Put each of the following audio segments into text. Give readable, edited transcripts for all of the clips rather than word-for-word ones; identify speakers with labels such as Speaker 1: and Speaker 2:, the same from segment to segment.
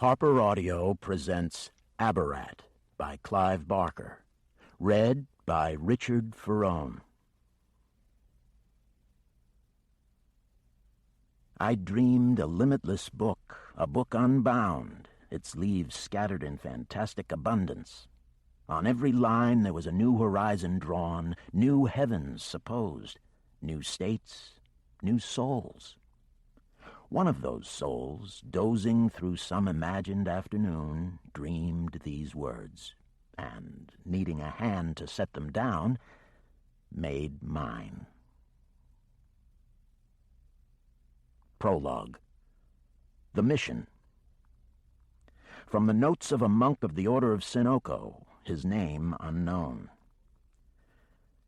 Speaker 1: Harper Audio presents Abarat by Clive Barker, read by Richard Ferrone. I dreamed a limitless book, a book unbound, its leaves scattered in fantastic abundance. On every line there was a new horizon drawn, new heavens supposed, new states, new souls. One of those souls, dozing through some imagined afternoon, dreamed these words, and, needing a hand to set them down, made mine. Prologue. The Mission. From the notes of a monk of the Order of Sinoco, his name unknown.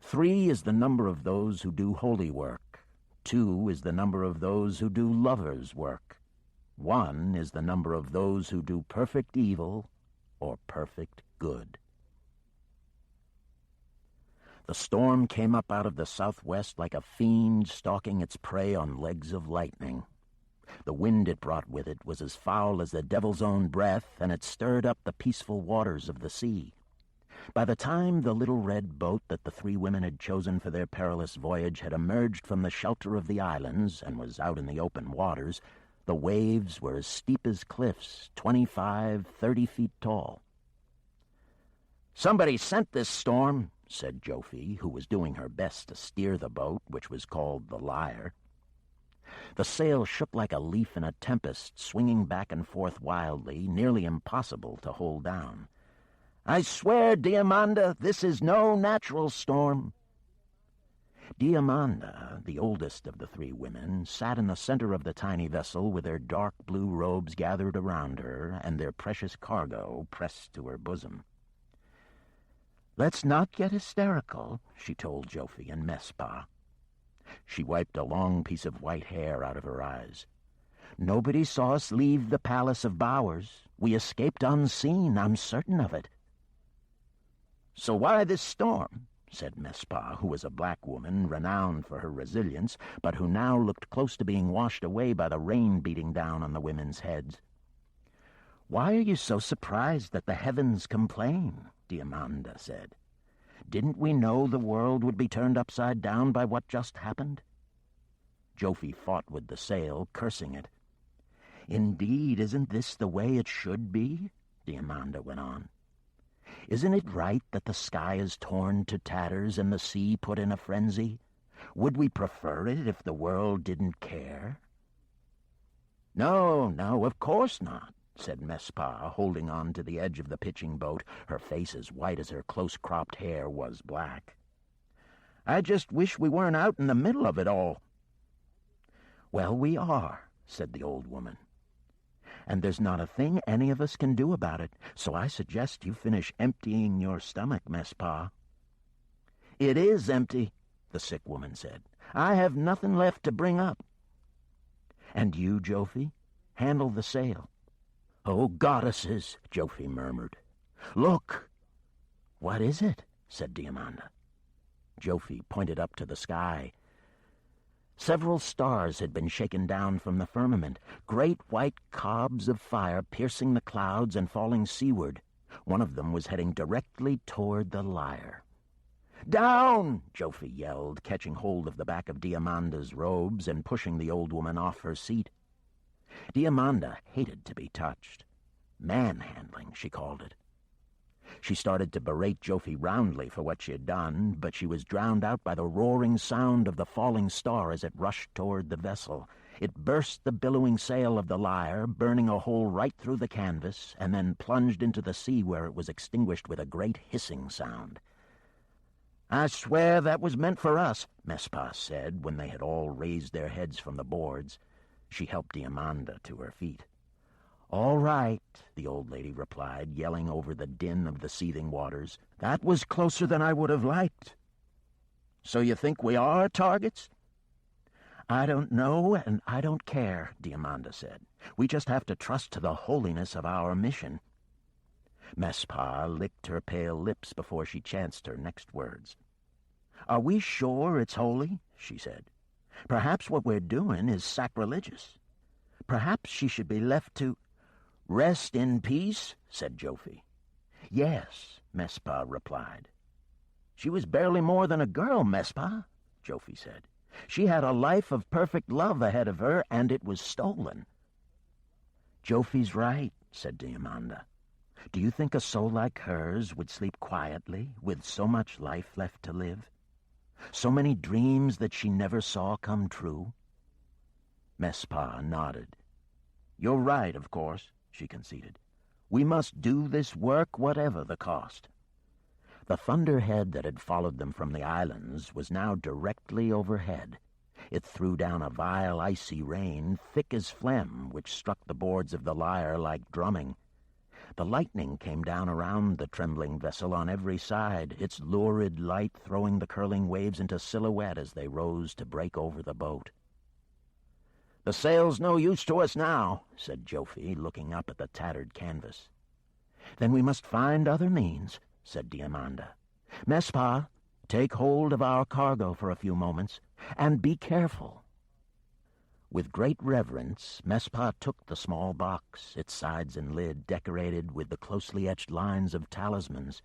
Speaker 1: 3 is the number of those who do holy work. 2 is the number of those who do lovers' work. 1 is the number of those who do perfect evil or perfect good. The storm came up out of the southwest like a fiend stalking its prey on legs of lightning. The wind it brought with it was as foul as the devil's own breath, and it stirred up the peaceful waters of the sea. By the time the little red boat that the 3 women had chosen for their perilous voyage had emerged from the shelter of the islands and was out in the open waters, the waves were as steep as cliffs, 25, 30 feet tall. "Somebody sent this storm," said Jofie, who was doing her best to steer the boat, which was called the Lyre. The sail shook like a leaf in a tempest, swinging back and forth wildly, nearly impossible to hold down. "I swear, Diamanda, this is no natural storm." Diamanda, the oldest of the 3 women, sat in the center of the tiny vessel with her dark blue robes gathered around her and their precious cargo pressed to her bosom. "Let's not get hysterical," she told Jofie and Mespa. She wiped a long piece of white hair out of her eyes. "Nobody saw us leave the Palace of Bowers. We escaped unseen, I'm certain of it." "So why this storm?" said Mespa, who was a black woman renowned for her resilience, but who now looked close to being washed away by the rain beating down on the women's heads. "Why are you so surprised that the heavens complain?" Diamanda said. "Didn't we know the world would be turned upside down by what just happened?" Jofie fought with the sail, cursing it. "Indeed, isn't this the way it should be?" Diamanda went on. "Isn't it right that the sky is torn to tatters and the sea put in a frenzy? Would we prefer it if the world didn't care?" No, of course not," said Mespa, holding on to the edge of the pitching boat, her face as white as her close-cropped hair was black. "I just wish we weren't out in the middle of it all." "Well, we are," said the old woman. "And there's not a thing any of us can do about it, so I suggest you finish emptying your stomach, Mespa." "It is empty," the sick woman said. "I have nothing left to bring up." "And you, Jofie, handle the sail." "Oh, goddesses," Jofie murmured. "Look!" "What is it?" said Diamanda. Jofie pointed up to the sky. Several stars had been shaken down from the firmament, great white cobs of fire piercing the clouds and falling seaward. One of them was heading directly toward the Lyre. "Down!" Jofie yelled, catching hold of the back of Diamanda's robes and pushing the old woman off her seat. Diamanda hated to be touched. Manhandling, she called it. She started to berate Jofie roundly for what she had done, but she was drowned out by the roaring sound of the falling star as it rushed toward the vessel. It burst the billowing sail of the Lyre, burning a hole right through the canvas, and then plunged into the sea where it was extinguished with a great hissing sound. "I swear that was meant for us," Mespa said when they had all raised their heads from the boards. She helped Diamanda to her feet. "All right," the old lady replied, yelling over the din of the seething waters. "That was closer than I would have liked." "So you think we are targets?" "I don't know, and I don't care," Diamanda said. "We just have to trust to the holiness of our mission." Mespa licked her pale lips before she chanced her next words. "Are we sure it's holy?" she said. "Perhaps what we're doing is sacrilegious. Perhaps she should be left to—" "Rest in peace?" said Jofi. "Yes," Mespa replied. "She was barely more than a girl, Mespa," Jofi said. "She had a life of perfect love ahead of her, and it was stolen." "Jofi's right," said Diamanda. "Do you think a soul like hers would sleep quietly, with so much life left to live? So many dreams that she never saw come true?" Mespa nodded. "You're right, of course," she conceded. "We must do this work whatever the cost." The thunderhead that had followed them from the islands was now directly overhead. It threw down a vile icy rain, thick as phlegm, which struck the boards of the lyre like drumming. The lightning came down around the trembling vessel on every side, its lurid light throwing the curling waves into silhouette as they rose to break over the boat. "The sail's no use to us now," said Jofi, looking up at the tattered canvas. "Then we must find other means," said Diamanda. "Mespa, take hold of our cargo for a few moments, and be careful." With great reverence, Mespa took the small box, its sides and lid decorated with the closely etched lines of talismans.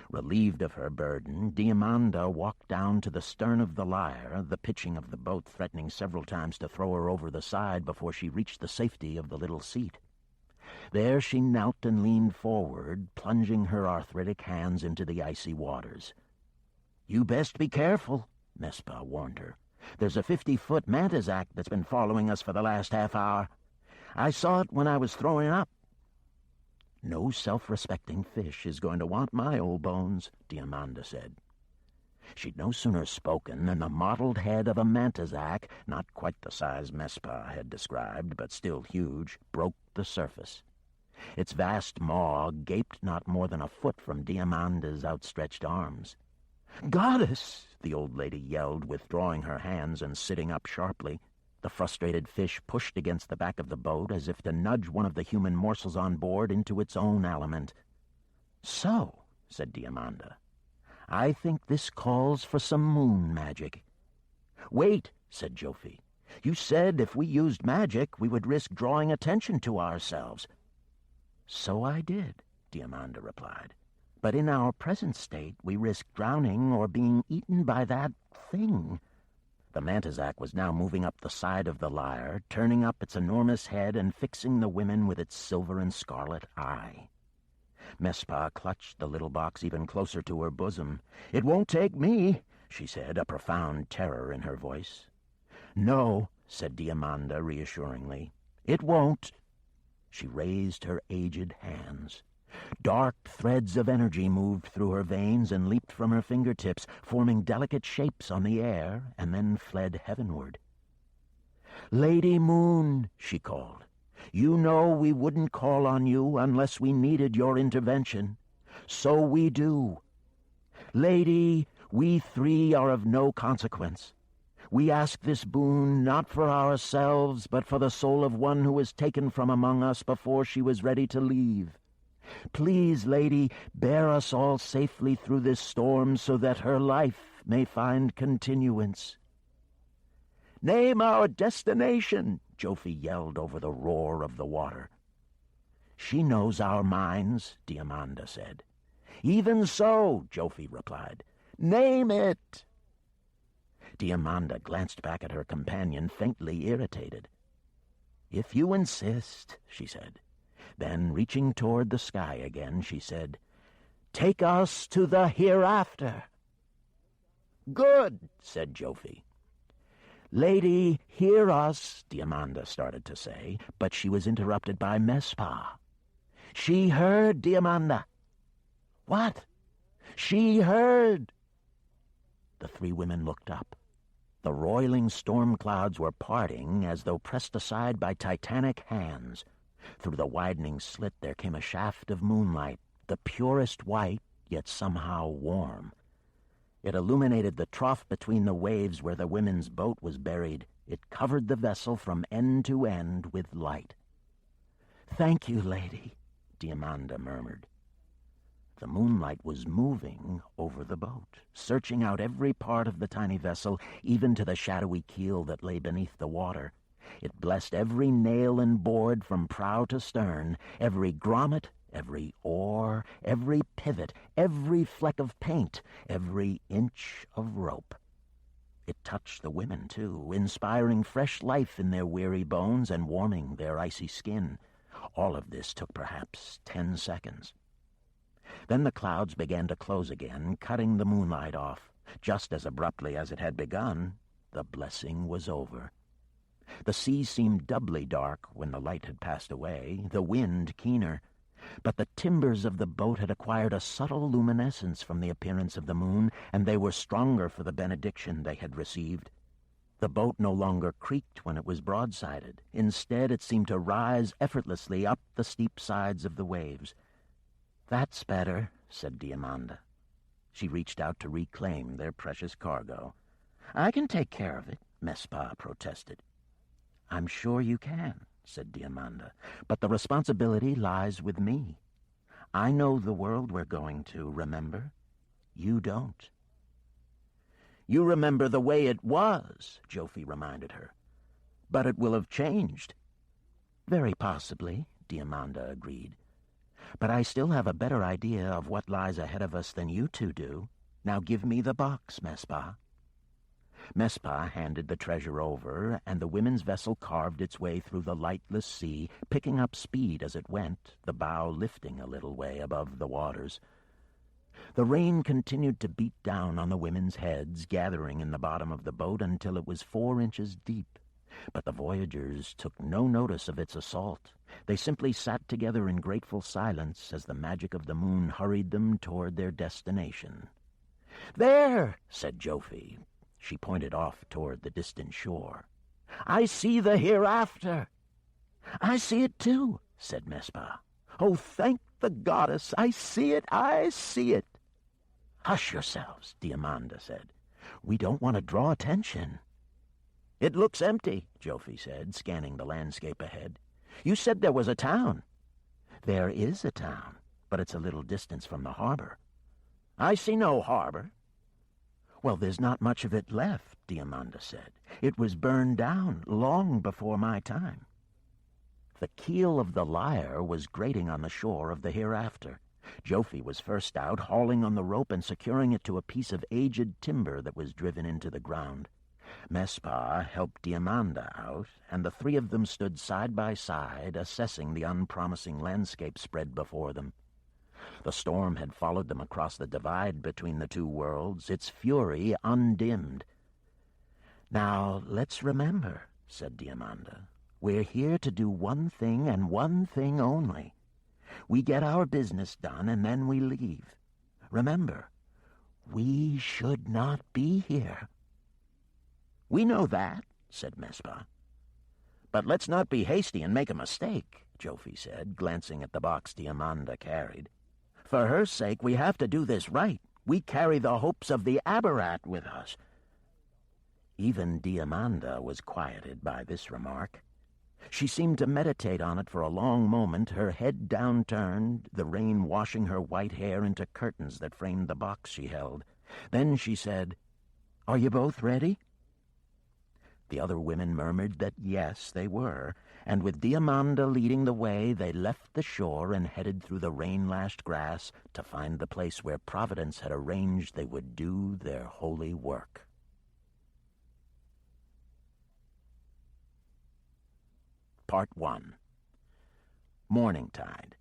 Speaker 1: Relieved of her burden, Diamanda walked down to the stern of the lyre, the pitching of the boat threatening several times to throw her over the side before she reached the safety of the little seat. There she knelt and leaned forward, plunging her arthritic hands into the icy waters. "You best be careful," Mespa warned her. "There's a 50-foot mantisac that's been following us for the last half hour. I saw it when I was throwing up." "No self-respecting fish is going to want my old bones," Diamanda said. She'd no sooner spoken than the mottled head of a mantisac, not quite the size Mespa had described, but still huge, broke the surface. Its vast maw gaped not more than a foot from Diamanda's outstretched arms. "Goddess!" the old lady yelled, withdrawing her hands and sitting up sharply. The frustrated fish pushed against the back of the boat as if to nudge one of the human morsels on board into its own element. "So," said Diamanda, "I think this calls for some moon magic." "Wait," said Jofi. "You said if we used magic, we would risk drawing attention to ourselves." "So I did," Diamanda replied. "But in our present state, we risk drowning or being eaten by that thing." The mantisac was now moving up the side of the lyre, turning up its enormous head and fixing the women with its silver and scarlet eye. Mespa clutched the little box even closer to her bosom. "It won't take me," she said, a profound terror in her voice. "No," said Diamanda reassuringly. "It won't." She raised her aged hands. Dark threads of energy moved through her veins and leaped from her fingertips, forming delicate shapes on the air, and then fled heavenward. "Lady Moon," she called, "you know we wouldn't call on you unless we needed your intervention. So we do. Lady, we three are of no consequence. We ask this boon not for ourselves, but for the soul of one who was taken from among us before she was ready to leave. Please, lady, bear us all safely through this storm so that her life may find continuance." "Name our destination," Jofi yelled over the roar of the water. "She knows our minds," Diamanda said. "Even so," Jofi replied. "Name it." Diamanda glanced back at her companion, faintly irritated. "If you insist," she said. Then, reaching toward the sky again, she said, "Take us to the hereafter." "Good," said Jofi. "Lady, hear us," Diamanda started to say, but she was interrupted by Mespa. "She heard, Diamanda." "What?" "She heard." The three women looked up. The roiling storm clouds were parting as though pressed aside by titanic hands. Through the widening slit there came a shaft of moonlight, the purest white, yet somehow warm. It illuminated the trough between the waves where the women's boat was buried. It covered the vessel from end to end with light. "Thank you, lady," Diamanda murmured. The moonlight was moving over the boat, searching out every part of the tiny vessel, even to the shadowy keel that lay beneath the water. It blessed every nail and board from prow to stern, every grommet, every oar, every pivot, every fleck of paint, every inch of rope. It touched the women, too, inspiring fresh life in their weary bones and warming their icy skin. All of this took perhaps 10 seconds. Then the clouds began to close again, cutting the moonlight off. Just as abruptly as it had begun, the blessing was over. The sea seemed doubly dark when the light had passed away, the wind keener. But the timbers of the boat had acquired a subtle luminescence from the appearance of the moon, and they were stronger for the benediction they had received. The boat no longer creaked when it was broadsided. Instead, it seemed to rise effortlessly up the steep sides of the waves. "That's better," said Diamanda. She reached out to reclaim their precious cargo. "I can take care of it," Messpa protested. "I'm sure you can," said Diamanda, "but the responsibility lies with me. I know the world we're going to, remember? You don't." "You remember the way it was," Jofi reminded her. "But it will have changed." "Very possibly," Diamanda agreed. "But I still have a better idea of what lies ahead of us than you two do. Now give me the box, Messpa." Messpa handed the treasure over, and the women's vessel carved its way through the lightless sea, picking up speed as it went, the bow lifting a little way above the waters. The rain continued to beat down on the women's heads, gathering in the bottom of the boat until it was 4 inches deep. But the voyagers took no notice of its assault. They simply sat together in grateful silence as the magic of the moon hurried them toward their destination. "There," said Jofi. She pointed off toward the distant shore. "I see the hereafter." "I see it too," said Messpa. "Oh, thank the goddess! I see it! I see it!" "Hush yourselves," Diamanda said. "We don't want to draw attention." "It looks empty," Jofi said, scanning the landscape ahead. "You said there was a town." "There is a town, but it's a little distance from the harbor." "I see no harbor." "Well, there's not much of it left," Diamanda said. "It was burned down long before my time." The keel of the Lyre was grating on the shore of the hereafter. Jofi was first out, hauling on the rope and securing it to a piece of aged timber that was driven into the ground. Messpa helped Diamanda out, and the three of them stood side by side, assessing the unpromising landscape spread before them. The storm had followed them across the divide between the two worlds, its fury undimmed. "Now, let's remember," said Diamanda. "We're here to do one thing and one thing only. We get our business done and then we leave. Remember, we should not be here." "We know that," said Messpa. "But let's not be hasty and make a mistake," Jofi said, glancing at the box Diamanda carried. "For her sake, we have to do this right. We carry the hopes of the Abarat with us." Even Diamanda was quieted by this remark. She seemed to meditate on it for a long moment, her head downturned, the rain washing her white hair into curtains that framed the box she held. Then she said, "Are you both ready?" The other women murmured that yes, they were, and with Diamanda leading the way, they left the shore and headed through the rain-lashed grass to find the place where Providence had arranged they would do their holy work. Part 1. Morningtide.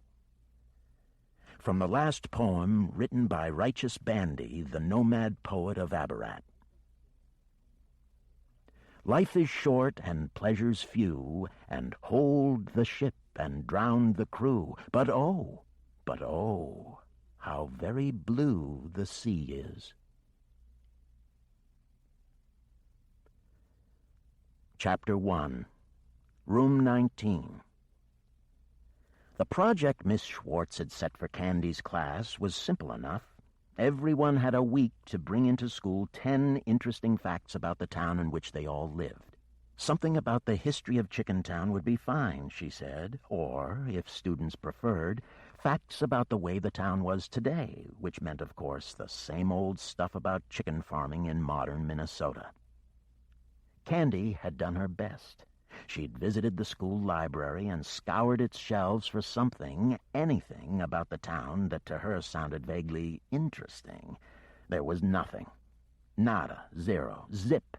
Speaker 1: From the last poem written by Righteous Bandy, the nomad poet of Abarat. Life is short and pleasures few, and hold the ship and drown the crew. But oh, how very blue the sea is. Chapter 1. Room 19. The project Miss Schwartz had set for Candy's class was simple enough. Everyone had a week to bring into school 10 interesting facts about the town in which they all lived. Something about the history of Chickentown would be fine, she said, or, if students preferred, facts about the way the town was today, which meant, of course, the same old stuff about chicken farming in modern Minnesota. Candy had done her best. She'd visited the school library and scoured its shelves for something, anything about the town that to her sounded vaguely interesting. There was nothing. Nada, zero, zip.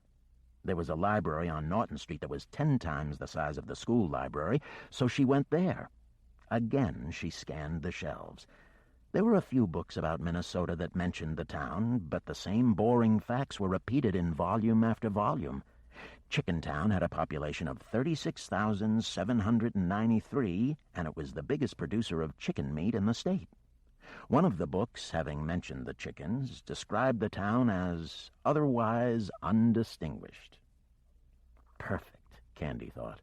Speaker 1: There was a library on Norton Street that was 10 times the size of the school library, so she went there. Again she scanned the shelves. There were a few books about Minnesota that mentioned the town, but the same boring facts were repeated in volume after volume. Chickentown had a population of 36,793, and it was the biggest producer of chicken meat in the state. One of the books, having mentioned the chickens, described the town as otherwise undistinguished. Perfect, Candy thought.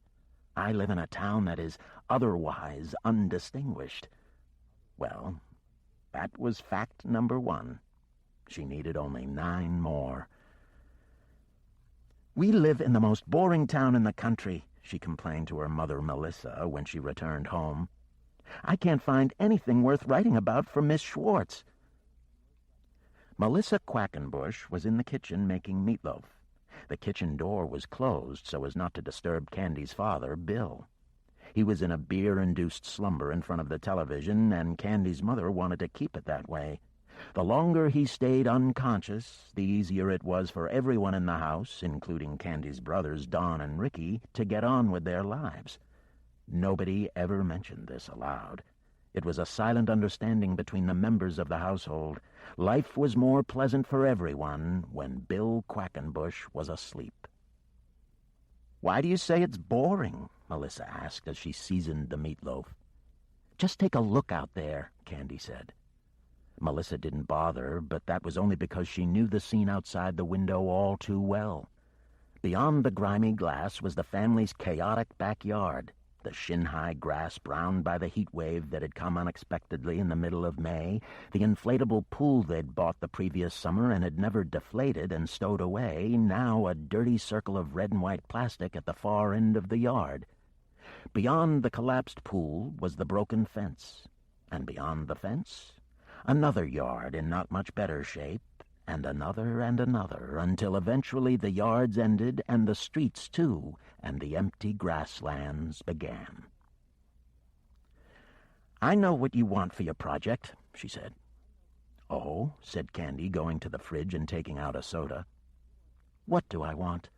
Speaker 1: I live in a town that is otherwise undistinguished. Well, that was fact number 1. She needed only 9 more. We live in the most boring town in the country, she complained to her mother, Melissa, when she returned home. I can't find anything worth writing about for Miss Schwartz. Melissa Quackenbush was in the kitchen making meatloaf. The kitchen door was closed so as not to disturb Candy's father, Bill. He was in a beer-induced slumber in front of the television, and Candy's mother wanted to keep it that way. The longer he stayed unconscious, the easier it was for everyone in the house, including Candy's brothers Don and Ricky, to get on with their lives. Nobody ever mentioned this aloud. It was a silent understanding between the members of the household. Life was more pleasant for everyone when Bill Quackenbush was asleep. "Why do you say it's boring?" Melissa asked as she seasoned the meatloaf. "Just take a look out there," Candy said. Melissa didn't bother, but that was only because she knew the scene outside the window all too well. Beyond the grimy glass was the family's chaotic backyard, the shin-high grass browned by the heat wave that had come unexpectedly in the middle of May, the inflatable pool they'd bought the previous summer and had never deflated and stowed away, now a dirty circle of red and white plastic at the far end of the yard. Beyond the collapsed pool was the broken fence, and beyond the fence, another yard in not much better shape, and another, until eventually the yards ended, and the streets too, and the empty grasslands began. "I know what you want for your project," she said. "Oh," said Candy, going to the fridge and taking out a soda. "What do I want?"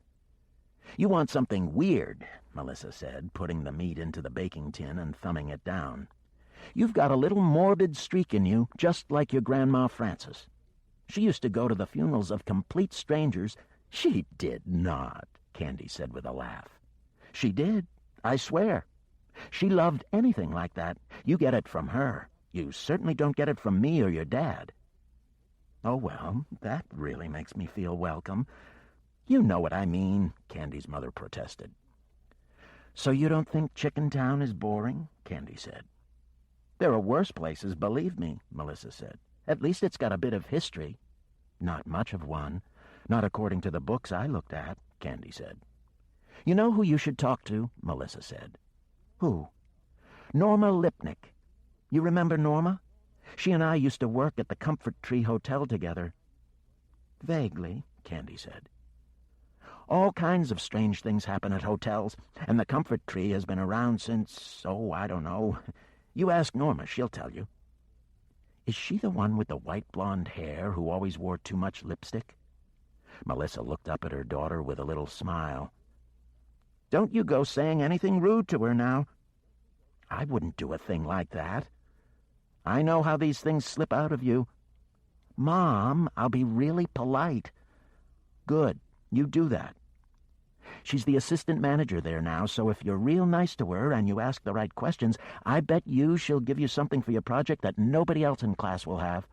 Speaker 1: "You want something weird," Melissa said, putting the meat into the baking tin and thumbing it down. "You've got a little morbid streak in you, just like your Grandma Frances. She used to go to the funerals of complete strangers." "She did not," Candy said with a laugh. "She did, I swear. She loved anything like that. You get it from her. You certainly don't get it from me or your dad." "Oh, well, that really makes me feel welcome." "You know what I mean," Candy's mother protested. "So you don't think Chickentown is boring?" Candy said. "There are worse places, believe me," Melissa said. "At least it's got a bit of history." "Not much of one. Not according to the books I looked at," Candy said. "You know who you should talk to?" Melissa said. "Who?" "Norma Lipnick. You remember Norma? She and I used to work at the Comfort Tree Hotel together." "Vaguely," Candy said. "All kinds of strange things happen at hotels, and the Comfort Tree has been around since, I don't know. You ask Norma, she'll tell you." "Is she the one with the white blonde hair who always wore too much lipstick?" Melissa looked up at her daughter with a little smile. "Don't you go saying anything rude to her now." "I wouldn't do a thing like that." "I know how these things slip out of you." "Mom, I'll be really polite." "Good. You do that. She's the assistant manager there now, so if you're real nice to her and you ask the right questions, I bet you she'll give you something for your project that nobody else in class will have."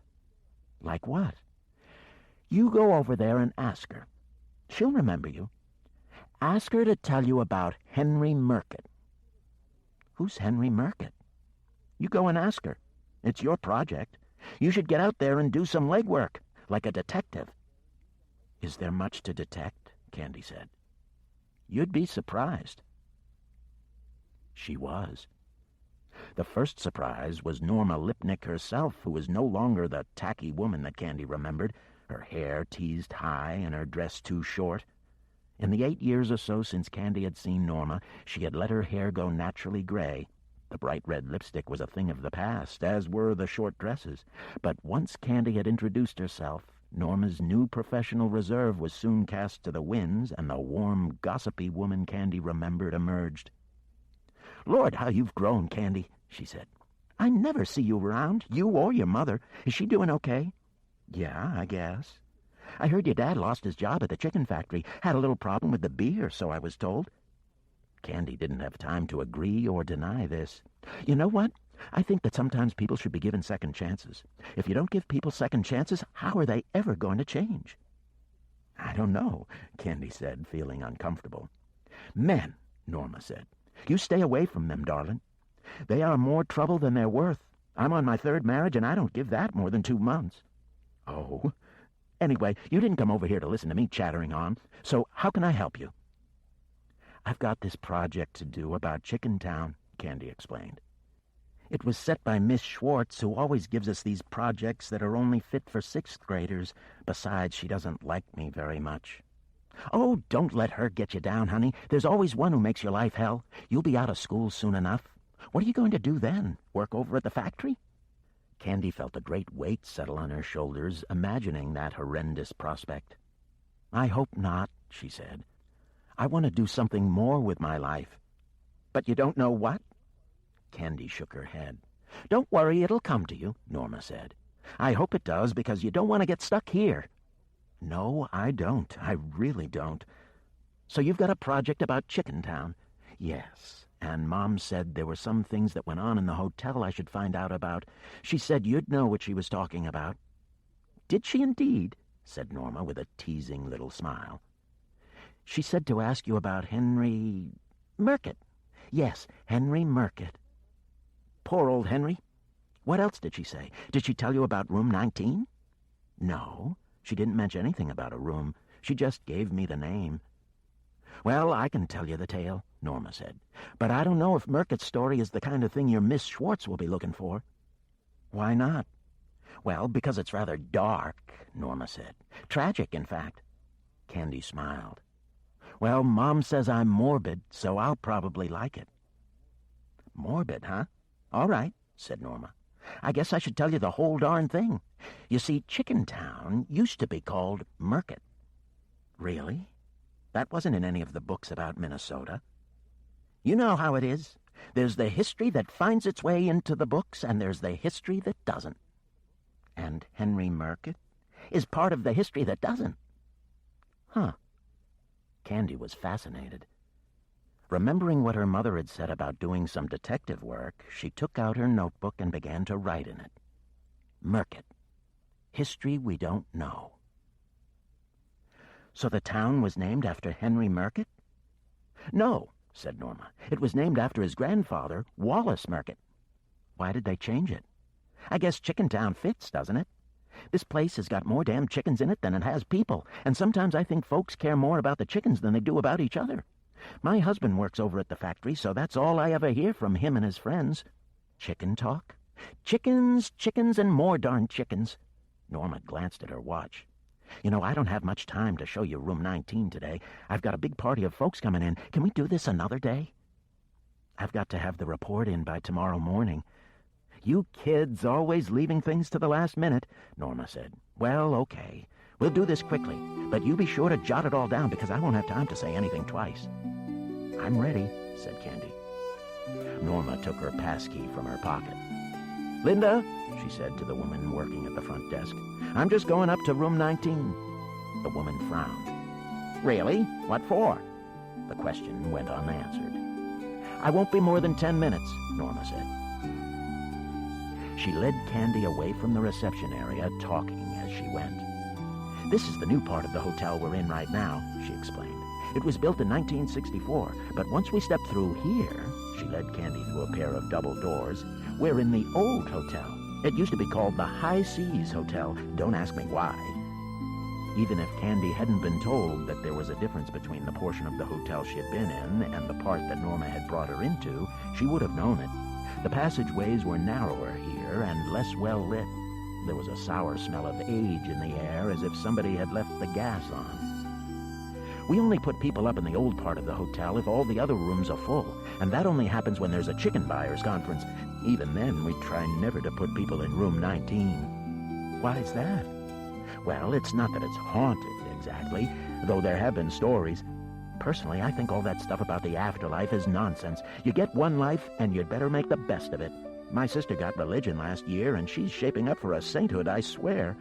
Speaker 1: "Like what?" "You go over there and ask her. She'll remember you. Ask her to tell you about Henry Murkett." "Who's Henry Murkett?" "You go and ask her. It's your project. You should get out there and do some legwork, like a detective." "Is there much to detect?" Candy said. "You'd be surprised." She was. The first surprise was Norma Lipnick herself, who was no longer the tacky woman that Candy remembered, her hair teased high and her dress too short. In the 8 years or so since Candy had seen Norma, she had let her hair go naturally gray. The bright red lipstick was a thing of the past, as were the short dresses. But once Candy had introduced herself, Norma's new professional reserve was soon cast to the winds, and the warm, gossipy woman Candy remembered emerged. "Lord, how you've grown, Candy," she said. "I never see you around, you or your mother. Is she doing okay?" "Yeah, I guess." "I heard your dad lost his job at the chicken factory. Had a little problem with the beer, so I was told." Candy didn't have time to agree or deny this. "You know what? I think that sometimes people should be given second chances. If you don't give people second chances, how are they ever going to change?" "I don't know," Candy said, feeling uncomfortable. "Men," Norma said. "You stay away from them, darling. They are more trouble than they're worth. I'm on my 3rd marriage, and I don't give that more than 2 months. "Oh? Anyway, you didn't come over here to listen to me chattering on, so how can I help you?" "I've got this project to do about Chickentown," Candy explained. "It was set by Miss Schwartz, who always gives us these projects that are only fit for 6th graders. Besides, she doesn't like me very much." "Oh, don't let her get you down, honey. There's always one who makes your life hell. You'll be out of school soon enough. What are you going to do then? Work over at the factory?" Candy felt a great weight settle on her shoulders, imagining that horrendous prospect. "I hope not," she said. "I want to do something more with my life." "But you don't know what?" Candy shook her head. "Don't worry, it'll come to you," Norma said. "I hope it does, because you don't want to get stuck here." "No, I don't. I really don't." "So you've got a project about Chickentown?" "Yes, and Mom said there were some things that went on in the hotel I should find out about. She said you'd know what she was talking about." "Did she indeed?" said Norma with a teasing little smile. "She said to ask you about Henry Murkett. Yes, Henry Murkett." "Poor old Henry. What else did she say? Did she tell you about room 19? "No, she didn't mention anything about a room. She just gave me the name." "Well, I can tell you the tale," Norma said. "But I don't know if Murkett's story is the kind of thing your Miss Schwartz will be looking for." "Why not?" "Well, because it's rather dark," Norma said. "Tragic, in fact." Candy smiled. "Well, Mom says I'm morbid, so I'll probably like it." "Morbid, huh? All right," said Norma. "I guess I should tell you the whole darn thing. You see, Chickentown used to be called Murkett." "Really? That wasn't in any of the books about Minnesota." "You know how it is. There's the history that finds its way into the books, and there's the history that doesn't." "And Henry Murkett is part of the history that doesn't." "Huh." Candy was fascinated. Remembering what her mother had said about doing some detective work, she took out her notebook and began to write in it. Murkett. History we don't know. "So the town was named after Henry Murkett?" "No," said Norma. "It was named after his grandfather, Wallace Murkett." "Why did they change it?" "I guess Chickentown fits, doesn't it? This place has got more damn chickens in it than it has people, and sometimes I think folks care more about the chickens than they do about each other. My husband works over at the factory, so that's all I ever hear from him and his friends. Chicken talk? Chickens, chickens, and more darn chickens." Norma glanced at her watch. "You know, I don't have much time to show you room 19 today. I've got a big party of folks coming in. Can we do this another day?" "I've got to have the report in by tomorrow morning." "You kids always leaving things to the last minute," Norma said. "Well, okay. We'll do this quickly, but you be sure to jot it all down because I won't have time to say anything twice." "I'm ready," said Candy. Norma took her passkey from her pocket. "Linda," she said to the woman working at the front desk, "I'm just going up to room 19. The woman frowned. "Really? What for?" The question went unanswered. "I won't be more than 10 minutes, Norma said. She led Candy away from the reception area, talking as she went. "This is the new part of the hotel we're in right now," she explained. "It was built in 1964, but once we step through here," she led Candy through a pair of double doors, "we're in the old hotel. It used to be called the High Seas Hotel. Don't ask me why." Even if Candy hadn't been told that there was a difference between the portion of the hotel she had been in and the part that Norma had brought her into, she would have known it. The passageways were narrower here and less well lit. There was a sour smell of age in the air, as if somebody had left the gas on. We only put people up in the old part of the hotel if all the other rooms are full, and that only happens when there's a chicken buyers' conference. Even then, we try never to put people in room 19. Why's that? Well, it's not that it's haunted, exactly, though there have been stories. Personally, I think all that stuff about the afterlife is nonsense. You get one life, and you'd better make the best of it. My sister got religion last year, and she's shaping up for a sainthood, I swear.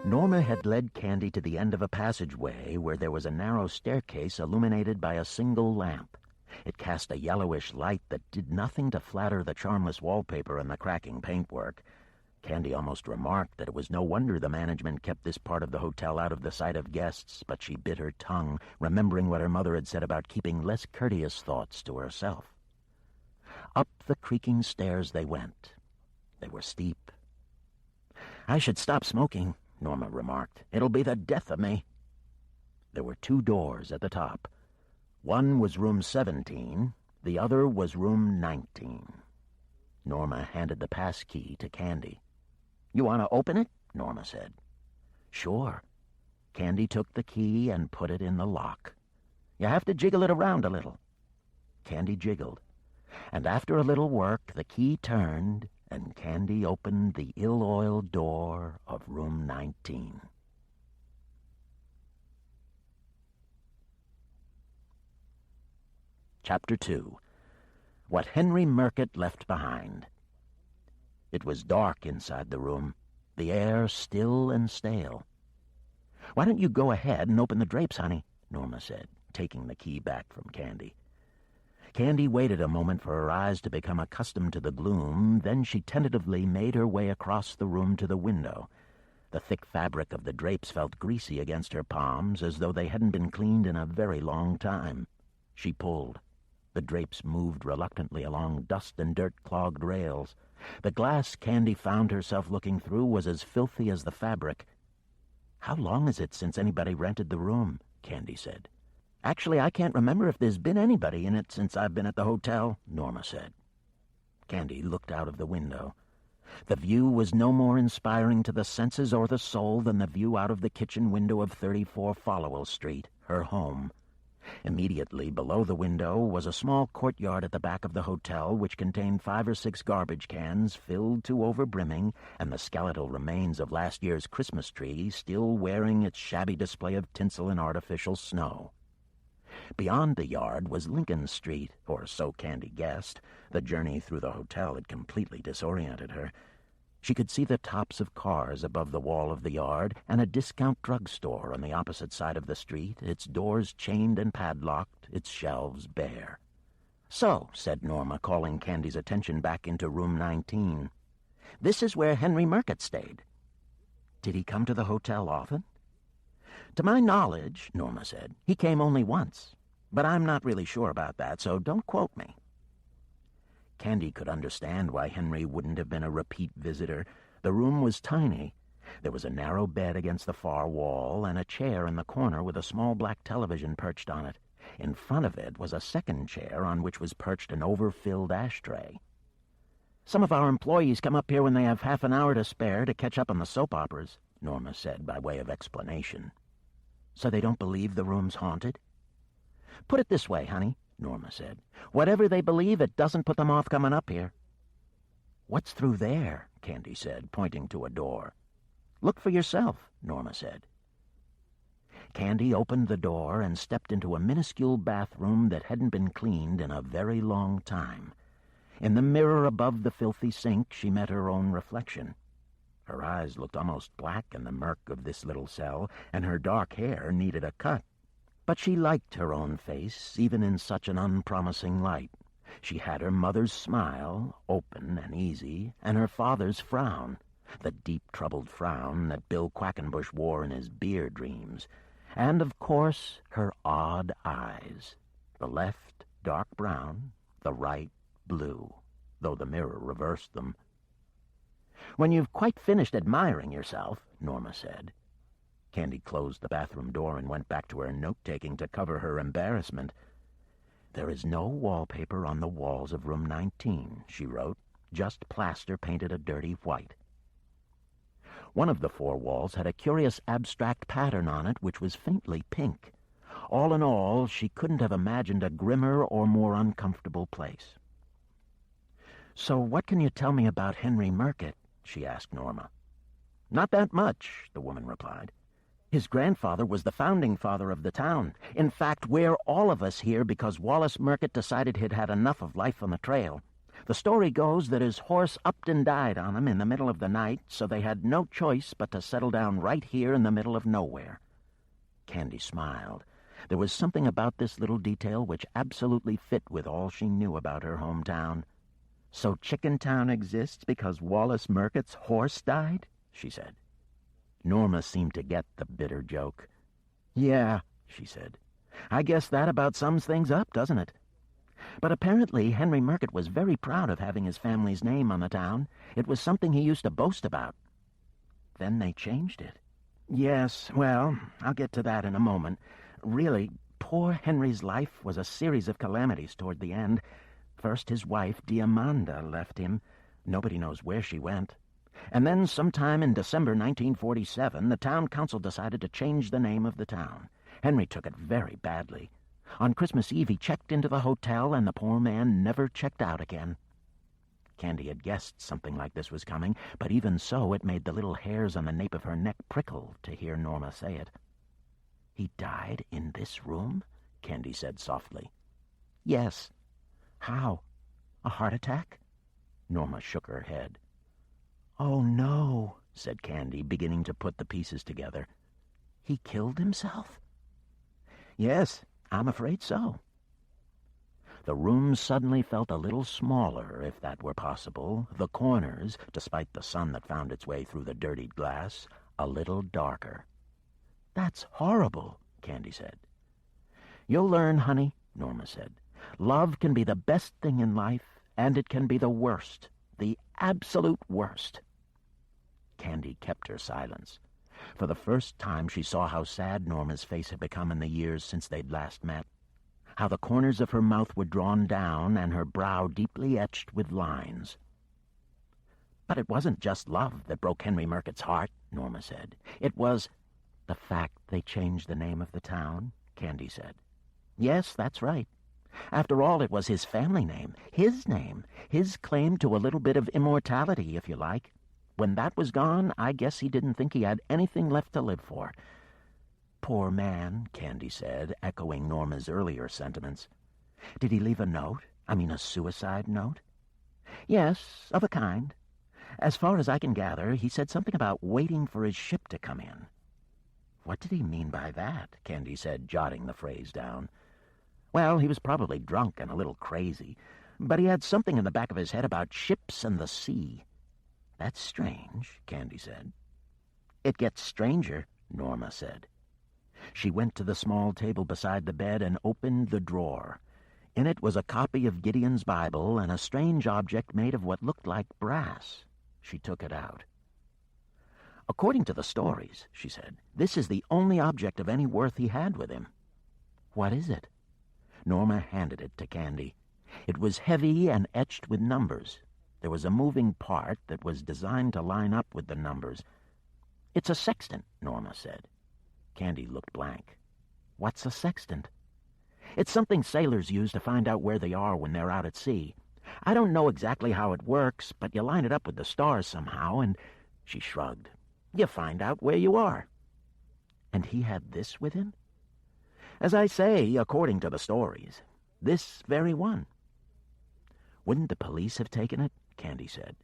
Speaker 1: Norma had led Candy to the end of a passageway where there was a narrow staircase illuminated by a single lamp. It cast a yellowish light that did nothing to flatter the charmless wallpaper and the cracking paintwork. Candy almost remarked that it was no wonder the management kept this part of the hotel out of the sight of guests, but she bit her tongue, remembering what her mother had said about keeping less courteous thoughts to herself. Up the creaking stairs they went. They were steep. "I should stop smoking," Norma remarked. "It'll be the death of me." There were 2 doors at the top. One was room 17, the other was room 19. Norma handed the pass key to Candy. "You want to open it?" Norma said. "Sure." Candy took the key and put it in the lock. "You have to jiggle it around a little." Candy jiggled, and after a little work the key turned, and Candy opened the ill-oiled door of room 19. Chapter 2. What Henry Murcutt Left Behind. It was dark inside the room, the air still and stale. "Why don't you go ahead and open the drapes, honey?" Norma said, taking the key back from Candy. Candy waited a moment for her eyes to become accustomed to the gloom, then she tentatively made her way across the room to the window. The thick fabric of the drapes felt greasy against her palms, as though they hadn't been cleaned in a very long time. She pulled. The drapes moved reluctantly along dust and dirt-clogged rails. The glass Candy found herself looking through was as filthy as the fabric. "How long is it since anybody rented the room?" Candy said. "Actually, I can't remember if there's been anybody in it since I've been at the hotel," Norma said. Candy looked out of the window. The view was no more inspiring to the senses or the soul than the view out of the kitchen window of 34 Followill Street, her home. Immediately below the window was a small courtyard at the back of the hotel which contained 5 or 6 garbage cans filled to overbrimming and the skeletal remains of last year's Christmas tree still wearing its shabby display of tinsel and artificial snow. Beyond the yard was Lincoln Street, or so Candy guessed. The journey through the hotel had completely disoriented her. She could see the tops of cars above the wall of the yard and a discount drugstore on the opposite side of the street, its doors chained and padlocked, its shelves bare. "So," said Norma, calling Candy's attention back into room 19. "This is where Henry Murcutt stayed." "Did he come to the hotel often?" "To my knowledge," Norma said, "he came only once. But I'm not really sure about that, so don't quote me." Candy could understand why Henry wouldn't have been a repeat visitor. The room was tiny. There was a narrow bed against the far wall and a chair in the corner with a small black television perched on it. In front of it was a second chair on which was perched an overfilled ashtray. "Some of our employees come up here when they have half an hour to spare to catch up on the soap operas," Norma said by way of explanation. "So they don't believe the room's haunted?" "Put it this way, honey," Norma said. "Whatever they believe, it doesn't put them off coming up here." "What's through there?" Candy said, pointing to a door. "Look for yourself," Norma said. Candy opened the door and stepped into a minuscule bathroom that hadn't been cleaned in a very long time. In the mirror above the filthy sink, she met her own reflection. Her eyes looked almost black in the murk of this little cell, and her dark hair needed a cut. But she liked her own face, even in such an unpromising light. She had her mother's smile, open and easy, and her father's frown, the deep, troubled frown that Bill Quackenbush wore in his beer dreams, and, of course, her odd eyes, the left dark brown, the right blue, though the mirror reversed them. "When you've quite finished admiring yourself," Norma said. Candy closed the bathroom door and went back to her note-taking to cover her embarrassment. "There is no wallpaper on the walls of room 19, she wrote, just plaster painted a dirty white. One of the 4 walls had a curious abstract pattern on it which was faintly pink. All in all, she couldn't have imagined a grimmer or more uncomfortable place. "So what can you tell me about Henry Murkett?" she asked Norma. "Not that much," the woman replied. "His grandfather was the founding father of the town. In fact, we're all of us here because Wallace Murkett decided he'd had enough of life on the trail. The story goes that his horse upped and died on him in the middle of the night, so they had no choice but to settle down right here in the middle of nowhere." Candy smiled. There was something about this little detail which absolutely fit with all she knew about her hometown. "So Chickentown exists because Wallace Murkett's horse died?" she said. Norma seemed to get the bitter joke. "Yeah," she said. "I guess that about sums things up, doesn't it? But apparently Henry Murkett was very proud of having his family's name on the town. It was something he used to boast about. Then they changed it." "Yes, well, I'll get to that in a moment. Really, poor Henry's life was a series of calamities toward the end. First his wife, Diamanda, left him. Nobody knows where she went. And then sometime in December 1947, the town council decided to change the name of the town. Henry took it very badly. On Christmas Eve he checked into the hotel, and the poor man never checked out again." Candy had guessed something like this was coming, but even so it made the little hairs on the nape of her neck prickle to hear Norma say it. "He died in this room?" Candy said softly. "Yes." "How? A heart attack?" Norma shook her head. "Oh, no," said Candy, beginning to put the pieces together. "He killed himself?" "Yes, I'm afraid so." The room suddenly felt a little smaller, if that were possible, the corners, despite the sun that found its way through the dirtied glass, a little darker. "That's horrible," Candy said. "You'll learn, honey," Norma said. "Love can be the best thing in life, and it can be the worst, the absolute worst." Candy kept her silence. For the first time she saw how sad Norma's face had become in the years since they'd last met, how the corners of her mouth were drawn down and her brow deeply etched with lines. "But it wasn't just love that broke Henry Murkett's heart," Norma said. "It was—" "The fact they changed the name of the town," Candy said. "Yes, that's right. After all, it was his family name, his claim to a little bit of immortality, if you like. When that was gone, I guess he didn't think he had anything left to live for." "Poor man," Candy said, echoing Norma's earlier sentiments. "Did he leave a note? I mean a suicide note?" "Yes, of a kind. As far as I can gather, he said something about waiting for his ship to come in." "What did he mean by that?" Candy said, jotting the phrase down. "Well, he was probably drunk and a little crazy, but he had something in the back of his head about ships and the sea." "That's strange," Candy said. "It gets stranger," Norma said. She went to the small table beside the bed and opened the drawer. In it was a copy of Gideon's Bible and a strange object made of what looked like brass. She took it out. "According to the stories," she said, "this is the only object of any worth he had with him." "What is it?" Norma handed it to Candy. It was heavy and etched with numbers. There was a moving part that was designed to line up with the numbers. "It's a sextant," Norma said. Candy looked blank. "What's a sextant?" "It's something sailors use to find out where they are when they're out at sea. I don't know exactly how it works, but you line it up with the stars somehow, and—" She shrugged. "You find out where you are." "And he had this with him?" "As I say, according to the stories. This very one." "Wouldn't the police have taken it?" Candy said.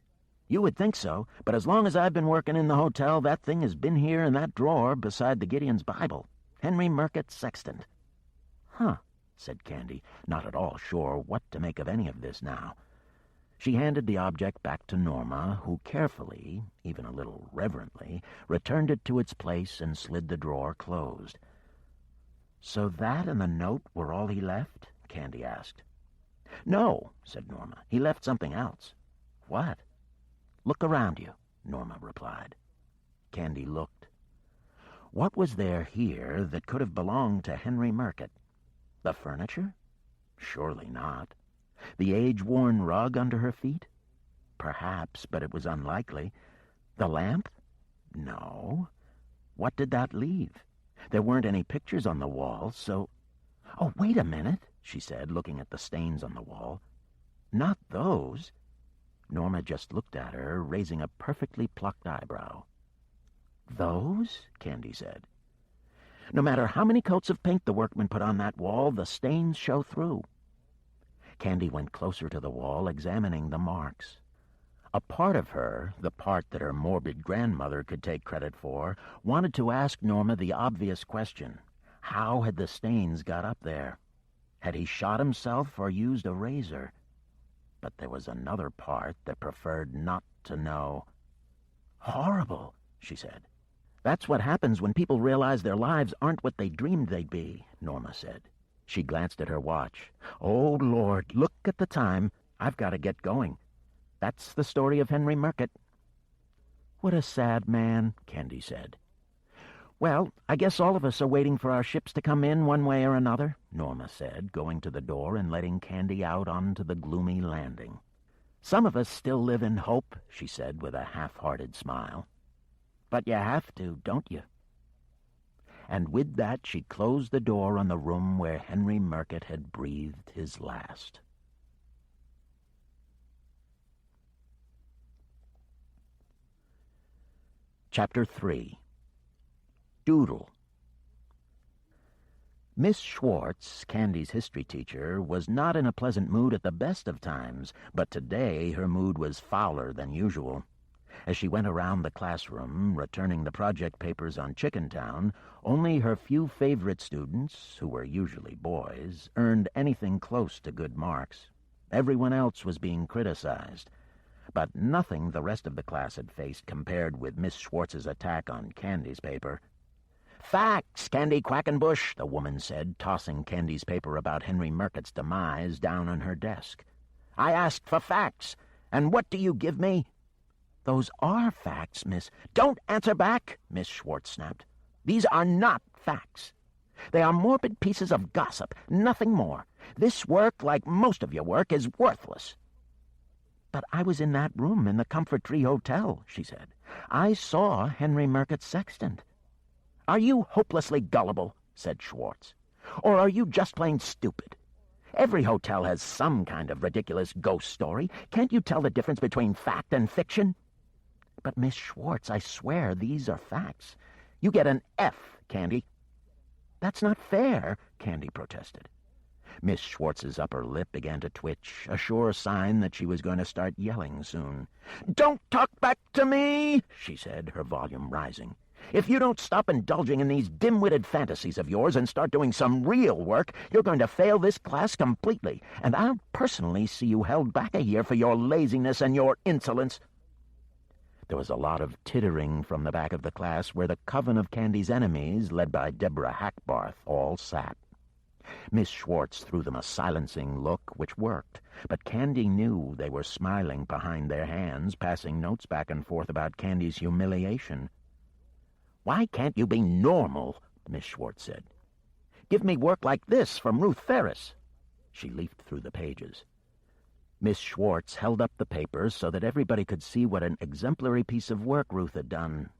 Speaker 1: "You would think so, but as long as I've been working in the hotel, that thing has been here in that drawer beside the Gideon's Bible. Henry Murkett's sextant." "Huh," said Candy, not at all sure what to make of any of this now. She handed the object back to Norma, who carefully, even a little reverently, returned it to its place and slid the drawer closed. "So that and the note were all he left?" Candy asked. "No," said Norma. "He left something else." "What?" "Look around you," Norma replied. Candy looked. What was there here that could have belonged to Henry Murkett? The furniture? Surely not. The age-worn rug under her feet? Perhaps, but it was unlikely. The lamp? No. What did that leave? There weren't any pictures on the wall, so "Oh, wait a minute," she said, looking at the stains on the wall. "Not those." Norma just looked at her, raising a perfectly plucked eyebrow. "Those?" Candy said. "No matter how many coats of paint the workmen put on that wall, the stains show through." Candy went closer to the wall, examining the marks. A part of her, the part that her morbid grandmother could take credit for, wanted to ask Norma the obvious question. How had the stains got up there? Had he shot himself or used a razor? But there was another part that preferred not to know. "Horrible," she said. "That's what happens when people realize their lives aren't what they dreamed they'd be," Norma said. She glanced at her watch. "Oh, Lord, look at the time. I've got to get going. That's the story of Henry Murcutt." "What a sad man," Candy said. "Well, I guess all of us are waiting for our ships to come in one way or another," Norma said, going to the door and letting Candy out onto the gloomy landing. "Some of us still live in hope," she said with a half-hearted smile. "But you have to, don't you?" And with that she closed the door on the room where Henry Murcutt had breathed his last. Chapter 3. Doodle. Miss Schwartz, Candy's history teacher, was not in a pleasant mood at the best of times, but today her mood was fouler than usual. As she went around the classroom, returning the project papers on Chickentown, only her few favorite students, who were usually boys, earned anything close to good marks. Everyone else was being criticized. But nothing the rest of the class had faced compared with Miss Schwartz's attack on Candy's paper. "Facts, Candy Quackenbush," the woman said, tossing Candy's paper about Henry Murcutt's demise down on her desk. "I asked for facts, and what do you give me?" "Those are facts, Miss—" "Don't answer back," Miss Schwartz snapped. "These are not facts. They are morbid pieces of gossip, nothing more. This work, like most of your work, is worthless." "But I was in that room in the Comfort Tree Hotel," she said. "I saw Henry Murcutt's sextant." "Are you hopelessly gullible?" said Schwartz. "Or are you just plain stupid? Every hotel has some kind of ridiculous ghost story. Can't you tell the difference between fact and fiction?" "But, Miss Schwartz, I swear these are facts." "You get an F, Candy." "That's not fair," Candy protested. Miss Schwartz's upper lip began to twitch, a sure sign that she was going to start yelling soon. "Don't talk back to me," she said, her volume rising. "If you don't stop indulging in these dim-witted fantasies of yours and start doing some real work, you're going to fail this class completely, and I'll personally see you held back a year for your laziness and your insolence." There was a lot of tittering from the back of the class where the coven of Candy's enemies, led by Deborah Hackbarth, all sat. Miss Schwartz threw them a silencing look, which worked, but Candy knew they were smiling behind their hands, passing notes back and forth about Candy's humiliation. "Why can't you be normal?" Miss Schwartz said. "Give me work like this from Ruth Ferris." She leafed through the pages. Miss Schwartz held up the papers so that everybody could see what an exemplary piece of work Ruth had done.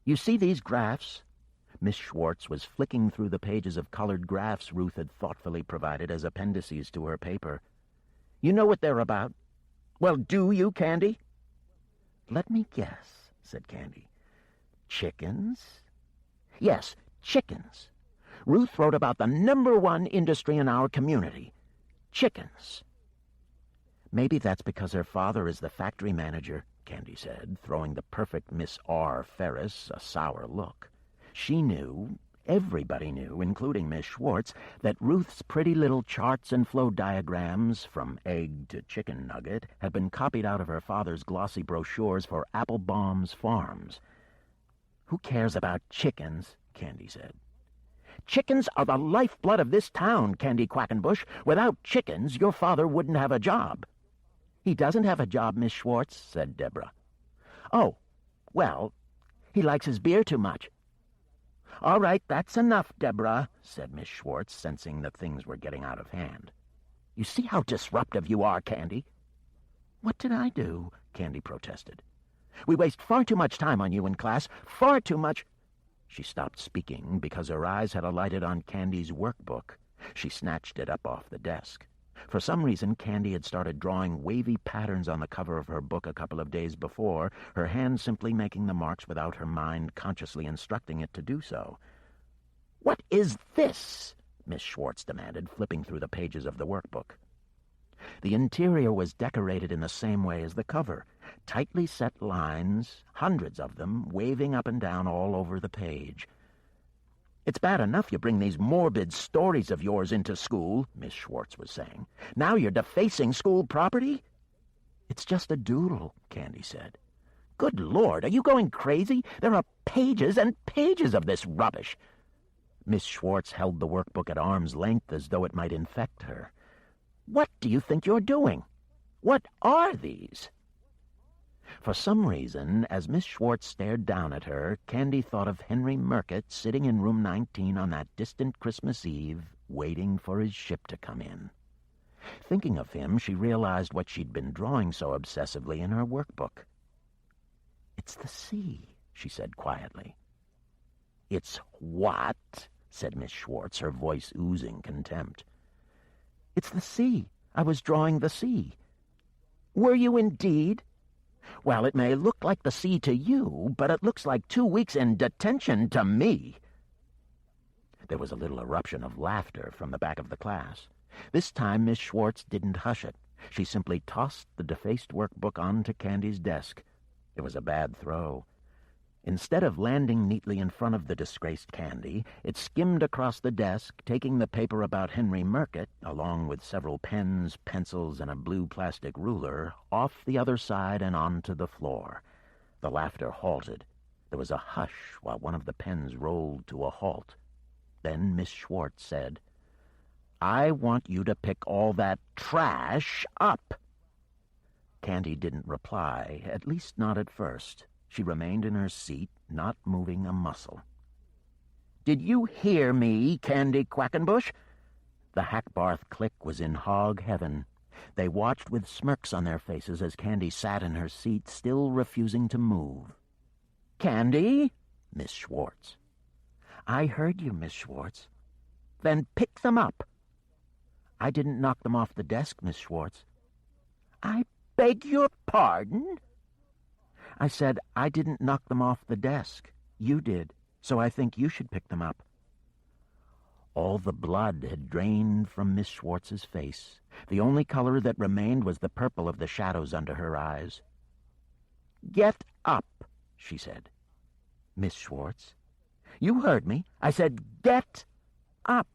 Speaker 1: "You see these graphs?" Miss Schwartz was flicking through the pages of colored graphs Ruth had thoughtfully provided as appendices to her paper. "You know what they're about?" "Well, do you, Candy?" "Let me guess," said Candy. "Chickens?" "Yes, chickens. Ruth wrote about the #1 industry in our community. Chickens." "Maybe that's because her father is the factory manager," Candy said, throwing the perfect Miss R. Ferris a sour look. She knew, everybody knew, including Miss Schwartz, that Ruth's pretty little charts and flow diagrams, from egg to chicken nugget, had been copied out of her father's glossy brochures for Applebaum's Farms. "Who cares about chickens?" Candy said. "Chickens are the lifeblood of this town, Candy Quackenbush. Without chickens, your father wouldn't have a job." "He doesn't have a job, Miss Schwartz," said Deborah. "Oh, well, he likes his beer too much." "All right, that's enough, Deborah," said Miss Schwartz, sensing that things were getting out of hand. "You see how disruptive you are, Candy." "What did I do?" Candy protested. "We waste far too much time on you in class, far too much—" She stopped speaking because her eyes had alighted on Candy's workbook. She snatched it up off the desk. For some reason, Candy had started drawing wavy patterns on the cover of her book a couple of days before, her hand simply making the marks without her mind consciously instructing it to do so. "What is this?" Miss Schwartz demanded, flipping through the pages of the workbook. The interior was decorated in the same way as the cover, tightly set lines, hundreds of them, waving up and down all over the page. "It's bad enough you bring these morbid stories of yours into school," Miss Schwartz was saying. "Now you're defacing school property?" "It's just a doodle," Candy said. "Good Lord, are you going crazy? There are pages and pages of this rubbish." Miss Schwartz held the workbook at arm's length as though it might infect her. "What do you think you're doing? What are these?" For some reason, as Miss Schwartz stared down at her, Candy thought of Henry Murkett sitting in room 19 on that distant Christmas Eve, waiting for his ship to come in. Thinking of him, she realized what she'd been drawing so obsessively in her workbook. "It's the sea," she said quietly. "It's what?" said Miss Schwartz, her voice oozing contempt. "It's the sea. I was drawing the sea." "Were you indeed? Well, it may look like the sea to you, but it looks like 2 weeks in detention to me." There was a little eruption of laughter from the back of the class. This time Miss Schwartz didn't hush it. She simply tossed the defaced workbook onto Candy's desk. It was a bad throw. Instead of landing neatly in front of the disgraced Candy, it skimmed across the desk, taking the paper about Henry Murkett, along with several pens, pencils, and a blue plastic ruler, off the other side and onto the floor. The laughter halted. There was a hush while one of the pens rolled to a halt. Then Miss Schwartz said, "I want you to pick all that trash up." Candy didn't reply, at least not at first. She remained in her seat, not moving a muscle. "Did you hear me, Candy Quackenbush?" The Hackbarth clique was in hog heaven. They watched with smirks on their faces as Candy sat in her seat, still refusing to move. "Candy?" Miss Schwartz. "I heard you, Miss Schwartz." "Then pick them up." "I didn't knock them off the desk, Miss Schwartz." "I beg your pardon?" "I said I didn't knock them off the desk. You did, so I think you should pick them up." All the blood had drained from Miss Schwartz's face. The only color that remained was the purple of the shadows under her eyes. "Get up," she said. "Miss Schwartz?" "You heard me. I said get up.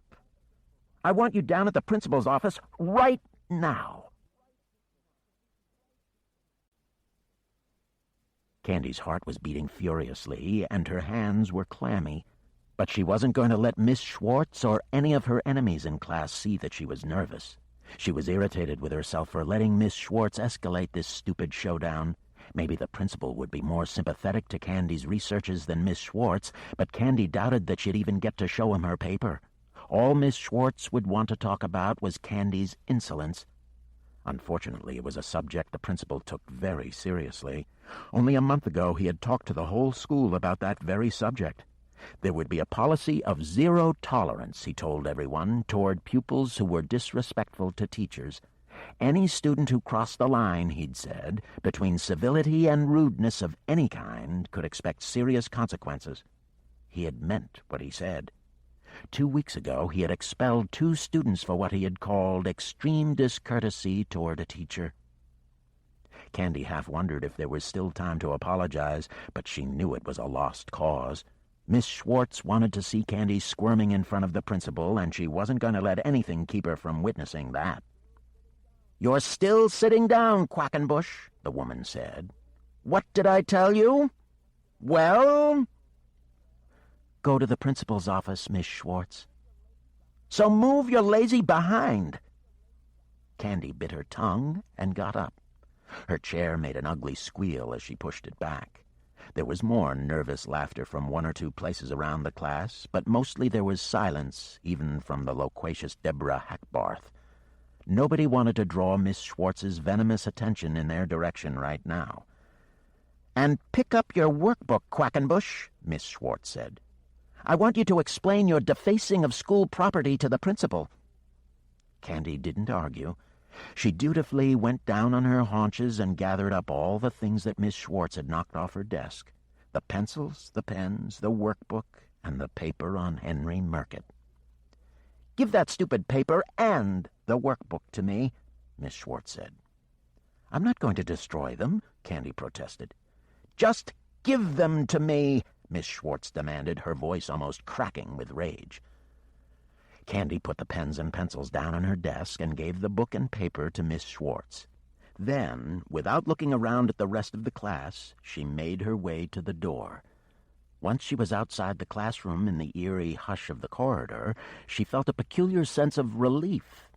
Speaker 1: I want you down at the principal's office right now." Candy's heart was beating furiously, and her hands were clammy. But she wasn't going to let Miss Schwartz or any of her enemies in class see that she was nervous. She was irritated with herself for letting Miss Schwartz escalate this stupid showdown. Maybe the principal would be more sympathetic to Candy's researches than Miss Schwartz, but Candy doubted that she'd even get to show him her paper. All Miss Schwartz would want to talk about was Candy's insolence. Unfortunately, it was a subject the principal took very seriously. Only a month ago he had talked to the whole school about that very subject. There would be a policy of zero tolerance, he told everyone, toward pupils who were disrespectful to teachers. Any student who crossed the line, he'd said, between civility and rudeness of any kind could expect serious consequences. He had meant what he said. 2 weeks ago he had expelled 2 students for what he had called extreme discourtesy toward a teacher. Candy half wondered if there was still time to apologize, but she knew it was a lost cause. Miss Schwartz wanted to see Candy squirming in front of the principal, and she wasn't going to let anything keep her from witnessing that. "You're still sitting down, Quackenbush," the woman said. "What did I tell you?" "Well?" "Go to the principal's office, Miss Schwartz." "So move your lazy behind." Candy bit her tongue and got up. Her chair made an ugly squeal as she pushed it back. There was more nervous laughter from 1 or 2 places around the class, but mostly there was silence, even from the loquacious Deborah Hackbarth. Nobody wanted to draw Miss Schwartz's venomous attention in their direction right now. "And pick up your workbook, Quackenbush," Miss Schwartz said. "I want you to explain your defacing of school property to the principal. Candy didn't argue. She dutifully went down on her haunches and gathered up all the things that Miss Schwartz had knocked off her desk. The pencils, the pens, the workbook, and the paper on Henry Murkett. "Give that stupid paper and the workbook to me," Miss Schwartz said. "I'm not going to destroy them," Candy protested. "Just give them to me," Miss Schwartz demanded, her voice almost cracking with rage. Candy put the pens and pencils down on her desk and gave the book and paper to Miss Schwartz. Then, without looking around at the rest of the class, she made her way to the door. Once she was outside the classroom in the eerie hush of the corridor, she felt a peculiar sense of relief.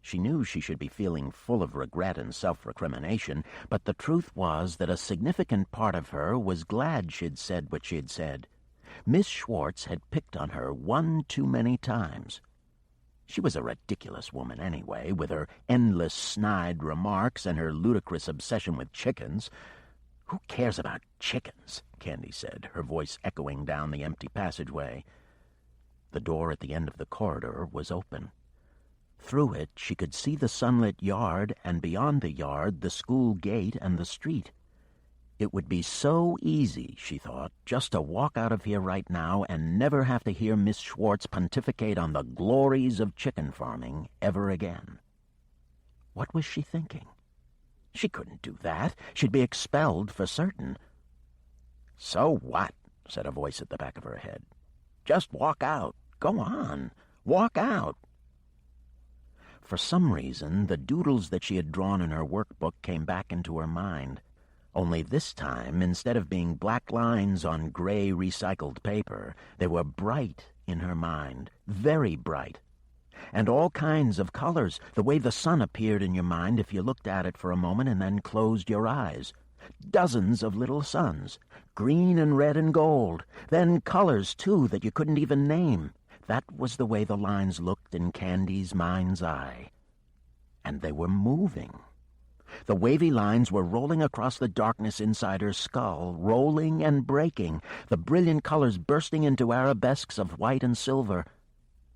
Speaker 1: She knew she should be feeling full of regret and self-recrimination, but the truth was that a significant part of her was glad she'd said what she'd said. Miss Schwartz had picked on her one too many times. She was a ridiculous woman anyway, with her endless snide remarks and her ludicrous obsession with chickens. "Who cares about chickens?" Candy said, her voice echoing down the empty passageway. The door at the end of the corridor was open. Through it she could see the sunlit yard, and beyond the yard the school gate and the street. It would be so easy, she thought, just to walk out of here right now and never have to hear Miss Schwartz pontificate on the glories of chicken farming ever again. What was she thinking? She couldn't do that. She'd be expelled for certain. "So what?" said a voice at the back of her head. "Just walk out. Go on. Walk out." For some reason, the doodles that she had drawn in her workbook came back into her mind. Only this time, instead of being black lines on gray recycled paper, they were bright in her mind, very bright. And all kinds of colors, the way the sun appeared in your mind if you looked at it for a moment and then closed your eyes. Dozens of little suns, green and red and gold, then colors, too, that you couldn't even name. That was the way the lines looked in Candy's mind's eye. And they were moving. The wavy lines were rolling across the darkness inside her skull, rolling and breaking, the brilliant colors bursting into arabesques of white and silver.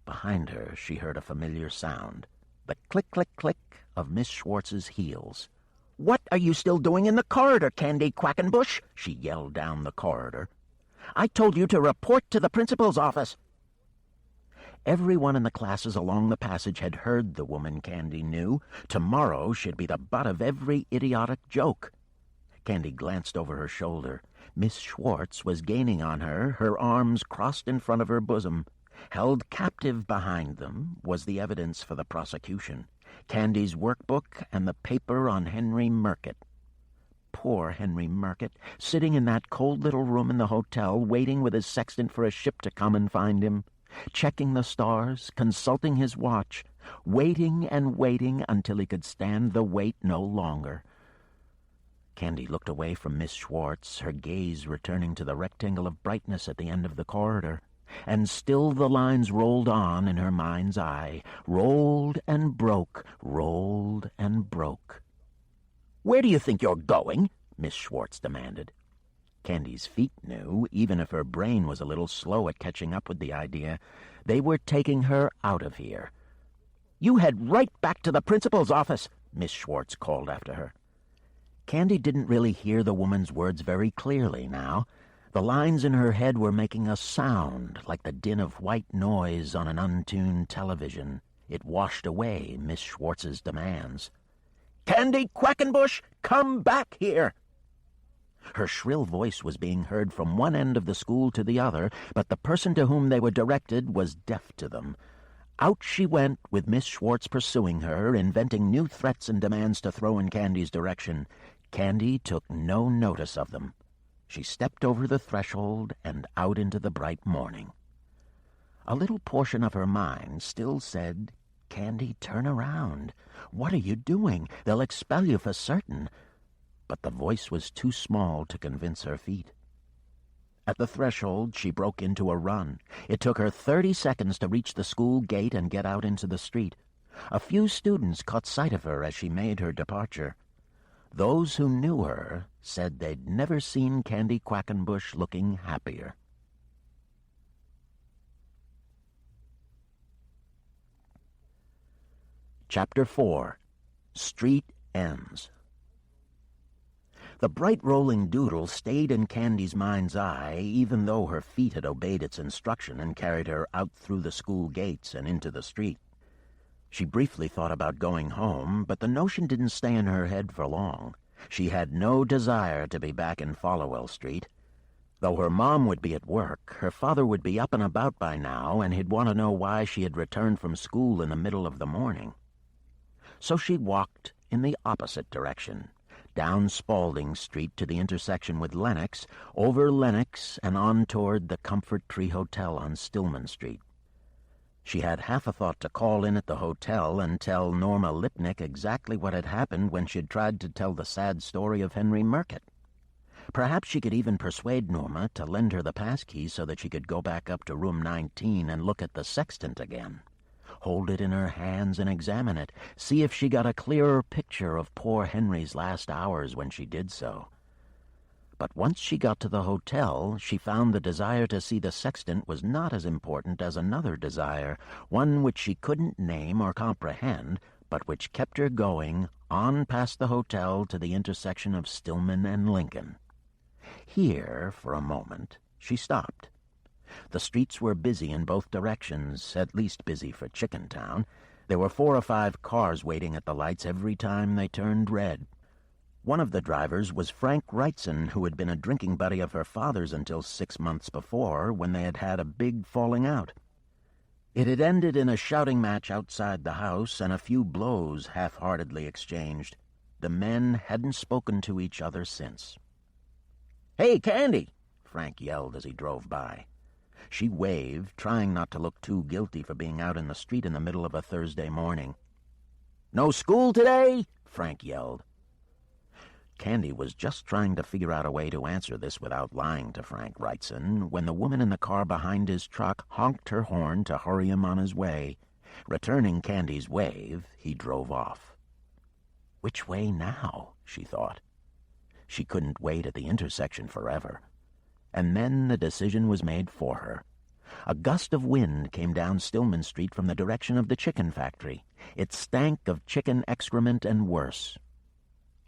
Speaker 1: Behind her she heard a familiar sound, the click-click-click of Miss Schwartz's heels. "What are you still doing in the corridor, Candy Quackenbush?" she yelled down the corridor. "I told you to report to the principal's office." Everyone in the classes along the passage had heard the woman Candy knew. Tomorrow she'd be the butt of every idiotic joke. Candy glanced over her shoulder. Miss Schwartz was gaining on her, her arms crossed in front of her bosom. Held captive behind them was the evidence for the prosecution, Candy's workbook and the paper on Henry Murkett. Poor Henry Murkett, sitting in that cold little room in the hotel, waiting with his sextant for a ship to come and find him. Checking the stars, consulting his watch, waiting and waiting until he could stand the wait no longer. Candy looked away from Miss Schwartz, her gaze returning to the rectangle of brightness at the end of the corridor, and still the lines rolled on in her mind's eye, rolled and broke, rolled and broke. "Where do you think you're going?" Miss Schwartz demanded. Candy's feet knew, even if her brain was a little slow at catching up with the idea. They were taking her out of here. "You head right back to the principal's office," Miss Schwartz called after her. Candy didn't really hear the woman's words very clearly now. The lines in her head were making a sound, like the din of white noise on an untuned television. It washed away Miss Schwartz's demands. "Candy Quackenbush, come back here!" Her shrill voice was being heard from one end of the school to the other, but the person to whom they were directed was deaf to them. Out she went, with Miss Schwartz pursuing her, inventing new threats and demands to throw in Candy's direction. Candy took no notice of them. She stepped over the threshold and out into the bright morning. A little portion of her mind still said, "Candy, turn around. What are you doing? They'll expel you for certain." But the voice was too small to convince her feet. At the threshold, she broke into a run. It took her 30 seconds to reach the school gate and get out into the street. A few students caught sight of her as she made her departure. Those who knew her said they'd never seen Candy Quackenbush looking happier. Chapter 4. Street Ends. The bright rolling doodle stayed in Candy's mind's eye, even though her feet had obeyed its instruction and carried her out through the school gates and into the street. She briefly thought about going home, but the notion didn't stay in her head for long. She had no desire to be back in Followell Street. Though her mom would be at work, her father would be up and about by now, and he'd want to know why she had returned from school in the middle of the morning. So she walked in the opposite direction, down Spaulding Street to the intersection with Lenox, over Lenox, and on toward the Comfort Tree Hotel on Stillman Street. She had half a thought to call in at the hotel and tell Norma Lipnick exactly what had happened when she'd tried to tell the sad story of Henry Murcutt. Perhaps she could even persuade Norma to lend her the passkey so that she could go back up to room 19 and look at the sextant again. Hold it in her hands and examine it, see if she got a clearer picture of poor Henry's last hours when she did so. But once she got to the hotel, she found the desire to see the sextant was not as important as another desire, one which she couldn't name or comprehend, but which kept her going on past the hotel to the intersection of Stillman and Lincoln. Here, for a moment, she stopped. The streets were busy in both directions, at least busy for Chickentown. There were 4 or 5 cars waiting at the lights every time they turned red. One of the drivers was Frank Wrightson, who had been a drinking buddy of her father's until 6 months before, when they had had a big falling out. It had ended in a shouting match outside the house and a few blows half-heartedly exchanged. The men hadn't spoken to each other since. "Hey, Candy!" Frank yelled as he drove by. She waved, trying not to look too guilty for being out in the street in the middle of a Thursday morning. "No school today?" Frank yelled. Candy was just trying to figure out a way to answer this without lying to Frank Wrightson when the woman in the car behind his truck honked her horn to hurry him on his way. Returning Candy's wave, he drove off. Which way now? She thought. She couldn't wait at the intersection forever. And then the decision was made for her. A gust of wind came down Stillman Street from the direction of the chicken factory. It stank of chicken excrement and worse.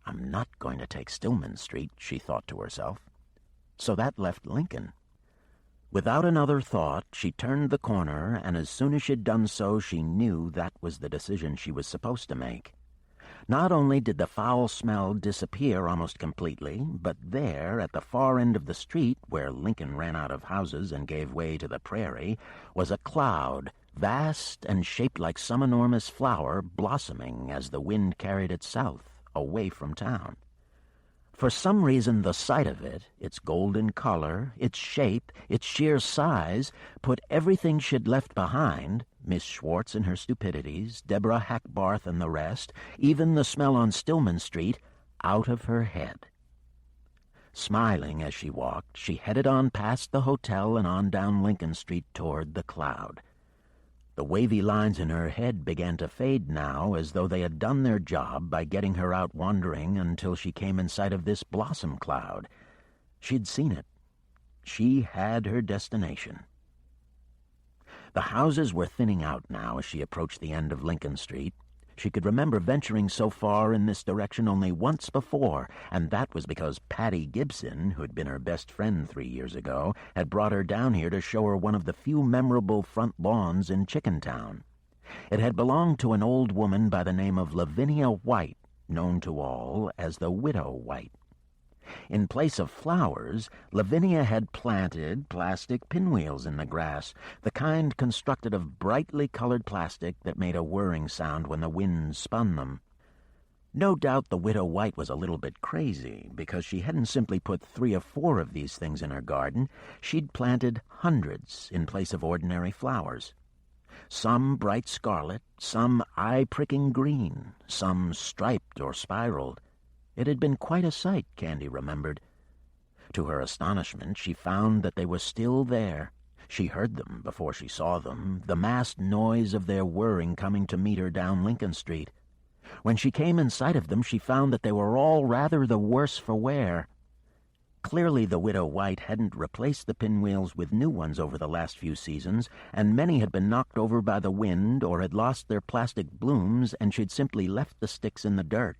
Speaker 1: "I'm not going to take Stillman Street," she thought to herself. So that left Lincoln. Without another thought, she turned the corner, and as soon as she'd done so, she knew that was the decision she was supposed to make. Not only did the foul smell disappear almost completely, but there, at the far end of the street, where Lincoln ran out of houses and gave way to the prairie, was a cloud, vast and shaped like some enormous flower, blossoming as the wind carried it south, away from town. For some reason, the sight of it, its golden color, its shape, its sheer size, put everything she'd left behind, Miss Schwartz and her stupidities, Deborah Hackbarth and the rest, even the smell on Stillman Street, out of her head. Smiling as she walked, she headed on past the hotel and on down Lincoln Street toward the cloud. The wavy lines in her head began to fade now, as though they had done their job by getting her out wandering until she came in sight of this blossom cloud. She'd seen it. She had her destination. The houses were thinning out now as she approached the end of Lincoln Street. She could remember venturing so far in this direction only once before, and that was because Patty Gibson, who'd been her best friend 3 years ago, had brought her down here to show her one of the few memorable front lawns in Chickentown. It had belonged to an old woman by the name of Lavinia White, known to all as the Widow White. In place of flowers, Lavinia had planted plastic pinwheels in the grass, the kind constructed of brightly colored plastic that made a whirring sound when the wind spun them. No doubt the Widow White was a little bit crazy, because she hadn't simply put 3 or 4 of these things in her garden. She'd planted hundreds in place of ordinary flowers. Some bright scarlet, some eye-pricking green, some striped or spiraled. It had been quite a sight, Candy remembered. To her astonishment, she found that they were still there. She heard them before she saw them, the massed noise of their whirring coming to meet her down Lincoln Street. When she came in sight of them, she found that they were all rather the worse for wear. Clearly the Widow White hadn't replaced the pinwheels with new ones over the last few seasons, and many had been knocked over by the wind or had lost their plastic blooms, and she'd simply left the sticks in the dirt.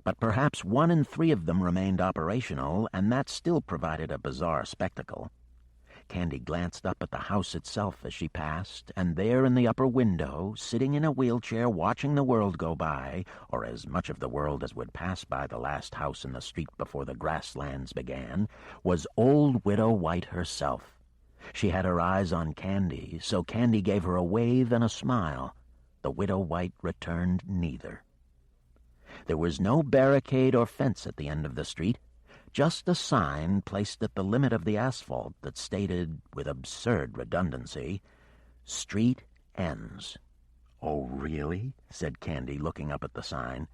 Speaker 1: But perhaps 1 in 3 of them remained operational, and that still provided a bizarre spectacle. Candy glanced up at the house itself as she passed, and there in the upper window, sitting in a wheelchair watching the world go by, or as much of the world as would pass by the last house in the street before the grasslands began, was old Widow White herself. She had her eyes on Candy, so Candy gave her a wave and a smile. The Widow White returned neither. There was no barricade or fence at the end of the street, just a sign placed at the limit of the asphalt that stated, with absurd redundancy, "Street Ends." "Oh, really?" said Candy, looking up at the sign.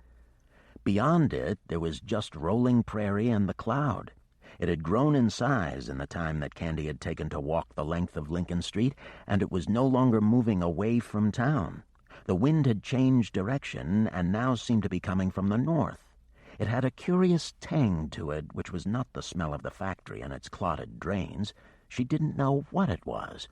Speaker 1: Beyond it, there was just rolling prairie and the cloud. It had grown in size in the time that Candy had taken to walk the length of Lincoln Street, and it was no longer moving away from town. The wind had changed direction and now seemed to be coming from the north. It had a curious tang to it, which was not the smell of the factory and its clotted drains. She didn't know what it was.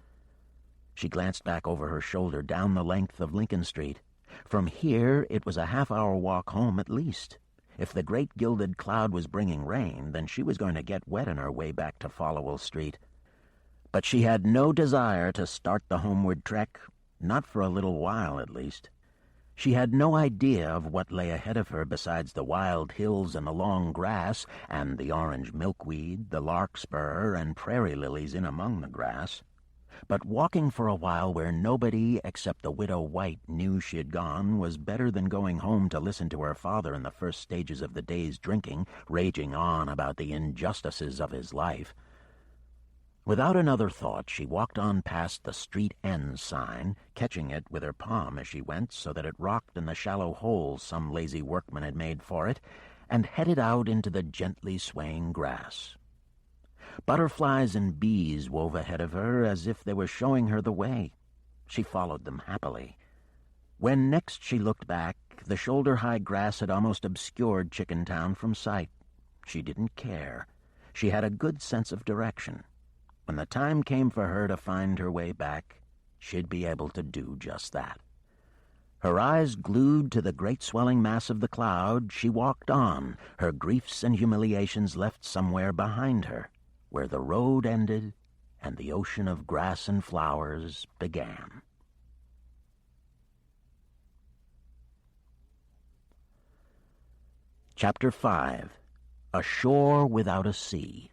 Speaker 1: She glanced back over her shoulder down the length of Lincoln Street. From here, it was a half-hour walk home at least. If the great gilded cloud was bringing rain, then she was going to get wet on her way back to Followell Street. But she had no desire to start the homeward trek, not for a little while at least. She had no idea of what lay ahead of her besides the wild hills and the long grass, and the orange milkweed, the larkspur, and prairie lilies in among the grass. But walking for a while where nobody except the Widow White knew she had gone was better than going home to listen to her father in the first stages of the day's drinking, raging on about the injustices of his life. Without another thought, she walked on past the Street Ends sign, catching it with her palm as she went so that it rocked in the shallow holes some lazy workman had made for it, and headed out into the gently swaying grass. Butterflies and bees wove ahead of her as if they were showing her the way. She followed them happily. When next she looked back, the shoulder-high grass had almost obscured Chickentown from sight. She didn't care. She had a good sense of direction. When the time came for her to find her way back, she'd be able to do just that. Her eyes glued to the great swelling mass of the cloud, she walked on, her griefs and humiliations left somewhere behind her, where the road ended and the ocean of grass and flowers began. Chapter 5. A Shore Without a Sea.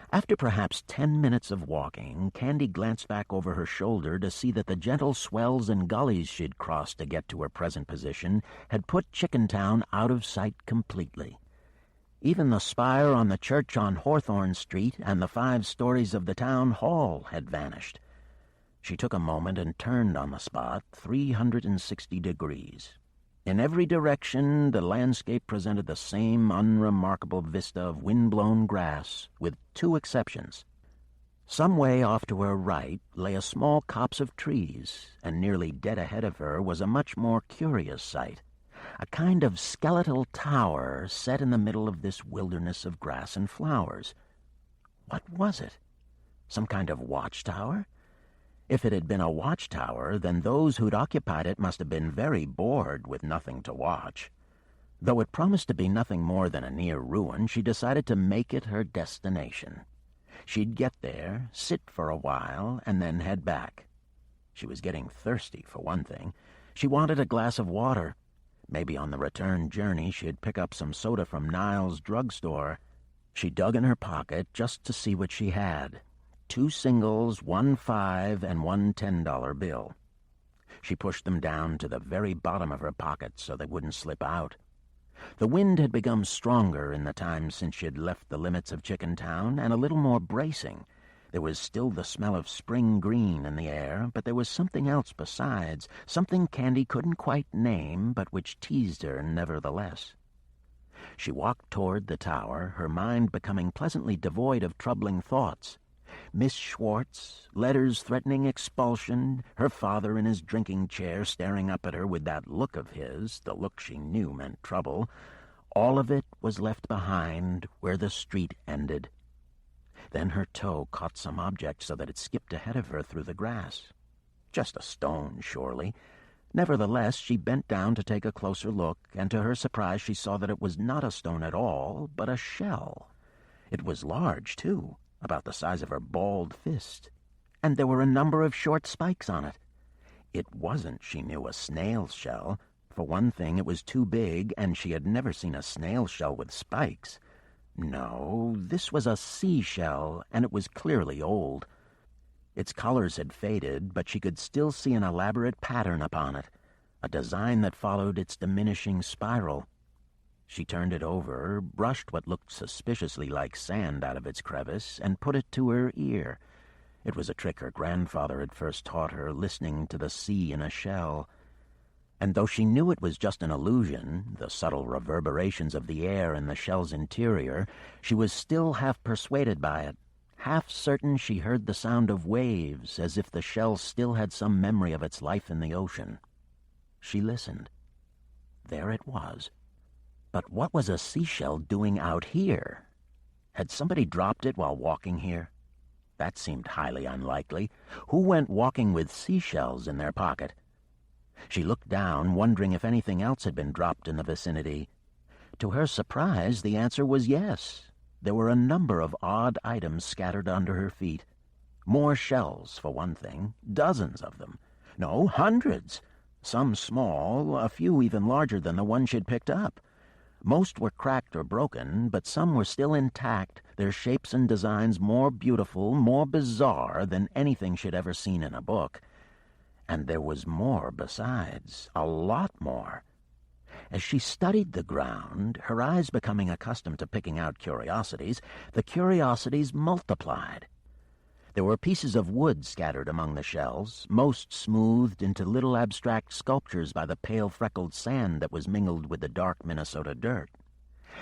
Speaker 1: After perhaps 10 minutes of walking, Candy glanced back over her shoulder to see that the gentle swells and gullies she'd crossed to get to her present position had put Chickentown out of sight completely. Even the spire on the church on Hawthorne Street and the 5 stories of the town hall had vanished. She took a moment and turned on the spot 360 degrees. In every direction, the landscape presented the same unremarkable vista of wind-blown grass, with 2 exceptions. Some way off to her right lay a small copse of trees, and nearly dead ahead of her was a much more curious sight, a kind of skeletal tower set in the middle of this wilderness of grass and flowers. What was it? Some kind of watchtower? If it had been a watchtower, then those who'd occupied it must have been very bored with nothing to watch. Though it promised to be nothing more than a near ruin, she decided to make it her destination. She'd get there, sit for a while, and then head back. She was getting thirsty, for one thing. She wanted a glass of water. Maybe on the return journey she'd pick up some soda from Niles' drugstore. She dug in her pocket just to see what she had. 2 singles, 1 $5, and 1 $10 bill. She pushed them down to the very bottom of her pocket so they wouldn't slip out. The wind had become stronger in the time since she had left the limits of Chickentown, and a little more bracing. There was still the smell of spring green in the air, but there was something else besides, something Candy couldn't quite name, but which teased her nevertheless. She walked toward the tower, her mind becoming pleasantly devoid of troubling thoughts. Miss Schwartz, letters threatening expulsion, her father in his drinking chair staring up at her with that look of his, the look she knew meant trouble, All of it was left behind where the street ended. Then her toe caught some object so that it skipped ahead of her through the grass. Just a stone, surely. Nevertheless, she bent down to take a closer look, and to her surprise she saw that it was not a stone at all, but a shell. It was large, too, about the size of her balled fist, and there were a number of short spikes on it. It wasn't, she knew, a snail's shell. For one thing, it was too big, and she had never seen a snail shell with spikes. No, this was a seashell, and it was clearly old. Its colors had faded, but she could still see an elaborate pattern upon it, a design that followed its diminishing spiral. She turned it over, brushed what looked suspiciously like sand out of its crevice, and put it to her ear. It was a trick her grandfather had first taught her, listening to the sea in a shell. And though she knew it was just an illusion, the subtle reverberations of the air in the shell's interior, she was still half persuaded by it, half certain she heard the sound of waves, as if the shell still had some memory of its life in the ocean. She listened. There it was. But what was a seashell doing out here? Had somebody dropped it while walking here? That seemed highly unlikely. Who went walking with seashells in their pocket? She looked down, wondering if anything else had been dropped in the vicinity. To her surprise, the answer was yes. There were a number of odd items scattered under her feet. More shells, for one thing, dozens of them. No, hundreds. Some small, a few even larger than the one she'd picked up. Most were cracked or broken, but some were still intact, their shapes and designs more beautiful, more bizarre than anything she'd ever seen in a book. And there was more besides, a lot more. As she studied the ground, her eyes becoming accustomed to picking out curiosities, the curiosities multiplied. There were pieces of wood scattered among the shells, most smoothed into little abstract sculptures by the pale freckled sand that was mingled with the dark Minnesota dirt.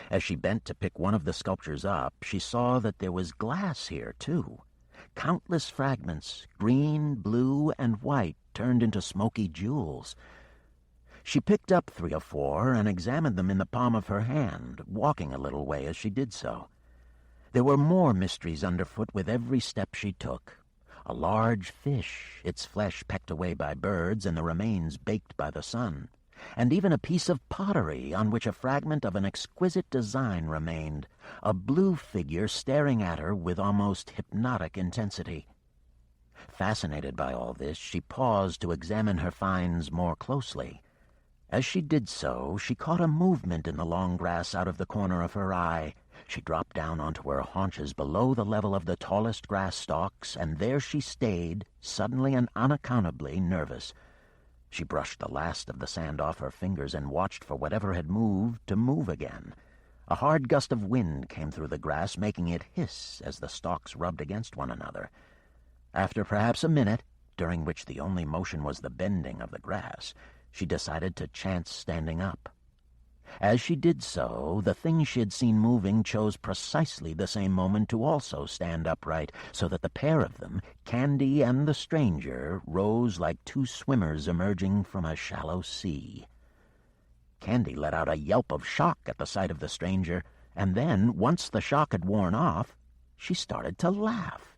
Speaker 1: As she bent to pick one of the sculptures up, she saw that there was glass here, too. Countless fragments, green, blue, and white, turned into smoky jewels. She picked up 3 or 4 and examined them in the palm of her hand, walking a little way as she did so. There were more mysteries underfoot with every step she took. A large fish, its flesh pecked away by birds and the remains baked by the sun, and even a piece of pottery on which a fragment of an exquisite design remained, a blue figure staring at her with almost hypnotic intensity. Fascinated by all this, she paused to examine her finds more closely. As she did so, she caught a movement in the long grass out of the corner of her eye. She dropped down onto her haunches below the level of the tallest grass stalks, and there she stayed, suddenly and unaccountably nervous. She brushed the last of the sand off her fingers and watched for whatever had moved to move again. A hard gust of wind came through the grass, making it hiss as the stalks rubbed against one another. After perhaps a minute, during which the only motion was the bending of the grass, she decided to chance standing up. As she did so, the thing she had seen moving chose precisely the same moment to also stand upright, so that the pair of them, Candy and the stranger, rose like 2 swimmers emerging from a shallow sea. Candy let out a yelp of shock at the sight of the stranger, and then, once the shock had worn off, she started to laugh.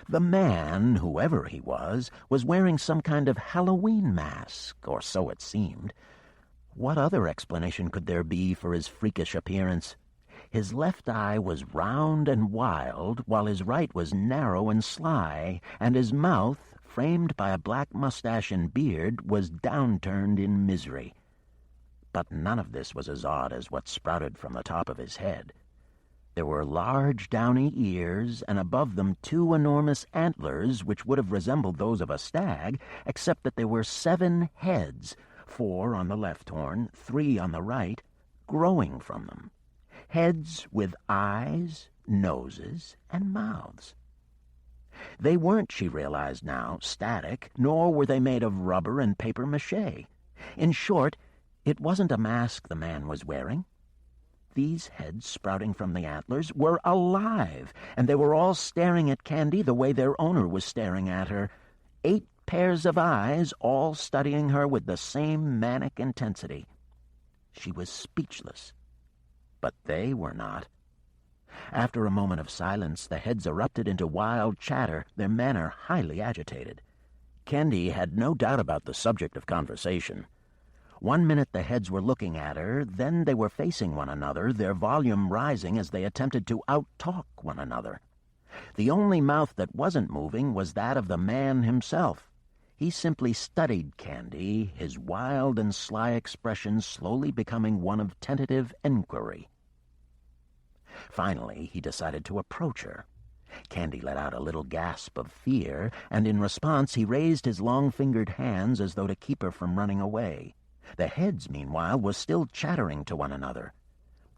Speaker 1: The man, whoever he was wearing some kind of Halloween mask, or so it seemed. What other explanation could there be for his freakish appearance? His left eye was round and wild, while his right was narrow and sly, and his mouth, framed by a black mustache and beard, was downturned in misery. But none of this was as odd as what sprouted from the top of his head. There were large downy ears, and above them 2 enormous antlers which would have resembled those of a stag, except that there were 7 heads, 4 on the left horn, 3 on the right, growing from them. Heads with eyes, noses, and mouths. They weren't, she realized now, static, nor were they made of rubber and papier-mâché. In short, it wasn't a mask the man was wearing. These heads sprouting from the antlers were alive, and they were all staring at Candy the way their owner was staring at her. 8 pairs of eyes, all studying her with the same manic intensity. She was speechless. but they were not. After a moment of silence, the heads erupted into wild chatter, their manner highly agitated. Candy had no doubt about the subject of conversation. 1 minute the heads were looking at her, then they were facing one another, their volume rising as they attempted to out-talk one another. The only mouth that wasn't moving was that of the man himself. He simply studied Candy, his wild and sly expression slowly becoming one of tentative enquiry. Finally, he decided to approach her. Candy let out a little gasp of fear, and in response he raised his long-fingered hands as though to keep her from running away. The heads, meanwhile, were still chattering to one another.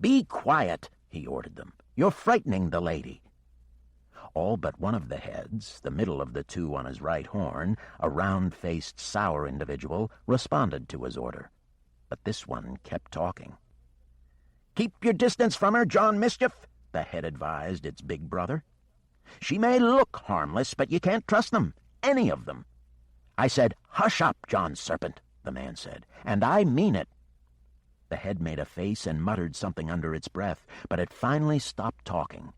Speaker 1: "Be quiet," he ordered them. "You're frightening the lady." All but one of the heads, the middle of the two on his right horn, a round-faced, sour individual, responded to his order. But this one kept talking. "Keep your distance from her, John Mischief," the head advised its big brother. "She may look harmless, but you can't trust them, any of them." "I said, hush up, John Serpent," the man said, "and I mean it." The head made a face and muttered something under its breath, but it finally stopped talking.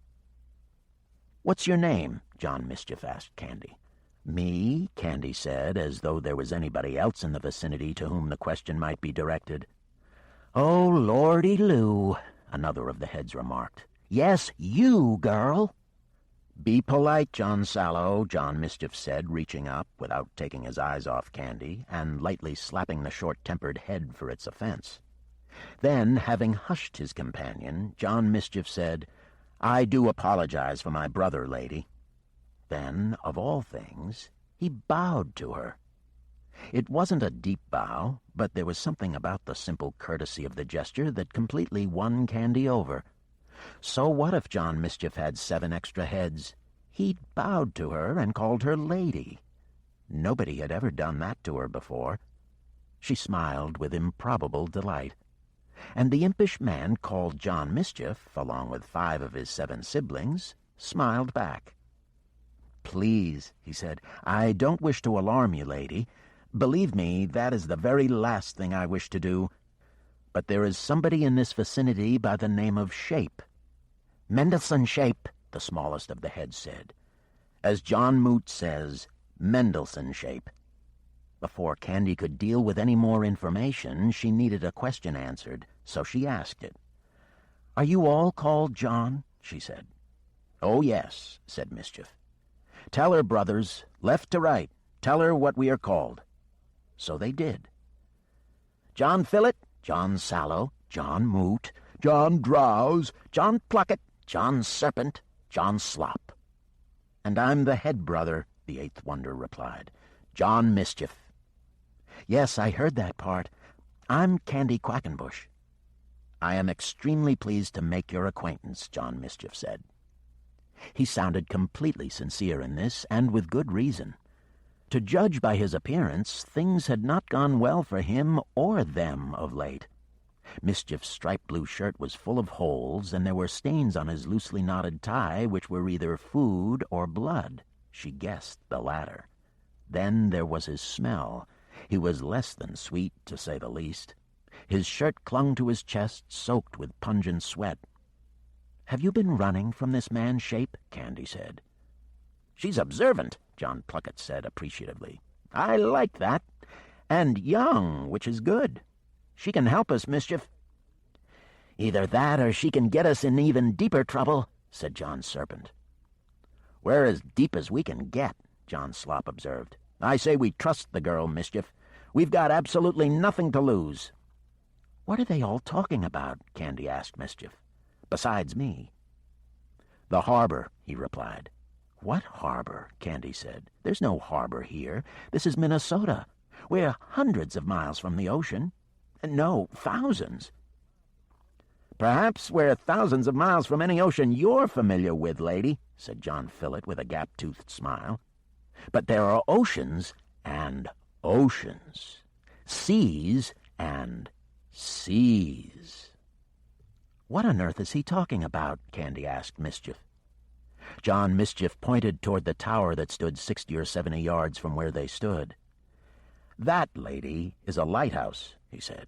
Speaker 1: "What's your name?" John Mischief asked Candy. "Me," Candy said, as though there was anybody else in the vicinity to whom the question might be directed. "Oh, Lordy-Loo," another of the heads remarked. "Yes, you, girl." "Be polite, John Sallow," John Mischief said, reaching up, without taking his eyes off Candy, and lightly slapping the short-tempered head for its offense. Then, having hushed his companion, John Mischief said, "I do apologize for my brother, lady." Then, of all things, he bowed to her. It wasn't a deep bow, but there was something about the simple courtesy of the gesture that completely won Candy over. So what if John Mischief had 7 extra heads? He'd bowed to her and called her lady. Nobody had ever done that to her before. She smiled with improbable delight. And the impish man called John Mischief, along with 5 of his 7 siblings, smiled back. "Please," he said, "I don't wish to alarm you, lady. Believe me, that is the very last thing I wish to do. But there is somebody in this vicinity by the name of Shape." "Mendelssohn Shape," the smallest of the heads said. "As John Moot says, Mendelssohn Shape." Before Candy could deal with any more information, she needed a question answered, so she asked it. "Are you all called John?" she said. "Oh, yes," said Mischief. "Tell her, brothers, left to right. Tell her what we are called." So they did. "John Fillet, John Sallow, John Moot, John Drowse, John Pluckett, John Serpent, John Slop." "And I'm the head brother," the 8th wonder replied. "John Mischief." "Yes, I heard that part. I'm Candy Quackenbush." "I am extremely pleased to make your acquaintance," John Mischief said. He sounded completely sincere in this, and with good reason. To judge by his appearance, things had not gone well for him or them of late. Mischief's striped blue shirt was full of holes, and there were stains on his loosely knotted tie which were either food or blood. She guessed the latter. Then there was his smell. He was less than sweet, to say the least. His shirt clung to his chest, soaked with pungent sweat. "Have you been running from this man Shape?" Candy said. "She's observant," John Pluckett said appreciatively. "I like that. And young, which is good. She can help us, Mischief." "Either that or she can get us in even deeper trouble," said John Serpent. "We're as deep as we can get," John Slop observed. "I say we trust the girl, Mischief. We've got absolutely nothing to lose." "What are they all talking about?" Candy asked Mischief. "Besides me." "The harbor," he replied. "What harbor?" Candy said. "There's no harbor here. This is Minnesota. We're hundreds of miles from the ocean. No, thousands." "Perhaps we're thousands of miles from any ocean you're familiar with, lady," said John Fillet with a gap-toothed smile. "But there are oceans and oceans, seas and seas." "What on earth is he talking about?" Candy asked Mischief. John Mischief pointed toward the tower that stood 60 or 70 yards from where they stood. "That, lady, is a lighthouse," he said.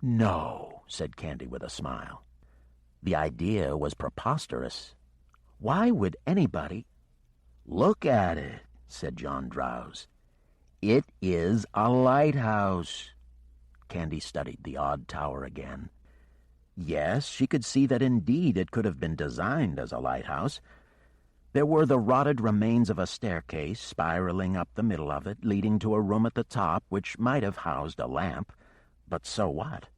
Speaker 1: "No," said Candy with a smile. The idea was preposterous. Why would anybody— "Look at it," said John Drowse. "It is a lighthouse." Candy studied the odd tower again. Yes, she could see that indeed it could have been designed as a lighthouse. There were the rotted remains of a staircase spiraling up the middle of it, leading to a room at the top which might have housed a lamp. But so what?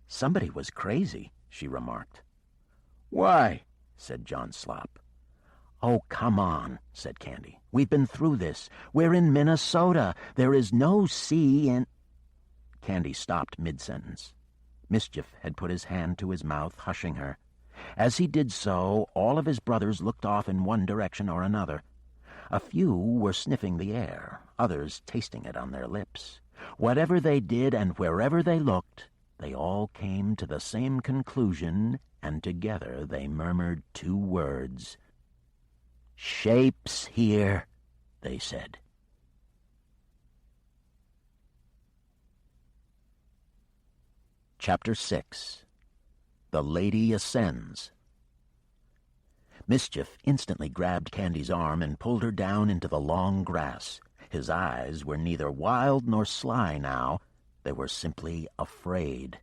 Speaker 1: "Somebody was crazy," she remarked. "Why?" said John Slop. "Oh, come on," said Candy. "We've been through this. We're in Minnesota. There is no sea in—" Candy stopped mid-sentence. Mischief had put his hand to his mouth, hushing her. As he did so, all of his brothers looked off in one direction or another. A few were sniffing the air, others tasting it on their lips. Whatever they did and wherever they looked, they all came to the same conclusion, and together they murmured two words. "Shapes here," they said. Chapter 6. The Lady Ascends. Mischief instantly grabbed Candy's arm and pulled her down into the long grass. His eyes were neither wild nor sly now. They were simply afraid.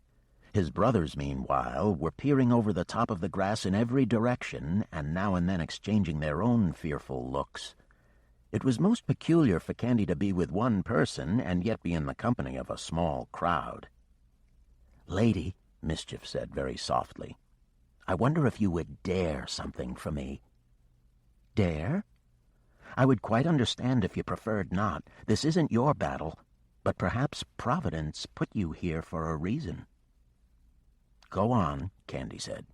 Speaker 1: His brothers, meanwhile, were peering over the top of the grass in every direction, and now and then exchanging their own fearful looks. It was most peculiar for Candy to be with one person and yet be in the company of a small crowd. "Lady," Mischief said very softly, "I wonder if you would dare something for me." "Dare? I would quite understand if you preferred not. This isn't your battle, but perhaps Providence put you here for a reason." "Go on," Candy said.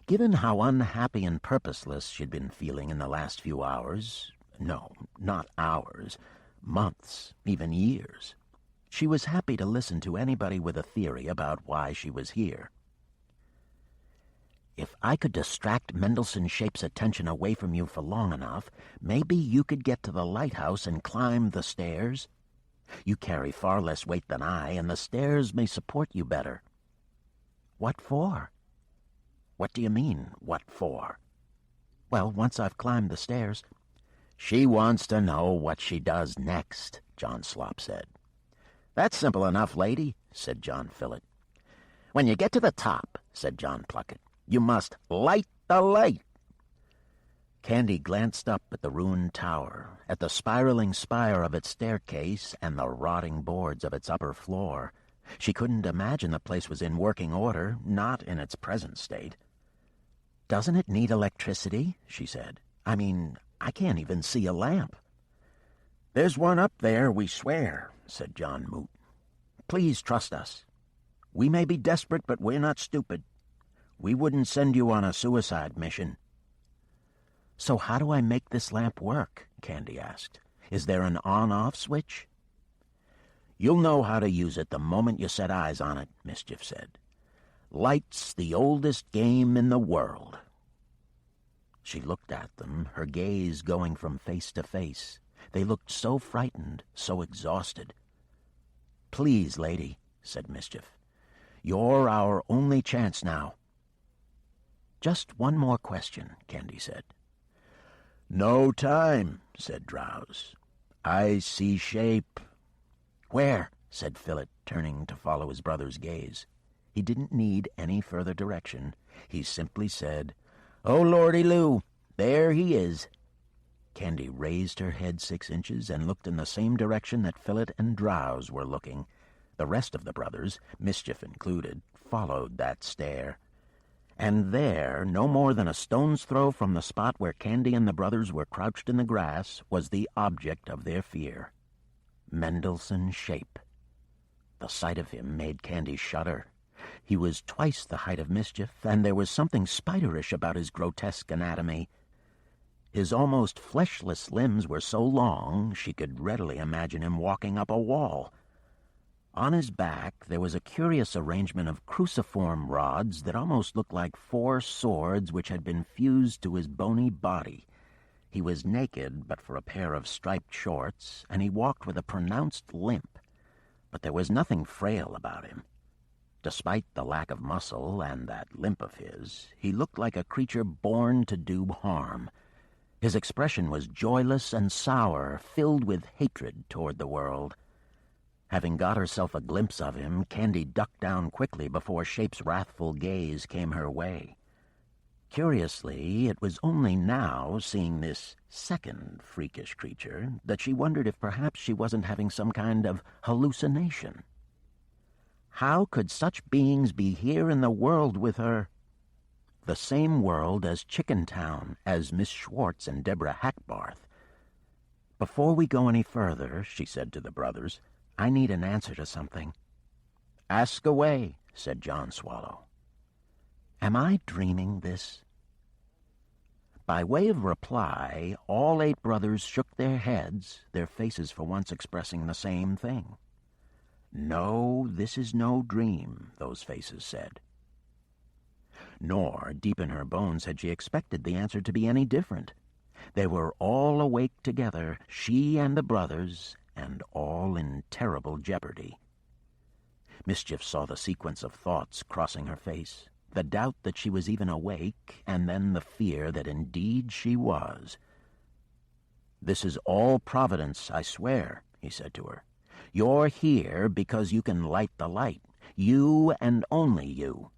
Speaker 1: Given how unhappy and purposeless she'd been feeling in the last few hours— no, not hours, months, even years— she was happy to listen to anybody with a theory about why she was here. "If I could distract Mendelssohn Shape's attention away from you for long enough, maybe you could get to the lighthouse and climb the stairs. You carry far less weight than I, and the stairs may support you better." "What for?" "What do you mean, what for?" "Well, once I've climbed the stairs—" "She wants to know what she does next," John Slop said. "That's simple enough, lady," said John Fillet. "When you get to the top," said John Pluckett, "you must light the light." Candy glanced up at the ruined tower, at the spiraling spire of its staircase and the rotting boards of its upper floor. She couldn't imagine the place was in working order, not in its present state. "Doesn't it need electricity?" she said. "I mean, I can't even see a lamp." "There's one up there, we swear," said John Moot. "Please trust us. We may be desperate, but we're not stupid. We wouldn't send you on a suicide mission." "So how do I make this lamp work?" Candy asked. "Is there an on-off switch?" "You'll know how to use it the moment you set eyes on it," Mischief said. "Light's the oldest game in the world." She looked at them, her gaze going from face to face. They looked so frightened, so exhausted. "Please, lady," said Mischief. "You're our only chance now." "Just one more question," Candy said. "No time," said Drowse. "I see shape." "Where?" said Fillet, turning to follow his brother's gaze. He didn't need any further direction. He simply said, "Oh, Lordy Lou, there he is." Candy raised her head 6 inches and looked in the same direction that Fillet and Drowse were looking. The rest of the brothers, Mischief included, followed that stare. And there, no more than a stone's throw from the spot where Candy and the brothers were crouched in the grass, was the object of their fear. Mendelssohn Shape. The sight of him made Candy shudder. He was twice the height of Mischief, and there was something spiderish about his grotesque anatomy. His almost fleshless limbs were so long she could readily imagine him walking up a wall. On his back there was a curious arrangement of cruciform rods that almost looked like 4 swords which had been fused to his bony body. He was naked but for a pair of striped shorts, and he walked with a pronounced limp. But there was nothing frail about him. Despite the lack of muscle and that limp of his, he looked like a creature born to do harm. His expression was joyless and sour, filled with hatred toward the world. Having got herself a glimpse of him, Candy ducked down quickly before Shape's wrathful gaze came her way. Curiously, it was only now, seeing this second freakish creature, that she wondered if perhaps she wasn't having some kind of hallucination. How could such beings be here in the world with her? The same world as Chickentown, as Miss Schwartz and Deborah Hackbarth. "Before we go any further," she said to the brothers, "I need an answer to something." "Ask away," said John Swallow. "Am I dreaming this?" By way of reply, all 8 brothers shook their heads, their faces for once expressing the same thing. "No, this is no dream," those faces said. Nor, deep in her bones, had she expected the answer to be any different. They were all awake together, she and the brothers, and all in terrible jeopardy. Mischief saw the sequence of thoughts crossing her face, the doubt that she was even awake, and then the fear that indeed she was. "This is all Providence, I swear," he said to her. "You're here because you can light the light. You and only you."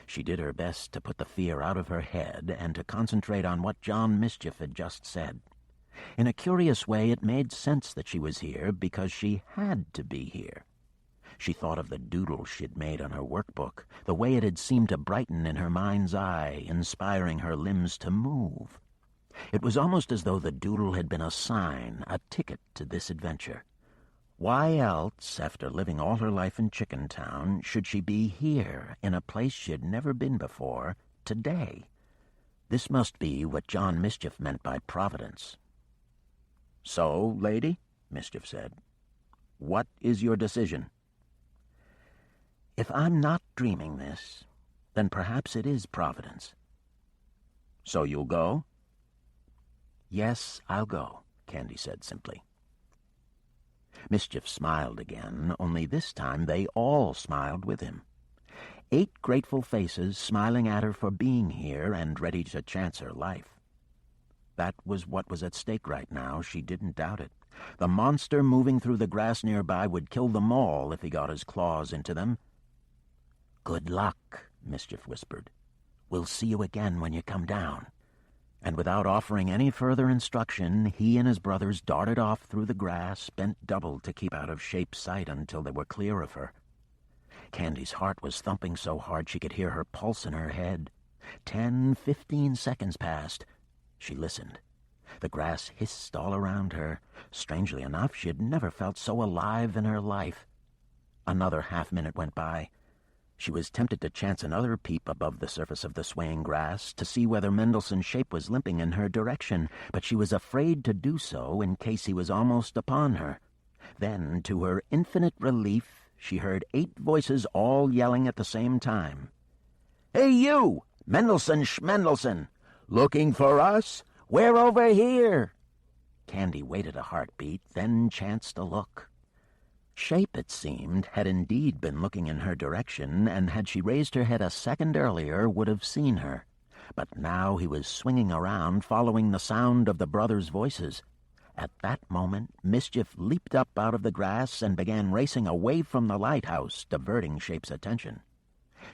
Speaker 1: She did her best to put the fear out of her head and to concentrate on what John Mischief had just said. In a curious way, it made sense that she was here because she had to be here. She thought of the doodle she'd made on her workbook, the way it had seemed to brighten in her mind's eye, inspiring her limbs to move. It was almost as though the doodle had been a sign, a ticket to this adventure. Why else, after living all her life in Chickentown, should she be here, in a place she'd never been before, today? This must be what John Mischief meant by Providence. "So, lady," Mischief said, "what is your decision?" "If I'm not dreaming this, then perhaps it is Providence." "So you'll go?" "Yes, I'll go," Candy said simply. Mischief smiled again, only this time they all smiled with him. 8 grateful faces smiling at her for being here and ready to chance her life. That was what was at stake right now, she didn't doubt it. The monster moving through the grass nearby would kill them all if he got his claws into them. "Good luck," Mischief whispered. "We'll see you again when you come down." And without offering any further instruction, he and his brothers darted off through the grass, bent double to keep out of Shape's sight until they were clear of her. Candy's heart was thumping so hard she could hear her pulse in her head. 10-15 seconds passed. She listened. The grass hissed all around her. Strangely enough, she had never felt so alive in her life. Another half-minute went by. She was tempted to chance another peep above the surface of the swaying grass to see whether Mendelssohn's Shape was limping in her direction, but she was afraid to do so in case he was almost upon her. Then, to her infinite relief, she heard 8 voices all yelling at the same time. "Hey, you! Mendelssohn Schmendelssohn! Looking for us? We're over here!" Candy waited a heartbeat, then chanced a look. Shape, it seemed, had indeed been looking in her direction, and had she raised her head a second earlier, would have seen her. But now he was swinging around, following the sound of the brothers' voices. At that moment, Mischief leaped up out of the grass and began racing away from the lighthouse, diverting Shape's attention.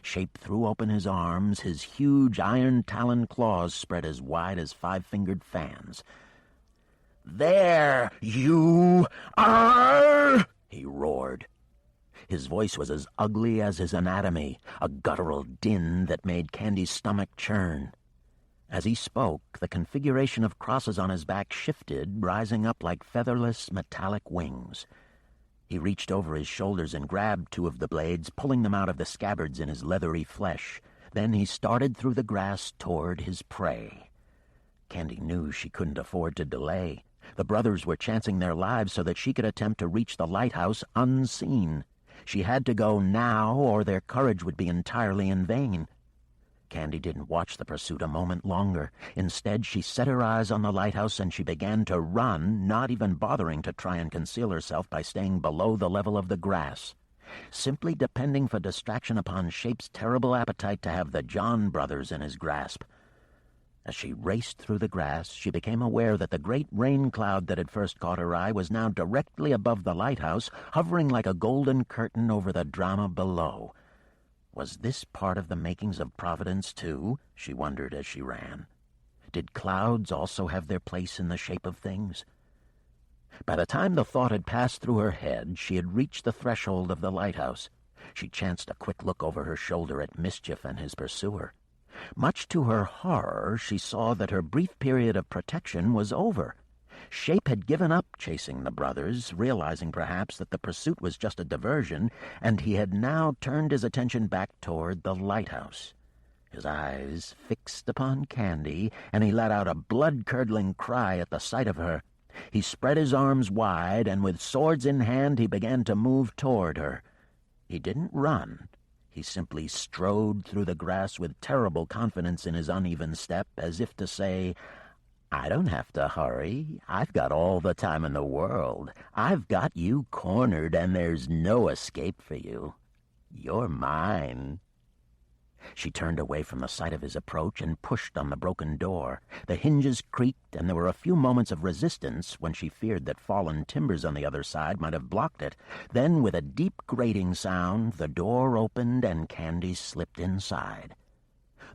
Speaker 1: Shape threw open his arms, his huge iron-taloned claws spread as wide as 5-fingered fans. "There you are!" he roared. His voice was as ugly as his anatomy, a guttural din that made Candy's stomach churn. As he spoke, the configuration of crosses on his back shifted, rising up like featherless, metallic wings. He reached over his shoulders and grabbed 2 of the blades, pulling them out of the scabbards in his leathery flesh. Then he started through the grass toward his prey. Candy knew she couldn't afford to delay. The brothers were chancing their lives so that she could attempt to reach the lighthouse unseen. She had to go now, or their courage would be entirely in vain. Candy didn't watch the pursuit a moment longer. Instead, she set her eyes on the lighthouse and she began to run, not even bothering to try and conceal herself by staying below the level of the grass. simply depending for distraction upon Shape's terrible appetite to have the John brothers in his grasp. As she raced through the grass, she became aware that the great rain cloud that had first caught her eye was now directly above the lighthouse, hovering like a golden curtain over the drama below. Was this part of the makings of Providence, too? She wondered as she ran. Did clouds also have their place in the shape of things? By the time the thought had passed through her head, she had reached the threshold of the lighthouse. She chanced a quick look over her shoulder at Mischief and his pursuer. Much to her horror, she saw that her brief period of protection was over. Shape had given up chasing the brothers, realizing perhaps that the pursuit was just a diversion, and he had now turned his attention back toward the lighthouse. His eyes fixed upon Candy, and he let out a blood-curdling cry at the sight of her. He spread his arms wide, and with swords in hand he began to move toward her. He didn't run. He simply strode through the grass with terrible confidence in his uneven step, as if to say, "I don't have to hurry. I've got all the time in the world. I've got you cornered, and there's no escape for you. You're mine." She turned away from the sight of his approach and pushed on the broken door. The hinges creaked, and there were a few moments of resistance when she feared that fallen timbers on the other side might have blocked it. Then, with a deep grating sound, the door opened and Candy slipped inside.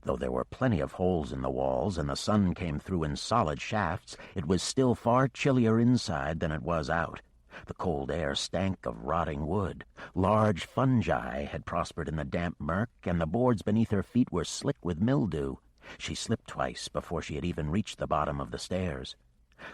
Speaker 1: Though there were plenty of holes in the walls and the sun came through in solid shafts, it was still far chillier inside than it was out. The cold air stank of rotting wood. Large fungi had prospered in the damp murk, and the boards beneath her feet were slick with mildew. She slipped twice before she had even reached the bottom of the stairs.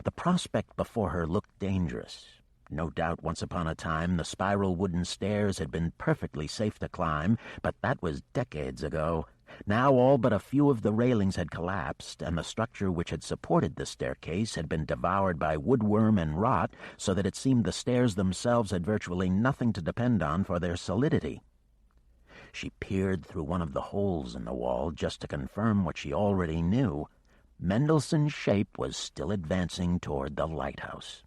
Speaker 1: The prospect before her looked dangerous. No doubt once upon a time the spiral wooden stairs had been perfectly safe to climb, but that was decades ago. Now all but a few of the railings had collapsed, and the structure which had supported the staircase had been devoured by woodworm and rot, so that it seemed the stairs themselves had virtually nothing to depend on for their solidity. She peered through one of the holes in the wall just to confirm what she already knew. Mendelssohn's Shape was still advancing toward the lighthouse.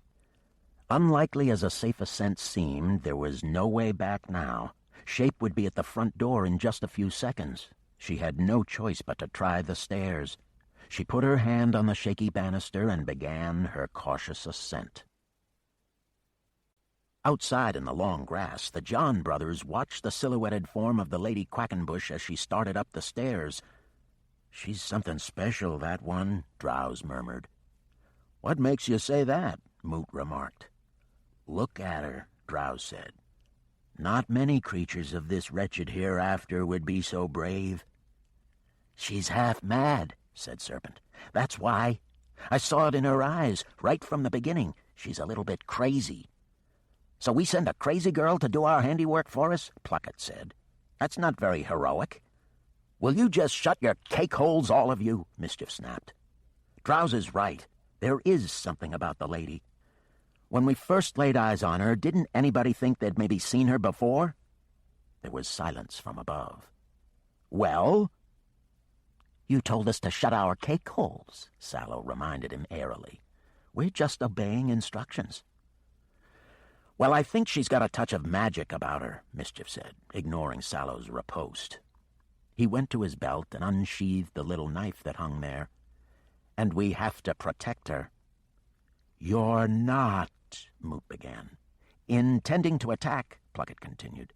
Speaker 1: Unlikely as a safe ascent seemed, there was no way back now. Shape would be at the front door in just a few seconds. She had no choice but to try the stairs. She put her hand on the shaky banister and began her cautious ascent. Outside in the long grass, the John brothers watched the silhouetted form of the Lady Quackenbush as she started up the stairs. "She's something special, that one," Drowse murmured. "What makes you say that?" Moot remarked. "Look at her," Drowse said. "Not many creatures of this wretched hereafter would be so brave." "She's half mad," said Serpent. "That's why. I saw it in her eyes, right from the beginning. She's a little bit crazy." "So we send a crazy girl to do our handiwork for us?" Pluckett said. "That's not very heroic." "Will you just shut your cake holes, all of you?" Mischief snapped. "Drowse is right. There is something about the lady. When we first laid eyes on her, didn't anybody think they'd maybe seen her before?" There was silence from above. "Well?" "You told us to shut our cake holes," Sallow reminded him airily. "We're just obeying instructions." "Well, I think she's got a touch of magic about her," Mischief said, ignoring Sallow's riposte. He went to his belt and unsheathed the little knife that hung there. "And we have to protect her." "You're not," Moot began. "Intending to attack," Pluckett continued.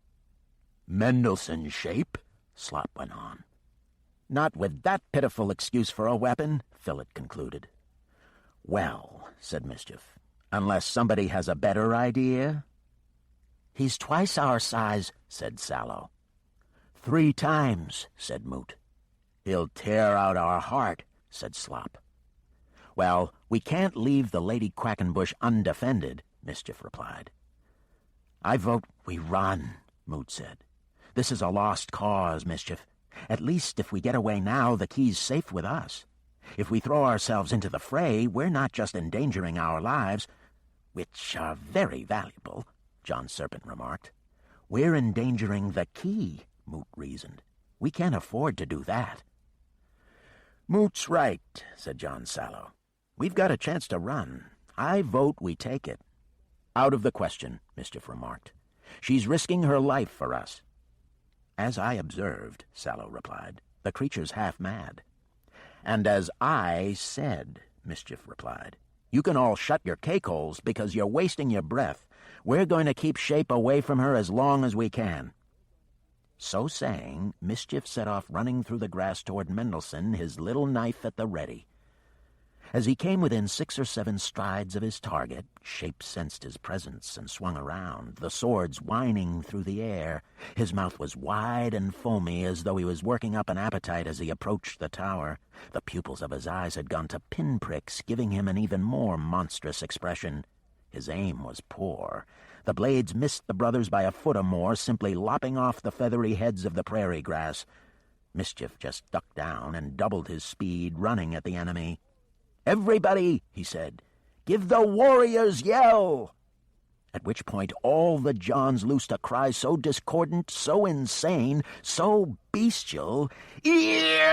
Speaker 1: "Mendelssohn's Shape," Slop went on. "Not with that pitiful excuse for a weapon," Phillip concluded. "Well," said Mischief, "unless somebody has a better idea." "He's twice our size," said Sallow. "3 times," said Moot. "He'll tear out our heart," said Slop. "Well, we can't leave the Lady Quackenbush undefended," Mischief replied. "I vote we run," Moot said. "This is a lost cause, Mischief. At least if we get away now, the key's safe with us. If we throw ourselves into the fray, we're not just endangering our lives, which are very valuable," John Serpent remarked. "We're endangering the key," Moot reasoned. "We can't afford to do that." "Moot's right," said John Sallow. "We've got a chance to run. I vote we take it." "Out of the question," Mischief remarked. She's risking her life for us." "As I observed," Sallow replied, "the creature's half mad." "And as I said," Mischief replied. "You can all shut your cake-holes because you're wasting your breath. We're going to keep Shape away from her as long as we can." So saying, Mischief set off running through the grass toward Mendelssohn, his little knife at the ready. As he came within 6 or 7 strides of his target, Shape sensed his presence and swung around, the swords whining through the air. His mouth was wide and foamy, as though he was working up an appetite as he approached the tower. The pupils of his eyes had gone to pinpricks, giving him an even more monstrous expression. His aim was poor. The blades missed the brothers by a foot or more, simply lopping off the feathery heads of the prairie grass. Mischief just ducked down and doubled his speed, running at the enemy. "Everybody," he said, "give the warriors yell!" At which point all the Johns loosed a cry so discordant, so insane, so bestial, "Yeah!"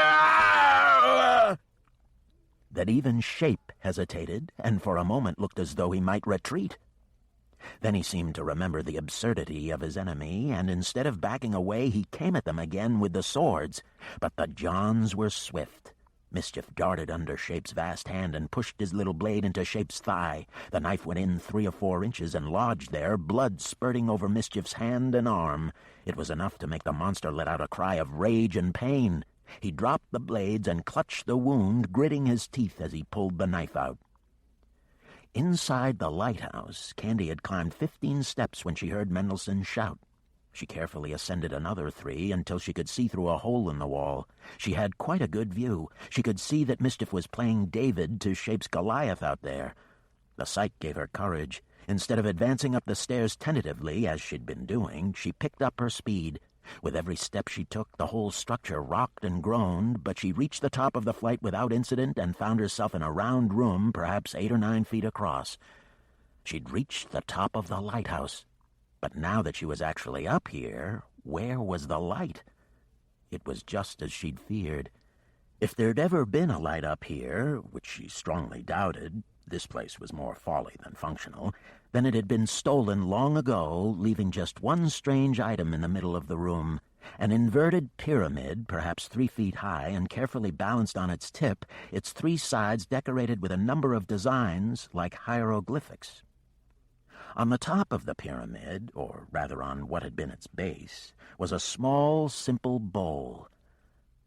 Speaker 1: that even Shape hesitated and for a moment looked as though he might retreat. Then he seemed to remember the absurdity of his enemy, and instead of backing away, he came at them again with the swords. But the Johns were swift. Mischief darted under Shape's vast hand and pushed his little blade into Shape's thigh. The knife went in 3 or 4 inches and lodged there, blood spurting over Mischief's hand and arm. It was enough to make the monster let out a cry of rage and pain. He dropped the blades and clutched the wound, gritting his teeth as he pulled the knife out. Inside the lighthouse, Candy had climbed 15 steps when she heard Mendelssohn shout. She carefully ascended another 3 until she could see through a hole in the wall. She had quite a good view. She could see that Mischief was playing David to Shape's Goliath out there. The sight gave her courage. Instead of advancing up the stairs tentatively, as she'd been doing, she picked up her speed. With every step she took, the whole structure rocked and groaned, but she reached the top of the flight without incident and found herself in a round room perhaps 8 or 9 feet across. She'd reached the top of the lighthouse. But now that she was actually up here, where was the light? It was just as she'd feared. If there'd ever been a light up here, which she strongly doubted, this place was more folly than functional, then it had been stolen long ago, leaving just one strange item in the middle of the room. An inverted pyramid, perhaps 3 feet high and carefully balanced on its tip, its 3 sides decorated with a number of designs like hieroglyphics. On the top of the pyramid, or rather on what had been its base, was a small, simple bowl.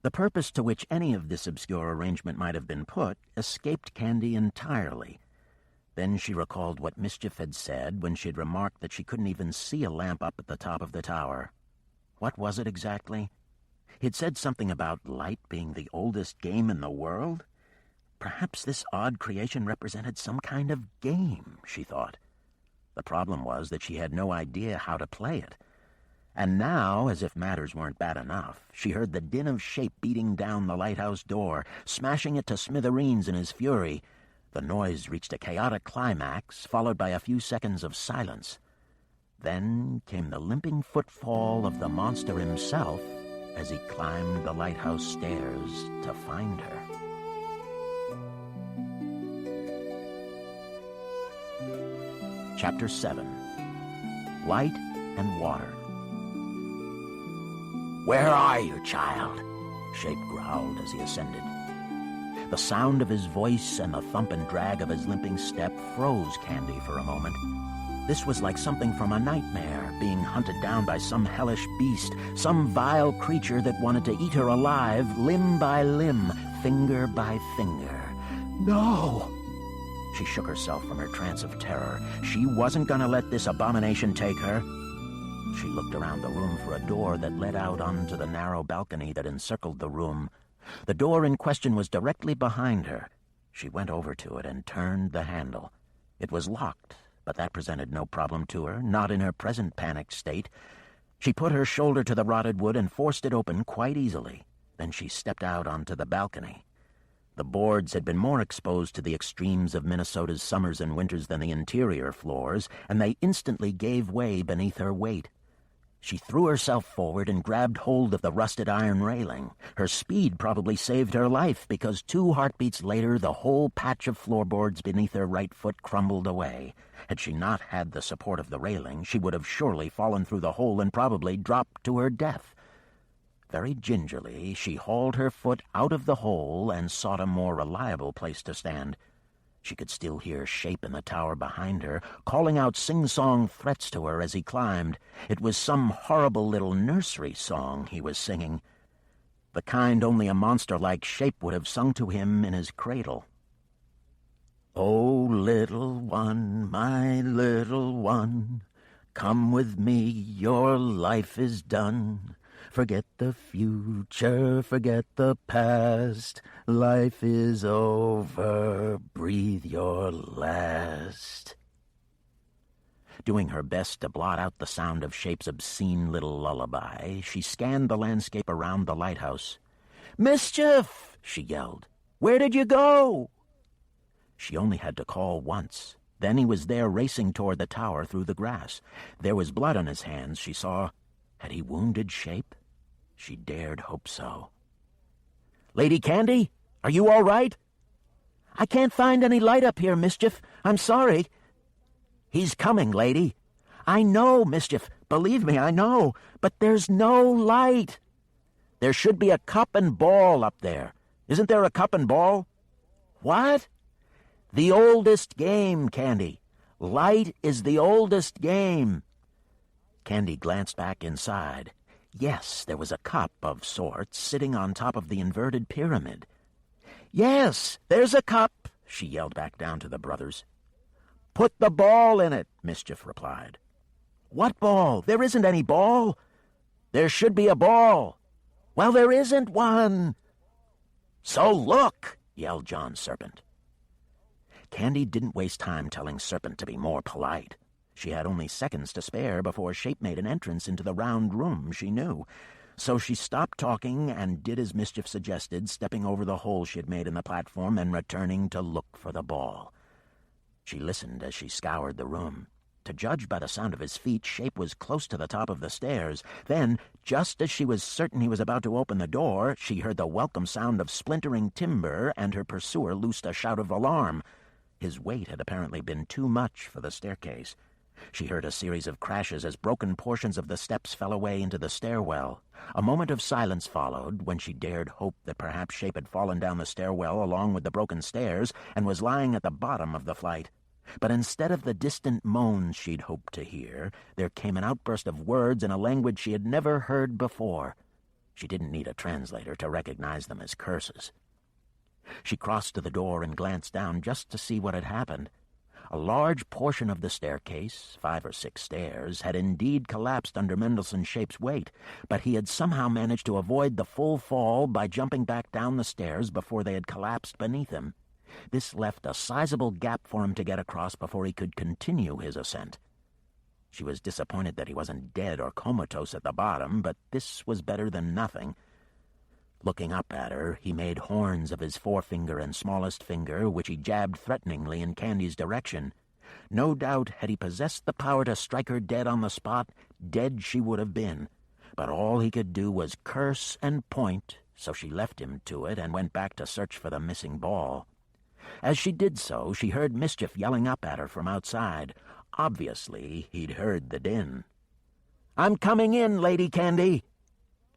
Speaker 1: The purpose to which any of this obscure arrangement might have been put escaped Candy entirely. Then she recalled what Mischief had said when she had remarked that she couldn't even see a lamp up at the top of the tower. What was it exactly? He'd said something about light being the oldest game in the world. Perhaps this odd creation represented some kind of game, she thought. The problem was that she had no idea how to play it. And now, as if matters weren't bad enough, she heard the din of Shape beating down the lighthouse door, smashing it to smithereens in his fury. The noise reached a chaotic climax, followed by a few seconds of silence. Then came the limping footfall of the monster himself as he climbed the lighthouse stairs to find her. Chapter 7. Light and Water. "Where are you, child?" Shape growled as he ascended. The sound of his voice and the thump and drag of his limping step froze Candy for a moment. This was like something from a nightmare, being hunted down by some hellish beast, some vile creature that wanted to eat her alive, limb by limb, finger by finger. No! She shook herself from her trance of terror. She wasn't going to let this abomination take her. She looked around the room for a door that led out onto the narrow balcony that encircled the room. The door in question was directly behind her. She went over to it and turned the handle. It was locked, but that presented no problem to her, not in her present panicked state. She put her shoulder to the rotted wood and forced it open quite easily. Then she stepped out onto the balcony. The boards had been more exposed to the extremes of Minnesota's summers and winters than the interior floors, and they instantly gave way beneath her weight. She threw herself forward and grabbed hold of the rusted iron railing. Her speed probably saved her life, because 2 heartbeats later the whole patch of floorboards beneath her right foot crumbled away. Had she not had the support of the railing, she would have surely fallen through the hole and probably dropped to her death. Very gingerly, she hauled her foot out of the hole and sought a more reliable place to stand. She could still hear Shape in the tower behind her, calling out sing-song threats to her as he climbed. It was some horrible little nursery song he was singing, the kind only a monster like Shape would have sung to him in his cradle. "Oh, little one, my little one, come with me, your life is done. Forget the future, forget the past. Life is over, breathe your last." Doing her best to blot out the sound of Shape's obscene little lullaby, she scanned the landscape around the lighthouse. "Mischief!" she yelled. "Where did you go?" She only had to call once. Then he was there, racing toward the tower through the grass. There was blood on his hands, she saw. Had he wounded Shape? She dared hope so. "Lady Candy, are you all right?" "I can't find any light up here, Mischief. I'm sorry." "He's coming, lady." "I know, Mischief. Believe me, I know. But there's no light." "There should be a cup and ball up there. Isn't there a cup and ball?" "What?" "The oldest game, Candy. Light is the oldest game." Candy glanced back inside. Yes, there was a cup of sorts sitting on top of the inverted pyramid. "Yes, there's a cup," she yelled back down to the brothers. "Put the ball in it," Mischief replied. "What ball? There isn't any ball." "There should be a ball." "Well, there isn't one." "So look," yelled John Serpent. Candy didn't waste time telling Serpent to be more polite. She had only seconds to spare before Shape made an entrance into the round room she knew. So she stopped talking and did as Mischief suggested, stepping over the hole she had made in the platform and returning to look for the ball. She listened as she scoured the room. To judge by the sound of his feet, Shape was close to the top of the stairs. Then, just as she was certain he was about to open the door, she heard the welcome sound of splintering timber, and her pursuer loosed a shout of alarm. His weight had apparently been too much for the staircase. She heard a series of crashes as broken portions of the steps fell away into the stairwell. A moment of silence followed, when she dared hope that perhaps Shape had fallen down the stairwell along with the broken stairs and was lying at the bottom of the flight. But instead of the distant moans she'd hoped to hear, there came an outburst of words in a language she had never heard before. She didn't need a translator to recognize them as curses. She crossed to the door and glanced down just to see what had happened. A large portion of the staircase, 5 or 6 stairs, had indeed collapsed under Mendelssohn Shape's weight, but he had somehow managed to avoid the full fall by jumping back down the stairs before they had collapsed beneath him. This left a sizable gap for him to get across before he could continue his ascent. She was disappointed that he wasn't dead or comatose at the bottom, but this was better than nothing. Looking up at her, he made horns of his forefinger and smallest finger, which he jabbed threateningly in Candy's direction. No doubt, had he possessed the power to strike her dead on the spot, dead she would have been. But all he could do was curse and point, so she left him to it and went back to search for the missing ball. As she did so, she heard Mischief yelling up at her from outside. Obviously, he'd heard the din. "I'm coming in, Lady Candy."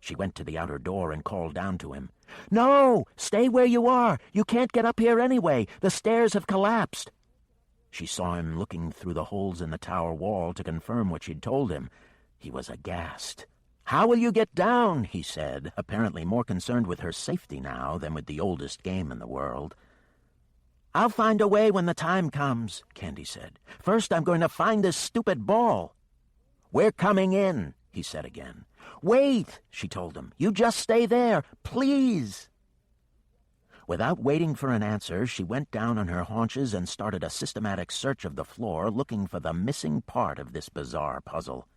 Speaker 1: She went to the outer door and called down to him. "No! Stay where you are! You can't get up here anyway! The stairs have collapsed!" She saw him looking through the holes in the tower wall to confirm what she'd told him. He was aghast. "How will you get down?" he said, apparently more concerned with her safety now than with the oldest game in the world. "I'll find a way when the time comes," Candy said. "First I'm going to find this stupid ball." "We're coming in," he said again. "Wait," she told him. "You just stay there, please." Without waiting for an answer, she went down on her haunches and started a systematic search of the floor, looking for the missing part of this bizarre puzzle.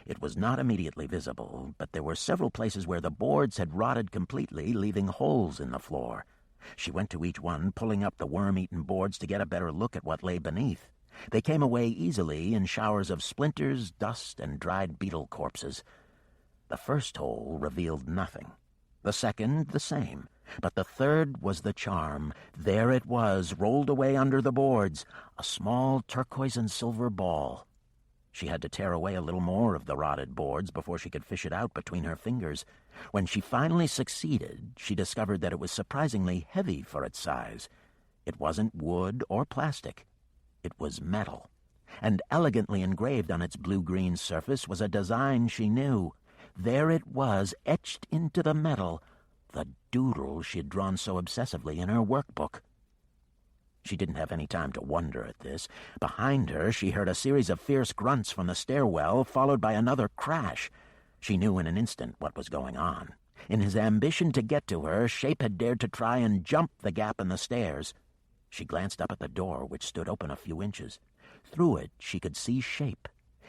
Speaker 1: It was not immediately visible, but there were several places where the boards had rotted completely, leaving holes in the floor. She went to each one, pulling up the worm-eaten boards to get a better look at what lay beneath. They came away easily in showers of splinters, dust, and dried beetle corpses. The first hole revealed nothing. The second, the same. But the third was the charm. There it was, rolled away under the boards, a small turquoise and silver ball. She had to tear away a little more of the rotted boards before she could fish it out between her fingers. When she finally succeeded, she discovered that it was surprisingly heavy for its size. It wasn't wood or plastic. It was metal, and elegantly engraved on its blue-green surface was a design she knew. There it was, etched into the metal, the doodle she'd drawn so obsessively in her workbook. She didn't have any time to wonder at this. Behind her, she heard a series of fierce grunts from the stairwell, followed by another crash. She knew in an instant what was going on. In his ambition to get to her, Shape had dared to try and jump the gap in the stairs. She glanced up at the door, which stood open a few inches. Through it, she could see Shape.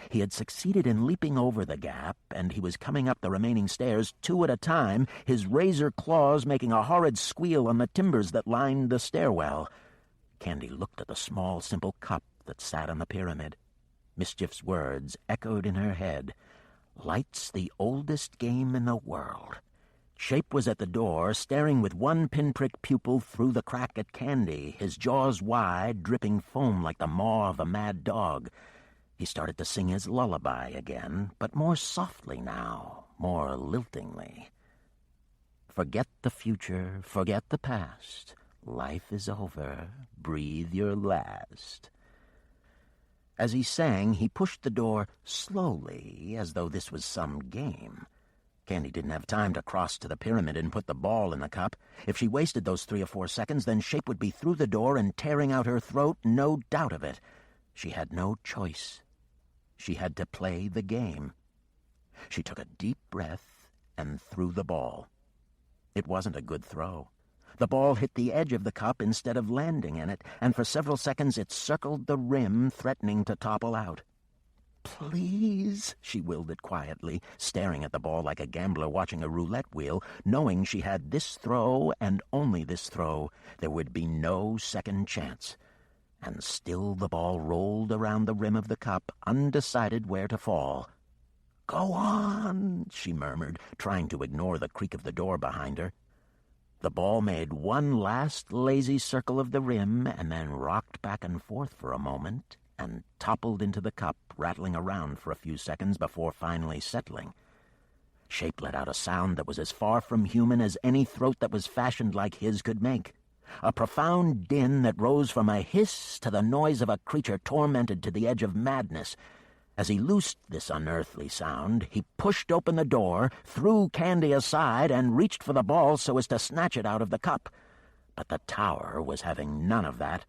Speaker 1: He had succeeded in leaping over the gap, and he was coming up the remaining stairs 2 at a time, his razor claws making a horrid squeal on the timbers that lined the stairwell. Candy looked at the small, simple cup that sat on the pyramid. Mischief's words echoed in her head. Light's the oldest game in the world. Shape was at the door, staring with one pinprick pupil through the crack at Candy, his jaws wide, dripping foam like the maw of a mad dog. He started to sing his lullaby again, but more softly now, more liltingly. Forget the future, forget the past. Life is over. Breathe your last. As he sang, he pushed the door slowly, as though this was some game. Candy didn't have time to cross to the pyramid and put the ball in the cup. If she wasted those 3 or 4 seconds, then Shape would be through the door and tearing out her throat, no doubt of it. She had no choice. She had to play the game. She took a deep breath and threw the ball. It wasn't a good throw. The ball hit the edge of the cup instead of landing in it, and for several seconds it circled the rim, threatening to topple out. "Please," she willed it quietly, staring at the ball like a gambler watching a roulette wheel, knowing she had this throw and only this throw. There would be no second chance. And still the ball rolled around the rim of the cup, undecided where to fall. "Go on," she murmured, trying to ignore the creak of the door behind her. The ball made one last lazy circle of the rim and then rocked back and forth for a moment and toppled into the cup, rattling around for a few seconds before finally settling. Shape let out a sound that was as far from human as any throat that was fashioned like his could make. A profound din that rose from a hiss to the noise of a creature tormented to the edge of madness. As he loosed this unearthly sound, he pushed open the door, threw Candy aside, and reached for the ball so as to snatch it out of the cup. But the tower was having none of that.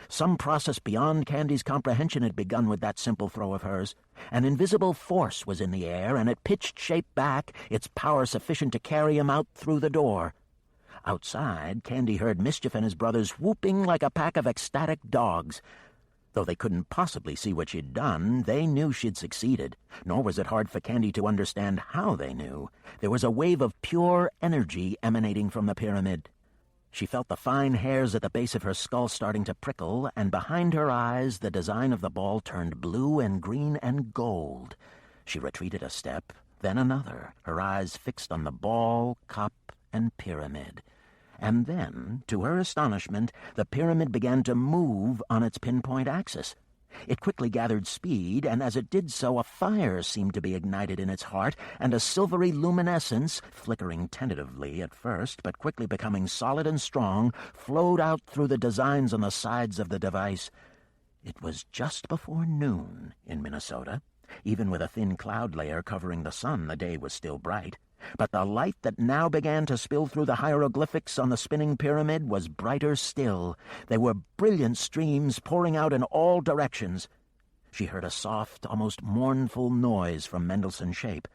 Speaker 1: Some process beyond Candy's comprehension had begun with that simple throw of hers. An invisible force was in the air, and it pitched Shape back, its power sufficient to carry him out through the door. Outside, Candy heard Mischief and his brothers whooping like a pack of ecstatic dogs. Though they couldn't possibly see what she'd done, they knew she'd succeeded. Nor was it hard for Candy to understand how they knew. There was a wave of pure energy emanating from the pyramid. She felt the fine hairs at the base of her skull starting to prickle, and behind her eyes the design of the ball turned blue and green and gold. She retreated a step, then another, her eyes fixed on the ball, cup, and pyramid. And then, to her astonishment, the pyramid began to move on its pinpoint axis. It quickly gathered speed, and as it did so, a fire seemed to be ignited in its heart, and a silvery luminescence, flickering tentatively at first, but quickly becoming solid and strong, flowed out through the designs on the sides of the device. It was just before noon in Minnesota. Even with a thin cloud layer covering the sun, the day was still bright. But the light that now began to spill through the hieroglyphics on the spinning pyramid was brighter still. There were brilliant streams pouring out in all directions. She heard a soft, almost mournful noise from Mendelssohn Shape.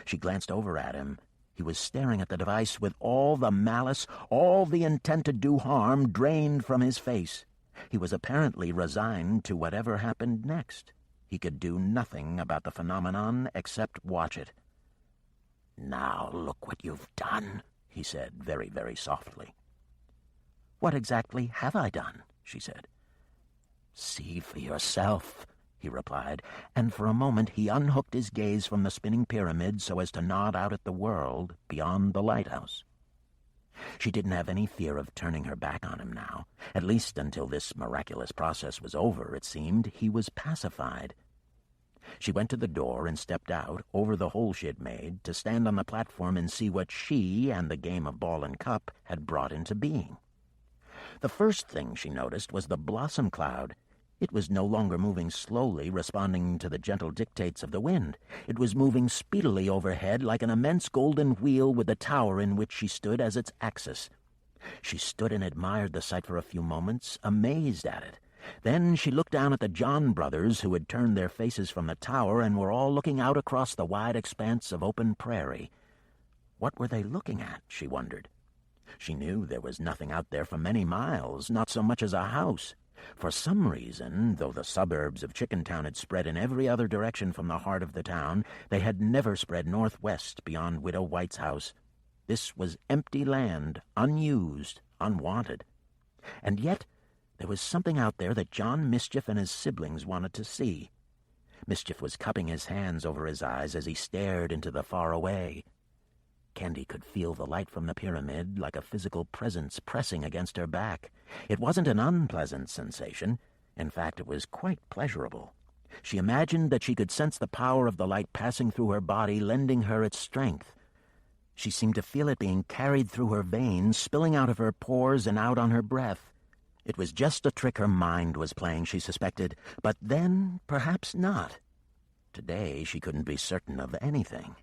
Speaker 1: She glanced over at him. He was staring at the device with all the malice, all the intent to do harm drained from his face. He was apparently resigned to whatever happened next. He could do nothing about the phenomenon except watch it. "Now look what you've done," he said very, very softly. "What exactly have I done?" she said. "See for yourself," he replied, and for a moment he unhooked his gaze from the spinning pyramid so as to nod out at the world beyond the lighthouse. She didn't have any fear of turning her back on him now. At least until this miraculous process was over, it seemed, he was pacified. She went to the door and stepped out, over the hole she had made, to stand on the platform and see what she and the game of ball and cup had brought into being. The first thing she noticed was the blossom cloud. It was no longer moving slowly, responding to the gentle dictates of the wind. It was moving speedily overhead like an immense golden wheel with the tower in which she stood as its axis. She stood and admired the sight for a few moments, amazed at it. Then she looked down at the John brothers, who had turned their faces from the tower and were all looking out across the wide expanse of open prairie. What were they looking at, she wondered. She knew there was nothing out there for many miles, not so much as a house. For some reason, though the suburbs of Chickentown had spread in every other direction from the heart of the town, they had never spread northwest beyond Widow White's house. This was empty land, unused, unwanted. And yet there was something out there that John Mischief and his siblings wanted to see. Mischief was cupping his hands over his eyes as he stared into the far away. Candy could feel the light from the pyramid like a physical presence pressing against her back. It wasn't an unpleasant sensation. In fact, it was quite pleasurable. She imagined that she could sense the power of the light passing through her body, lending her its strength. She seemed to feel it being carried through her veins, spilling out of her pores and out on her breath. It was just a trick her mind was playing, she suspected, but then perhaps not. Today she couldn't be certain of anything.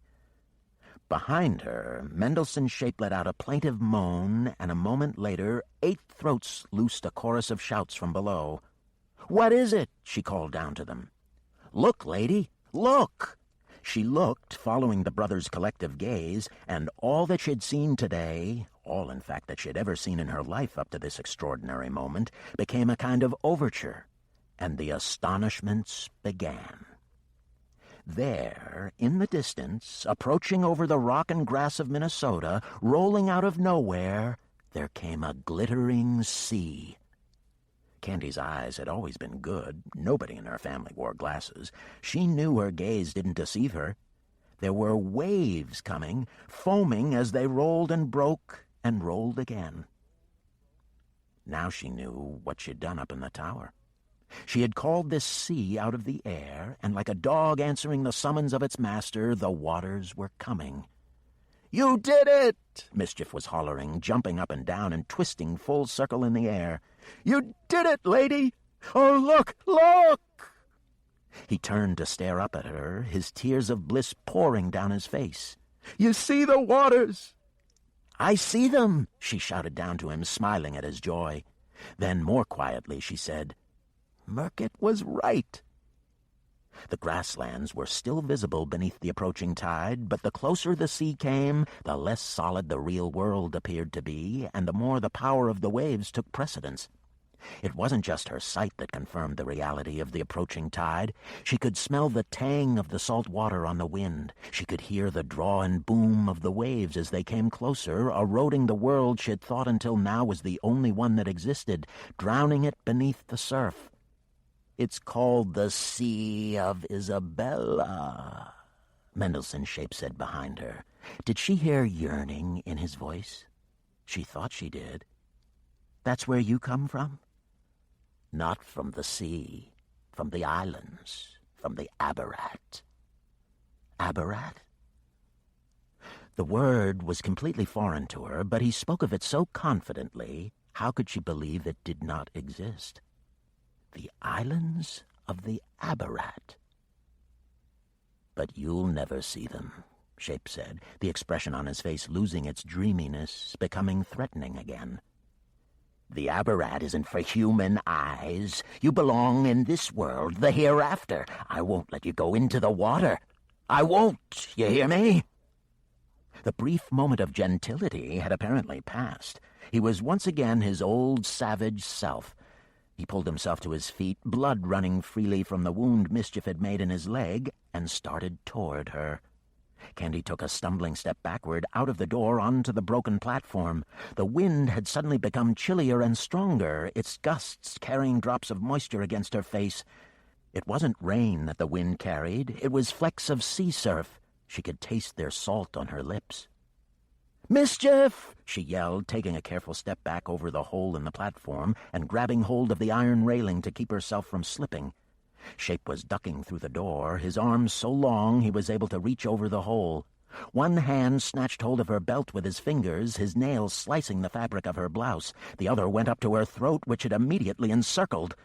Speaker 1: Behind her, Mendelssohn's shape let out a plaintive moan, and a moment later 8 throats loosed a chorus of shouts from below. "What is it?" she called down to them. "Look, lady, look!" She looked, following the brothers' collective gaze, and all that she had seen today, all, in fact, that she had ever seen in her life up to this extraordinary moment, became a kind of overture, and the astonishments began. There, in the distance, approaching over the rock and grass of Minnesota, rolling out of nowhere, there came a glittering sea. Candy's eyes had always been good. Nobody in her family wore glasses. She knew her gaze didn't deceive her. There were waves coming, foaming as they rolled and broke and rolled again. Now she knew what she'd done up in the tower. She had called this sea out of the air, and like a dog answering the summons of its master, the waters were coming. "You did it!" Mischief was hollering, jumping up and down and twisting full circle in the air. "You did it, lady! Oh, look, look!" He turned to stare up at her, his tears of bliss pouring down his face. "You see the waters?" "I see them," she shouted down to him, smiling at his joy. Then, more quietly, she said, "Murkett was right." The grasslands were still visible beneath the approaching tide, but the closer the sea came, the less solid the real world appeared to be, and the more the power of the waves took precedence. It wasn't just her sight that confirmed the reality of the approaching tide. She could smell the tang of the salt water on the wind. She could hear the draw and boom of the waves as they came closer, eroding the world she had thought until now was the only one that existed, drowning it beneath the surf. "It's called the Sea of Isabella," Mendelssohn's shape said behind her. Did she hear yearning in his voice? She thought she did. "That's where you come from?" "Not from the sea, from the islands, from the Abarat." "Abarat?" The word was completely foreign to her, but he spoke of it so confidently, how could she believe it did not exist? The islands of the Abarat. "But you'll never see them," Shape said, the expression on his face losing its dreaminess, becoming threatening again. "The Abarat isn't for human eyes. You belong in this world, the hereafter. I won't let you go into the water. I won't, you hear me?" The brief moment of gentility had apparently passed. He was once again his old savage self. He pulled himself to his feet, blood running freely from the wound Mischief had made in his leg, and started toward her. Candy took a stumbling step backward out of the door onto the broken platform. The wind had suddenly become chillier and stronger, its gusts carrying drops of moisture against her face. It wasn't rain that the wind carried. It was flecks of sea surf. She could taste their salt on her lips. "Mischief!" she yelled, taking a careful step back over the hole in the platform and grabbing hold of the iron railing to keep herself from slipping. Shape was ducking through the door, his arms so long he was able to reach over the hole. One hand snatched hold of her belt with his fingers, his nails slicing the fabric of her blouse. The other went up to her throat, which it immediately encircled.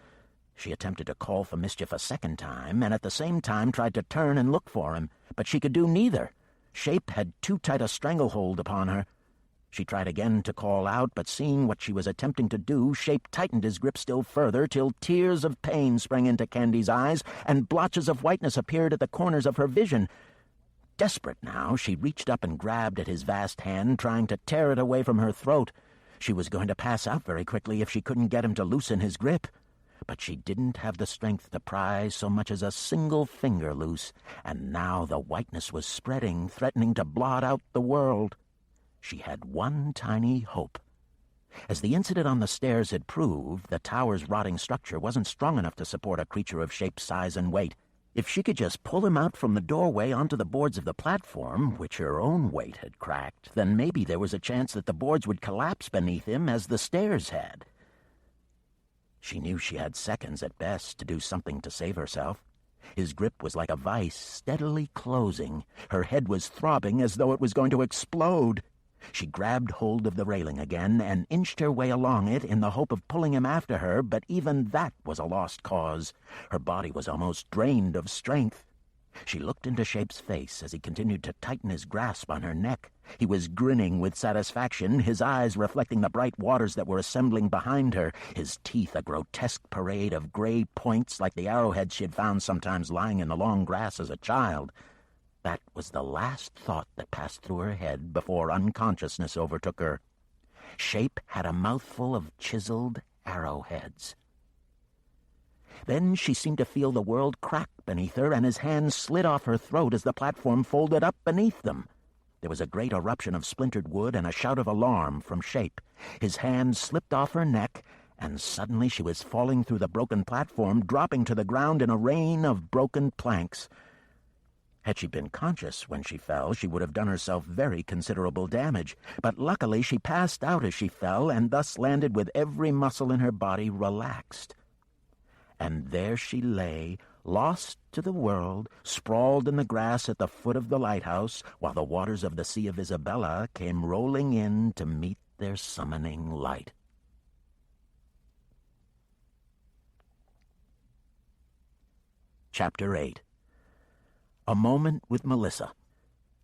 Speaker 1: She attempted to call for Mischief a second time, and at the same time tried to turn and look for him, but she could do neither. Shape had too tight a stranglehold upon her. She tried again to call out, but seeing what she was attempting to do, Shape tightened his grip still further till tears of pain sprang into Candy's eyes and blotches of whiteness appeared at the corners of her vision. Desperate now, she reached up and grabbed at his vast hand, trying to tear it away from her throat. She was going to pass out very quickly if she couldn't get him to loosen his grip. But she didn't have the strength to pry so much as a single finger loose, and now the whiteness was spreading, threatening to blot out the world. She had one tiny hope. As the incident on the stairs had proved, the tower's rotting structure wasn't strong enough to support a creature of Shape's size and weight. If she could just pull him out from the doorway onto the boards of the platform, which her own weight had cracked, then maybe there was a chance that the boards would collapse beneath him as the stairs had. She knew she had seconds at best to do something to save herself. His grip was like a vice, steadily closing. Her head was throbbing as though it was going to explode. She grabbed hold of the railing again and inched her way along it in the hope of pulling him after her, but even that was a lost cause. Her body was almost drained of strength. She looked into Shape's face as he continued to tighten his grasp on her neck. He was grinning with satisfaction, his eyes reflecting the bright waters that were assembling behind her, his teeth a grotesque parade of gray points like the arrowheads she had found sometimes lying in the long grass as a child. That was the last thought that passed through her head before unconsciousness overtook her. Shape had a mouthful of chiseled arrowheads. Then she seemed to feel the world crack beneath her, and his hands slid off her throat as the platform folded up beneath them. There was a great eruption of splintered wood and a shout of alarm from Shape. His hands slipped off her neck, and suddenly she was falling through the broken platform, dropping to the ground in a rain of broken planks. Had she been conscious when she fell, she would have done herself very considerable damage, but luckily she passed out as she fell and thus landed with every muscle in her body relaxed. And there she lay, lost to the world, sprawled in the grass at the foot of the lighthouse, while the waters of the Sea of Isabella came rolling in to meet their summoning light. Chapter 8. A Moment with Melissa.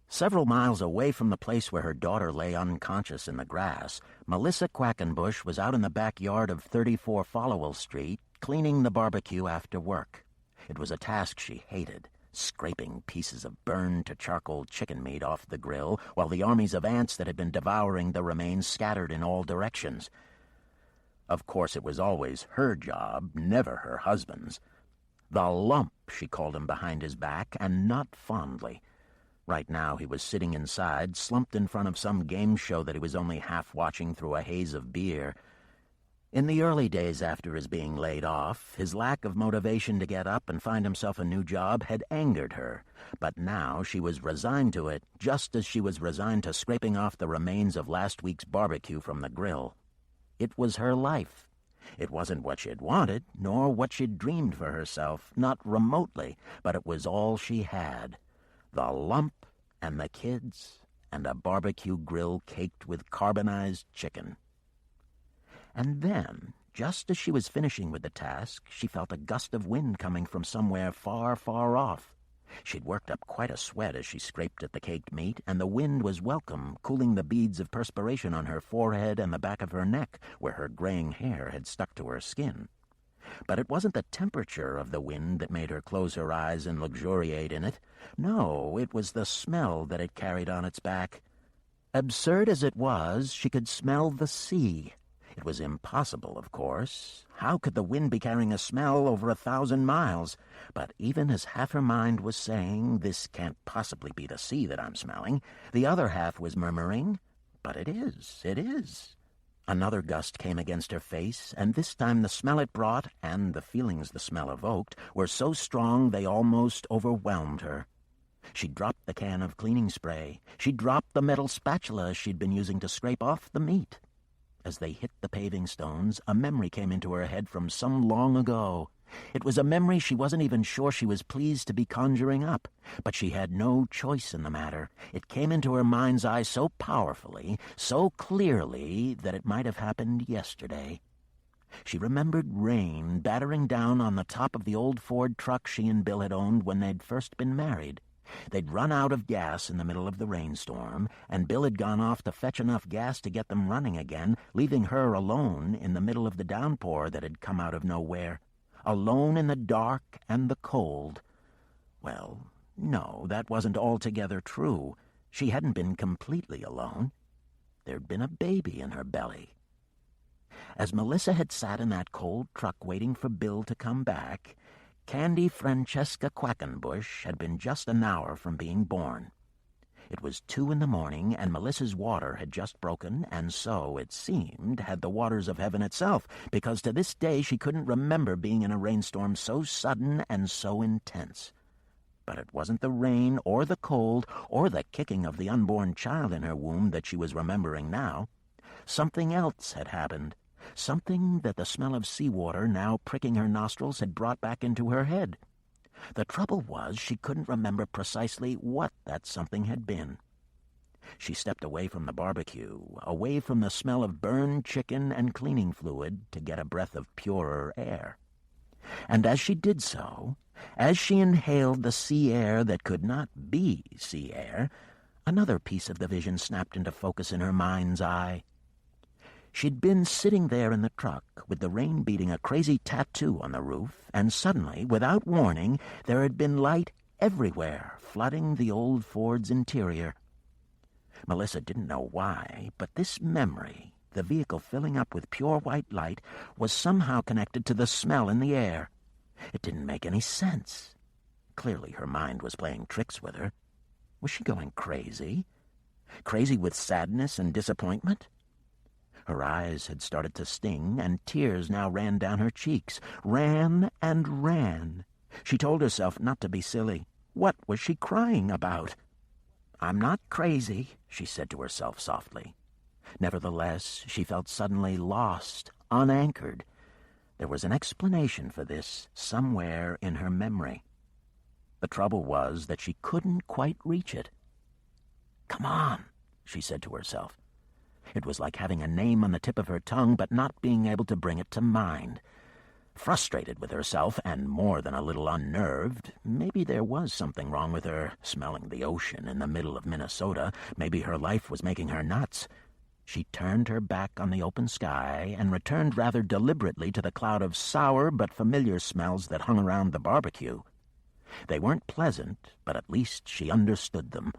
Speaker 1: Several miles away from the place where her daughter lay unconscious in the grass, Melissa Quackenbush was out in the backyard of 34 Followill Street, cleaning the barbecue after work. It was a task she hated, scraping pieces of burned-to-charcoal chicken meat off the grill, while the armies of ants that had been devouring the remains scattered in all directions. Of course, it was always her job, never her husband's. The lump, she called him behind his back, and not fondly. Right now he was sitting inside, slumped in front of some game show that he was only half watching through a haze of beer. In the early days after his being laid off, his lack of motivation to get up and find himself a new job had angered her, but now she was resigned to it, just as she was resigned to scraping off the remains of last week's barbecue from the grill. It was her life. It wasn't what she'd wanted, nor what she'd dreamed for herself, not remotely, but it was all she had. The lump and the kids and a barbecue grill caked with carbonized chicken. And then, just as she was finishing with the task, she felt a gust of wind coming from somewhere far, far off. She'd worked up quite a sweat as she scraped at the caked meat, and the wind was welcome, cooling the beads of perspiration on her forehead and the back of her neck, where her graying hair had stuck to her skin. But it wasn't the temperature of the wind that made her close her eyes and luxuriate in it. No, it was the smell that it carried on its back. Absurd as it was, she could smell the sea. It was impossible, of course. How could the wind be carrying a smell over 1,000 miles? But even as half her mind was saying, this can't possibly be the sea that I'm smelling, the other half was murmuring, but it is, it is. Another gust came against her face, and this time the smell it brought, and the feelings the smell evoked, were so strong they almost overwhelmed her. She dropped the can of cleaning spray. She dropped the metal spatula she'd been using to scrape off the meat. As they hit the paving stones, a memory came into her head from some long ago. It was a memory she wasn't even sure she was pleased to be conjuring up, but she had no choice in the matter. It came into her mind's eye so powerfully, so clearly, that it might have happened yesterday. She remembered rain battering down on the top of the old Ford truck she and Bill had owned when they'd first been married. They'd run out of gas in the middle of the rainstorm, and Bill had gone off to fetch enough gas to get them running again, leaving her alone in the middle of the downpour that had come out of nowhere. Alone in the dark and the cold. Well, no, that wasn't altogether true. She hadn't been completely alone. There'd been a baby in her belly. As Melissa had sat in that cold truck waiting for Bill to come back, Candy Francesca Quackenbush had been just an hour from being born. It was 2 a.m, and Melissa's water had just broken, and so, it seemed, had the waters of heaven itself, because to this day she couldn't remember being in a rainstorm so sudden and so intense. But it wasn't the rain or the cold or the kicking of the unborn child in her womb that she was remembering now. Something else had happened. Something that the smell of seawater now pricking her nostrils had brought back into her head. The trouble was she couldn't remember precisely what that something had been. She stepped away from the barbecue, away from the smell of burned chicken and cleaning fluid to get a breath of purer air. And as she did so, as she inhaled the sea air that could not be sea air, another piece of the vision snapped into focus in her mind's eye. She'd been sitting there in the truck, with the rain beating a crazy tattoo on the roof, and suddenly, without warning, there had been light everywhere, flooding the old Ford's interior. Melissa didn't know why, but this memory, the vehicle filling up with pure white light, was somehow connected to the smell in the air. It didn't make any sense. Clearly her mind was playing tricks with her. Was she going crazy? Crazy with sadness and disappointment? Her eyes had started to sting, and tears now ran down her cheeks. Ran and ran. She told herself not to be silly. What was she crying about? "I'm not crazy," she said to herself softly. Nevertheless, she felt suddenly lost, unanchored. There was an explanation for this somewhere in her memory. The trouble was that she couldn't quite reach it. "Come on," she said to herself. It was like having a name on the tip of her tongue, but not being able to bring it to mind. Frustrated with herself, and more than a little unnerved, maybe there was something wrong with her, smelling the ocean in the middle of Minnesota. Maybe her life was making her nuts. She turned her back on the open sky and returned rather deliberately to the cloud of sour but familiar smells that hung around the barbecue. They weren't pleasant, but at least she understood them.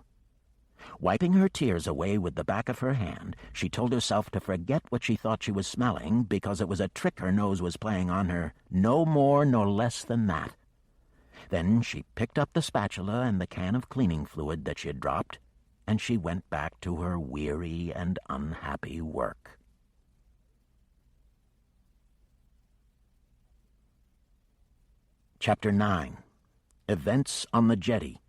Speaker 1: Wiping her tears away with the back of her hand, she told herself to forget what she thought she was smelling, because it was a trick her nose was playing on her, no more nor less than that. Then she picked up the spatula and the can of cleaning fluid that she had dropped, and she went back to her weary and unhappy work. Chapter 9. Events on the Jetty.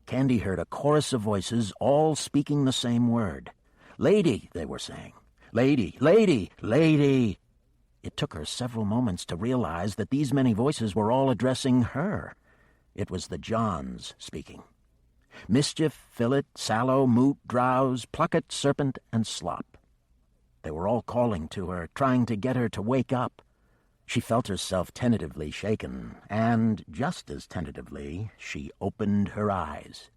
Speaker 1: Candy heard a chorus of voices, all speaking the same word. "Lady," they were saying. "Lady, lady, lady." It took her several moments to realize that these many voices were all addressing her. It was the Johns speaking. Mischief, Fillet, Sallow, Moot, Drowse, Plucket, Serpent, and Slop. They were all calling to her, trying to get her to wake up. She felt herself tentatively shaken, and, just as tentatively, she opened her eyes.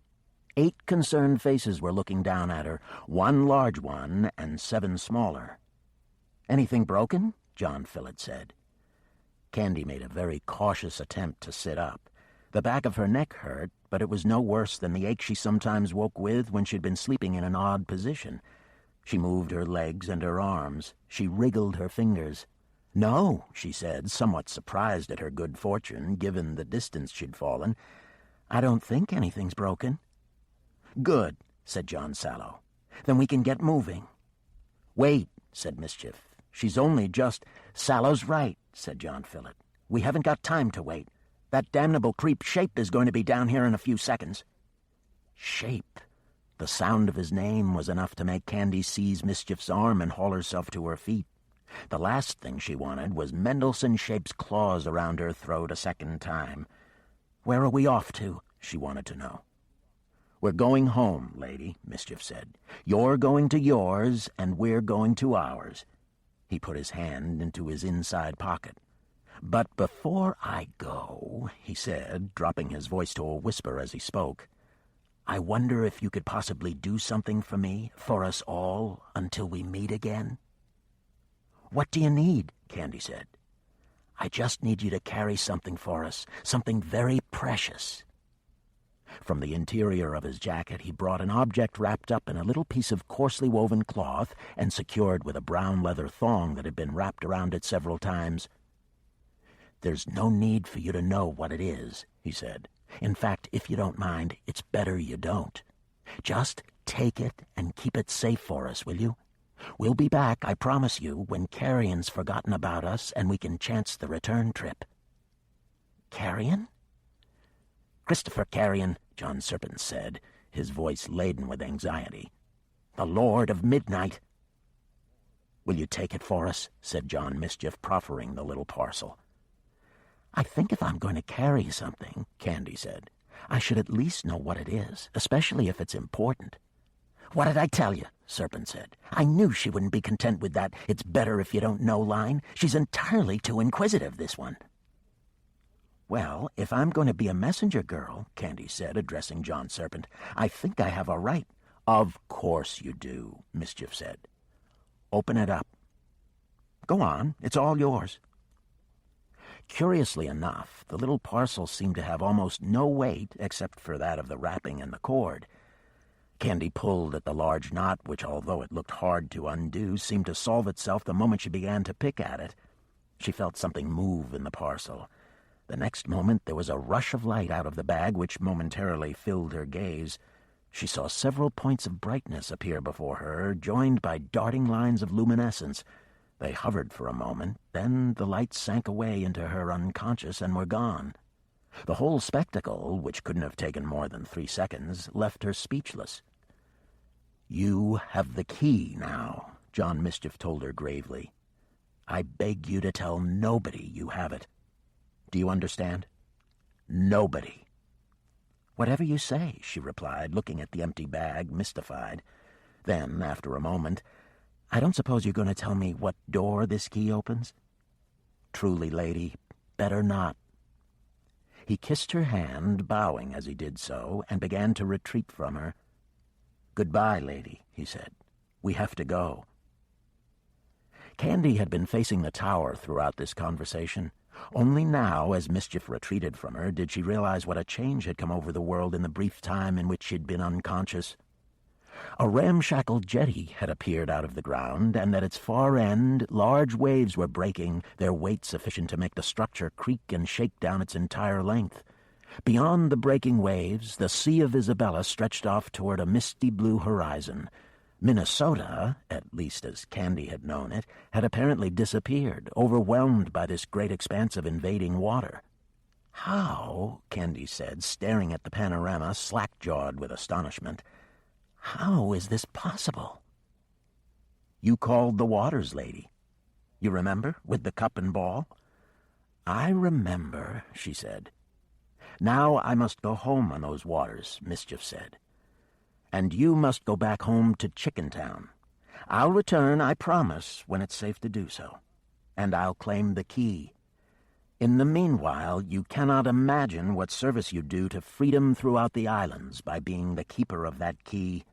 Speaker 1: 8 concerned faces were looking down at her, 1 large one and 7 smaller. "Anything broken?" John Fillet said. Candy made a very cautious attempt to sit up. The back of her neck hurt, but it was no worse than the ache she sometimes woke with when she'd been sleeping in an odd position. She moved her legs and her arms. She wriggled her fingers. "No," she said, somewhat surprised at her good fortune, given the distance she'd fallen. "I don't think anything's broken." "Good," said John Sallow. "Then we can get moving." "Wait," said Mischief. "She's only just—" "Sallow's right," said John Phillott. "We haven't got time to wait. That damnable creep Shape is going to be down here in a few seconds." Shape. The sound of his name was enough to make Candy seize Mischief's arm and haul herself to her feet. The last thing she wanted was Mendelssohn Shape's claws around her throat a second time. "Where are we off to?" she wanted to know. "We're going home, lady," Mischief said. "You're going to yours, and we're going to ours." He put his hand into his inside pocket. "But before I go," he said, dropping his voice to a whisper as he spoke, "I wonder if you could possibly do something for me, for us all, until we meet again?" "What do you need?" Candy said. "I just need you to carry something for us, something very precious." From the interior of his jacket he brought an object wrapped up in a little piece of coarsely woven cloth and secured with a brown leather thong that had been wrapped around it several times. "There's no need for you to know what it is," he said. "In fact, if you don't mind, it's better you don't. Just take it and keep it safe for us, will you? We'll be back, I promise you, when Carrion's forgotten about us and we can chance the return trip." "Carrion?" "Christopher Carrion," John Serpent said, his voice laden with anxiety. "The Lord of Midnight." "Will you take it for us?" said John Mischief, proffering the little parcel. "I think if I'm going to carry something," Candy said, "I should at least know what it is, especially if it's important." "What did I tell you?" Serpent said. "I knew she wouldn't be content with that 'it's better if you don't know' line. She's entirely too inquisitive, this one." "Well, if I'm going to be a messenger girl," Candy said, addressing John Serpent, "I think I have a right." "Of course you do," Mischief said. "Open it up." "Go on, it's all yours." Curiously enough, the little parcel seemed to have almost no weight except for that of the wrapping and the cord. Candy pulled at the large knot, which, although it looked hard to undo, seemed to solve itself the moment she began to pick at it. She felt something move in the parcel. The next moment there was a rush of light out of the bag, which momentarily filled her gaze. She saw several points of brightness appear before her, joined by darting lines of luminescence. They hovered for a moment, then the lights sank away into her unconscious and were gone. The whole spectacle, which couldn't have taken more than 3 seconds, left her speechless. "You have the key now," John Mischief told her gravely. "I beg you to tell nobody you have it. Do you understand? Nobody." "Whatever you say," she replied, looking at the empty bag, mystified. Then, after a moment, "I don't suppose you're going to tell me what door this key opens?" "Truly, lady, better not." He kissed her hand, bowing as he did so, and began to retreat from her. "Goodbye, lady," he said. "We have to go." Candy had been facing the tower throughout this conversation. Only now, as Mischief retreated from her, did she realize what a change had come over the world in the brief time in which she'd been unconscious. A ramshackle jetty had appeared out of the ground, and at its far end large waves were breaking, their weight sufficient to make the structure creak and shake down its entire length. Beyond the breaking waves, the Sea of Isabella stretched off toward a misty blue horizon. Minnesota, at least as Candy had known it, had apparently disappeared, overwhelmed by this great expanse of invading water. "How," Candy said, staring at the panorama, slack-jawed with astonishment, "how is this possible?" "You called the waters, lady. You remember, with the cup and ball?" "I remember," she said. "Now I must go home on those waters," Mischief said. "And you must go back home to Chickentown. I'll return, I promise, when it's safe to do so. And I'll claim the key. In the meanwhile, you cannot imagine what service you do to freedom throughout the islands by being the keeper of that key."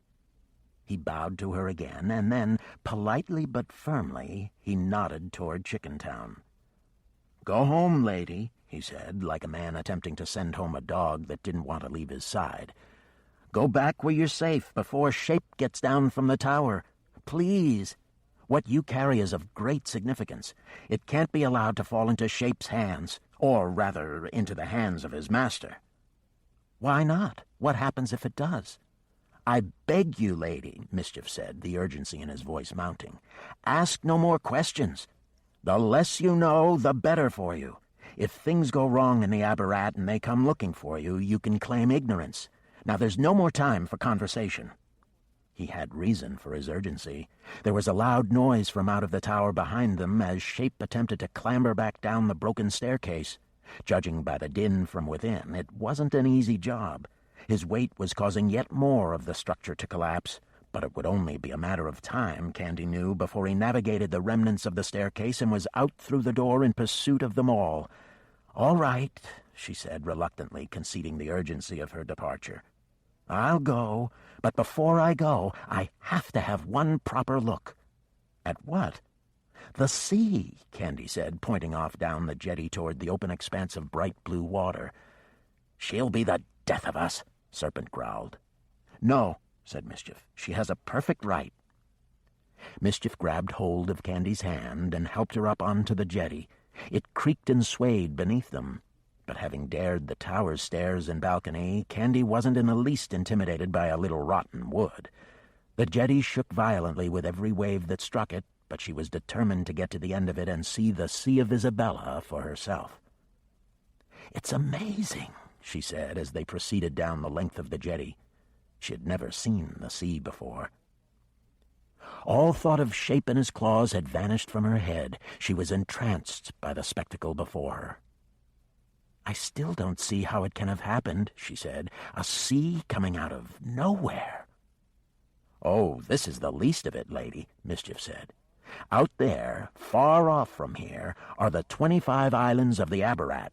Speaker 1: He bowed to her again, and then, politely but firmly, he nodded toward Chickentown. "Go home, lady," he said, like a man attempting to send home a dog that didn't want to leave his side. "Go back where you're safe before Shape gets down from the tower. please. What you carry is of great significance. It can't be allowed to fall into Shape's hands, or rather, into the hands of his master." "Why not? What happens if it does?" "I beg you, lady," Mischief said, the urgency in his voice mounting. "Ask no more questions. The less you know, the better for you. If things go wrong in the Abarat and they come looking for you, you can claim ignorance. Now there's no more time for conversation." He had reason for his urgency. There was a loud noise from out of the tower behind them as Shape attempted to clamber back down the broken staircase. Judging by the din from within, it wasn't an easy job. His weight was causing yet more of the structure to collapse, but it would only be a matter of time, Candy knew, before he navigated the remnants of the staircase and was out through the door in pursuit of them all. "All right," she said, reluctantly conceding the urgency of her departure. "I'll go, but before I go, I have to have one proper look." "At what?" "The sea," Candy said, pointing off down the jetty toward the open expanse of bright blue water. "She'll be the death of us," Serpent growled. "No," said Mischief. "She has a perfect right." Mischief grabbed hold of Candy's hand and helped her up onto the jetty. It creaked and swayed beneath them. But having dared the tower stairs and balcony, Candy wasn't in the least intimidated by a little rotten wood. The jetty shook violently with every wave that struck it, but she was determined to get to the end of it and see the Sea of Isabella for herself. "It's amazing," she said as they proceeded down the length of the jetty. She had never seen the sea before. All thought of Shape and his claws had vanished from her head. She was entranced by the spectacle before her. "I still don't see how it can have happened," she said. "A sea coming out of nowhere." "Oh, this is the least of it, lady," Mischief said. "Out there, far off from here, are the 25 islands of the Abarat.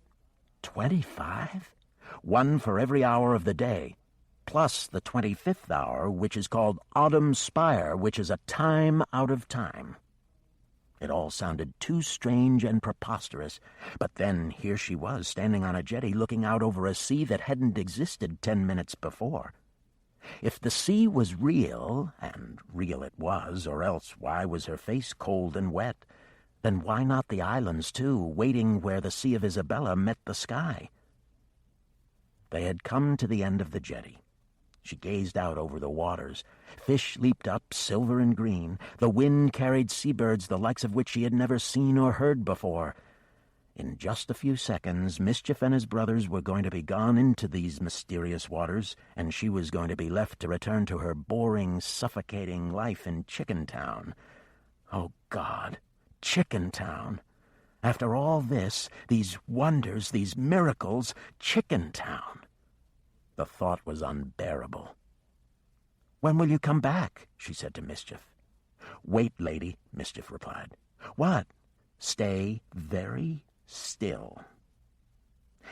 Speaker 1: 25? One for every hour of the day, plus the 25th hour, which is called Autumn Spire, which is a time out of time." It all sounded too strange and preposterous, but then here she was, standing on a jetty looking out over a sea that hadn't existed 10 minutes before. If the sea was real, and real it was, or else why was her face cold and wet? Then why not the islands, too, waiting where the Sea of Isabella met the sky? They had come to the end of the jetty. She gazed out over the waters. Fish leaped up, silver and green. The wind carried seabirds the likes of which she had never seen or heard before. In just a few seconds, Mischief and his brothers were going to be gone into these mysterious waters, and she was going to be left to return to her boring, suffocating life in Chickentown. Oh, God, Chickentown! After all this, these wonders, these miracles, Chickentown! The thought was unbearable. "When will you come back?" she said to Mischief. "Wait, lady," Mischief replied. "What?" "Stay very still."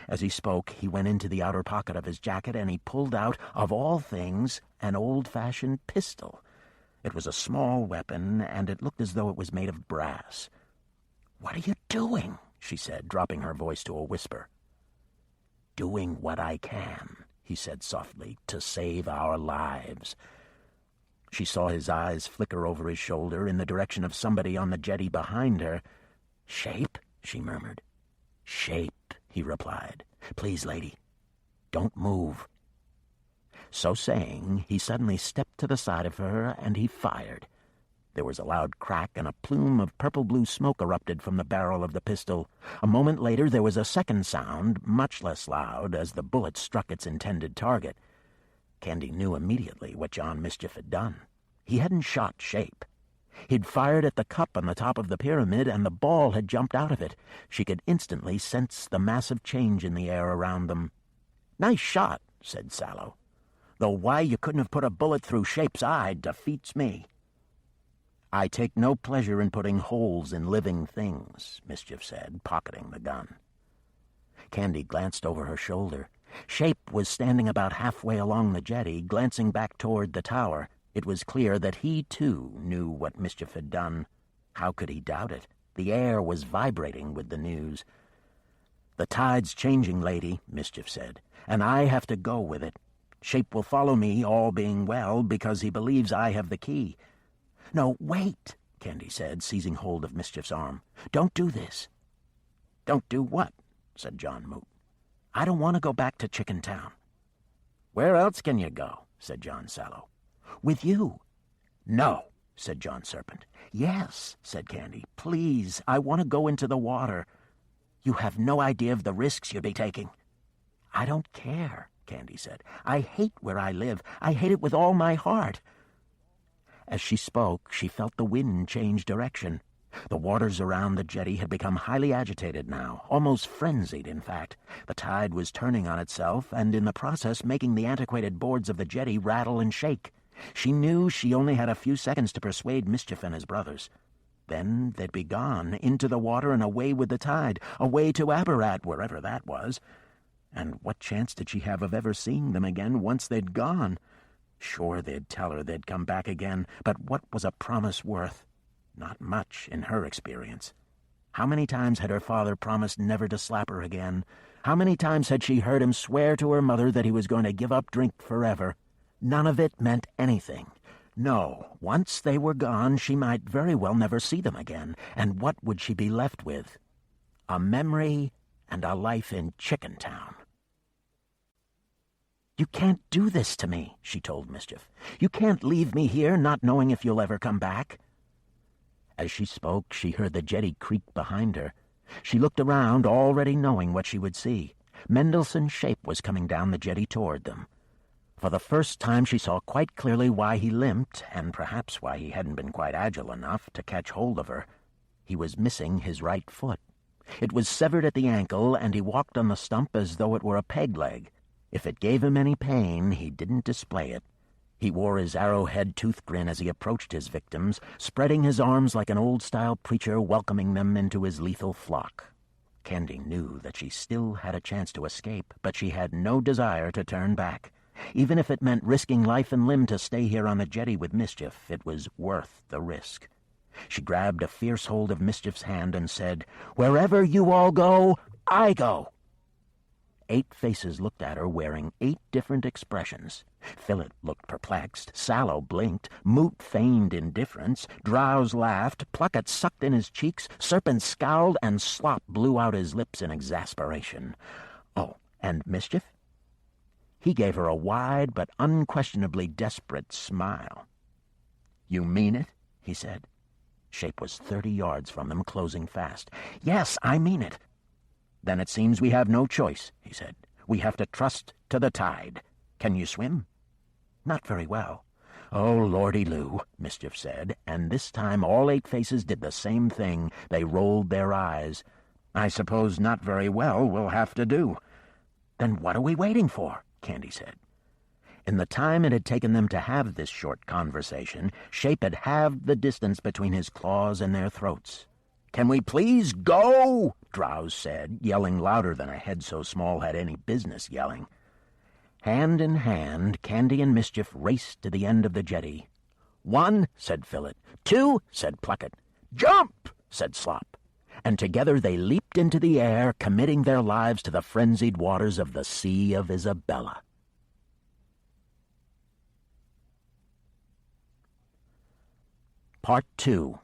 Speaker 1: As he spoke, he went into the outer pocket of his jacket and he pulled out, of all things, an old-fashioned pistol. It was a small weapon, and it looked as though it was made of brass. "What are you doing?" she said, dropping her voice to a whisper. "Doing what I can," he said softly, "to save our lives." She saw his eyes flicker over his shoulder in the direction of somebody on the jetty behind her. "Shape?" she murmured. "Shape," he replied. "Please, lady, don't move." So saying, he suddenly stepped to the side of her and he fired. There was a loud crack, and a plume of purple-blue smoke erupted from the barrel of the pistol. A moment later there was a second sound, much less loud, as the bullet struck its intended target. Candy knew immediately what John Mischief had done. He hadn't shot Shape. He'd fired at the cup on the top of the pyramid, and the ball had jumped out of it. She could instantly sense the massive change in the air around them. "Nice shot," said Sallow. "Though why you couldn't have put a bullet through Shape's eye defeats me." "I take no pleasure in putting holes in living things," Mischief said, pocketing the gun. Candy glanced over her shoulder. Shape was standing about halfway along the jetty, glancing back toward the tower. It was clear that he, too, knew what Mischief had done. How could he doubt it? The air was vibrating with the news. "The tide's changing, lady," Mischief said, "and I have to go with it. Shape will follow me, all being well, because he believes I have the key. "No, wait," Candy said, seizing hold of Mischief's arm. "Don't do this." "Don't do what?" said John Moot. "I don't want to go back to Chickentown." "Where else can you go?" said John Sallow. "With you." "No," said John Serpent. "Yes," said Candy. "Please, I want to go into the water." "You have no idea of the risks you'd be taking." "I don't care," Candy said. "I hate where I live. I hate it with all my heart." As she spoke, she felt the wind change direction. The waters around the jetty had become highly agitated now, almost frenzied, in fact. The tide was turning on itself, and in the process making the antiquated boards of the jetty rattle and shake. She knew she only had a few seconds to persuade Mischief and his brothers. Then they'd be gone, into the water and away with the tide, away to Abarat, wherever that was. And what chance did she have of ever seeing them again once they'd gone? Sure, they'd tell her they'd come back again, but what was a promise worth? Not much, in her experience. How many times had her father promised never to slap her again? How many times had she heard him swear to her mother that he was going to give up drink forever? None of it meant anything. No, once they were gone, she might very well never see them again, and what would she be left with? A memory and a life in Chickentown. "You can't do this to me," she told Mischief. "You can't leave me here not knowing if you'll ever come back." As she spoke, she heard the jetty creak behind her. She looked around, already knowing what she would see. Mendelssohn's shape was coming down the jetty toward them. For the first time she saw quite clearly why he limped, and perhaps why he hadn't been quite agile enough to catch hold of her. He was missing his right foot. It was severed at the ankle, and he walked on the stump as though it were a peg leg. If it gave him any pain, he didn't display it. He wore his arrowhead tooth grin as he approached his victims, spreading his arms like an old-style preacher welcoming them into his lethal flock. Candy knew that she still had a chance to escape, but she had no desire to turn back. Even if it meant risking life and limb to stay here on the jetty with Mischief, it was worth the risk. She grabbed a fierce hold of Mischief's hand and said, "Wherever you all go, I go." 8 faces looked at her wearing 8 different expressions. Philip looked perplexed, Sallow blinked, Moot feigned indifference, Drowse laughed, Pluckett sucked in his cheeks, Serpent scowled, and Slop blew out his lips in exasperation. Oh, and Mischief? He gave her a wide but unquestionably desperate smile. "You mean it?" he said. Shape was 30 yards from them, closing fast. "Yes, I mean it." "Then it seems we have no choice," he said. "We have to trust to the tide. Can you swim?" "Not very well." "Oh, Lordy-Loo," Mischief said, and this time all 8 faces did the same thing. They rolled their eyes. "I suppose not very well will have to do." "Then what are we waiting for?" Candy said. In the time it had taken them to have this short conversation, Shape had halved the distance between his claws and their throats. "Can we please go?" Drowse said, yelling louder than a head so small had any business yelling. Hand in hand, Candy and Mischief raced to the end of the jetty. "1," said Philip. "2," said Pluckett. "Jump!" said Slop. And together they leaped into the air, committing their lives to the frenzied waters of the Sea of Isabella. Part 2.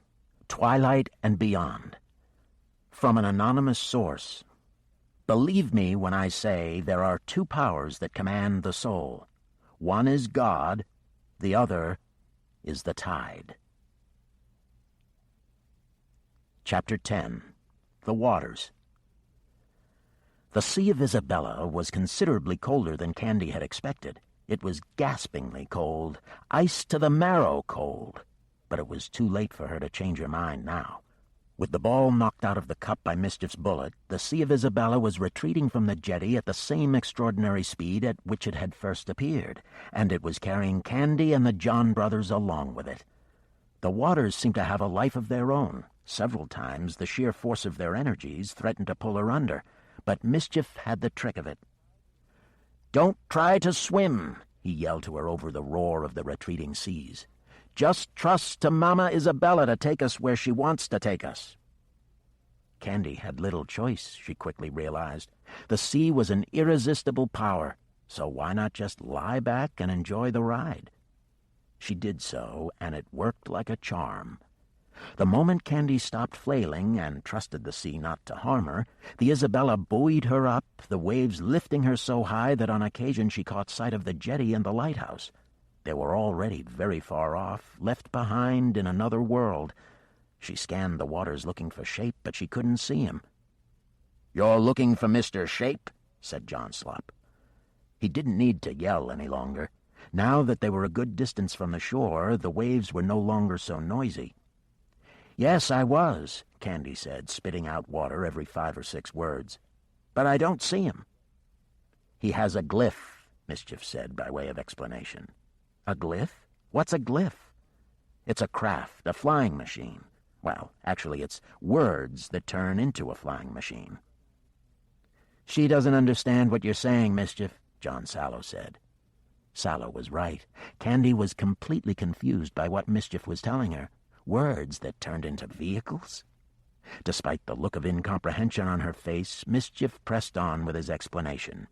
Speaker 1: Twilight and Beyond. From an anonymous source. Believe me when I say there are 2 powers that command the soul. One is God, the other is the tide. Chapter 10. The Waters. The Sea of Isabella was considerably colder than Candy had expected. It was gaspingly cold, ice to the marrow cold. But it was too late for her to change her mind now. With the ball knocked out of the cup by Mischief's bullet, the Sea of Isabella was retreating from the jetty at the same extraordinary speed at which it had first appeared, and it was carrying Candy and the John brothers along with it. The waters seemed to have a life of their own. Several times the sheer force of their energies threatened to pull her under, but Mischief had the trick of it. "Don't try to swim," he yelled to her over the roar of the retreating seas. "Just trust to Mama Isabella to take us where she wants to take us." Candy had little choice, she quickly realized. The sea was an irresistible power, so why not just lie back and enjoy the ride? She did so, and it worked like a charm. The moment Candy stopped flailing and trusted the sea not to harm her, the Isabella buoyed her up, the waves lifting her so high that on occasion she caught sight of the jetty and the lighthouse. They were already very far off, left behind in another world. She scanned the waters looking for Shape, but she couldn't see him. "You're looking for Mr. Shape?" said John Slop. He didn't need to yell any longer. Now that they were a good distance from the shore, the waves were no longer so noisy. "Yes, I was," Candy said, spitting out water every 5 or 6 words. "But I don't see him." "He has a glyph," Mischief said by way of explanation. "A glyph? What's a glyph?" "It's a craft, a flying machine. Well, actually, it's words that turn into a flying machine." "She doesn't understand what you're saying, Mischief," John Sallow said. Sallow was right. Candy was completely confused by what Mischief was telling her. Words that turned into vehicles? Despite the look of incomprehension on her face, Mischief pressed on with his explanation.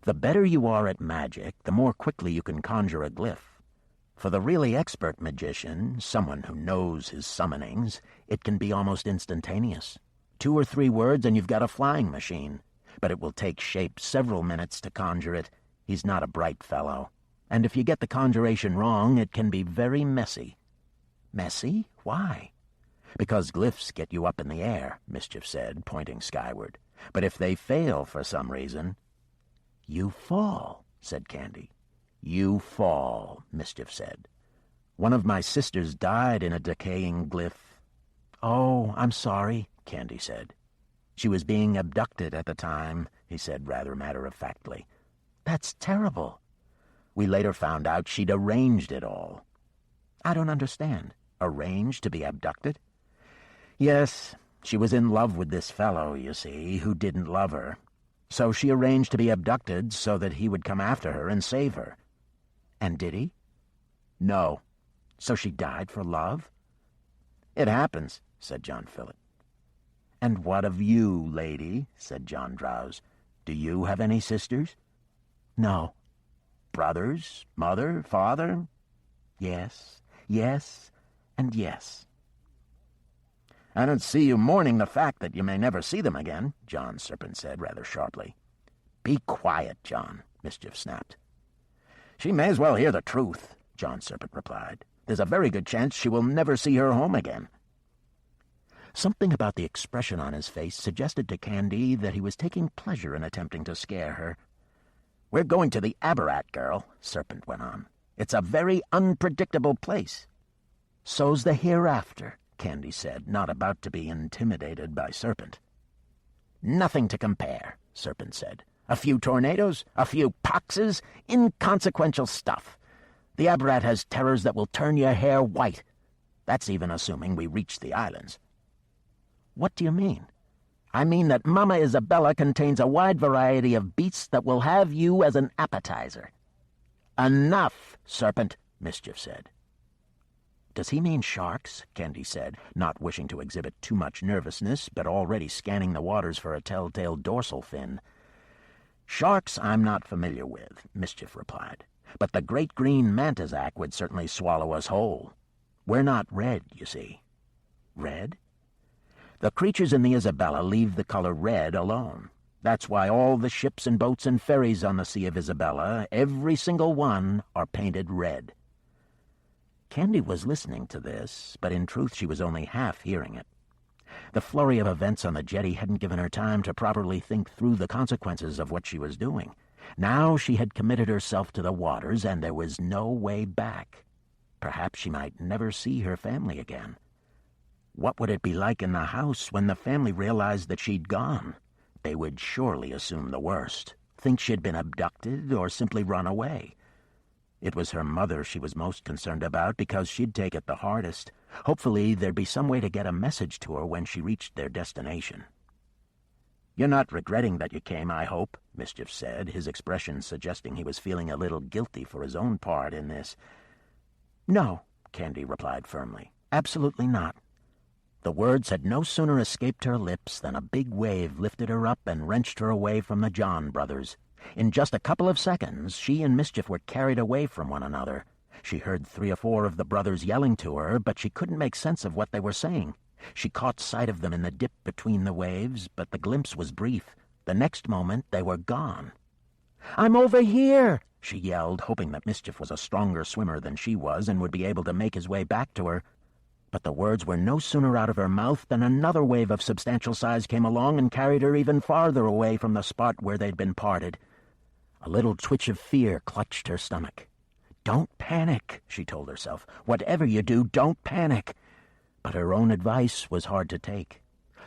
Speaker 1: "The better you are at magic, the more quickly you can conjure a glyph. For the really expert magician, someone who knows his summonings, it can be almost instantaneous. 2 or 3 words and you've got a flying machine. But it will take Shape several minutes to conjure it. He's not a bright fellow. And if you get the conjuration wrong, it can be very messy." "Messy? Why?" "Because glyphs get you up in the air," Mischief said, pointing skyward. "But if they fail for some reason—" "You fall," said Candy. "You fall," Mischief said. "One of my sisters died in a decaying glyph." "Oh, I'm sorry," Candy said. "She was being abducted at the time," he said rather matter-of-factly. "That's terrible." "We later found out she'd arranged it all." "I don't understand. Arranged to be abducted?" "Yes, she was in love with this fellow, you see, who didn't love her. So she arranged to be abducted so that he would come after her and save her." "And did he?" "No." "So she died for love?" "It happens," said John Phillip. "And what of you, lady?" said John Drowse. "Do you have any sisters?" "No." "Brothers? Mother? Father?" "Yes, yes, and yes." "I don't see you mourning the fact that you may never see them again," John Serpent said rather sharply. "Be quiet, John," Mischief snapped. "She may as well hear the truth," John Serpent replied. "There's a very good chance she will never see her home again." Something about the expression on his face suggested to Candy that he was taking pleasure in attempting to scare her. "We're going to the Abarat, girl," Serpent went on. "It's a very unpredictable place." "So's the hereafter," Candy said, not about to be intimidated by Serpent. "Nothing to compare," Serpent said. "A few tornadoes, a few poxes, inconsequential stuff. The Abarat has terrors that will turn your hair white. That's even assuming we reach the islands." "What do you mean?" "I mean that Mama Isabella contains a wide variety of beasts that will have you as an appetizer." "Enough, Serpent," Mischief said. "Does he mean sharks?" Candy said, not wishing to exhibit too much nervousness, but already scanning the waters for a telltale dorsal fin. "Sharks I'm not familiar with," Mischief replied, "but the great green mantisac would certainly swallow us whole. We're not red, you see." "Red?" "The creatures in the Isabella leave the color red alone. That's why all the ships and boats and ferries on the Sea of Isabella, every single one, are painted red." Candy was listening to this, but in truth she was only half hearing it. The flurry of events on the jetty hadn't given her time to properly think through the consequences of what she was doing. Now she had committed herself to the waters, and there was no way back. Perhaps she might never see her family again. What would it be like in the house when the family realized that she'd gone? They would surely assume the worst, think she'd been abducted or simply run away. It was her mother she was most concerned about because she'd take it the hardest. Hopefully there'd be some way to get a message to her when she reached their destination. "You're not regretting that you came, I hope," Mischief said, his expression suggesting he was feeling a little guilty for his own part in this. "No," Candy replied firmly. "Absolutely not." The words had no sooner escaped her lips than a big wave lifted her up and wrenched her away from the John brothers. In just a couple of seconds, she and Mischief were carried away from one another. She heard 3 or 4 of the brothers yelling to her, but she couldn't make sense of what they were saying. She caught sight of them in the dip between the waves, but the glimpse was brief. The next moment they were gone. "I'm over here!" she yelled, hoping that Mischief was a stronger swimmer than she was and would be able to make his way back to her. But the words were no sooner out of her mouth than another wave of substantial size came along and carried her even farther away from the spot where they'd been parted. A little twitch of fear clutched her stomach. "Don't panic," she told herself. "Whatever you do, don't panic." But her own advice was hard to take.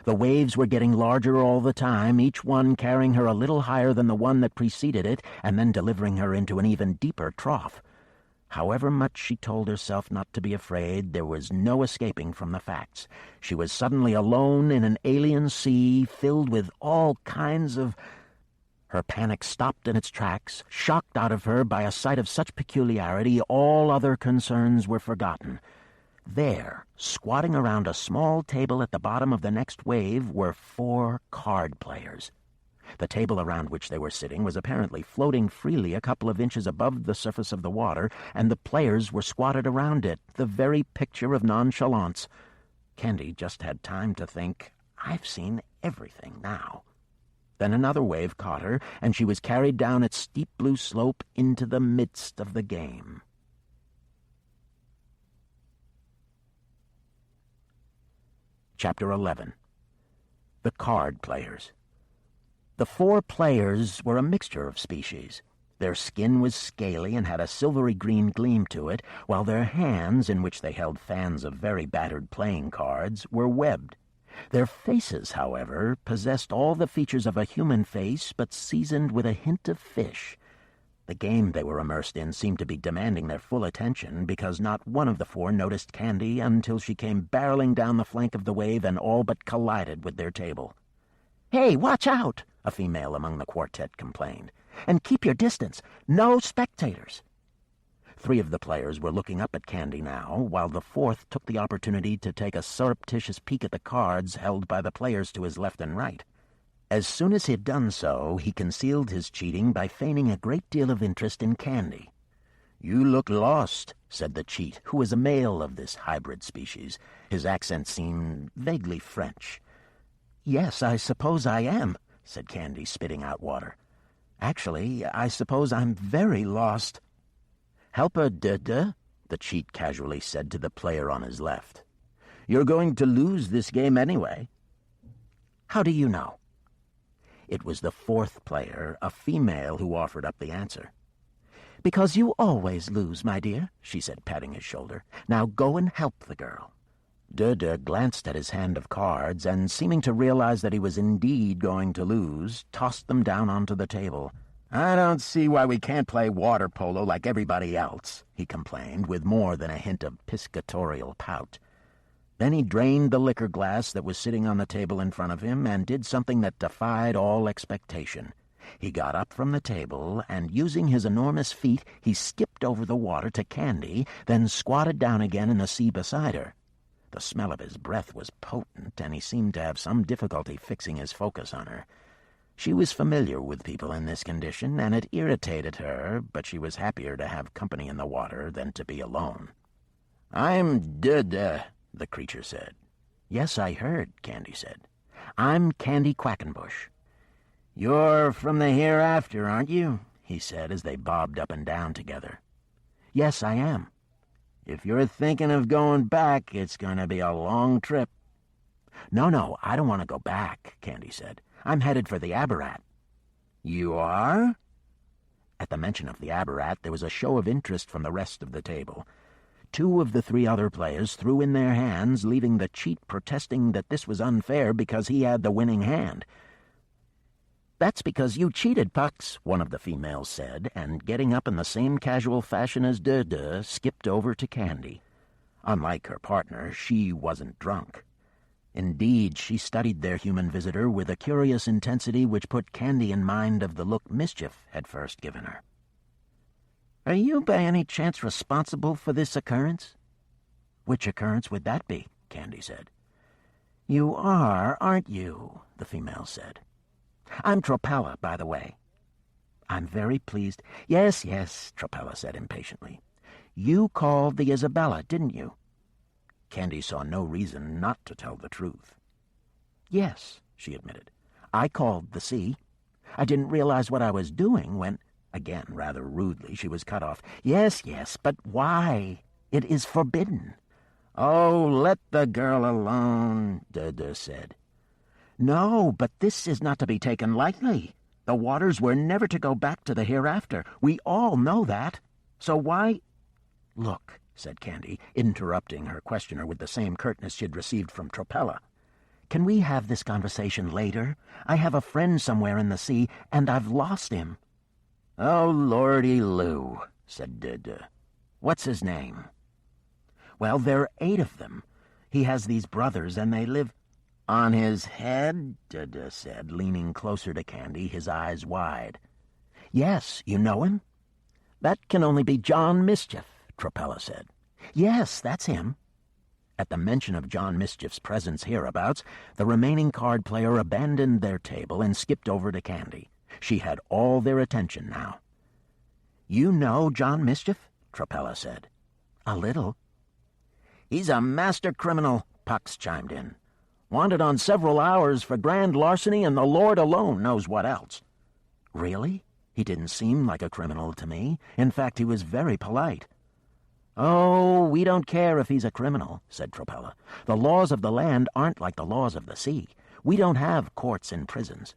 Speaker 1: The waves were getting larger all the time, each one carrying her a little higher than the one that preceded it, and then delivering her into an even deeper trough. However much she told herself not to be afraid, there was no escaping from the facts. She was suddenly alone in an alien sea filled with all kinds of... Her panic stopped in its tracks, shocked out of her by a sight of such peculiarity all other concerns were forgotten. There, squatting around a small table at the bottom of the next wave, were 4 card players. The table around which they were sitting was apparently floating freely a couple of inches above the surface of the water, and the players were squatted around it, the very picture of nonchalance. Candy just had time to think, "I've seen everything now." Then another wave caught her, and she was carried down its steep blue slope into the midst of the game. Chapter 11. The Card Players. The 4 players were a mixture of species. Their skin was scaly and had a silvery green gleam to it, while their hands, in which they held fans of very battered playing cards, were webbed. Their faces, however, possessed all the features of a human face, but seasoned with a hint of fish. The game they were immersed in seemed to be demanding their full attention, because not one of the 4 noticed Candy until she came barreling down the flank of the wave and all but collided with their table. "Hey, watch out!" a female among the quartet complained. "And keep your distance. No spectators." 3 of the players were looking up at Candy now, while the 4th took the opportunity to take a surreptitious peek at the cards held by the players to his left and right. As soon as he had done so, he concealed his cheating by feigning a great deal of interest in Candy. "You look lost," said the cheat, who was a male of this hybrid species. His accent seemed vaguely French. "Yes, I suppose I am," said Candy, spitting out water. "Actually, I suppose I'm very lost." "Helpa de," the cheat casually said to the player on his left. "You're going to lose this game anyway." "How do you know?" It was the 4th player, a female, who offered up the answer. "Because you always lose, my dear," she said, patting his shoulder. "Now go and help the girl." De glanced at his hand of cards, and, seeming to realize that he was indeed going to lose, tossed them down onto the table. "I don't see why we can't play water polo like everybody else," he complained, with more than a hint of piscatorial pout. Then he drained the liquor glass that was sitting on the table in front of him and did something that defied all expectation. He got up from the table, and using his enormous feet, he skipped over the water to Candy, then squatted down again in the sea beside her. The smell of his breath was potent, and he seemed to have some difficulty fixing his focus on her. She was familiar with people in this condition, and it irritated her, but she was happier to have company in the water than to be alone. "I'm de," the creature said. "Yes, I heard," Candy said. "I'm Candy Quackenbush." "You're from the hereafter, aren't you?" he said as they bobbed up and down together. "Yes, I am." "If you're thinking of going back, it's going to be a long trip." No, I don't want to go back," Candy said. "I'm headed for the Abarat." "You are?" At the mention of the Abarat, there was a show of interest from the rest of the table. 2 of the 3 other players threw in their hands, leaving the cheat protesting that this was unfair because he had the winning hand. "That's because you cheated, Pucks," one of the females said, and getting up in the same casual fashion as De, skipped over to Candy. Unlike her partner, she wasn't drunk. Indeed, she studied their human visitor with a curious intensity which put Candy in mind of the look Mischief had first given her. "Are you by any chance responsible for this occurrence?" "Which occurrence would that be?" Candy said. "You are, aren't you?" the female said. "I'm Tropella, by the way." "I'm very pleased." Yes, Tropella said impatiently. You called the Isabella, didn't you?" Candy saw no reason not to tell the truth. "Yes," she admitted. "I called the sea. I didn't realize what I was doing when—" Again, rather rudely, she was cut off. "Yes, but why? It is forbidden." "Oh, let the girl alone," Duh said. "No, but this is not to be taken lightly. The waters were never to go back to the hereafter. We all know that. So why—" "Look," said Candy, interrupting her questioner with the same curtness she'd received from Tropella. "Can we have this conversation later? I have a friend somewhere in the sea, and I've lost him." "Oh, Lordy Lou," said Duh. "What's his name?" "Well, there are 8 of them. He has these brothers, and they live—" "On his head?" Duh said, leaning closer to Candy, his eyes wide. "Yes, you know him?" "That can only be John Mischief," Tropella said. "Yes, that's him." At the mention of John Mischief's presence hereabouts, the remaining card player abandoned their table and skipped over to Candy. She had all their attention now. "You know John Mischief?" Tropella said. "A little." "He's a master criminal," Pucks chimed in. "Wanted on several hours for grand larceny, and the Lord alone knows what else." "Really? He didn't seem like a criminal to me. In fact, he was very polite." "Oh, we don't care if he's a criminal," said Tropella. "The laws of the land aren't like the laws of the sea. We don't have courts and prisons."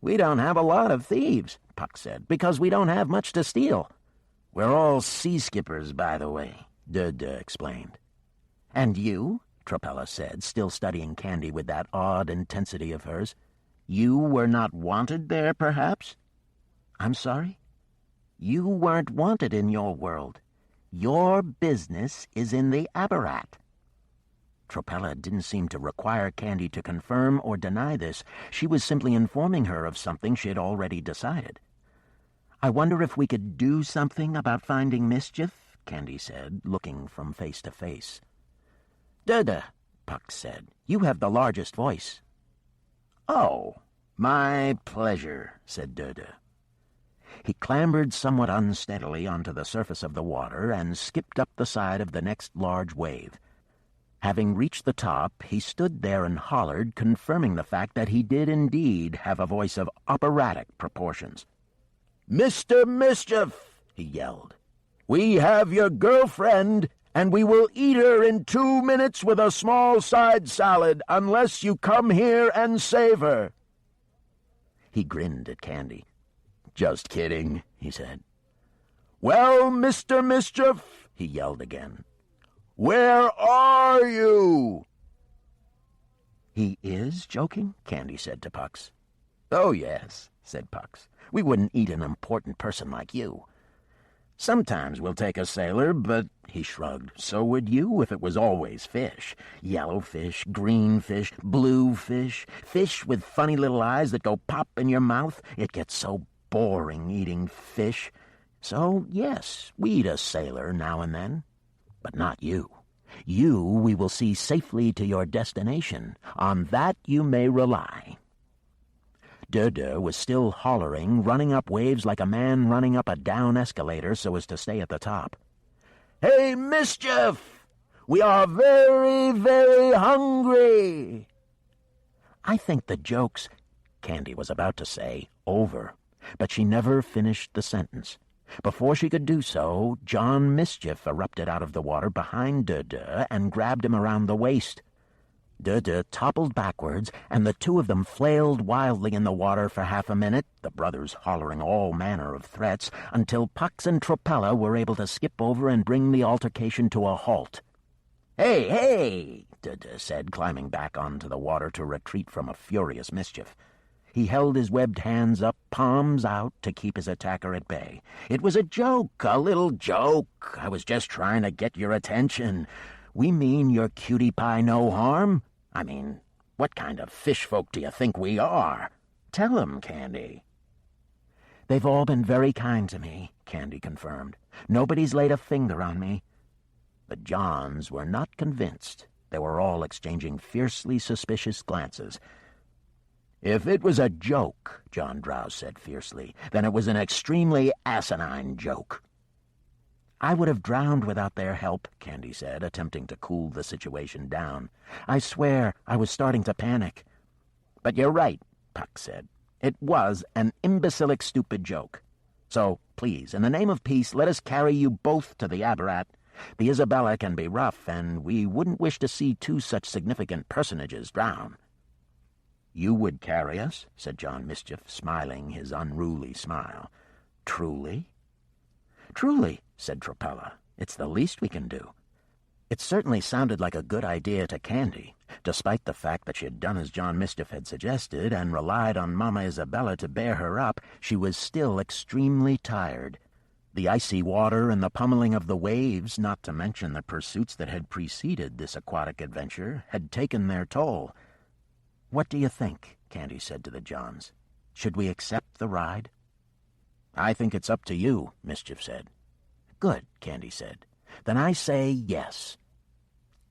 Speaker 1: "We don't have a lot of thieves," Puck said, "because we don't have much to steal." "We're all sea skippers, by the way," Duh explained. "And you?" Tropella said, still studying Candy with that odd intensity of hers. "You were not wanted there, perhaps?" "I'm sorry?" "You weren't wanted in your world. Your business is in the Abarat." Tropella didn't seem to require Candy to confirm or deny this. She was simply informing her of something she had already decided. "I wonder if we could do something about finding Mischief," Candy said, looking from face to face. "Duh," Puck said. "You have the largest voice." "Oh, my pleasure," said Duh. He clambered somewhat unsteadily onto the surface of the water and skipped up the side of the next large wave. Having reached the top, he stood there and hollered, confirming the fact that he did indeed have a voice of operatic proportions. "Mr. Mischief," he yelled, "we have your girlfriend, and we will eat her in 2 minutes with a small side salad unless you come here and save her." He grinned at Candy. "Just kidding," he said. "Well, Mr. Mischief," he yelled again, "where are you?" "He is joking?" Candy said to Pucks. "Oh, yes," said Pucks. "We wouldn't eat an important person like you. Sometimes we'll take a sailor, but," he shrugged, "so would you if it was always fish. Yellow fish, green fish, blue fish, fish with funny little eyes that go pop in your mouth. It gets so boring eating fish. So, yes, we eat a sailor now and then. But not you. You we will see safely to your destination. On that you may rely." Duh was still hollering, running up waves like a man running up a down escalator so as to stay at the top. "Hey, Mischief! We are very, very hungry!" "I think the joke's," Candy was about to say, "over," but she never finished the sentence. Before she could do so, John Mischief erupted out of the water behind Duh and grabbed him around the waist. Duh toppled backwards, and the two of them flailed wildly in the water for half a minute, the brothers hollering all manner of threats, until Pucks and Tropella were able to skip over and bring the altercation to a halt. Hey, Duh said, climbing back onto the water to retreat from a furious Mischief. He held his webbed hands up, palms out, to keep his attacker at bay. "It was a joke, a little joke. I was just trying to get your attention. We mean your cutie pie no harm. I mean, what kind of fish folk do you think we are? Tell 'em, Candy." "They've all been very kind to me," Candy confirmed. "Nobody's laid a finger on me." The Johns were not convinced. They were all exchanging fiercely suspicious glances. "If it was a joke," John Drowse said fiercely, "then it was an extremely asinine joke." I would have drowned without their help, Candy said, attempting to cool the situation down. I swear I was starting to panic. But you're right, Puck said. It was an imbecilic, stupid joke. So, please, in the name of peace, let us carry you both to the Abarat. The Isabella can be rough, and we wouldn't wish to see two such significant personages drown. You would carry us, said John Mischief, smiling his unruly smile. Truly? Truly, said Tropella. It's the least we can do. It certainly sounded like a good idea to Candy. Despite the fact that she had done as John Mischief had suggested and relied on Mama Isabella to bear her up, she was still extremely tired. The icy water and the pummeling of the waves, not to mention the pursuits that had preceded this aquatic adventure, had taken their toll. "What do you think?" Candy said to the Johns. "Should we accept the ride?" "I think it's up to you," Mischief said. "Good," Candy said. "Then I say yes."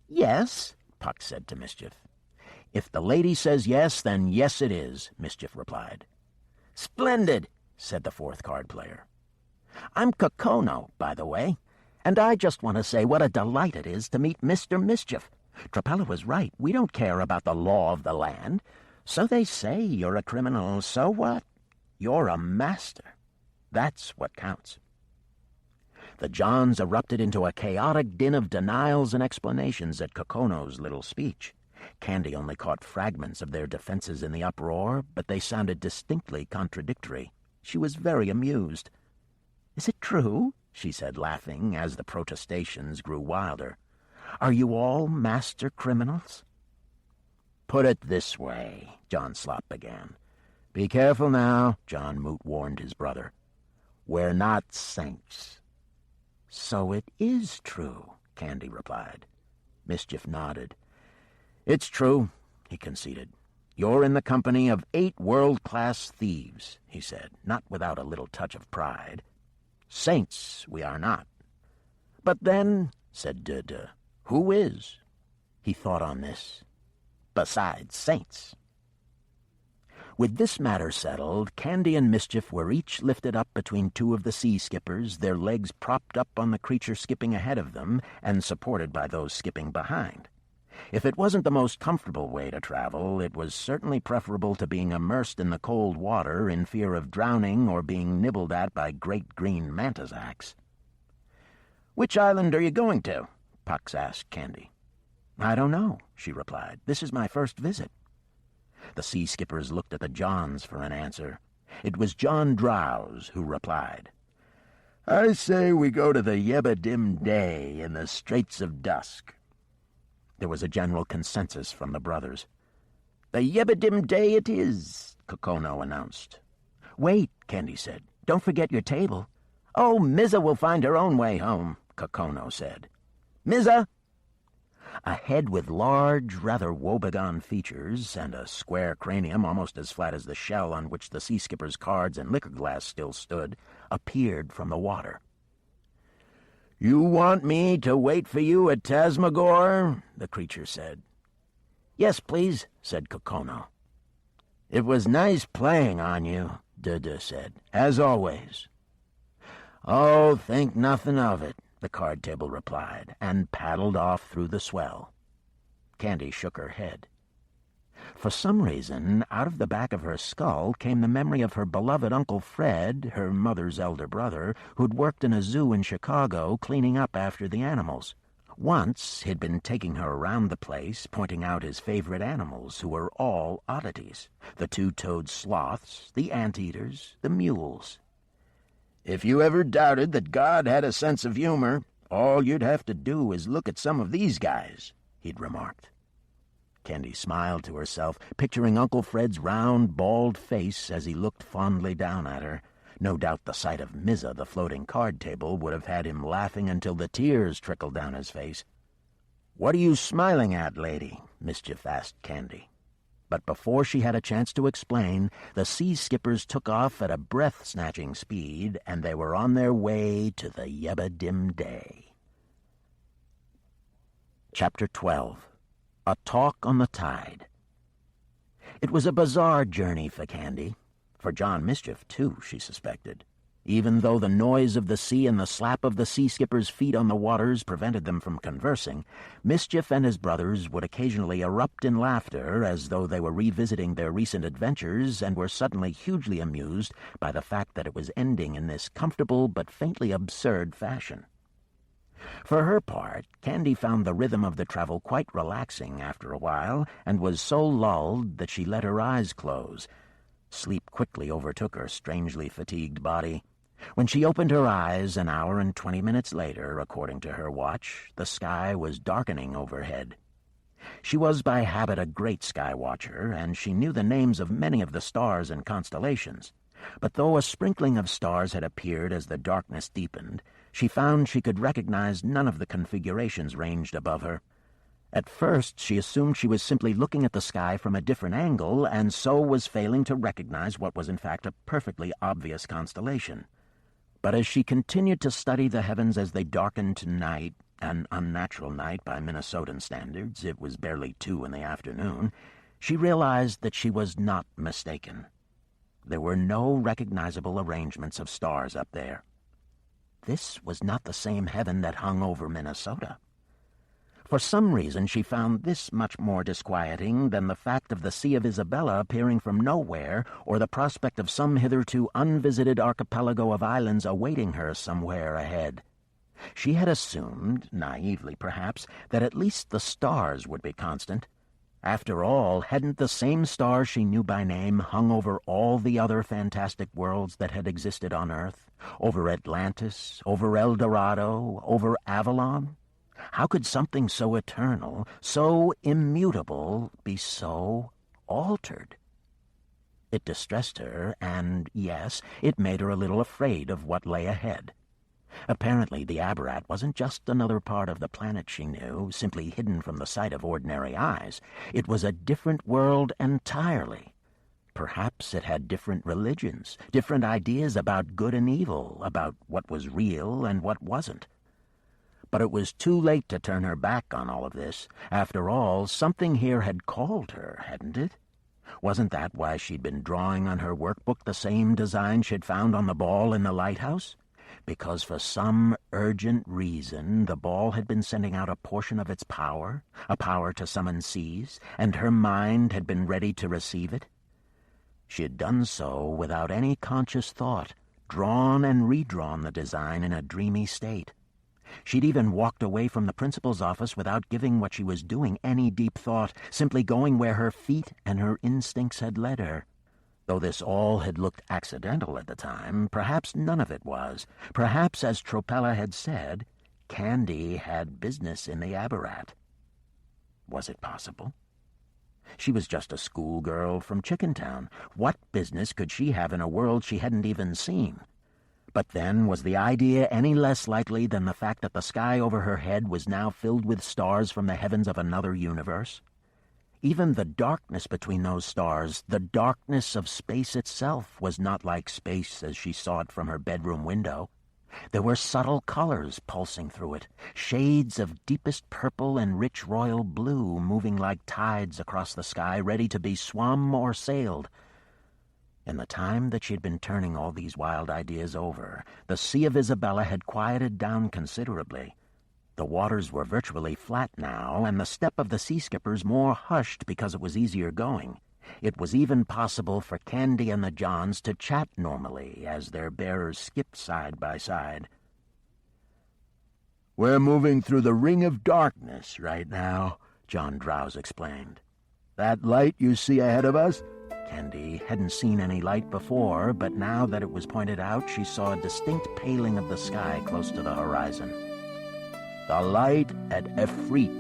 Speaker 1: "Yes?" Puck said to Mischief. "If the lady says yes, then yes it is," Mischief replied. "Splendid," said the fourth card player. "I'm Kokono, by the way, and I just want to say what a delight it is to meet Mr. Mischief. Tropella was right. We don't care about the law of the land. So they say you're a criminal, so what? You're a master. That's what counts." The Johns erupted into a chaotic din of denials and explanations at Kokono's little speech. Candy only caught fragments of their defenses in the uproar, but they sounded distinctly contradictory. She was very amused. "Is it true?" she said, laughing, as the protestations grew wilder. "Are you all master criminals?" "Put it this way," John Slop began. "Be careful now," John Moot warned his brother. "We're not saints." "So it is true," Candy replied. Mischief nodded. "It's true," he conceded. "You're in the company of 8 world-class thieves," he said, not without a little touch of pride. "Saints we are not." "But then," said Duh, "who is?" He thought on this. "Besides saints." With this matter settled, Candy and Mischief were each lifted up between 2 of the sea skippers, their legs propped up on the creature skipping ahead of them and supported by those skipping behind. If it wasn't the most comfortable way to travel, it was certainly preferable to being immersed in the cold water in fear of drowning or being nibbled at by great green mantisacs. "Which island are you going to?" Puck asked Candy. "I don't know," she replied. "This is my first visit." The sea skippers looked at the Johns for an answer. It was John Drowse who replied. "I say we go to the Dim Day in the Straits of Dusk." There was a general consensus from the brothers. "The Dim Day it is," Kokono announced. "Wait," Candy said. "Don't forget your table." "Oh, Mizza will find her own way home," Kokono said. "Mizza!" A head with large, rather woebegone features, and a square cranium almost as flat as the shell on which the sea skipper's cards and liquor glass still stood, appeared from the water. "You want me to wait for you at Tasmagor?" the creature said. "Yes, please," said Kokono. "It was nice playing on you," Duh said, "as always." "Oh, think nothing of it," the card table replied, and paddled off through the swell. Candy shook her head. For some reason, out of the back of her skull came the memory of her beloved Uncle Fred, her mother's elder brother, who'd worked in a zoo in Chicago cleaning up after the animals. Once he'd been taking her around the place, pointing out his favorite animals, who were all oddities. The 2-toed sloths, the anteaters, the mules. "If you ever doubted that God had a sense of humor, all you'd have to do is look at some of these guys," he'd remarked. Candy smiled to herself, picturing Uncle Fred's round, bald face as he looked fondly down at her. No doubt the sight of Mizza, the floating card table, would have had him laughing until the tears trickled down his face. "What are you smiling at, lady?" Mischief asked Candy. But before she had a chance to explain, the sea skippers took off at a breath-snatching speed, and they were on their way to the Dim Day. Chapter 12. A Talk on the Tide. It was a bizarre journey for Candy. For John Mischief, too, she suspected. Even though the noise of the sea and the slap of the sea-skipper's feet on the waters prevented them from conversing, Mischief and his brothers would occasionally erupt in laughter as though they were revisiting their recent adventures and were suddenly hugely amused by the fact that it was ending in this comfortable but faintly absurd fashion. For her part, Candy found the rhythm of the travel quite relaxing after a while, and was so lulled that she let her eyes close. Sleep quickly overtook her strangely fatigued body. When she opened her eyes an hour and 20 minutes later, according to her watch, the sky was darkening overhead. She was by habit a great sky watcher, and she knew the names of many of the stars and constellations. But though a sprinkling of stars had appeared as the darkness deepened, she found she could recognize none of the configurations ranged above her. At first she assumed she was simply looking at the sky from a different angle, and so was failing to recognize what was in fact a perfectly obvious constellation. But as she continued to study the heavens as they darkened to night, an unnatural night by Minnesotan standards, it was barely 2 in the afternoon, she realized that she was not mistaken. There were no recognizable arrangements of stars up there. This was not the same heaven that hung over Minnesota. For some reason she found this much more disquieting than the fact of the Sea of Isabella appearing from nowhere, or the prospect of some hitherto unvisited archipelago of islands awaiting her somewhere ahead. She had assumed, naively perhaps, that at least the stars would be constant. After all, hadn't the same stars she knew by name hung over all the other fantastic worlds that had existed on Earth? Over Atlantis, over El Dorado, over Avalon? How could something so eternal, so immutable, be so altered? It distressed her, and, yes, it made her a little afraid of what lay ahead. Apparently the Abarat wasn't just another part of the planet she knew, simply hidden from the sight of ordinary eyes. It was a different world entirely. Perhaps it had different religions, different ideas about good and evil, about what was real and what wasn't. But it was too late to turn her back on all of this. After all, something here had called her, hadn't it? Wasn't that why she'd been drawing on her workbook the same design she'd found on the ball in the lighthouse? Because for some urgent reason the ball had been sending out a portion of its power, a power to summon seas, and her mind had been ready to receive it. She had done so without any conscious thought, drawn and redrawn the design in a dreamy state. She'd even walked away from the principal's office without giving what she was doing any deep thought, simply going where her feet and her instincts had led her. Though this all had looked accidental at the time, perhaps none of it was. Perhaps, as Tropella had said, Candy had business in the Abarat. Was it possible? She was just a schoolgirl from Chickentown. What business could she have in a world she hadn't even seen? But then, was the idea any less likely than the fact that the sky over her head was now filled with stars from the heavens of another universe? Even the darkness between those stars, the darkness of space itself, was not like space as she saw it from her bedroom window. There were subtle colors pulsing through it, shades of deepest purple and rich royal blue moving like tides across the sky, ready to be swum or sailed. In the time that she had been turning all these wild ideas over, the Sea of Isabella had quieted down considerably. The waters were virtually flat now, and the step of the sea skippers more hushed because it was easier going. It was even possible for Candy and the Johns to chat normally as their bearers skipped side by side. "We're moving through the ring of darkness right now," John Drowse explained. "That light you see ahead of us?" Candy hadn't seen any light before, but now that it was pointed out, she saw a distinct paling of the sky close to the horizon. "The light at Efreet."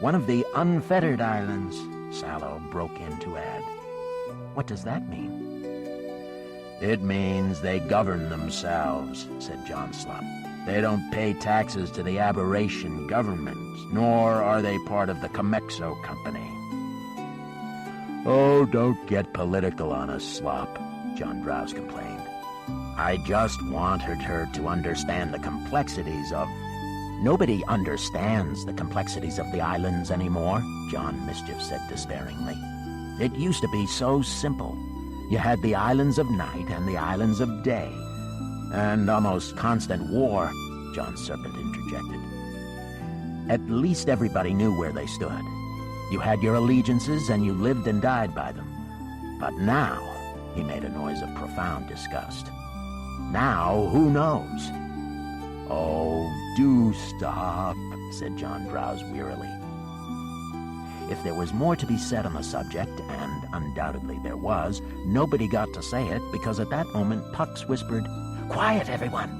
Speaker 1: "One of the unfettered islands," Sallow broke in to add. "What does that mean?" "It means they govern themselves," said John Slop. "They don't pay taxes to the aberration government, nor are they part of the Comexo Company." "Oh, don't get political on us, Slop," John Drowse complained. "I just wanted her to understand the complexities of—" "Nobody understands the complexities of the islands anymore," John Mischief said despairingly. "It used to be so simple. You had the islands of night and the islands of day. And almost constant war, John Serpent interjected. At least everybody knew where they stood. You had your allegiances and you lived and died by them. But now, he made a noise of profound disgust. Now, who knows? Oh, do stop, said John Drowse wearily. If there was more to be said on the subject, and undoubtedly there was, nobody got to say it because at that moment Pucks whispered, "Quiet, everyone!"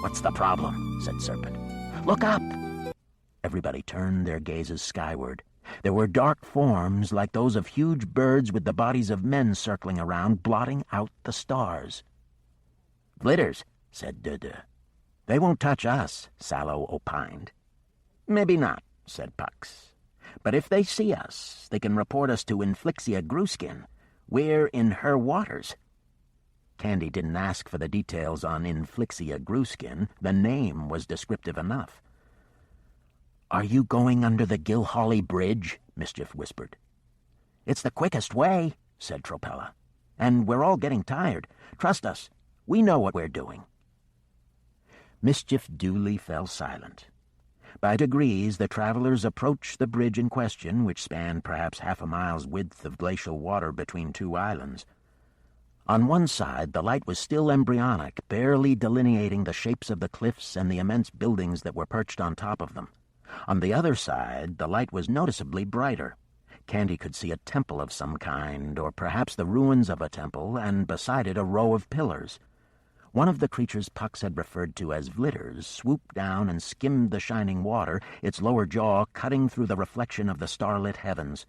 Speaker 1: "What's the problem?" said Serpent. "Look up!" Everybody turned their gazes skyward. There were dark forms like those of huge birds with the bodies of men circling around, blotting out the stars. "Glitters," said Dudu. "They won't touch us," Sallow opined. "Maybe not," said Pucks. "But if they see us, they can report us to Inflixia Grueskin. We're in her waters." Candy didn't ask for the details on Inflixia Grueskin. The name was descriptive enough. "Are you going under the Gilhawley Bridge?" Mischief whispered. "It's the quickest way," said Tropella. "And we're all getting tired. Trust us. We know what we're doing." Mischief duly fell silent. By degrees, the travelers approached the bridge in question, which spanned perhaps half a mile's width of glacial water between two islands. On one side, the light was still embryonic, barely delineating the shapes of the cliffs and the immense buildings that were perched on top of them. On the other side, the light was noticeably brighter. Candy could see a temple of some kind, or perhaps the ruins of a temple, and beside it a row of pillars. One of the creatures Pucks had referred to as vlitters swooped down and skimmed the shining water, its lower jaw cutting through the reflection of the starlit heavens.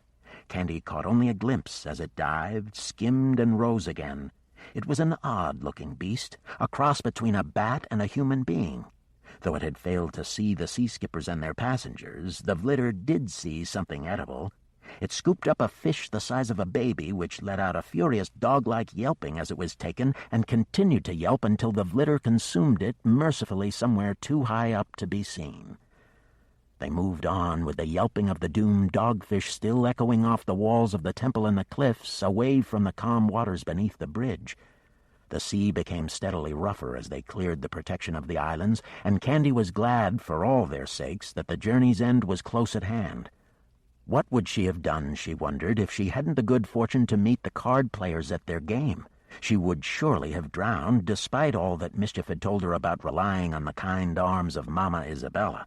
Speaker 1: Candy caught only a glimpse as it dived, skimmed, and rose again. It was an odd-looking beast, a cross between a bat and a human being. Though it had failed to see the sea skippers and their passengers, the vlitter did see something edible. It scooped up a fish the size of a baby, which let out a furious dog-like yelping as it was taken, and continued to yelp until the vlitter consumed it, mercifully somewhere too high up to be seen. They moved on, with the yelping of the doomed dogfish still echoing off the walls of the temple and the cliffs, away from the calm waters beneath the bridge. The sea became steadily rougher as they cleared the protection of the islands, and Candy was glad, for all their sakes, that the journey's end was close at hand. What would she have done, she wondered, if she hadn't the good fortune to meet the card players at their game? She would surely have drowned, despite all that Mischief had told her about relying on the kind arms of Mama Isabella.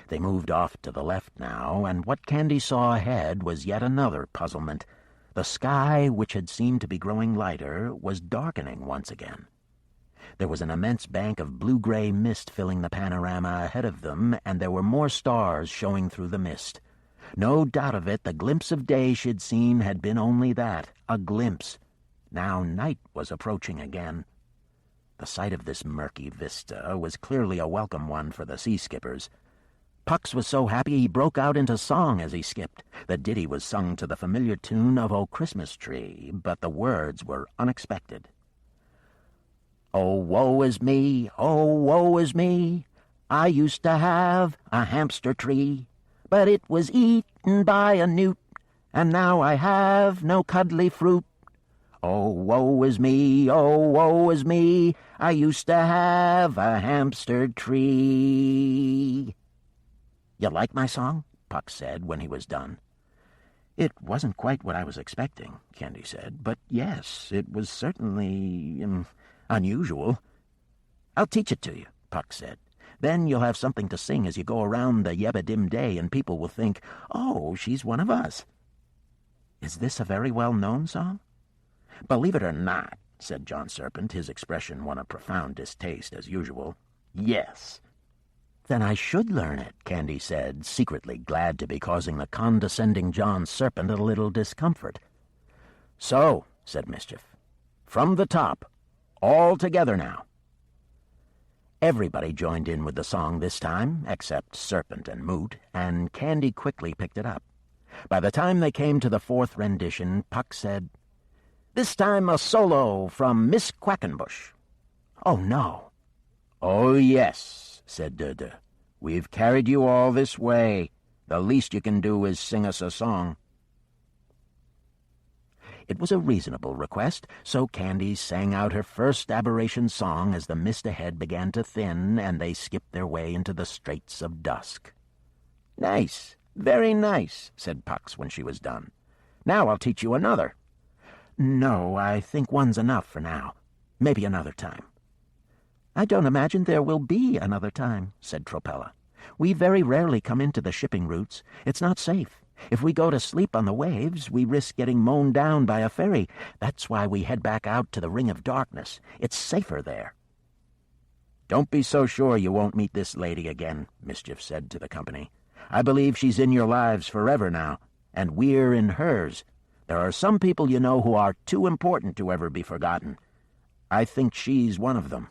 Speaker 1: They moved off to the left now, and what Candy saw ahead was yet another puzzlement. The sky, which had seemed to be growing lighter, was darkening once again. There was an immense bank of blue-gray mist filling the panorama ahead of them, and there were more stars showing through the mist. No doubt of it, the glimpse of day she'd seen had been only that, a glimpse. Now night was approaching again. The sight of this murky vista was clearly a welcome one for the sea skippers. Pucks was so happy he broke out into song as he skipped. The ditty was sung to the familiar tune of "O Christmas Tree," but the words were unexpected. "Oh, woe is me, oh, woe is me, I used to have a hamster tree, but it was eaten by a newt, and now I have no cuddly fruit. Oh, woe is me, oh, woe is me, I used to have a hamster tree." "You like my song?" Puck said when he was done. "It wasn't quite what I was expecting," Candy said, "but yes, it was certainly unusual." "I'll teach it to you," Puck said. "Then you'll have something to sing as you go around the Yebba-Dim Day, and people will think, 'Oh, she's one of us.'" "Is this a very well-known song?" "Believe it or not," said John Serpent, his expression one of profound distaste, as usual. "Yes." "Then I should learn it," Candy said, secretly glad to be causing the condescending John Serpent a little discomfort. "So," said Mischief, "from the top, all together now." Everybody joined in with the song this time, except Serpent and Moot, and Candy quickly picked it up. By the time they came to the fourth rendition, Puck said, "This time a solo from Miss Quackenbush." "Oh, no." "Oh, yes," said Dudu. "We've carried you all this way. The least you can do is sing us a song." It was a reasonable request, so Candy sang out her first aberration song as the mist ahead began to thin and they skipped their way into the straits of dusk. "Nice, very nice," said Pucks when she was done. "Now I'll teach you another." "No, I think one's enough for now. Maybe another time." "I don't imagine there will be another time," said Tropella. "We very rarely come into the shipping routes. It's not safe. If we go to sleep on the waves, we risk getting mown down by a ferry. That's why we head back out to the Ring of Darkness. It's safer there." "Don't be so sure you won't meet this lady again," Mischief said to the company. "I believe she's in your lives forever now, and we're in hers. There are some people you know who are too important to ever be forgotten. I think she's one of them."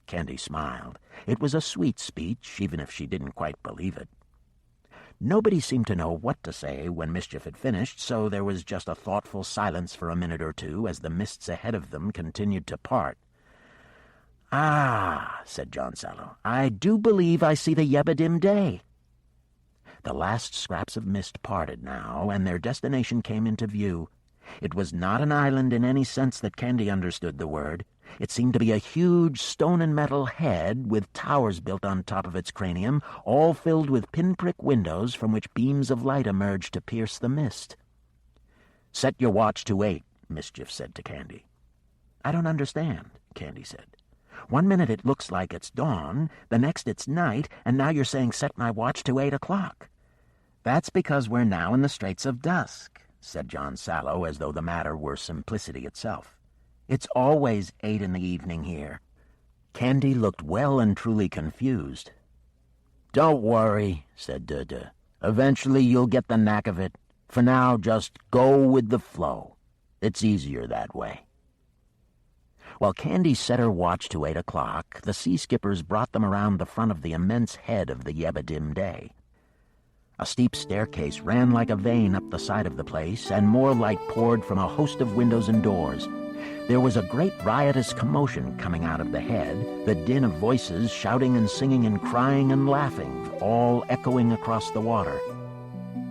Speaker 1: Candy smiled. It was a sweet speech, even if she didn't quite believe it. Nobody seemed to know what to say when Mischief had finished, so there was just a thoughtful silence for a minute or two as the mists ahead of them continued to part. "Ah," said John Sallow, "I do believe I see the Yebadim Day." The last scraps of mist parted now, and their destination came into view. It was not an island in any sense that Candy understood the word. It seemed to be a huge stone-and-metal head with towers built on top of its cranium, all filled with pinprick windows from which beams of light emerged to pierce the mist. "Set your watch to 8, Mischief said to Candy. "I don't understand," Candy said. "One minute it looks like it's dawn, the next it's night, and now you're saying set my watch to 8 o'clock. "That's because we're now in the Straits of Dusk," said John Sallow, as though the matter were simplicity itself. "It's always 8 in the evening here." Candy looked well and truly confused. "Don't worry," said Duh-Duh. "Eventually you'll get the knack of it. For now, just go with the flow. It's easier that way." While Candy set her watch to 8 o'clock, the sea skippers brought them around the front of the immense head of the Yebadim Day. A steep staircase ran like a vein up the side of the place, and more light poured from a host of windows and doors. There was a great riotous commotion coming out of the head, the din of voices shouting and singing and crying and laughing, all echoing across the water.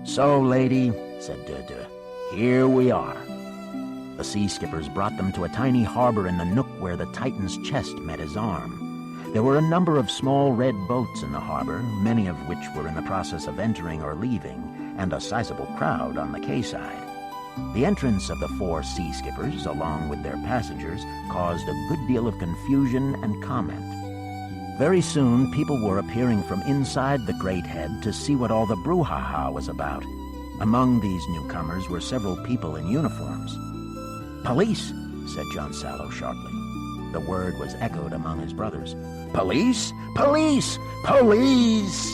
Speaker 1: "So, lady," said Duh-Duh, "here we are." The sea skippers brought them to a tiny harbor in the nook where the Titan's chest met his arm. There were a number of small red boats in the harbor, many of which were in the process of entering or leaving, and a sizable crowd on the quayside. The entrance of the 4 sea skippers, along with their passengers, caused a good deal of confusion and comment. Very soon, people were appearing from inside the great head to see what all the brouhaha was about. Among these newcomers were several people in uniforms. "Police," said John Sallow sharply. The word was echoed among his brothers. "Police! Police! Police!"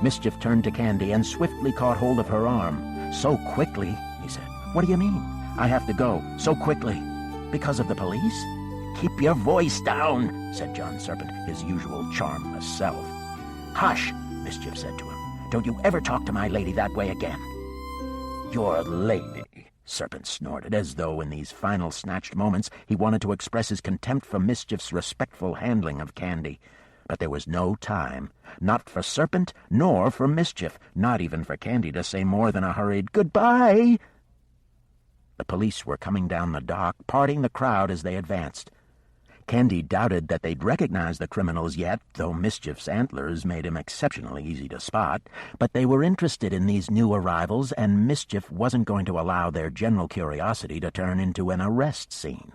Speaker 1: Mischief turned to Candy and swiftly caught hold of her arm. "So quickly," he said. "What do you mean?" "I have to go. So quickly." "Because of the police?" "Keep your voice down," said John Serpent, his usual charmless self. "Hush," Mischief said to him. "Don't you ever talk to my lady that way again." "Your lady," Serpent snorted, as though in these final snatched moments he wanted to express his contempt for Mischief's respectful handling of Candy. But there was no time, not for Serpent nor for Mischief, not even for Candy to say more than a hurried "Goodbye." The police were coming down the dock, parting the crowd as they advanced. Candy doubted that they'd recognize the criminals yet, though Mischief's antlers made him exceptionally easy to spot, but they were interested in these new arrivals, and Mischief wasn't going to allow their general curiosity to turn into an arrest scene.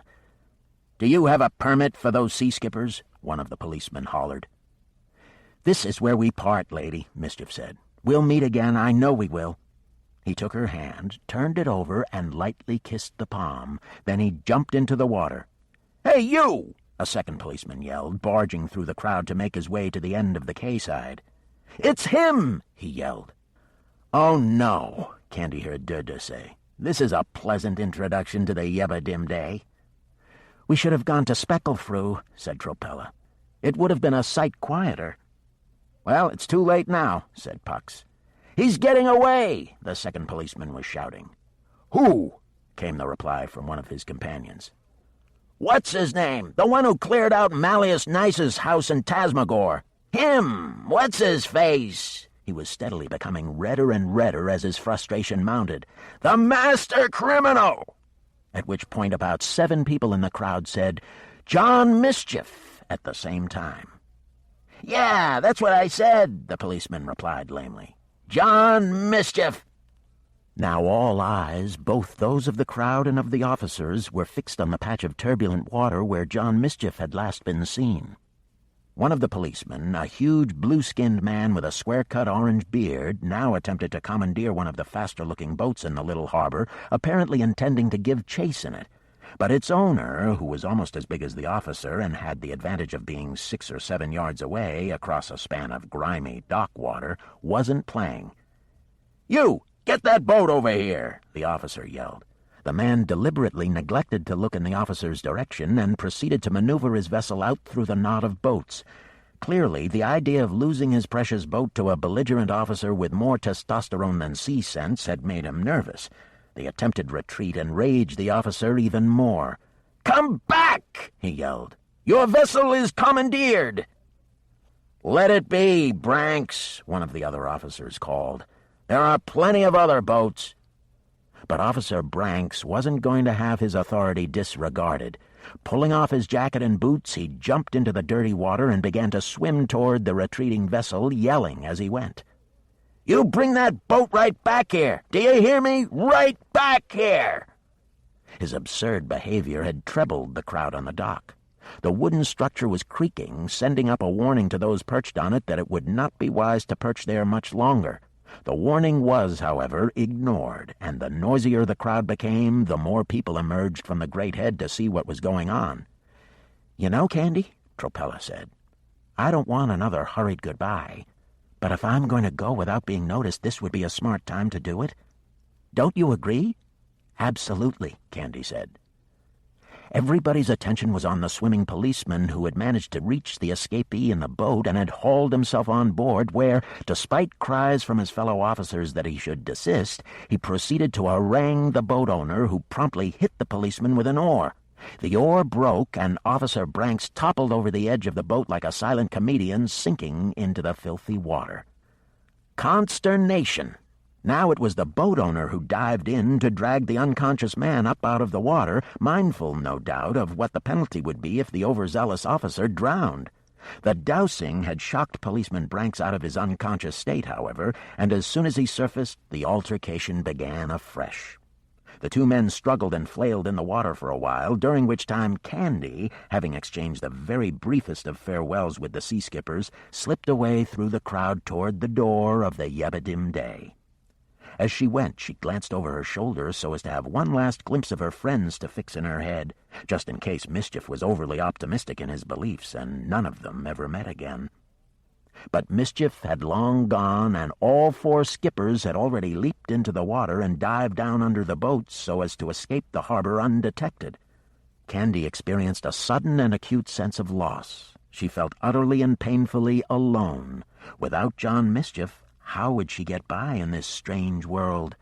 Speaker 1: "Do you have a permit for those sea skippers?" one of the policemen hollered. "This is where we part, lady," Mischief said. "We'll meet again, I know we will." He took her hand, turned it over, and lightly kissed the palm. Then he jumped into the water. "Hey, you!" a second policeman yelled, barging through the crowd to make his way to the end of the quayside. "It's him!" he yelled. "Oh, no," Candy heard Duh-Duh say. "This is a pleasant introduction to the Yebadim Day." "We should have gone to Specklefru," said Tropella. "It would have been a sight quieter." "Well, it's too late now," said Pucks. "He's getting away!" the second policeman was shouting. "Who?" came the reply from one of his companions. "What's his name? The one who cleared out Malleus Nice's house in Tasmagor. Him! What's his face?" He was steadily becoming redder and redder as his frustration mounted. "The master criminal!" At which point about 7 people in the crowd said, "John Mischief," at the same time. "Yeah, that's what I said," the policeman replied lamely. "John Mischief." Now all eyes, both those of the crowd and of the officers, were fixed on the patch of turbulent water where John Mischief had last been seen. One of the policemen, a huge blue-skinned man with a square-cut orange beard, now attempted to commandeer one of the faster-looking boats in the little harbor, apparently intending to give chase in it. But its owner, who was almost as big as the officer and had the advantage of being 6 or 7 yards away across a span of grimy dock water, wasn't playing. "You! Get that boat over here!" the officer yelled. The man deliberately neglected to look in the officer's direction and proceeded to maneuver his vessel out through the knot of boats. Clearly, the idea of losing his precious boat to a belligerent officer with more testosterone than sea sense had made him nervous. The attempted retreat enraged the officer even more. "Come back!" he yelled. "Your vessel is commandeered!" "Let it be, Branks," one of the other officers called. "There are plenty of other boats." But Officer Branks wasn't going to have his authority disregarded. Pulling off his jacket and boots, he jumped into the dirty water and began to swim toward the retreating vessel, yelling as he went. "You bring that boat right back here! Do you hear me? Right back here!" His absurd behavior had trebled the crowd on the dock. The wooden structure was creaking, sending up a warning to those perched on it that it would not be wise to perch there much longer. The warning was, however, ignored, and the noisier the crowd became, the more people emerged from the great head to see what was going on. "You know, Candy," Tropella said, "I don't want another hurried goodbye, but if I'm going to go without being noticed, this would be a smart time to do it. Don't you agree?" "Absolutely," Candy said. Everybody's attention was on the swimming policeman who had managed to reach the escapee in the boat and had hauled himself on board where, despite cries from his fellow officers that he should desist, he proceeded to harangue the boat owner, who promptly hit the policeman with an oar. The oar broke, and Officer Branks toppled over the edge of the boat like a silent comedian, sinking into the filthy water. Consternation. Now it was the boat owner who dived in to drag the unconscious man up out of the water, mindful, no doubt, of what the penalty would be if the overzealous officer drowned. The dousing had shocked Policeman Branks out of his unconscious state, however, and as soon as he surfaced, the altercation began afresh. The 2 men struggled and flailed in the water for a while, during which time Candy, having exchanged the very briefest of farewells with the sea skippers, slipped away through the crowd toward the door of the Yebadim Day. As she went, she glanced over her shoulder so as to have one last glimpse of her friends to fix in her head, just in case Mischief was overly optimistic in his beliefs, and none of them ever met again. But Mischief had long gone, and all 4 skippers had already leaped into the water and dived down under the boats so as to escape the harbor undetected. Candy experienced a sudden and acute sense of loss. She felt utterly and painfully alone. Without John Mischief, how would she get by in this strange world?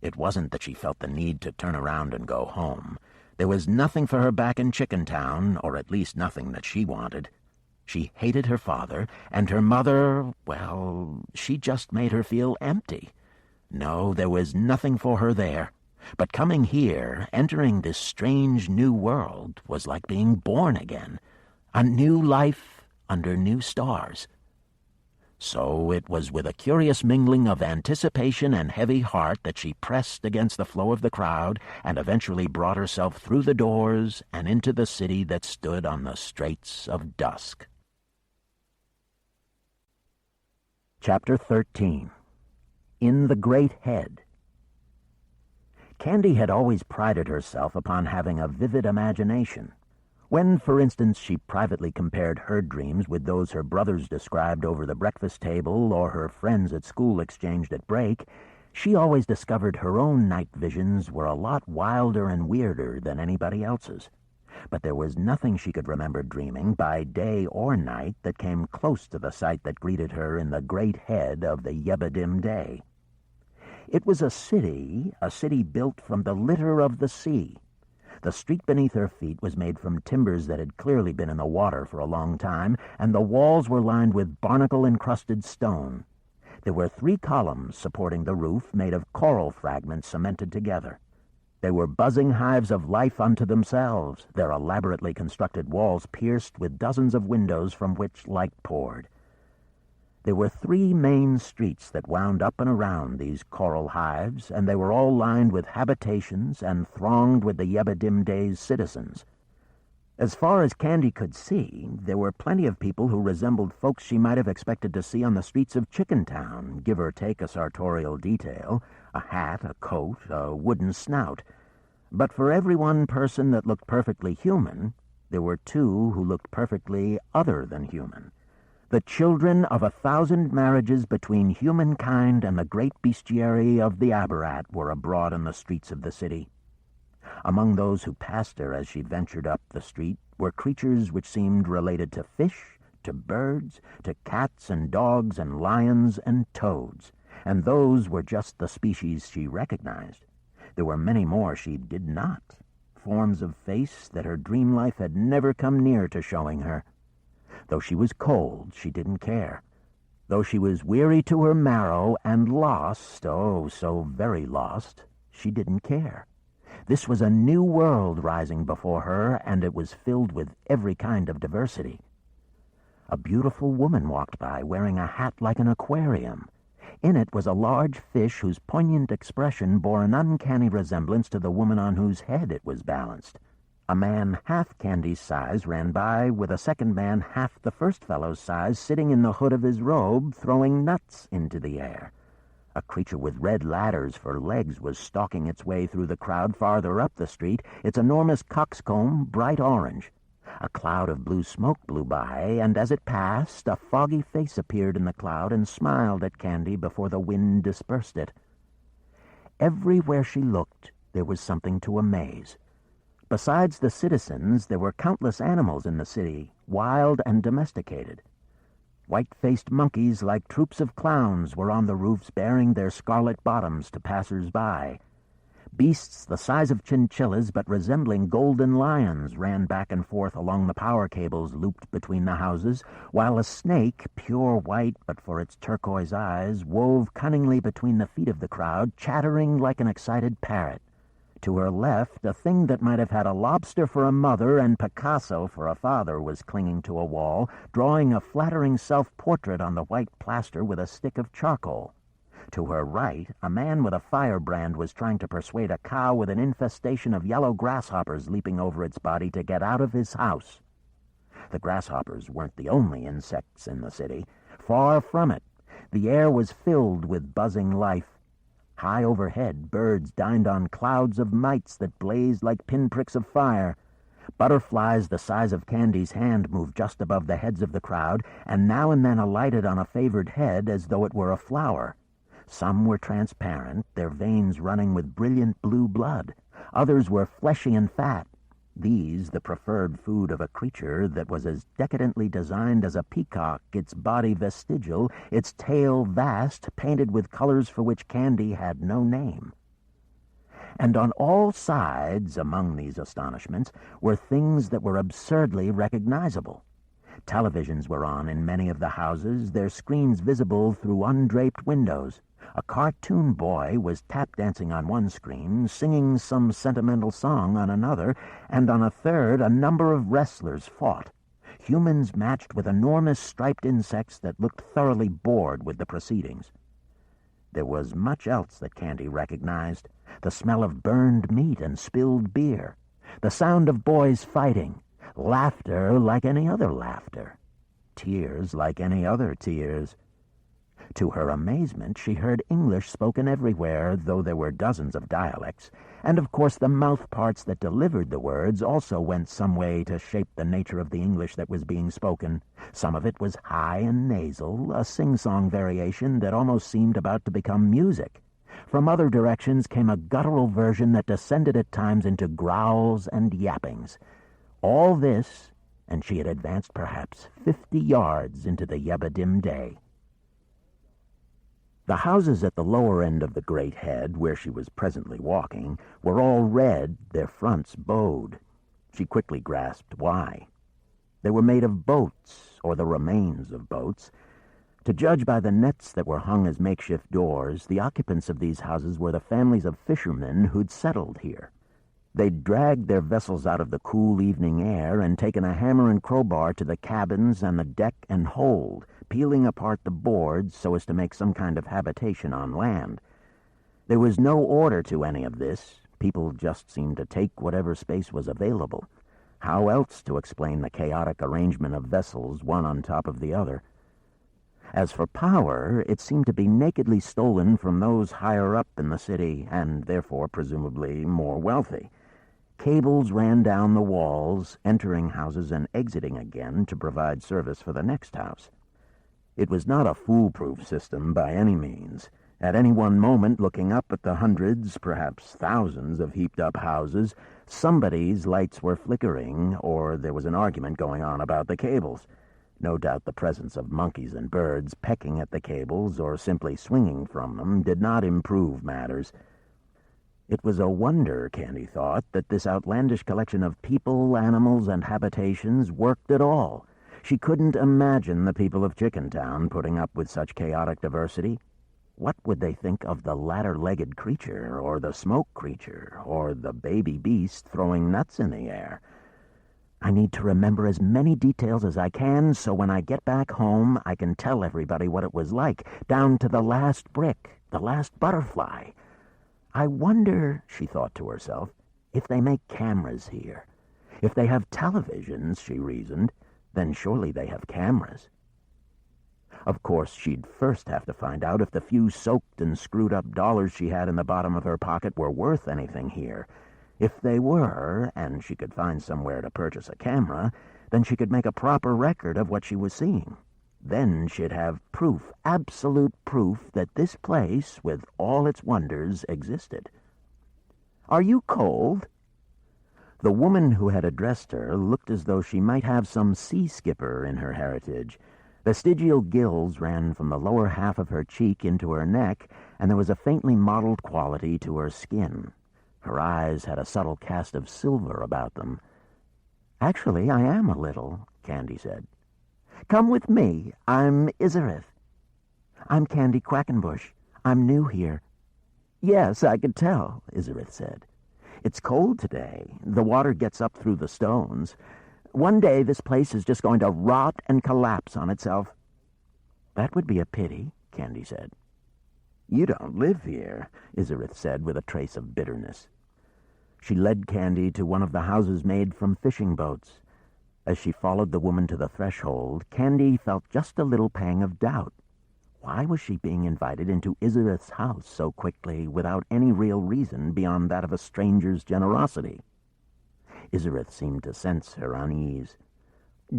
Speaker 1: It wasn't that she felt the need to turn around and go home. There was nothing for her back in Chickentown, or at least nothing that she wanted. She hated her father, and her mother, well, she just made her feel empty. No, there was nothing for her there. But coming here, entering this strange new world, was like being born again. A new life under new stars. So it was with a curious mingling of anticipation and heavy heart that she pressed against the flow of the crowd and eventually brought herself through the doors and into the city that stood on the Straits of Dusk. Chapter 13. In the Great Head. Candy had always prided herself upon having a vivid imagination. When, for instance, she privately compared her dreams with those her brothers described over the breakfast table or her friends at school exchanged at break, she always discovered her own night visions were a lot wilder and weirder than anybody else's. But there was nothing she could remember dreaming, by day or night, that came close to the sight that greeted her in the great head of the Yebadim Day. It was a city built from the litter of the sea. The street beneath her feet was made from timbers that had clearly been in the water for a long time, and the walls were lined with barnacle-encrusted stone. There were 3 columns supporting the roof made of coral fragments cemented together. They were buzzing hives of life unto themselves, their elaborately constructed walls pierced with dozens of windows from which light poured. There were 3 main streets that wound up and around these coral hives, and they were all lined with habitations and thronged with the Yebadimday's citizens. As far as Candy could see, there were plenty of people who resembled folks she might have expected to see on the streets of Chickentown, give or take a sartorial detail, a hat, a coat, a wooden snout. But for every one person that looked perfectly human, there were 2 who looked perfectly other than human. The children of 1,000 marriages between humankind and the great bestiary of the Abarat were abroad in the streets of the city. Among those who passed her as she ventured up the street were creatures which seemed related to fish, to birds, to cats and dogs and lions and toads, and those were just the species she recognized. There were many more she did not, forms of face that her dream life had never come near to showing her. Though she was cold, she didn't care. Though she was weary to her marrow and lost, oh, so very lost, she didn't care. This was a new world rising before her, and it was filled with every kind of diversity. A beautiful woman walked by, wearing a hat like an aquarium. In it was a large fish whose poignant expression bore an uncanny resemblance to the woman on whose head it was balanced. A man half Candy's size ran by, with a second man half the first fellow's size sitting in the hood of his robe, throwing nuts into the air. A creature with red ladders for legs was stalking its way through the crowd farther up the street, its enormous coxcomb bright orange. A cloud of blue smoke blew by, and as it passed, a foggy face appeared in the cloud and smiled at Candy before the wind dispersed it. Everywhere she looked, there was something to amaze. Besides the citizens, there were countless animals in the city, wild and domesticated. White-faced monkeys like troops of clowns were on the roofs baring their scarlet bottoms to passers-by. Beasts the size of chinchillas but resembling golden lions ran back and forth along the power cables looped between the houses, while a snake, pure white but for its turquoise eyes, wove cunningly between the feet of the crowd, chattering like an excited parrot. To her left, a thing that might have had a lobster for a mother and Picasso for a father was clinging to a wall, drawing a flattering self-portrait on the white plaster with a stick of charcoal. To her right, a man with a firebrand was trying to persuade a cow with an infestation of yellow grasshoppers leaping over its body to get out of his house. The grasshoppers weren't the only insects in the city. Far from it. The air was filled with buzzing life. High overhead, birds dined on clouds of mites that blazed like pinpricks of fire. Butterflies the size of Candy's hand moved just above the heads of the crowd, and now and then alighted on a favored head as though it were a flower. Some were transparent, their veins running with brilliant blue blood. Others were fleshy and fat. These, the preferred food of a creature that was as decadently designed as a peacock, its body vestigial, its tail vast, painted with colors for which Candy had no name. And on all sides, among these astonishments, were things that were absurdly recognizable. Televisions were on in many of the houses, their screens visible through undraped windows. A cartoon boy was tap-dancing on one screen, singing some sentimental song on another, and on a third a number of wrestlers fought. Humans matched with enormous striped insects that looked thoroughly bored with the proceedings. There was much else that Candy recognized. The smell of burned meat and spilled beer. The sound of boys fighting. Laughter like any other laughter. Tears like any other tears. To her amazement, she heard English spoken everywhere, though there were dozens of dialects, and of course the mouth parts that delivered the words also went some way to shape the nature of the English that was being spoken. Some of it was high and nasal, a sing-song variation that almost seemed about to become music. From other directions came a guttural version that descended at times into growls and yappings. All this, and she had advanced perhaps 50 yards into the Yebadimday. The houses at the lower end of the great head, where she was presently walking, were all red, their fronts bowed. She quickly grasped why. They were made of boats, or the remains of boats. To judge by the nets that were hung as makeshift doors, the occupants of these houses were the families of fishermen who'd settled here. They'd dragged their vessels out of the cool evening air and taken a hammer and crowbar to the cabins and the deck and hold, peeling apart the boards so as to make some kind of habitation on land. There was no order to any of this. People just seemed to take whatever space was available. How else to explain the chaotic arrangement of vessels, one on top of the other? As for power, it seemed to be nakedly stolen from those higher up in the city, and therefore presumably more wealthy. Cables ran down the walls, entering houses and exiting again to provide service for the next house. It was not a foolproof system by any means. At any one moment, looking up at the hundreds, perhaps thousands of heaped-up houses, somebody's lights were flickering, or there was an argument going on about the cables. No doubt the presence of monkeys and birds pecking at the cables or simply swinging from them did not improve matters. It was a wonder, Candy thought, that this outlandish collection of people, animals, and habitations worked at all. She couldn't imagine the people of Chickentown putting up with such chaotic diversity. What would they think of the ladder-legged creature, or the smoke creature, or the baby beast throwing nuts in the air? I need to remember as many details as I can, so when I get back home, I can tell everybody what it was like, down to the last brick, the last butterfly. I wonder, she thought to herself, if they make cameras here. If they have televisions, she reasoned, then surely they have cameras. Of course, she'd first have to find out if the few soaked and screwed-up dollars she had in the bottom of her pocket were worth anything here. If they were, and she could find somewhere to purchase a camera, then she could make a proper record of what she was seeing. Then she'd have proof, absolute proof, that this place, with all its wonders, existed. "Are you cold?" The woman who had addressed her looked as though she might have some sea skipper in her heritage. Vestigial gills ran from the lower half of her cheek into her neck, and there was a faintly mottled quality to her skin. Her eyes had a subtle cast of silver about them. "Actually, I am a little," Candy said. "Come with me. I'm Izarith." "I'm Candy Quackenbush. I'm new here." "Yes, I could tell," Izarith said. "It's cold today. The water gets up through the stones. One day this place is just going to rot and collapse on itself." "That would be a pity," Candy said. "You don't live here," Izarith said with a trace of bitterness. She led Candy to one of the houses made from fishing boats. As she followed the woman to the threshold, Candy felt just a little pang of doubt. Why was she being invited into Izarith's house so quickly without any real reason beyond that of a stranger's generosity? Izarith seemed to sense her unease.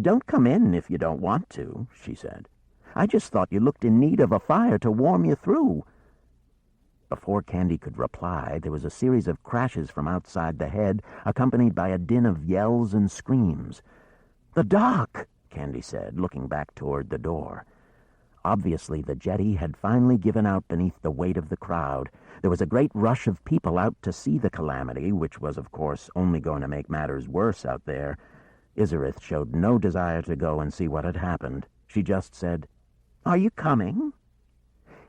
Speaker 1: "Don't come in if you don't want to," she said. "I just thought you looked in need of a fire to warm you through." Before Candy could reply, there was a series of crashes from outside the head, accompanied by a din of yells and screams. "The dock!" Candy said, looking back toward the door. Obviously, the jetty had finally given out beneath the weight of the crowd. There was a great rush of people out to see the calamity, which was, of course, only going to make matters worse out there. Izarith showed no desire to go and see what had happened. She just said, "Are you coming?"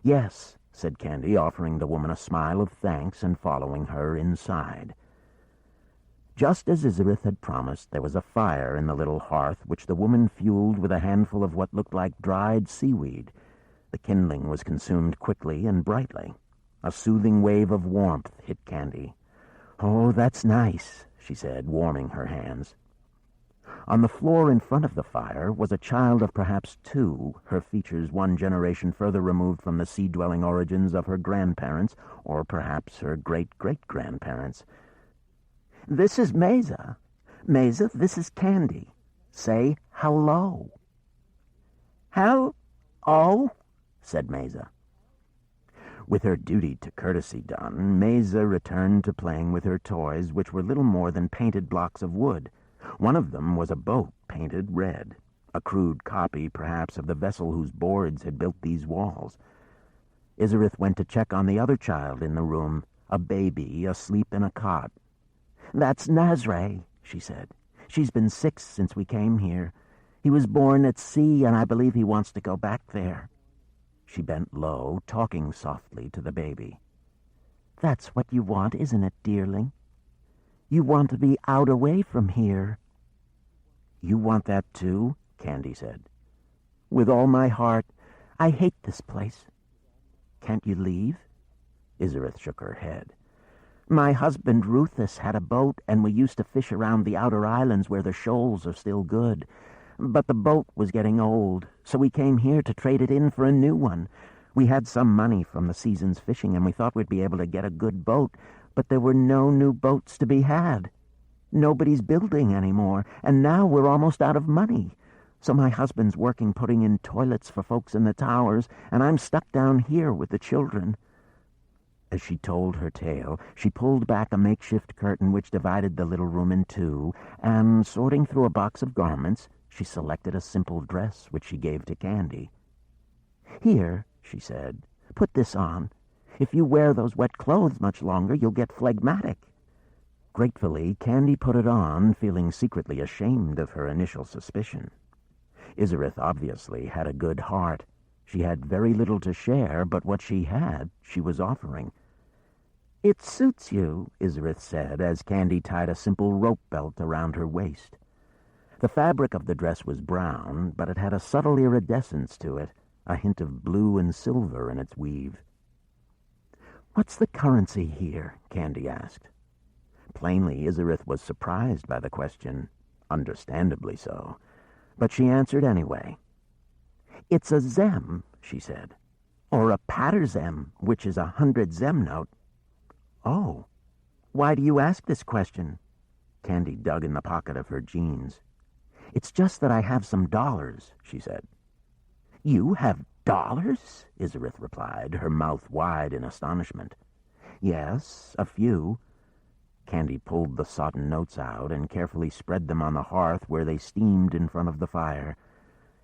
Speaker 1: "Yes," said Candy, offering the woman a smile of thanks and following her inside. Just as Izarith had promised, there was a fire in the little hearth, which the woman fueled with a handful of what looked like dried seaweed. The kindling was consumed quickly and brightly. A soothing wave of warmth hit Candy. "Oh, that's nice," she said, warming her hands. On the floor in front of the fire was a child of perhaps 2, her features one generation further removed from the sea-dwelling origins of her grandparents, or perhaps her great-great-grandparents. "This is Mesa. Mesa, this is Candy. Say hello." "Hell-oh," said Mesa. With her duty to courtesy done, Mesa returned to playing with her toys, which were little more than painted blocks of wood. One of them was a boat painted red, a crude copy, perhaps, of the vessel whose boards had built these walls. Izarith went to check on the other child in the room, a baby asleep in a cot. "That's Nazray," she said. "She's been 6 since we came here. He was born at sea, and I believe he wants to go back there." She bent low, talking softly to the baby. "That's what you want, isn't it, dearling? You want to be out away from here." "You want that too?" Candy said. "With all my heart. I hate this place." "Can't you leave?" Izarith shook her head. "My husband Rufus had a boat, and we used to fish around the outer islands where the shoals are still good. But the boat was getting old, so we came here to trade it in for a new one. We had some money from the season's fishing, and we thought we'd be able to get a good boat, but there were no new boats to be had. Nobody's building anymore, and now we're almost out of money. So my husband's working putting in toilets for folks in the towers, and I'm stuck down here with the children." As she told her tale, she pulled back a makeshift curtain which divided the little room in two, and, sorting through a box of garments, she selected a simple dress which she gave to Candy. "Here," she said, "put this on. If you wear those wet clothes much longer, you'll get phlegmatic." Gratefully, Candy put it on, feeling secretly ashamed of her initial suspicion. Izarith obviously had a good heart. She had very little to share, but what she had, she was offering. "It suits you," Izarith said, as Candy tied a simple rope belt around her waist. The fabric of the dress was brown, but it had a subtle iridescence to it, a hint of blue and silver in its weave. "What's the currency here?" Candy asked. Plainly, Izarith was surprised by the question, understandably so, but she answered anyway. "It's a zem," she said, "or a paterzem, which is 100 zem note." "Oh, why do you ask this question?" Candy dug in the pocket of her jeans. "It's just that I have some dollars," she said. "You have dollars?" Izarith replied, her mouth wide in astonishment. "Yes, a few." Candy pulled the sodden notes out and carefully spread them on the hearth where they steamed in front of the fire.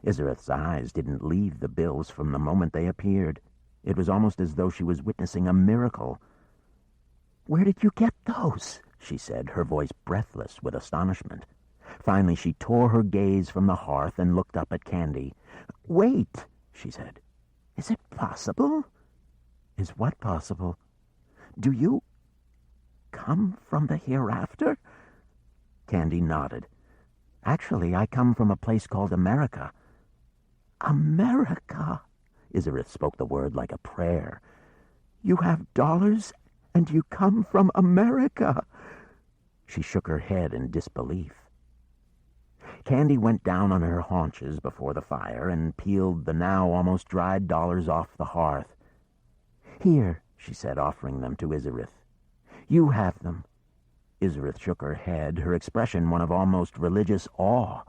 Speaker 1: Izarith's eyes didn't leave the bills from the moment they appeared. It was almost as though she was witnessing a miracle. "Where did you get those?" she said, her voice breathless with astonishment. Finally, she tore her gaze from the hearth and looked up at Candy. "Wait," she said. "Is it possible?" "Is what possible?" "Do you come from the hereafter?" Candy nodded. "Actually, I come from a place called America." "America?" Izarith spoke the word like a prayer. "You have dollars, and you come from America?" She shook her head in disbelief. Candy went down on her haunches before the fire and peeled the now almost dried dollars off the hearth. "Here," she said, offering them to Izarith. "You have them." Izarith shook her head, her expression one of almost religious awe.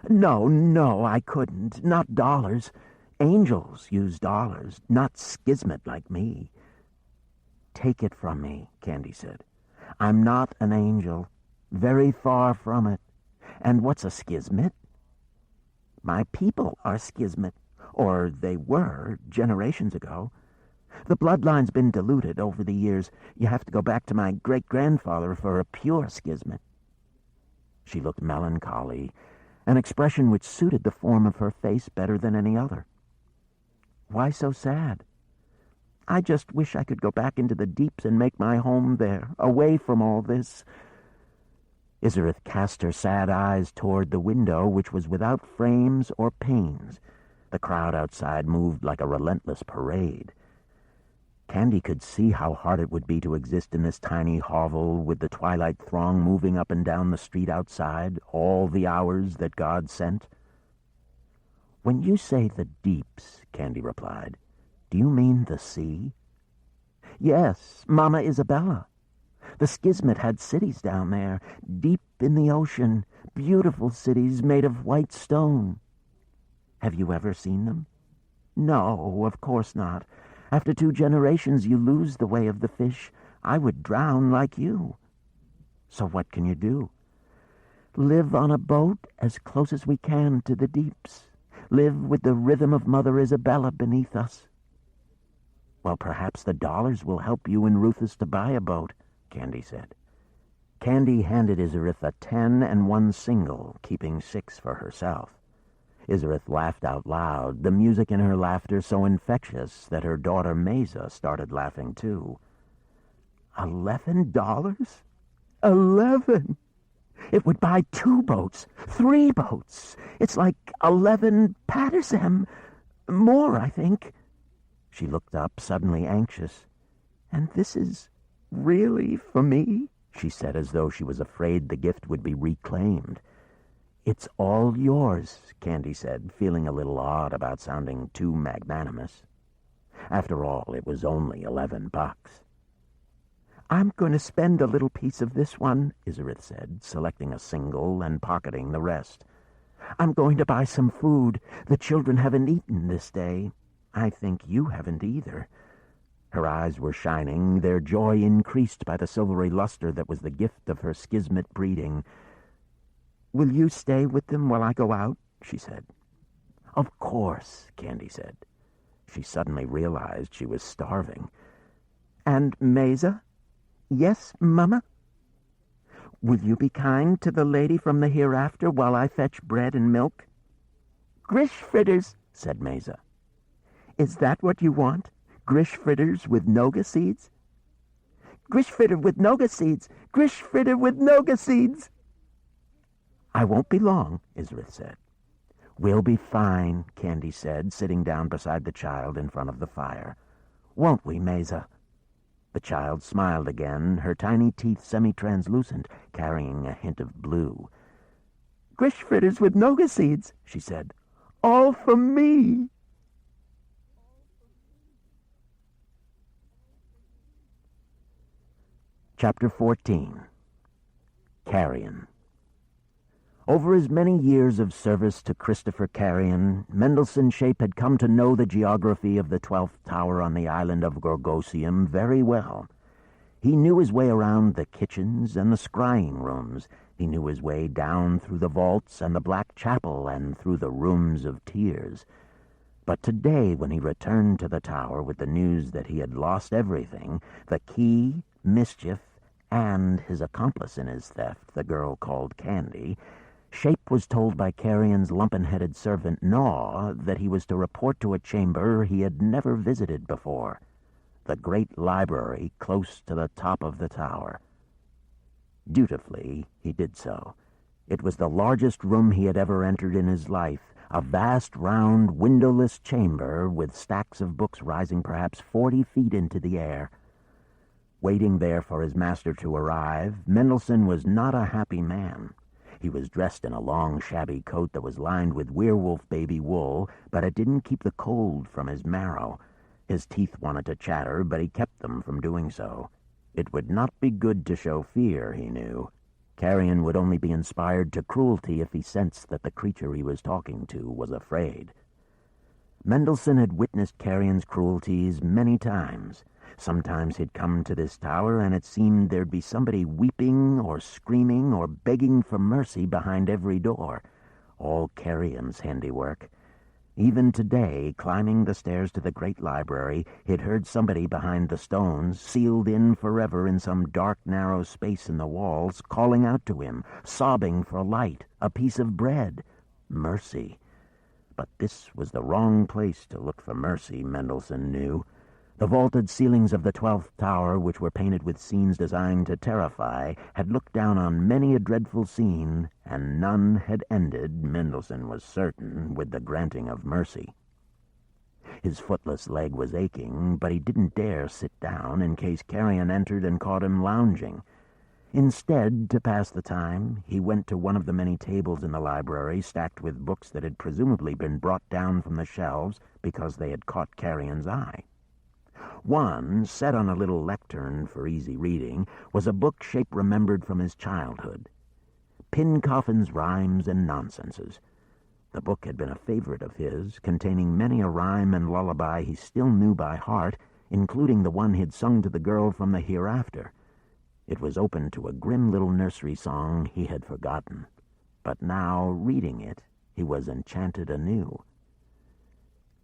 Speaker 1: No, I couldn't. Not dollars. Angels use dollars, not schismate like me." "Take it from me," Candy said. "I'm not an angel. Very far from it. And what's a schismate?" "My people are schismate, or they were generations ago. The bloodline's been diluted over the years. You have to go back to my great-grandfather for a pure schismate." She looked melancholy, an expression which suited the form of her face better than any other. "Why so sad?" "I just wish I could go back into the deeps and make my home there, away from all this." Izarith cast her sad eyes toward the window, which was without frames or panes. The crowd outside moved like a relentless parade. Candy could see how hard it would be to exist in this tiny hovel with the twilight throng moving up and down the street outside, all the hours that God sent. "When you say the deeps," Candy replied, "do you mean the sea?" "Yes, Mama Isabella. The schismate had cities down there, deep in the ocean, beautiful cities made of white stone." "Have you ever seen them?" "No, of course not. After 2 generations, you lose the way of the fish. I would drown like you." "So what can you do?" "Live on a boat as close as we can to the deeps. Live with the rhythm of Mother Isabella beneath us." "Well, perhaps the dollars will help you and Rufus to buy a boat," Candy said. Candy handed Izarith a 10 and 1 single, keeping 6 for herself. Isarith laughed out loud, the music in her laughter so infectious that her daughter Mesa started laughing too. $11? 11! It would buy 2 boats, 3 boats. It's like 11 Pattersem. More, I think. She looked up, suddenly anxious. And this is really for me? She said, as though she was afraid the gift would be reclaimed. It's all yours, Candy said, feeling a little odd about sounding too magnanimous. After all, it was only $11. I'm going to spend a little piece of this one, Isarith said, selecting a single and pocketing the rest. I'm going to buy some food. The children haven't eaten this day. I think you haven't either. Her eyes were shining, their joy increased by the silvery luster that was the gift of her schismate breeding. Will you stay with them while I go out? She said. Of course, Candy said. She suddenly realized she was starving. And Mesa? Yes, Mama? Will you be kind to the lady from the hereafter while I fetch bread and milk? Grish fritters, said Mesa. Is that what you want? Grish fritters with noga seeds? Grish fritter with noga seeds! Grish fritter with noga seeds! I won't be long, Isarith said. We'll be fine, Candy said, sitting down beside the child in front of the fire. Won't we, Mesa? The child smiled again, her tiny teeth semi-translucent, carrying a hint of blue. Grish fritters with noga seeds, she said. All for me! Chapter 14. Carrion. Over his many years of service to Christopher Carrion, Mendelssohn Shape had come to know the geography of the 12th tower on the island of Gorgosium very well. He knew his way around the kitchens and the scrying rooms. He knew his way down through the vaults and the Black Chapel and through the rooms of tears. But today, when he returned to the tower with the news that he had lost everything, the key, mischief, and his accomplice in his theft, the girl called Candy, Shape was told by Carrion's lumpen-headed servant Gnaw that he was to report to a chamber he had never visited before, the great library close to the top of the tower. Dutifully, he did so. It was the largest room he had ever entered in his life, a vast, round, windowless chamber with stacks of books rising perhaps 40 feet into the air. Waiting there for his master to arrive, Mendelssohn was not a happy man. He was dressed in a long, shabby coat that was lined with werewolf baby wool, but it didn't keep the cold from his marrow. His teeth wanted to chatter, but he kept them from doing so. It would not be good to show fear, he knew. Carrion would only be inspired to cruelty if he sensed that the creature he was talking to was afraid. Mendelssohn had witnessed Carrion's cruelties many times. Sometimes he'd come to this tower, and it seemed there'd be somebody weeping or screaming or begging for mercy behind every door. All Carrion's handiwork. Even today, climbing the stairs to the great library, he'd heard somebody behind the stones, sealed in forever in some dark, narrow space in the walls, calling out to him, sobbing for light, a piece of bread, mercy. But this was the wrong place to look for mercy, Mendelssohn knew. The vaulted ceilings of the 12th tower, which were painted with scenes designed to terrify, had looked down on many a dreadful scene, and none had ended, Mendelssohn was certain, with the granting of mercy. His footless leg was aching, but he didn't dare sit down in case Carrion entered and caught him lounging. Instead, to pass the time, he went to one of the many tables in the library stacked with books that had presumably been brought down from the shelves because they had caught Carrion's eye. One, set on a little lectern for easy reading, was a book Shape remembered from his childhood. Pincoffin's Rhymes and Nonsenses. The book had been a favorite of his, containing many a rhyme and lullaby he still knew by heart, including the one he'd sung to the girl from the hereafter. It was open to a grim little nursery song he had forgotten. But now, reading it, he was enchanted anew.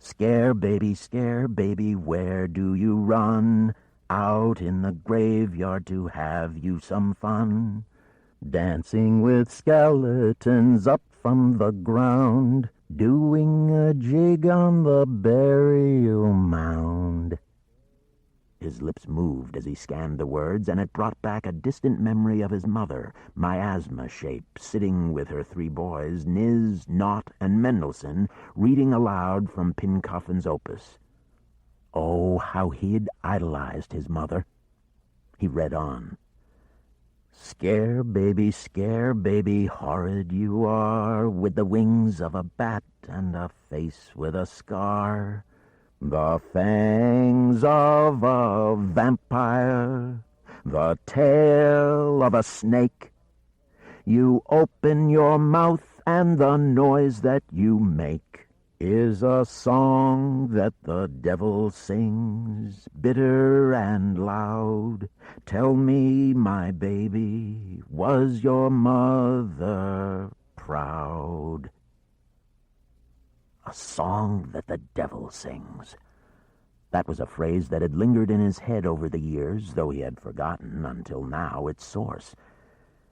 Speaker 1: Scare baby, where do you run? Out in the graveyard to have you some fun. Dancing with skeletons up from the ground. doing a jig on the burial mound. His lips moved as he scanned the words, and it brought back a distant memory of his mother, miasma-shape, sitting with her 3 boys, Niz, Knott, and Mendelssohn, reading aloud from Pincoffin's opus. Oh, how he'd idolized his mother. He read on. Scare baby, horrid you are, with the wings of a bat and a face with a scar. The fangs of a vampire, the tail of a snake. You open your mouth and the noise that you make is a song that the devil sings, bitter and loud. Tell me, my baby, was your mother proud? A song that the devil sings. That was a phrase that had lingered in his head over the years, though he had forgotten, until now, its source.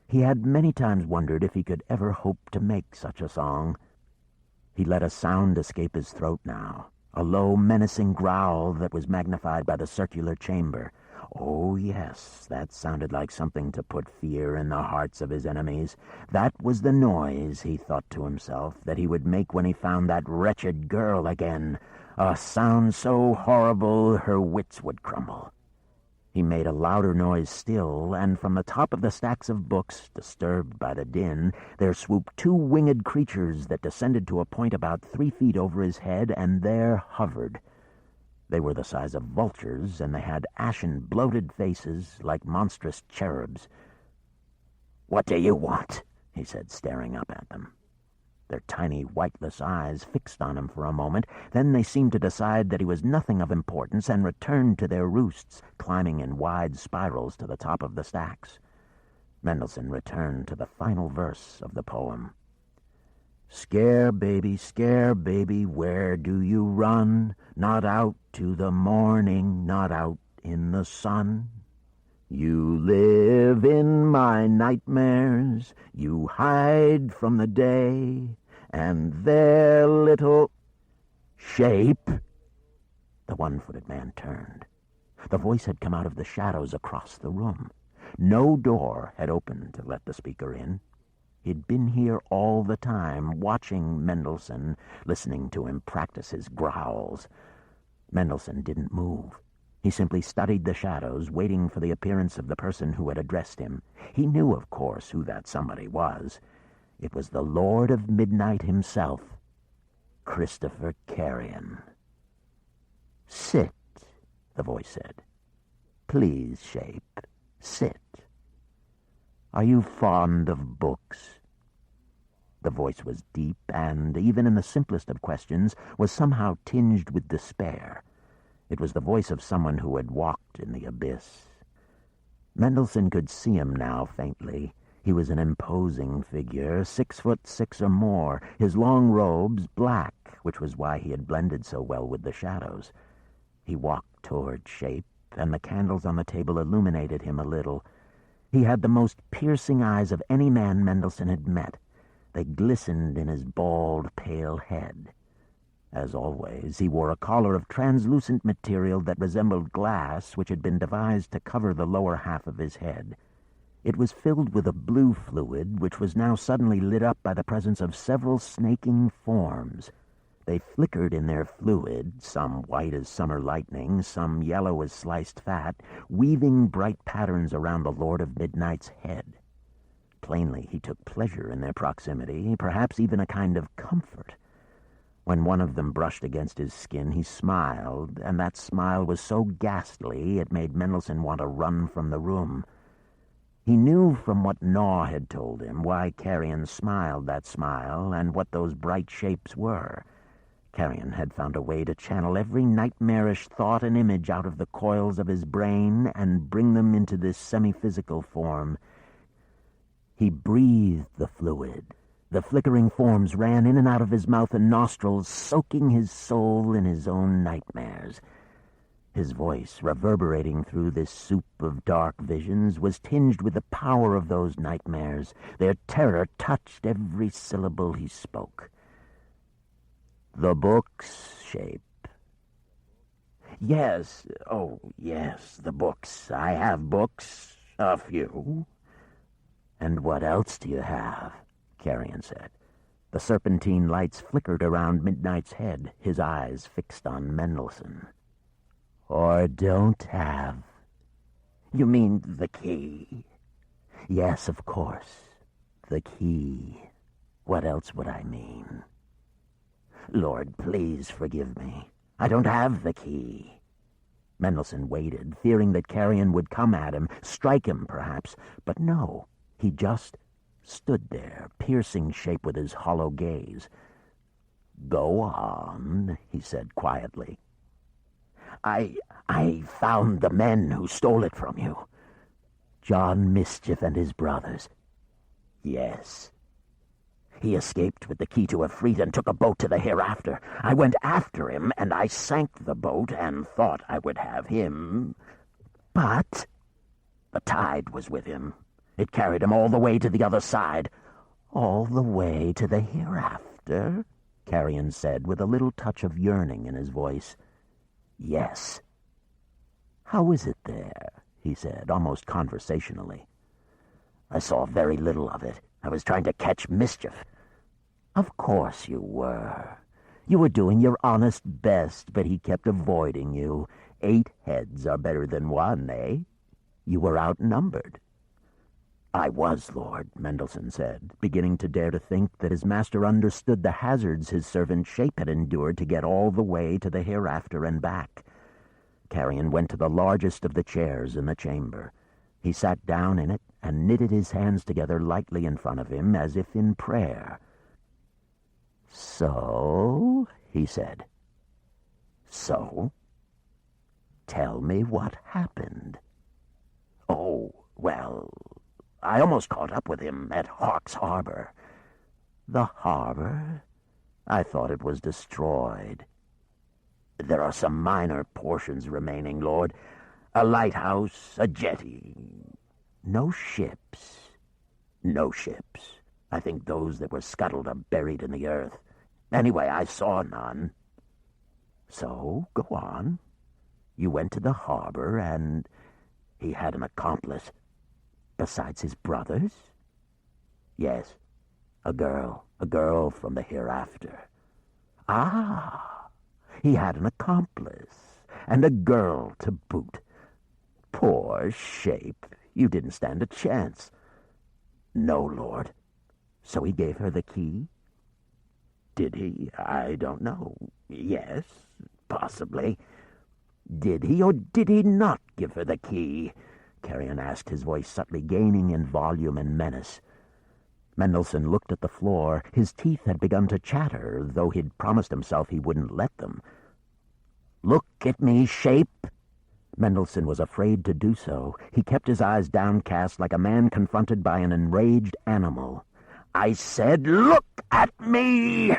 Speaker 1: He had many times wondered if he could ever hope to make such a song. He let a sound escape his throat now, a low, menacing growl that was magnified by the circular chamber. Oh, yes, that sounded like something to put fear in the hearts of his enemies. That was the noise, he thought to himself, that he would make when he found that wretched girl again. A sound so horrible her wits would crumble. He made a louder noise still, and from the top of the stacks of books, disturbed by the din, there swooped 2 winged creatures that descended to a point about 3 feet over his head, and there hovered. They were the size of vultures, and they had ashen, bloated faces like monstrous cherubs. "What do you want?" he said, staring up at them. Their tiny, whiteless eyes fixed on him for a moment. Then they seemed to decide that he was nothing of importance and returned to their roosts, climbing in wide spirals to the top of the stacks. Mendelssohn returned to the final verse of the poem. Scare baby, where do you run? Not out to the morning, not out in the sun. You live in my nightmares, you hide from the day, and their little shape. The one-footed man turned. The voice had come out of the shadows across the room. No door had opened to let the speaker in. He'd been here all the time, watching Mendelssohn, listening to him practice his growls. Mendelssohn didn't move. He simply studied the shadows, waiting for the appearance of the person who had addressed him. He knew, of course, who that somebody was. It was the Lord of Midnight himself, Christopher Carrion. "Sit," the voice said. "Please, Shape, sit. Are you fond of books?" The voice was deep and, even in the simplest of questions, was somehow tinged with despair. It was the voice of someone who had walked in the abyss. Mendelssohn could see him now faintly. He was an imposing figure, 6'6" or more, his long robes black, which was why he had blended so well with the shadows. He walked toward Shape, and the candles on the table illuminated him a little. He had the most piercing eyes of any man Mendelssohn had met. They glistened in his bald, pale head. As always, he wore a collar of translucent material that resembled glass, which had been devised to cover the lower half of his head. It was filled with a blue fluid, which was now suddenly lit up by the presence of several snaking forms. They flickered in their fluid, some white as summer lightning, some yellow as sliced fat, weaving bright patterns around the Lord of Midnight's head. Plainly, he took pleasure in their proximity, perhaps even a kind of comfort. When one of them brushed against his skin, he smiled, and that smile was so ghastly it made Mendelssohn want to run from the room. He knew from what Gnaw had told him why Carrion smiled that smile and what those bright shapes were. Carrion had found a way to channel every nightmarish thought and image out of the coils of his brain and bring them into this semi-physical form. He breathed the fluid. The flickering forms ran in and out of his mouth and nostrils, soaking his soul in his own nightmares. His voice, reverberating through this soup of dark visions, was tinged with the power of those nightmares. Their terror touched every syllable he spoke. The books, Shape. Yes, oh, yes, the books. I have books, a few. And what else do you have? Carrion said. The serpentine lights flickered around Midnight's head, his eyes fixed on Mendelssohn. Or don't have. You mean the key? Yes, of course. The key. What else would I mean? Lord, please forgive me. I don't have the key. Mendelssohn waited, fearing that Carrion would come at him, strike him perhaps, but no, he just stood there, piercing Shape with his hollow gaze. Go on, he said quietly. I found the men who stole it from you. John Mischief and his brothers. Yes. He escaped with the key to Efreet and took a boat to the hereafter. I went after him, and I sank the boat and thought I would have him. But the tide was with him. It carried him all the way to the other side. All the way to the hereafter? Carrion said, with a little touch of yearning in his voice. Yes. How is it there? He said, almost conversationally. I saw very little of it. I was trying to catch Mischief. Of course you were. You were doing your honest best, but he kept avoiding you. 8 heads are better than 1, eh? You were outnumbered. I was, Lord, Mendelssohn said, beginning to dare to think that his master understood the hazards his servant Shape had endured to get all the way to the hereafter and back. Carrion went to the largest of the chairs in the chamber. He sat down in it and knitted his hands together lightly in front of him as if in prayer. So, he said. So? Tell me what happened. Oh, well, I almost caught up with him at Hawk's Harbor. The harbor? I thought it was destroyed. There are some minor portions remaining, Lord. A lighthouse, a jetty. No ships. No ships. I think those that were scuttled are buried in the earth. Anyway, I saw none. So, go on. You went to the harbor, and he had an accomplice. Besides his brothers? Yes, a girl from the hereafter. Ah, he had an accomplice, and a girl to boot. Poor Shape, you didn't stand a chance. No, Lord. So he gave her the key? Did he? I don't know. Yes, possibly. Did he or did he not give her the key? Carrion asked, his voice subtly gaining in volume and menace. Mendelssohn looked at the floor. His teeth had begun to chatter, though he'd promised himself he wouldn't let them. Look at me, Shape. Mendelssohn was afraid to do so. He kept his eyes downcast like a man confronted by an enraged animal. I said, look at me!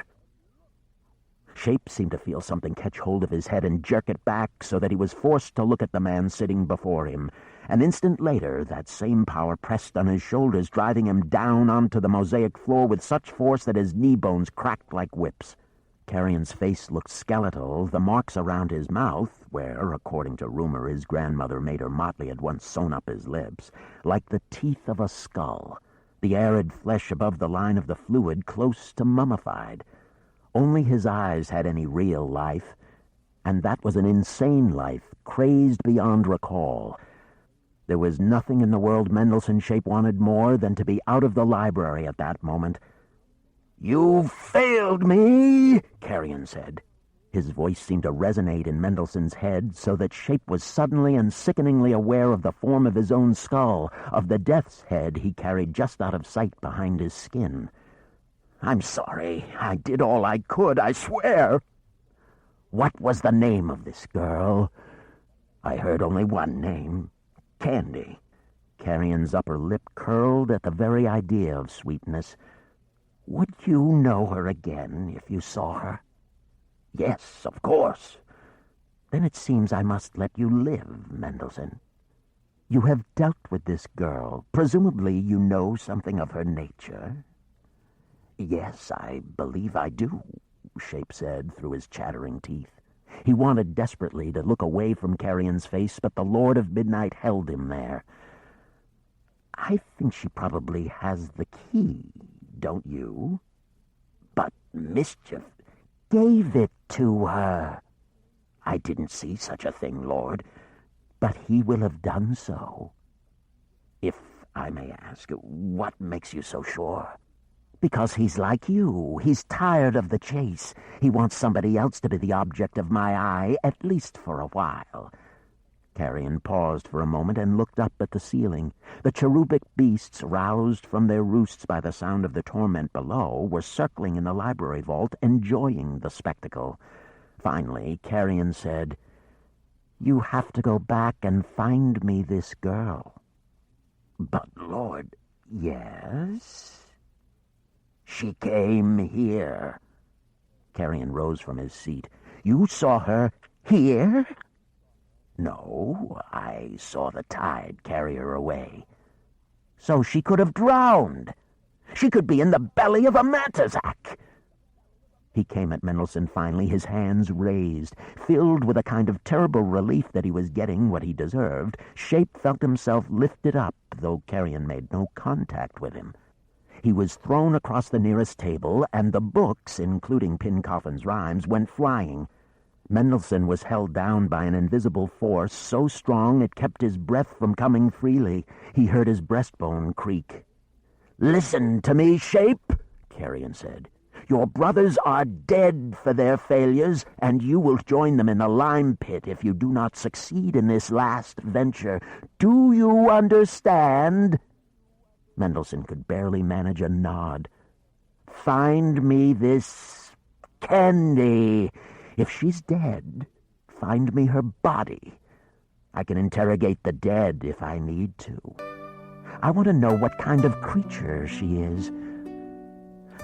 Speaker 1: Shape seemed to feel something catch hold of his head and jerk it back so that he was forced to look at the man sitting before him. An instant later, that same power pressed on his shoulders, driving him down onto the mosaic floor with such force that his knee bones cracked like whips. Carrion's face looked skeletal. The marks around his mouth, where, according to rumor, his grandmother Mater Motley had once sewn up his lips, like the teeth of a skull. The arid flesh above the line of the fluid close to mummified. Only his eyes had any real life, and that was an insane life, crazed beyond recall. There was nothing in the world Mendelssohn Shape wanted more than to be out of the library at that moment. "You failed me," Carrion said. His voice seemed to resonate in Mendelssohn's head so that Shape was suddenly and sickeningly aware of the form of his own skull, of the death's head he carried just out of sight behind his skin. "I'm sorry. I did all I could, I swear." "What was the name of this girl?" "I heard only one name. Candy." Carrion's upper lip curled at the very idea of sweetness. "Would you know her again if you saw her?" "Yes, of course." "Then it seems I must let you live, Mendelssohn. You have dealt with this girl. Presumably you know something of her nature." "Yes, I believe I do. Shape said through his chattering teeth. He wanted desperately to look away from Carrion's face, but the Lord of Midnight held him there. I think she probably has the key, don't you? But mischief gave it to her. I didn't see such a thing, Lord, but he will have done so. If I may ask, what makes you so sure? Because he's like you. He's tired of the chase. He wants somebody else to be the object of my eye, at least for a while. Carrion paused for a moment and looked up at the ceiling. The cherubic beasts, roused from their roosts by the sound of the torment below, were circling in the library vault, enjoying the spectacle. Finally, Carrion said, "You have to go back and find me this girl." "But, Lord..." "Yes? She came here." Carrion rose from his seat. "You saw her here?" "No, I saw the tide carry her away." "So she could have drowned. She could be in the belly of a Mantazak." He came at Mendelssohn finally, his hands raised. Filled with a kind of terrible relief that he was getting what he deserved, Shape felt himself lifted up, though Carrion made no contact with him. He was thrown across the nearest table, and the books, including Pincoffin's rhymes, went flying. Mendelssohn was held down by an invisible force so strong it kept his breath from coming freely. He heard his breastbone creak. "Listen to me, Shape," Carrion said. "Your brothers are dead for their failures, and you will join them in the lime pit if you do not succeed in this last venture. Do you understand?" Mendelssohn could barely manage a nod. "Find me this Candy. If she's dead, find me her body. I can interrogate the dead if I need to. I want to know what kind of creature she is.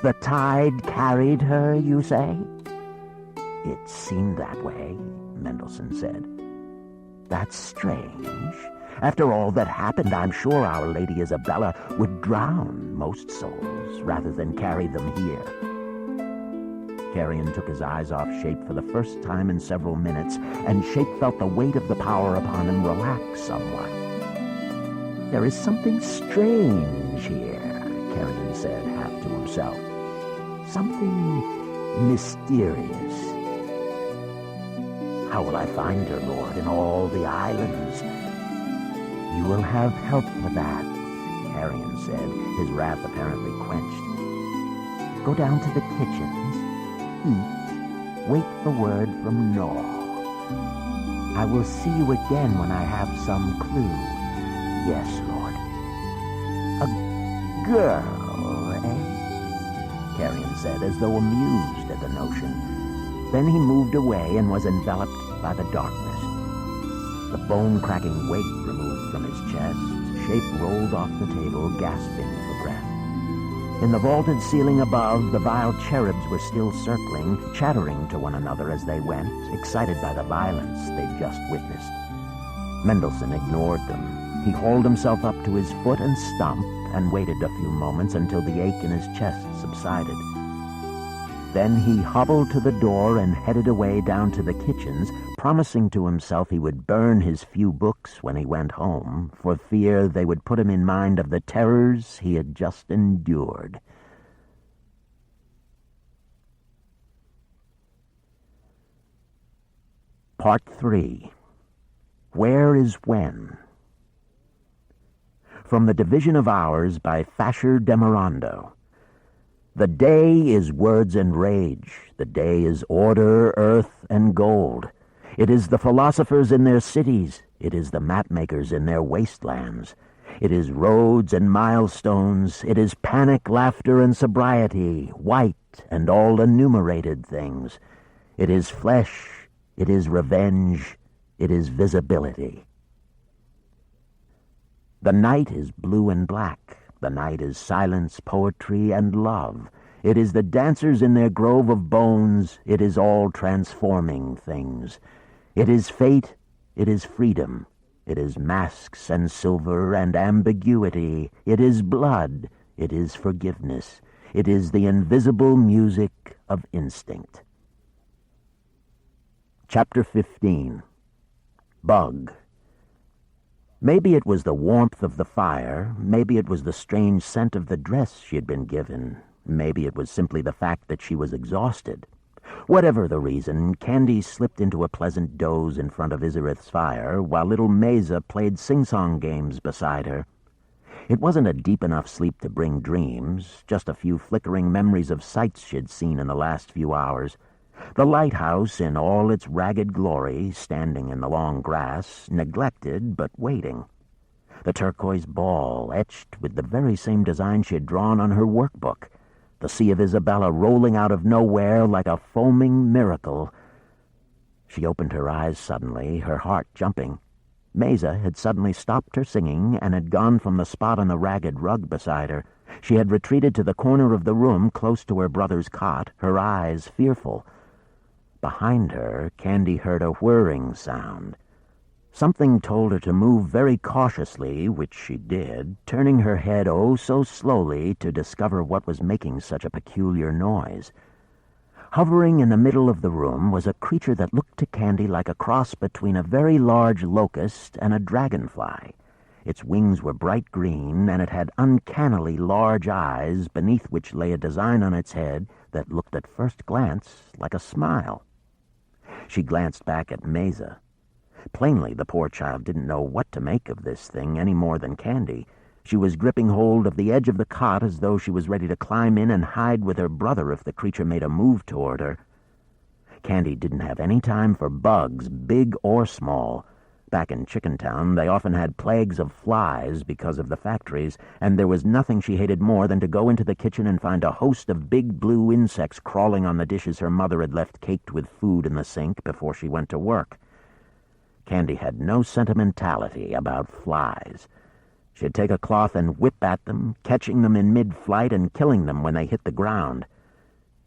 Speaker 1: The tide carried her, you say?" "It seemed that way," Mendelssohn said. "That's strange. After all that happened, I'm sure Our Lady Isabella would drown most souls rather than carry them here." Carrion took his eyes off Shape for the first time in several minutes, and Shape felt the weight of the power upon him relax somewhat. "There is something strange here," Carrion said, half to himself. "Something mysterious. How will I find her, Lord, in all the islands?" "You will have help for that," Carrion said, his wrath apparently quenched. "Go down to the kitchens, eat, wait for word from Nor. I will see you again when I have some clue. Yes, Lord." "A girl, eh?" Carrion said, as though amused at the notion. Then he moved away and was enveloped by the darkness. The bone-cracking weight removed from his chest, Shape rolled off the table, gasping for breath. In the vaulted ceiling above, the vile cherubs were still circling, chattering to one another as they went, excited by the violence they'd just witnessed. Mendelssohn ignored them. He hauled himself up to his foot and stump and waited a few moments until the ache in his chest subsided. Then he hobbled to the door and headed away down to the kitchens, promising to himself he would burn his few books when he went home, for fear they would put him in mind of the terrors he had just endured. Part 3. Where is When? From the Division of Hours by Fasher Demerando. The day is words and rage. The day is order, earth, and gold. It is the philosophers in their cities. It is the map-makers in their wastelands. It is roads and milestones. It is panic, laughter, and sobriety, white and all enumerated things. It is flesh. It is revenge. It is visibility. The night is blue and black. The night is silence, poetry, and love. It is the dancers in their grove of bones. It is all transforming things. It is fate. It is freedom. It is masks and silver and ambiguity. It is blood. It is forgiveness. It is the invisible music of instinct. Chapter 15. Bug. Maybe it was the warmth of the fire, maybe it was the strange scent of the dress she had been given, maybe it was simply the fact that she was exhausted. Whatever the reason, Candy slipped into a pleasant doze in front of Izarith's fire, while little Mesa played sing-song games beside her. It wasn't a deep enough sleep to bring dreams, just a few flickering memories of sights she'd seen in the last few hours. The lighthouse in all its ragged glory, standing in the long grass, neglected but waiting. The turquoise ball, etched with the very same design she had drawn on her workbook. The Sea of Isabella rolling out of nowhere like a foaming miracle. She opened her eyes suddenly, her heart jumping. Mesa had suddenly stopped her singing and had gone from the spot on the ragged rug beside her. She had retreated to the corner of the room close to her brother's cot, her eyes fearful. Behind her, Candy heard a whirring sound. Something told her to move very cautiously, which she did, turning her head oh so slowly to discover what was making such a peculiar noise. Hovering in the middle of the room was a creature that looked to Candy like a cross between a very large locust and a dragonfly. Its wings were bright green, and it had uncannily large eyes, beneath which lay a design on its head that looked at first glance like a smile. She glanced back at Mesa. Plainly, the poor child didn't know what to make of this thing any more than Candy. She was gripping hold of the edge of the cot as though she was ready to climb in and hide with her brother if the creature made a move toward her. Candy didn't have any time for bugs, big or small. Back in Chickentown, they often had plagues of flies because of the factories, and there was nothing she hated more than to go into the kitchen and find a host of big blue insects crawling on the dishes her mother had left caked with food in the sink before she went to work. Candy had no sentimentality about flies. She'd take a cloth and whip at them, catching them in mid-flight and killing them when they hit the ground.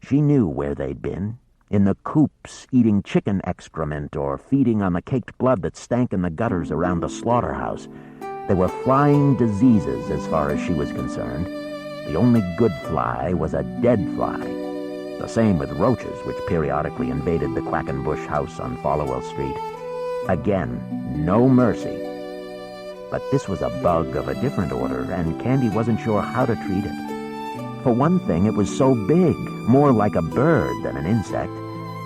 Speaker 1: She knew where they'd been. In the coops, eating chicken excrement or feeding on the caked blood that stank in the gutters around the slaughterhouse. They were flying diseases as far as she was concerned. The only good fly was a dead fly. The same with roaches, which periodically invaded the Quackenbush house on Followill Street. Again, no mercy. But this was a bug of a different order, and Candy wasn't sure how to treat it. For one thing, it was so big, more like a bird than an insect.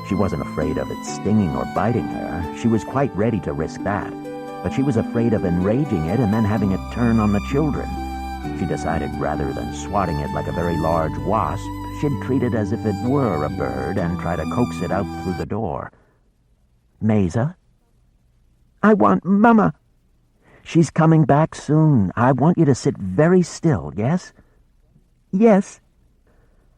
Speaker 1: She wasn't afraid of it stinging or biting her. She was quite ready to risk that. But she was afraid of enraging it and then having it turn on the children. She decided rather than swatting it like a very large wasp, she'd treat it as if it were a bird and try to coax it out through the door. Mesa? I want Mama. She's coming back soon. I want you to sit very still, yes? Yes.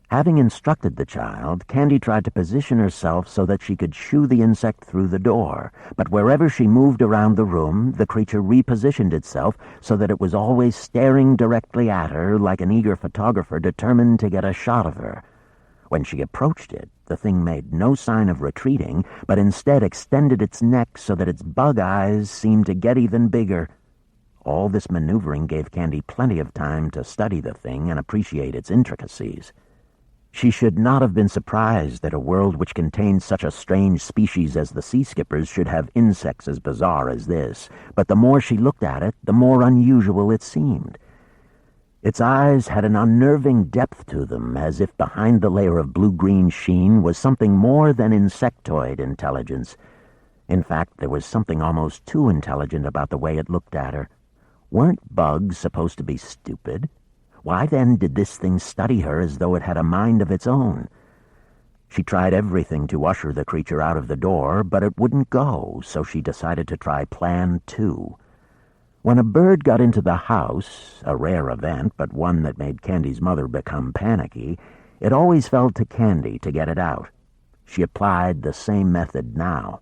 Speaker 1: Having instructed the child, Candy tried to position herself so that she could shoo the insect through the door, but wherever she moved around the room, the creature repositioned itself so that it was always staring directly at her like an eager photographer determined to get a shot of her. When she approached it, the thing made no sign of retreating, but instead extended its neck so that its bug eyes seemed to get even bigger. All this maneuvering gave Candy plenty of time to study the thing and appreciate its intricacies. She should not have been surprised that a world which contained such a strange species as the sea skippers should have insects as bizarre as this, but the more she looked at it, the more unusual it seemed. Its eyes had an unnerving depth to them, as if behind the layer of blue-green sheen was something more than insectoid intelligence. In fact, there was something almost too intelligent about the way it looked at her. Weren't bugs supposed to be stupid? Why then did this thing study her as though it had a mind of its own? She tried everything to usher the creature out of the door, but it wouldn't go, so she decided to try Plan 2. When a bird got into the house, a rare event, but one that made Candy's mother become panicky, it always fell to Candy to get it out. She applied the same method now.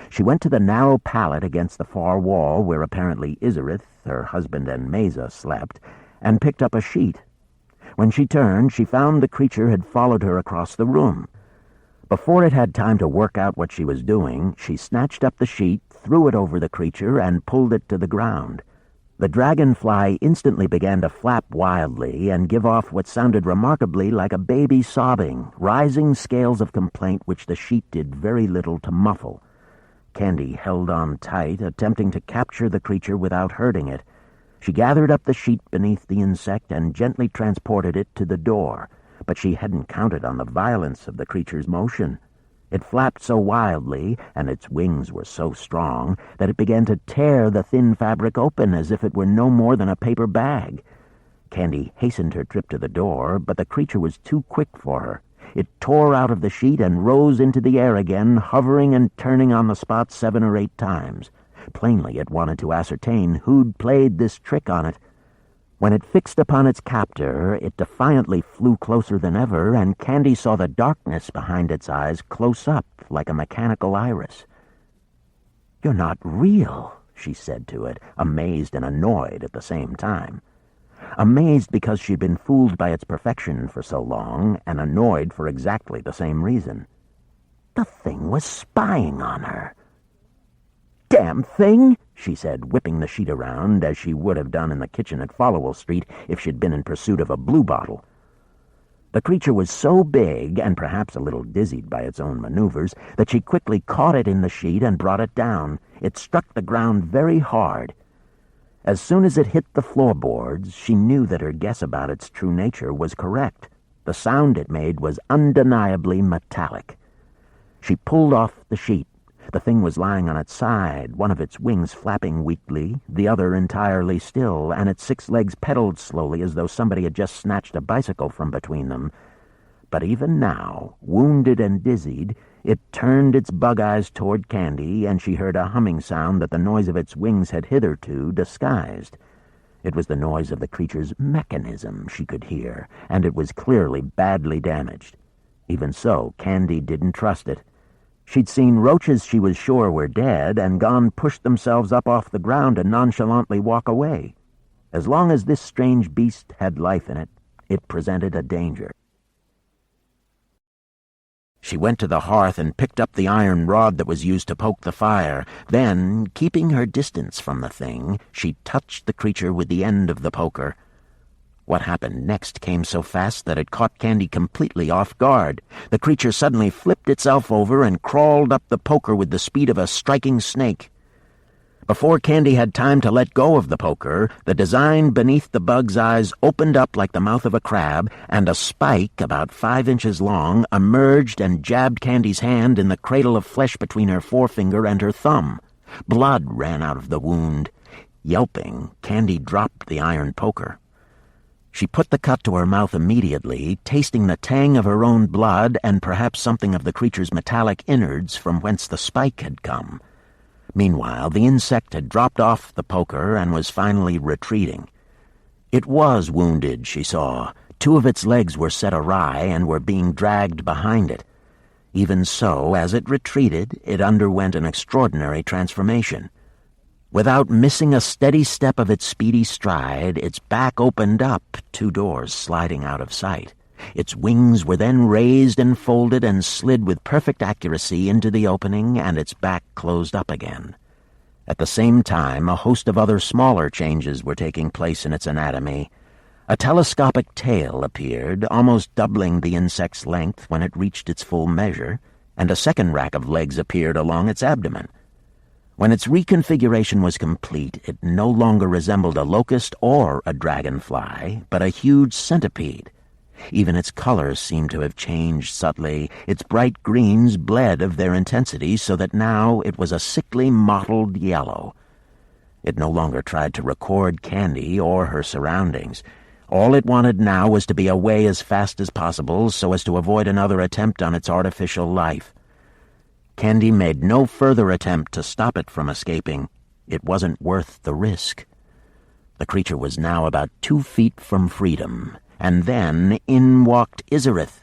Speaker 1: She went to the narrow pallet against the far wall where apparently Izarith, her husband, and Mesa slept, and picked up a sheet. When she turned, she found the creature had followed her across the room. Before it had time to work out what she was doing, she snatched up the sheet, threw it over the creature, and pulled it to the ground. The dragonfly instantly began to flap wildly and give off what sounded remarkably like a baby sobbing, rising scales of complaint which the sheet did very little to muffle. Candy held on tight, attempting to capture the creature without hurting it. She gathered up the sheet beneath the insect and gently transported it to the door, but she hadn't counted on the violence of the creature's motion. It flapped so wildly, and its wings were so strong, that it began to tear the thin fabric open as if it were no more than a paper bag. Candy hastened her trip to the door, but the creature was too quick for her. It tore out of the sheet and rose into the air again, hovering and turning on the spot 7 or 8 times. Plainly it wanted to ascertain who'd played this trick on it. When it fixed upon its captor, it defiantly flew closer than ever, and Candy saw the darkness behind its eyes close up like a mechanical iris. "You're not real," she said to it, amazed and annoyed at the same time. Amazed because she'd been fooled by its perfection for so long, and annoyed for exactly the same reason. The thing was spying on her. "Damn thing!" she said, whipping the sheet around as she would have done in the kitchen at Followell Street if she'd been in pursuit of a bluebottle. The creature was so big, and perhaps a little dizzied by its own maneuvers, that she quickly caught it in the sheet and brought it down. It struck the ground very hard. As soon as it hit the floorboards, she knew that her guess about its true nature was correct. The sound it made was undeniably metallic. She pulled off the sheet. The thing was lying on its side, one of its wings flapping weakly, the other entirely still, and its 6 legs pedaled slowly as though somebody had just snatched a bicycle from between them. But even now, wounded and dizzied, it turned its bug eyes toward Candy, and she heard a humming sound that the noise of its wings had hitherto disguised. It was the noise of the creature's mechanism she could hear, and it was clearly badly damaged. Even so, Candy didn't trust it. She'd seen roaches she was sure were dead and gone push themselves up off the ground and nonchalantly walk away. As long as this strange beast had life in it, it presented a danger. She went to the hearth and picked up the iron rod that was used to poke the fire. Then, keeping her distance from the thing, she touched the creature with the end of the poker. What happened next came so fast that it caught Candy completely off guard. The creature suddenly flipped itself over and crawled up the poker with the speed of a striking snake. Before Candy had time to let go of the poker, the design beneath the bug's eyes opened up like the mouth of a crab, and a spike about 5 inches long emerged and jabbed Candy's hand in the cradle of flesh between her forefinger and her thumb. Blood ran out of the wound. Yelping, Candy dropped the iron poker. She put the cut to her mouth immediately, tasting the tang of her own blood and perhaps something of the creature's metallic innards from whence the spike had come. Meanwhile, the insect had dropped off the poker and was finally retreating. It was wounded, she saw. 2 of its legs were set awry and were being dragged behind it. Even so, as it retreated, it underwent an extraordinary transformation. Without missing a steady step of its speedy stride, its back opened up, 2 doors sliding out of sight. Its wings were then raised and folded and slid with perfect accuracy into the opening, and its back closed up again. At the same time, a host of other smaller changes were taking place in its anatomy. A telescopic tail appeared, almost doubling the insect's length when it reached its full measure, and a second rack of legs appeared along its abdomen. When its reconfiguration was complete, it no longer resembled a locust or a dragonfly, but a huge centipede. Even its colors seemed to have changed subtly. Its bright greens bled of their intensity so that now it was a sickly mottled yellow. It no longer tried to record Candy or her surroundings. All it wanted now was to be away as fast as possible so as to avoid another attempt on its artificial life. Candy made no further attempt to stop it from escaping. It wasn't worth the risk. The creature was now about 2 feet from freedom, and then in walked Izarith.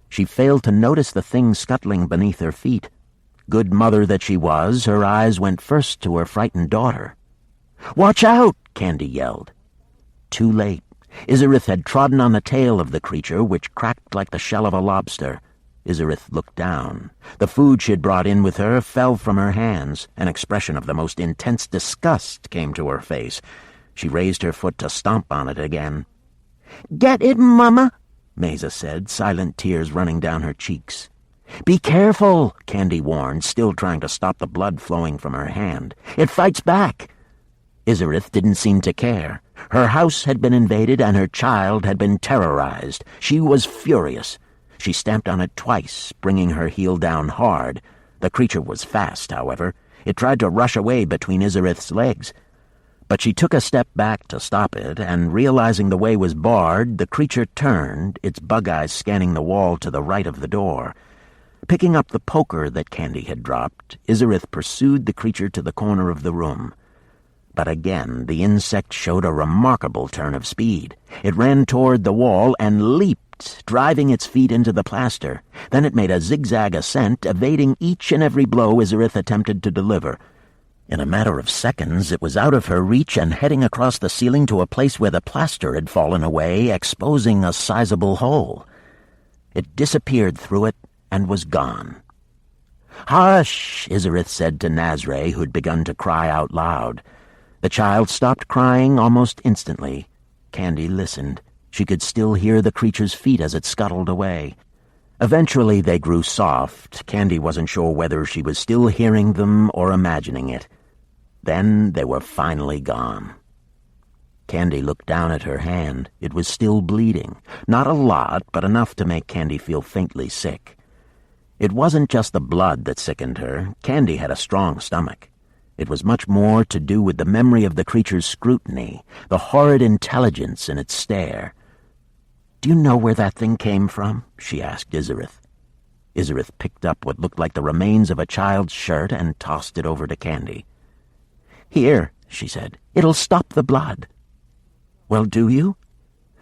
Speaker 1: She failed to notice the thing scuttling beneath her feet. Good mother that she was, her eyes went first to her frightened daughter. "Watch out!" Candy yelled. Too late. Izarith had trodden on the tail of the creature, which cracked like the shell of a lobster. Izarith looked down. The food she had brought in with her fell from her hands. An expression of the most intense disgust came to her face. She raised her foot to stomp on it again.
Speaker 2: "Get it, Mama,"
Speaker 1: Mesa said, silent tears running down her cheeks. "Be careful," Candy warned, still trying to stop the blood flowing from her hand. "It fights back." Izarith didn't seem to care. Her house had been invaded and her child had been terrorized. She was furious. She stamped on it twice, bringing her heel down hard. The creature was fast, however. It tried to rush away between Izarith's legs. But she took a step back to stop it, and realizing the way was barred, the creature turned, its bug eyes scanning the wall to the right of the door. Picking up the poker that Candy had dropped, Izarith pursued the creature to the corner of the room. But again, the insect showed a remarkable turn of speed. It ran toward the wall and leaped, driving its feet into the plaster. Then it made a zigzag ascent, evading each and every blow Izarith attempted to deliver. In a matter of seconds, it was out of her reach and heading across the ceiling to a place where the plaster had fallen away, exposing a sizable hole. It disappeared through it and was gone. "Hush," Izarith said to Nazre, who'd begun to cry out loud. The child stopped crying almost instantly. Candy listened. She could still hear the creature's feet as it scuttled away. Eventually they grew soft. Candy wasn't sure whether she was still hearing them or imagining it. Then they were finally gone. Candy looked down at her hand. It was still bleeding. Not a lot, but enough to make Candy feel faintly sick. It wasn't just the blood that sickened her. Candy had a strong stomach. It was much more to do with the memory of the creature's scrutiny, the horrid intelligence in its stare. "Do you know where that thing came from?" she asked Izarith. Izarith picked up what looked like the remains of a child's shirt and tossed it over to Candy. "Here," she said. "It'll stop the blood." "Well, do you?"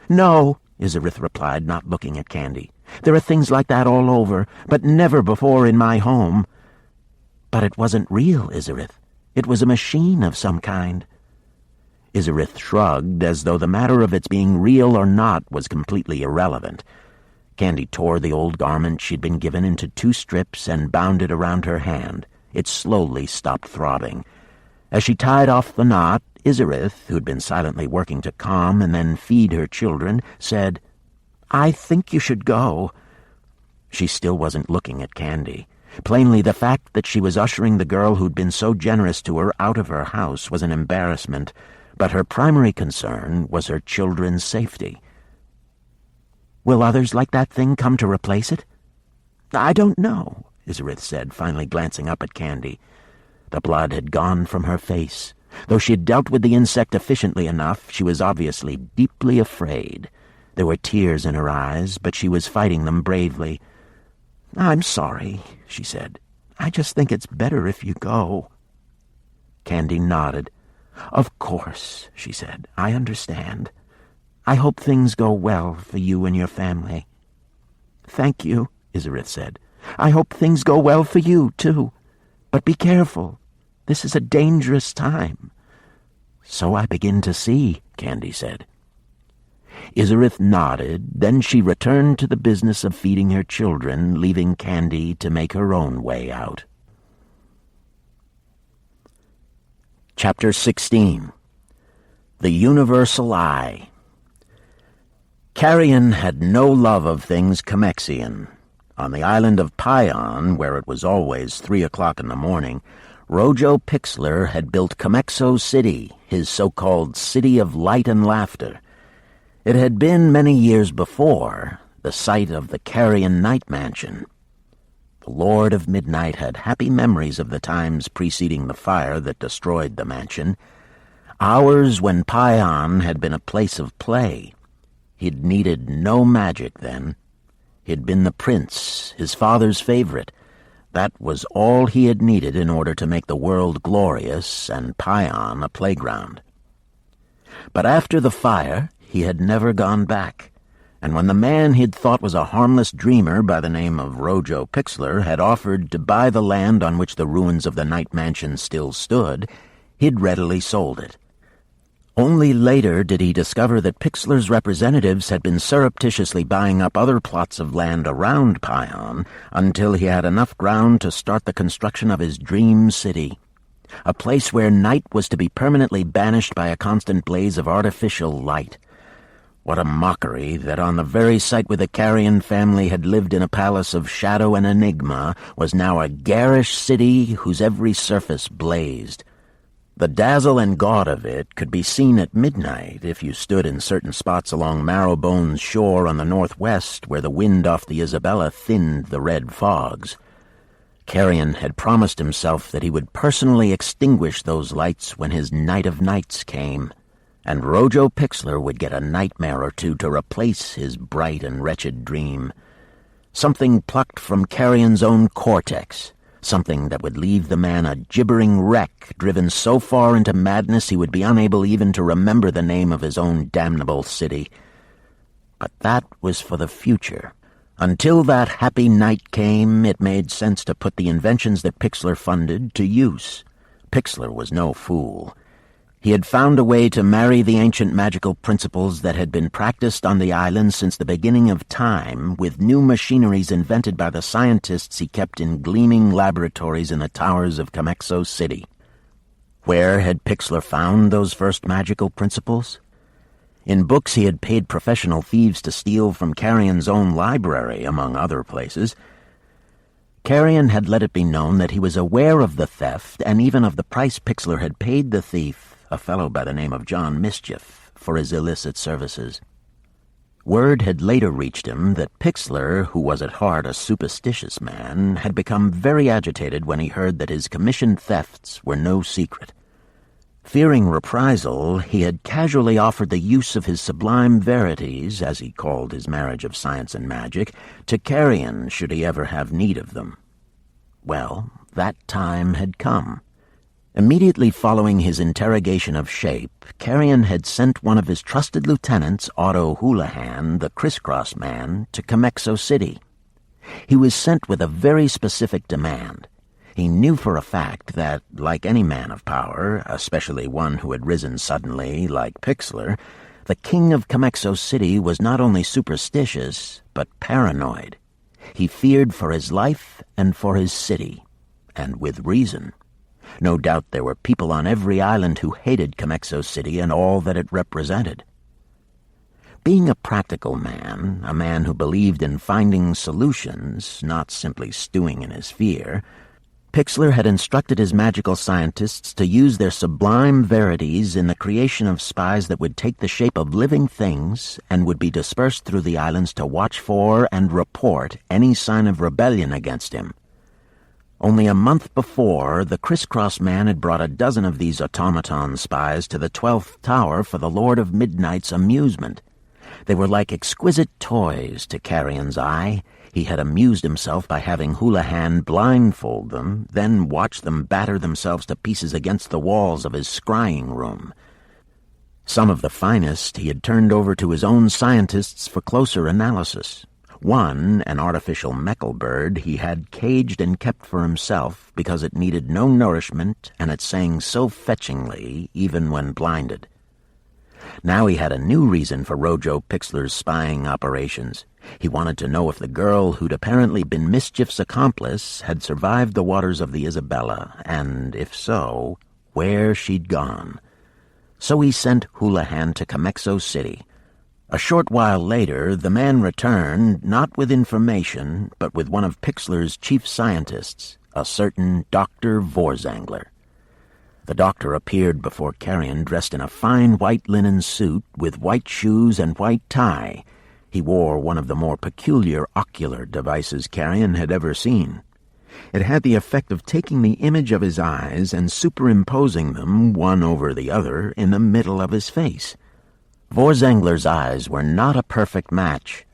Speaker 1: "No," Izarith replied, not looking at Candy. "There are things like that all over, but never before in my home." "But it wasn't real, Izarith. It was a machine of some kind." Izarith shrugged, as though the matter of its being real or not was completely irrelevant. Candy tore the old garment she'd been given into 2 strips and bound it around her hand. It slowly stopped throbbing. As she tied off the knot, Izarith, who'd been silently working to calm and then feed her children, said, "I think you should go." She still wasn't looking at Candy. Plainly, the fact that she was ushering the girl who'd been so generous to her out of her house was an embarrassment, but her primary concern was her children's safety. "Will others like that thing come to replace it?" "I don't know," Izarith said, finally glancing up at Candy. The blood had gone from her face. Though she had dealt with the insect efficiently enough, she was obviously deeply afraid. There were tears in her eyes, but she was fighting them bravely. "I'm sorry," she said. "I just think it's better if you go." Candy nodded. "Of course," she said. "I understand. I hope things go well for you and your family." "Thank you," Izarith said. "I hope things go well for you, too. But be careful. This is a dangerous time." "So I begin to see," Candy said. Izarith nodded, then she returned to the business of feeding her children, leaving Candy to make her own way out. Chapter 16. The Universal Eye. Carrion had no love of things Comexian. On the island of Pion, where it was always 3 o'clock in the morning, Rojo Pixler had built Comexo City, his so-called City of Light and Laughter. It had been many years before the site of the Carrion Night Mansion. The Lord of Midnight had happy memories of the times preceding the fire that destroyed the mansion, hours when Pion had been a place of play. He'd needed no magic then. He'd been the prince, his father's favorite. That was all he had needed in order to make the world glorious and Pion a playground. But after the fire, he had never gone back, and when the man he'd thought was a harmless dreamer by the name of Rojo Pixler had offered to buy the land on which the ruins of the Night Mansion still stood, he'd readily sold it. Only later did he discover that Pixler's representatives had been surreptitiously buying up other plots of land around Pion until he had enough ground to start the construction of his dream city. a place where night was to be permanently banished by a constant blaze of artificial light. What a mockery that on the very site where the Carrion family had lived in a palace of shadow and enigma was now a garish city whose every surface blazed. The dazzle and gaud of it could be seen at midnight if you stood in certain spots along Marrowbone's shore on the northwest where the wind off the Isabella thinned the red fogs. Carrion had promised himself that he would personally extinguish those lights when his night of nights came, and Rojo Pixler would get a nightmare or two to replace his bright and wretched dream. Something plucked from Carrion's own cortex, something that would leave the man a gibbering wreck, driven so far into madness he would be unable even to remember the name of his own damnable city. But that was for the future. Until that happy night came, it made sense to put the inventions that Pixler funded to use. Pixler was no fool. He had found a way to marry the ancient magical principles that had been practiced on the island since the beginning of time with new machineries invented by the scientists he kept in gleaming laboratories in the towers of Comexo City. Where had Pixler found those first magical principles? In books he had paid professional thieves to steal from Carrion's own library, among other places. Carrion had let it be known that he was aware of the theft and even of the price Pixler had paid the thief, a fellow by the name of John Mischief, for his illicit services. Word had later reached him that Pixler, who was at heart a superstitious man, had become very agitated when he heard that his commissioned thefts were no secret. Fearing reprisal, he had casually offered the use of his sublime verities, as he called his marriage of science and magic, to Carrion should he ever have need of them. Well, that time had come. Immediately following his interrogation of Shape, Carrion had sent one of his trusted lieutenants, Otto Houlihan, the Crisscross Man, to Comexo City. He was sent with a very specific demand. He knew for a fact that, like any man of power, especially one who had risen suddenly, like Pixler, the king of Comexo City was not only superstitious, but paranoid. He feared for his life and for his city, and with reason. No doubt there were people on every island who hated Comexo City and all that it represented. Being a practical man, a man who believed in finding solutions, not simply stewing in his fear, Pixler had instructed his magical scientists to use their sublime verities in the creation of spies that would take the shape of living things and would be dispersed through the islands to watch for and report any sign of rebellion against him. Only a month before, the Crisscross Man had brought a dozen of these automaton spies to the 12th tower for the Lord of Midnight's amusement. They were like exquisite toys to Carrion's eye. He had amused himself by having Houlihan blindfold them, then watch them batter themselves to pieces against the walls of his scrying room. Some of the finest he had turned over to his own scientists for closer analysis. One, an artificial meckle bird, he had caged and kept for himself because it needed no nourishment and it sang so fetchingly even when blinded. Now he had a new reason for Rojo Pixler's spying operations. He wanted to know if the girl who'd apparently been Mischief's accomplice had survived the waters of the Isabella, and if so, where she'd gone. So he sent Houlihan to Comexo City. A short while later, the man returned, not with information, but with one of Pixler's chief scientists, a certain Dr. Vorzangler. The doctor appeared before Carrion dressed in a fine white linen suit with white shoes and white tie. He wore one of the more peculiar ocular devices Carrion had ever seen. It had the effect of taking the image of his eyes and superimposing them, one over the other, in the middle of his face. Vorzangler's eyes were not a perfect match.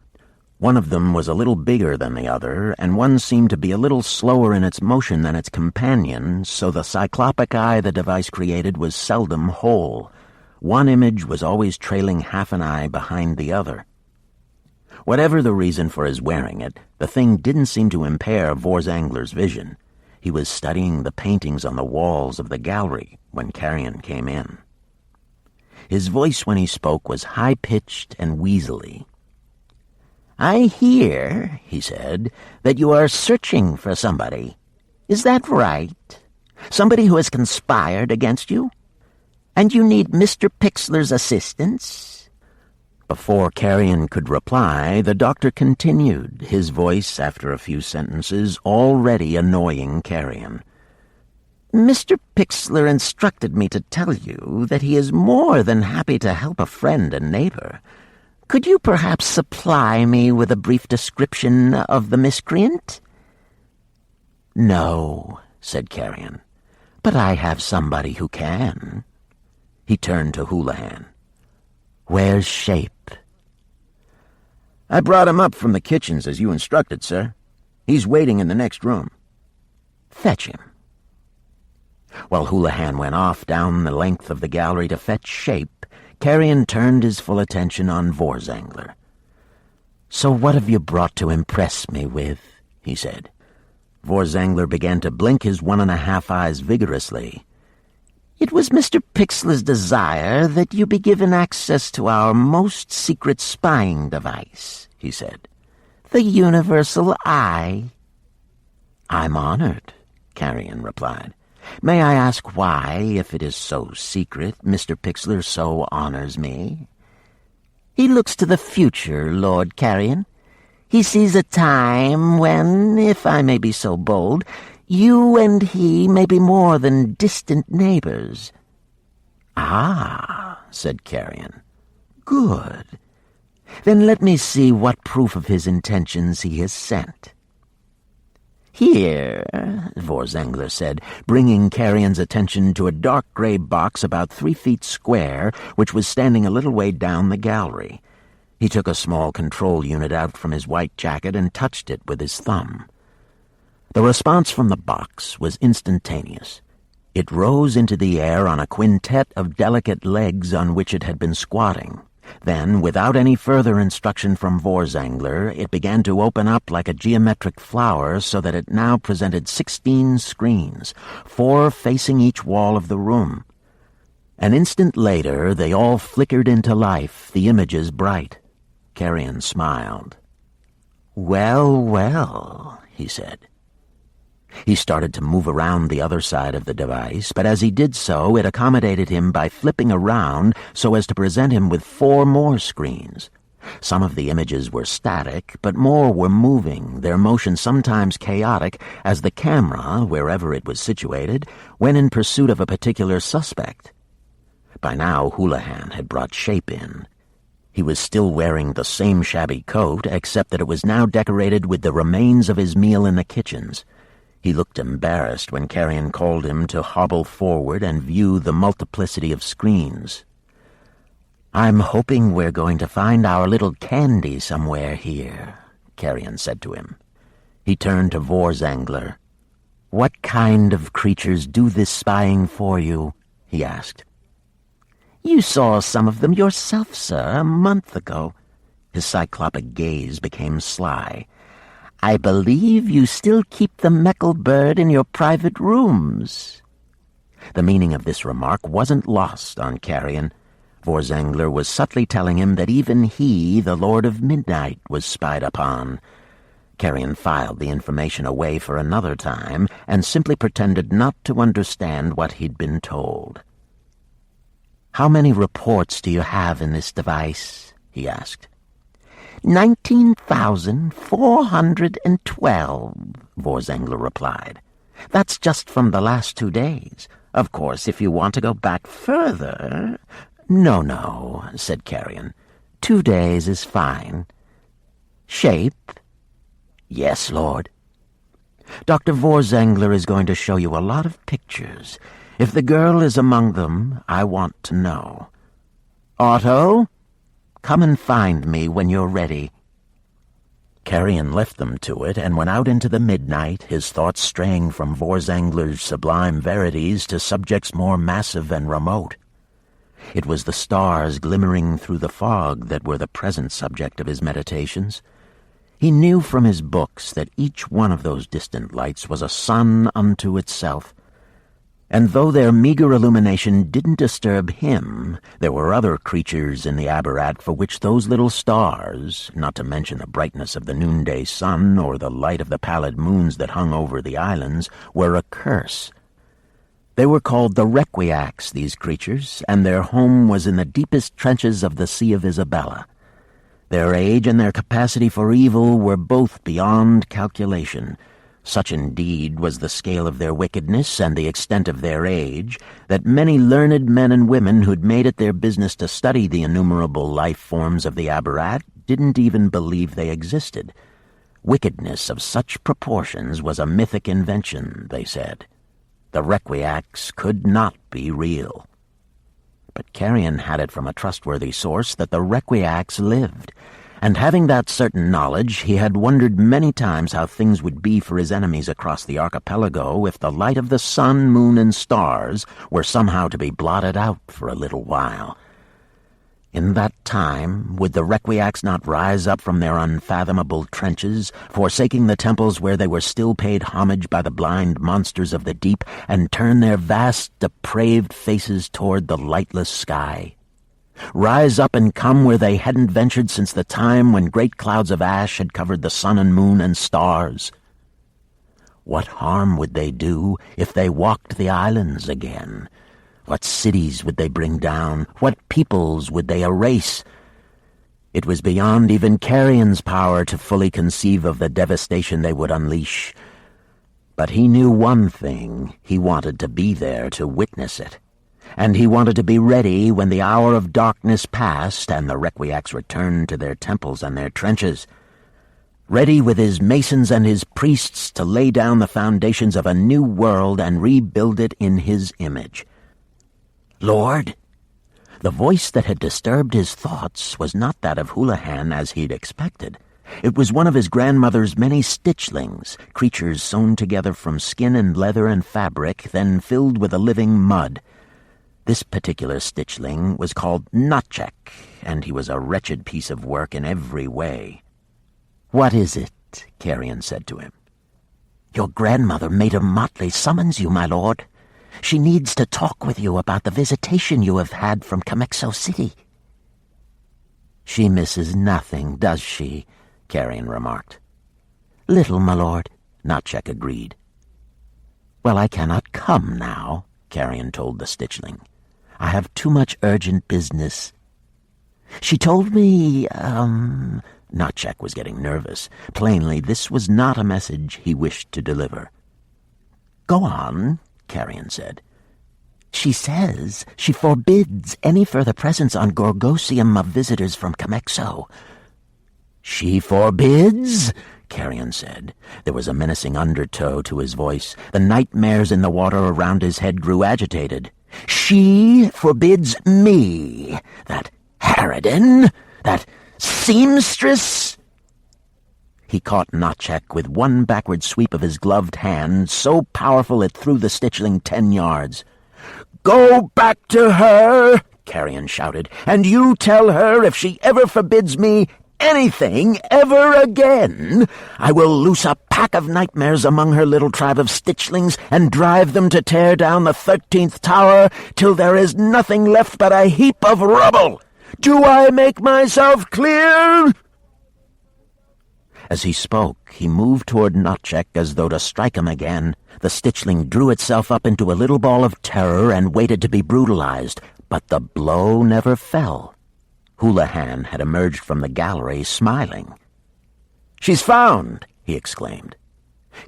Speaker 1: One of them was a little bigger than the other, and one seemed to be a little slower in its motion than its companion, so the cyclopic eye the device created was seldom whole. One image was always trailing half an eye behind the other. Whatever the reason for his wearing it, the thing didn't seem to impair Vorzangler's vision. He was studying the paintings on the walls of the gallery when Carrion came in. His voice when he spoke was high-pitched and weaselly. "I hear," he said, "that you are searching for somebody. Is that right?
Speaker 2: Somebody who has conspired against you? And you need Mr. Pixler's assistance?"
Speaker 1: Before Carrion could reply, the doctor continued, his voice, after a few sentences, already annoying Carrion.
Speaker 2: "Mr. Pixler instructed me to tell you that he is more than happy to help a friend and neighbor. Could you perhaps supply me with a brief description of the miscreant?"
Speaker 1: "No," said Carrion, "but I have somebody who can." He turned to Houlihan. "Where's Shape?"
Speaker 3: "I brought him up from the kitchens as you instructed, sir. He's waiting in the next room."
Speaker 1: "Fetch him." While Houlihan went off down the length of the gallery to fetch Shape, Carrion turned his full attention on Vorzangler. "So what have you brought to impress me with?" he said. Vorzangler began to blink his 1.5 eyes vigorously.
Speaker 2: "It was Mr. Pixler's desire that you be given access to our most secret spying device," he said. "The Universal Eye."
Speaker 1: "I'm honored," Carrion replied. "May I ask why, if it is so secret, Mr. Pixler so honors me?"
Speaker 2: "He looks to the future, Lord Carrion. He sees a time when, if I may be so bold, you and he may be more than distant neighbors."
Speaker 1: "Ah," said Carrion. "Good. Then let me see what proof of his intentions he has sent."
Speaker 2: "Here,"
Speaker 1: Vorzangler said, bringing Carrion's attention to a dark gray box about 3 feet square, which was standing a little way down the gallery. He took a small control unit out from his white jacket and touched it with his thumb. The response from the box was instantaneous. It rose into the air on a quintet of delicate legs on which it had been squatting. Then, without any further instruction from Vorzangler, it began to open up like a geometric flower so that it now presented 16 screens, 4 facing each wall of the room. An instant later, they all flickered into life, the images bright. Carrion smiled. "Well, well," he said. He started to move around the other side of the device, but as he did so, it accommodated him by flipping around so as to present him with 4 more screens. Some of the images were static, but more were moving, their motion sometimes chaotic, as the camera, wherever it was situated, went in pursuit of a particular suspect. By now, Houlihan had brought Shape in. He was still wearing the same shabby coat, except that it was now decorated with the remains of his meal in the kitchens. He looked embarrassed when Carrion called him to hobble forward and view the multiplicity of screens. "I'm hoping we're going to find our little Candy somewhere here," Carrion said to him. He turned to Vorzangler. "What kind of creatures do this spying for you?" he asked.
Speaker 2: "You saw some of them yourself, sir, a month ago."
Speaker 1: His cyclopic gaze became sly.
Speaker 2: "I believe you still keep the Meckel bird in your private rooms."
Speaker 1: The meaning of this remark wasn't lost on Carrion. Vorzangler was subtly telling him that even he, the Lord of Midnight, was spied upon. Carrion filed the information away for another time and simply pretended not to understand what he'd been told. "How many reports do you have in this device?" he asked.
Speaker 2: 19,412, Vorzangler replied. "That's just from the last 2 days. Of course, if you want to go back further—"
Speaker 1: No, said Carrion. 2 days is fine."
Speaker 2: "Shape?"
Speaker 1: "Yes, Lord." "Dr. Vorzangler is going to show you a lot of pictures. If the girl is among them, I want to know. Otto, come and find me when you're ready." Carrion left them to it and went out into the midnight, his thoughts straying from Vorzangler's sublime verities to subjects more massive and remote. It was the stars glimmering through the fog that were the present subject of his meditations. He knew from his books that each one of those distant lights was a sun unto itself, and though their meager illumination didn't disturb him, there were other creatures in the Abarat for which those little stars, not to mention the brightness of the noonday sun or the light of the pallid moons that hung over the islands, were a curse.
Speaker 2: They were called the Requiacs, these creatures, and their home was in the deepest trenches of the Sea of Isabella. Their age and their capacity for evil were both beyond calculation. Such indeed was the scale of their wickedness and the extent of their age, that many learned men and women who'd made it their business to study the innumerable life forms of the Abarat didn't even believe they existed. Wickedness of such proportions was a mythic invention, they said. The Requiacs could not be real. But Carrion had it from a trustworthy source that the Requiacs lived, and having that certain knowledge, he had wondered many times how things would be for his enemies across the archipelago if the light of the sun, moon, and stars were somehow to be blotted out for a little while. In that time, would the Requiacs not rise up from their unfathomable trenches, forsaking the temples where they were still paid homage by the blind monsters of the deep, and turn their vast, depraved faces toward the lightless sky? Rise up and come where they hadn't ventured since the time when great clouds of ash had covered the sun and moon and stars? What harm would they do if they walked the islands again? What cities would they bring down? What peoples would they erase? It was beyond even Carrion's power to fully conceive of the devastation they would unleash. But he knew one thing: he wanted to be there to witness it. And he wanted to be ready when the hour of darkness passed and the Requiacs returned to their temples and their trenches. Ready with his masons and his priests to lay down the foundations of a new world and rebuild it in his image. "Lord?" The voice that had disturbed his thoughts was not that of Houlihan as he'd expected. It was one of his grandmother's many stitchlings, creatures sewn together from skin and leather and fabric, then filled with a living mud. This particular stitchling was called Notchek, and he was a wretched piece of work in every way. "What is it?" Carrion said to him. "Your grandmother, Mater Motley, summons you, my lord. She needs to talk with you about the visitation you have had from Camexo City." "She misses nothing, does she?" Carrion remarked. "Little, my lord," Notchek agreed. "Well, I cannot come now," Carrion told the stitchling. "I have too much urgent business." "She told me, Notchek was getting nervous. Plainly, this was not a message he wished to deliver. "Go on," Carrion said. "She says she forbids any further presence on Gorgosium of visitors from Camexo." "She forbids?" Carrion said. There was a menacing undertow to his voice. The nightmares in the water around his head grew agitated. "She forbids me, that harridan, that seamstress." He caught Notchek with one backward sweep of his gloved hand, so powerful it threw the stitchling 10 yards. "Go back to her," Carrion shouted, "and you tell her if she ever forbids me anything ever again, I will loose a pack of nightmares among her little tribe of stitchlings and drive them to tear down the 13th tower till there is nothing left but a heap of rubble. Do I make myself clear?" As he spoke, he moved toward Notchek as though to strike him again. The stitchling drew itself up into a little ball of terror and waited to be brutalized, but the blow never fell. Houlihan had emerged from the gallery, smiling. "She's found!" he exclaimed.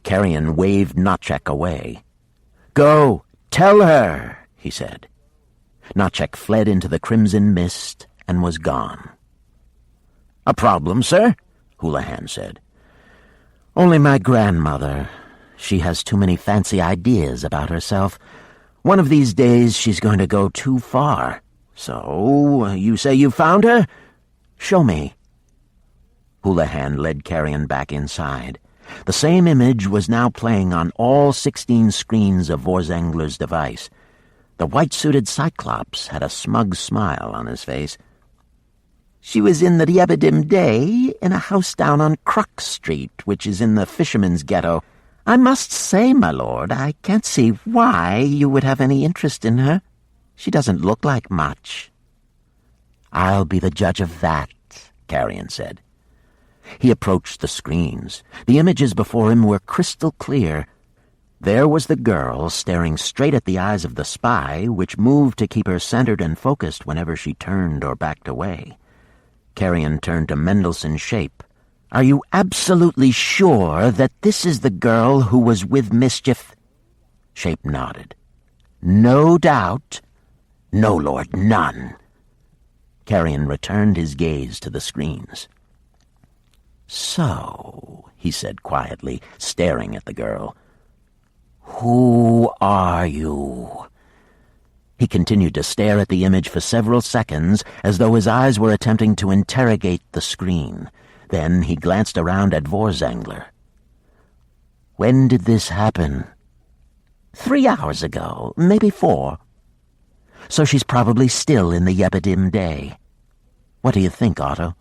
Speaker 2: Carrion waved Notchek away. "Go, tell her," he said. Notchek fled into the crimson mist and was gone. "A problem, sir?" Houlihan said. "Only my grandmother. She has too many fancy ideas about herself. One of these days she's going to go too far. So, you say you found her? Show me." Houlihan led Carrion back inside. The same image was now playing on all 16 screens of Vorzangler's device. The white-suited Cyclops had a smug smile on his face. "She was in the Diebedim Day in a house down on Crux Street, which is in the fisherman's ghetto. I must say, my lord, I can't see why you would have any interest in her. She doesn't look like much." "I'll be the judge of that," Carrion said. He approached the screens. The images before him were crystal clear. There was the girl staring straight at the eyes of the spy, which moved to keep her centered and focused whenever she turned or backed away. Carrion turned to Mendelssohn Shape. "Are you absolutely sure that this is the girl who was with Mischief?" Shape nodded. "No doubt?" "No, Lord, none." Carrion returned his gaze to the screens. "So," he said quietly, staring at the girl, "who are you?" He continued to stare at the image for several seconds, as though his eyes were attempting to interrogate the screen. Then he glanced around at Vorzangler. "When did this happen?" 3 hours ago, maybe 4. So she's probably still in the Yebidim Day. What do you think, Otto?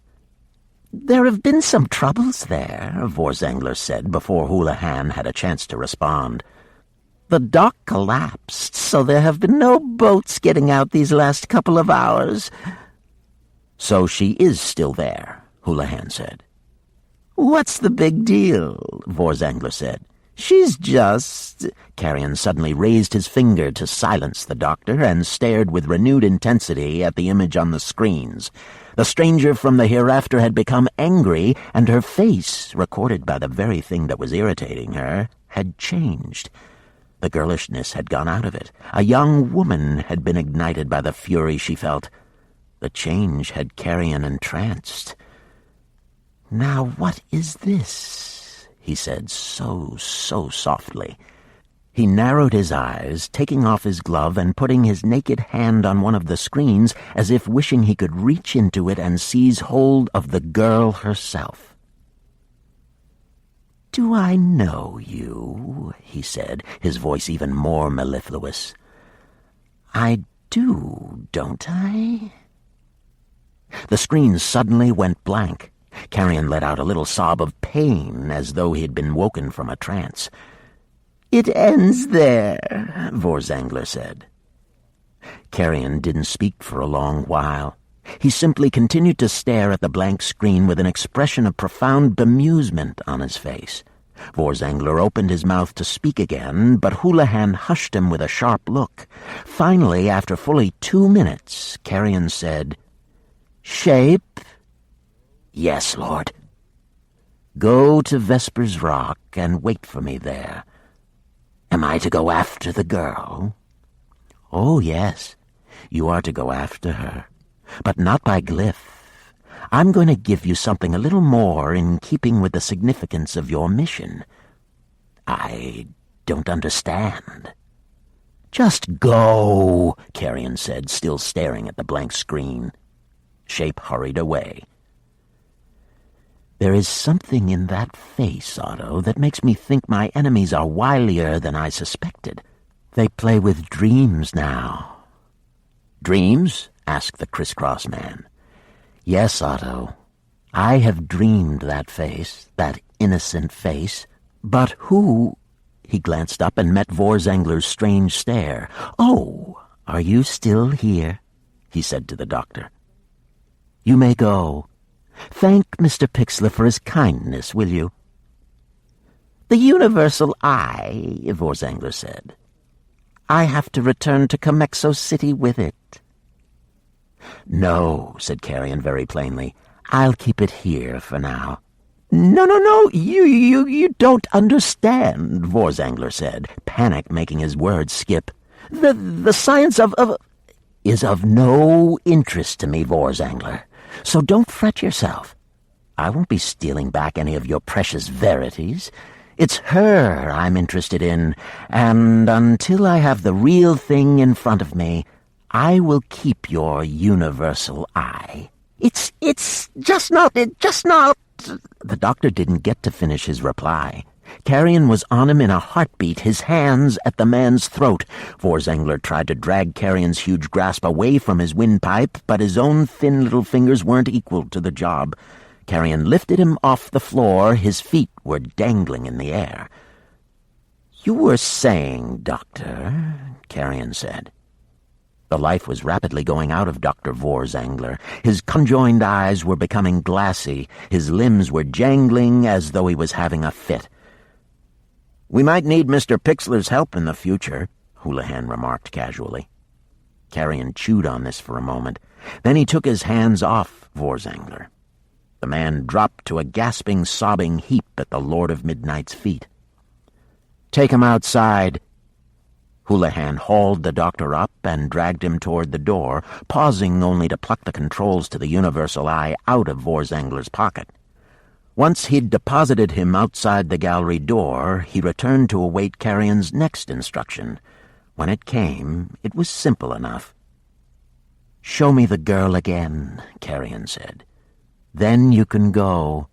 Speaker 2: "There have been some troubles there," Vorzangler said before Houlihan had a chance to respond. "The dock collapsed, so there have been no boats getting out these last couple of hours." "So she is still there," Houlihan said. "What's the big deal?" Vorzangler said. "She's just—" Carrion suddenly raised his finger to silence the doctor and stared with renewed intensity at the image on the screens. The stranger from the hereafter had become angry, and her face, recorded by the very thing that was irritating her, had changed. The girlishness had gone out of it. A young woman had been ignited by the fury she felt. The change had Carrion entranced. "Now what is this?" he said so softly. He narrowed his eyes, taking off his glove and putting his naked hand on one of the screens as if wishing he could reach into it and seize hold of the girl herself. "Do I know you?" he said, his voice even more mellifluous. "I do, don't I?" The screen suddenly went blank. Carrion let out a little sob of pain, as though he had been woken from a trance. "It ends there," Vorzangler said. Carrion didn't speak for a long while. He simply continued to stare at the blank screen with an expression of profound bemusement on his face. Vorzangler opened his mouth to speak again, but Houlihan hushed him with a sharp look. Finally, after fully 2 minutes, Carrion said, "Shape?" "Yes, Lord." "Go to Vespers Rock and wait for me there." "Am I to go after the girl?" "Oh, yes. You are to go after her. But not by glyph. I'm going to give you something a little more in keeping with the significance of your mission." "I don't understand." "Just go," Carrion said, still staring at the blank screen. Shape hurried away. "There is something in that face, Otto, that makes me think my enemies are wilier than I suspected. They play with dreams now." "Dreams?" asked the crisscross man. "Yes, Otto. I have dreamed that face, that innocent face. But who—" He glanced up and met Vorzangler's strange stare. "Oh, are you still here?" he said to the doctor. "You may go. Thank Mr. Pixler for his kindness, will you?" "The universal eye," Vorzangler said. "I have to return to Comexo City with it." "No," said Carrion very plainly. "I'll keep it here for now." No, you don't understand," Vorzangler said, panic making his words skip. The science is of no interest to me, Vorzangler. So don't fret yourself. I won't be stealing back any of your precious verities. It's her I'm interested in, and until I have the real thing in front of me, I will keep your universal eye. It's just not. The doctor didn't get to finish his reply. Carrion was on him in a heartbeat, his hands at the man's throat. Vorzangler tried to drag Carrion's huge grasp away from his windpipe, but his own thin little fingers weren't equal to the job. Carrion lifted him off the floor. His feet were dangling in the air. "You were saying, Doctor," Carrion said. The life was rapidly going out of Dr. Vorzangler. His conjoined eyes were becoming glassy. His limbs were jangling as though he was having a fit. "We might need Mr. Pixler's help in the future," Houlihan remarked casually. Carrion chewed on this for a moment. Then he took his hands off Vorzangler. The man dropped to a gasping, sobbing heap at the Lord of Midnight's feet. "Take him outside." Houlihan hauled the doctor up and dragged him toward the door, pausing only to pluck the controls to the universal eye out of Vorzangler's pocket. Once he'd deposited him outside the gallery door, he returned to await Carrion's next instruction. When it came, it was simple enough. "Show me the girl again," Carrion said. "Then you can go."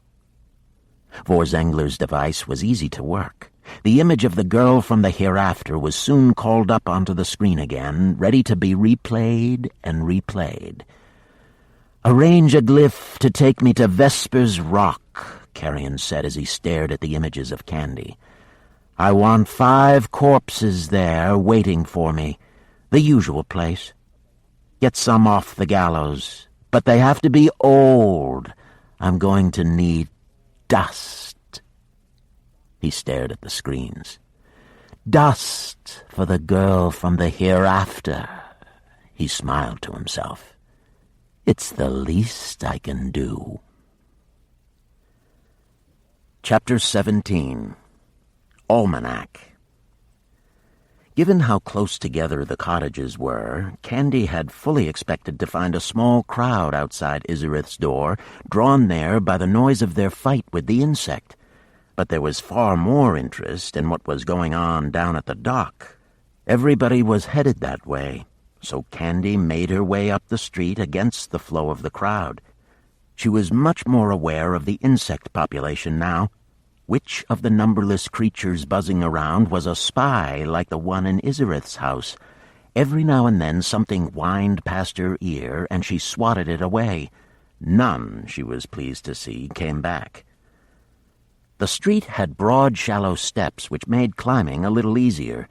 Speaker 2: Vorzangler's device was easy to work. The image of the girl from the hereafter was soon called up onto the screen again, ready to be replayed and replayed. "Arrange a glyph to take me to Vesper's Rock," Carrion said as he stared at the images of Candy. "I want 5 corpses there waiting for me. The usual place. Get some off the gallows, but they have to be old. I'm going to need dust." He stared at the screens. "Dust for the girl from the hereafter." He smiled to himself. "It's the least I can do." Chapter 17. Almanac. Given how close together the cottages were, Candy had fully expected to find a small crowd outside Izarith's door, drawn there by the noise of their fight with the insect. But there was far more interest in what was going on down at the dock. Everybody was headed that way, so Candy made her way up the street against the flow of the crowd. She was much more aware of the insect population now. Which of the numberless creatures buzzing around was a spy like the one in Izarith's house? Every now and then something whined past her ear, and she swatted it away. None, she was pleased to see, came back. The street had broad, shallow steps which made climbing a little easier.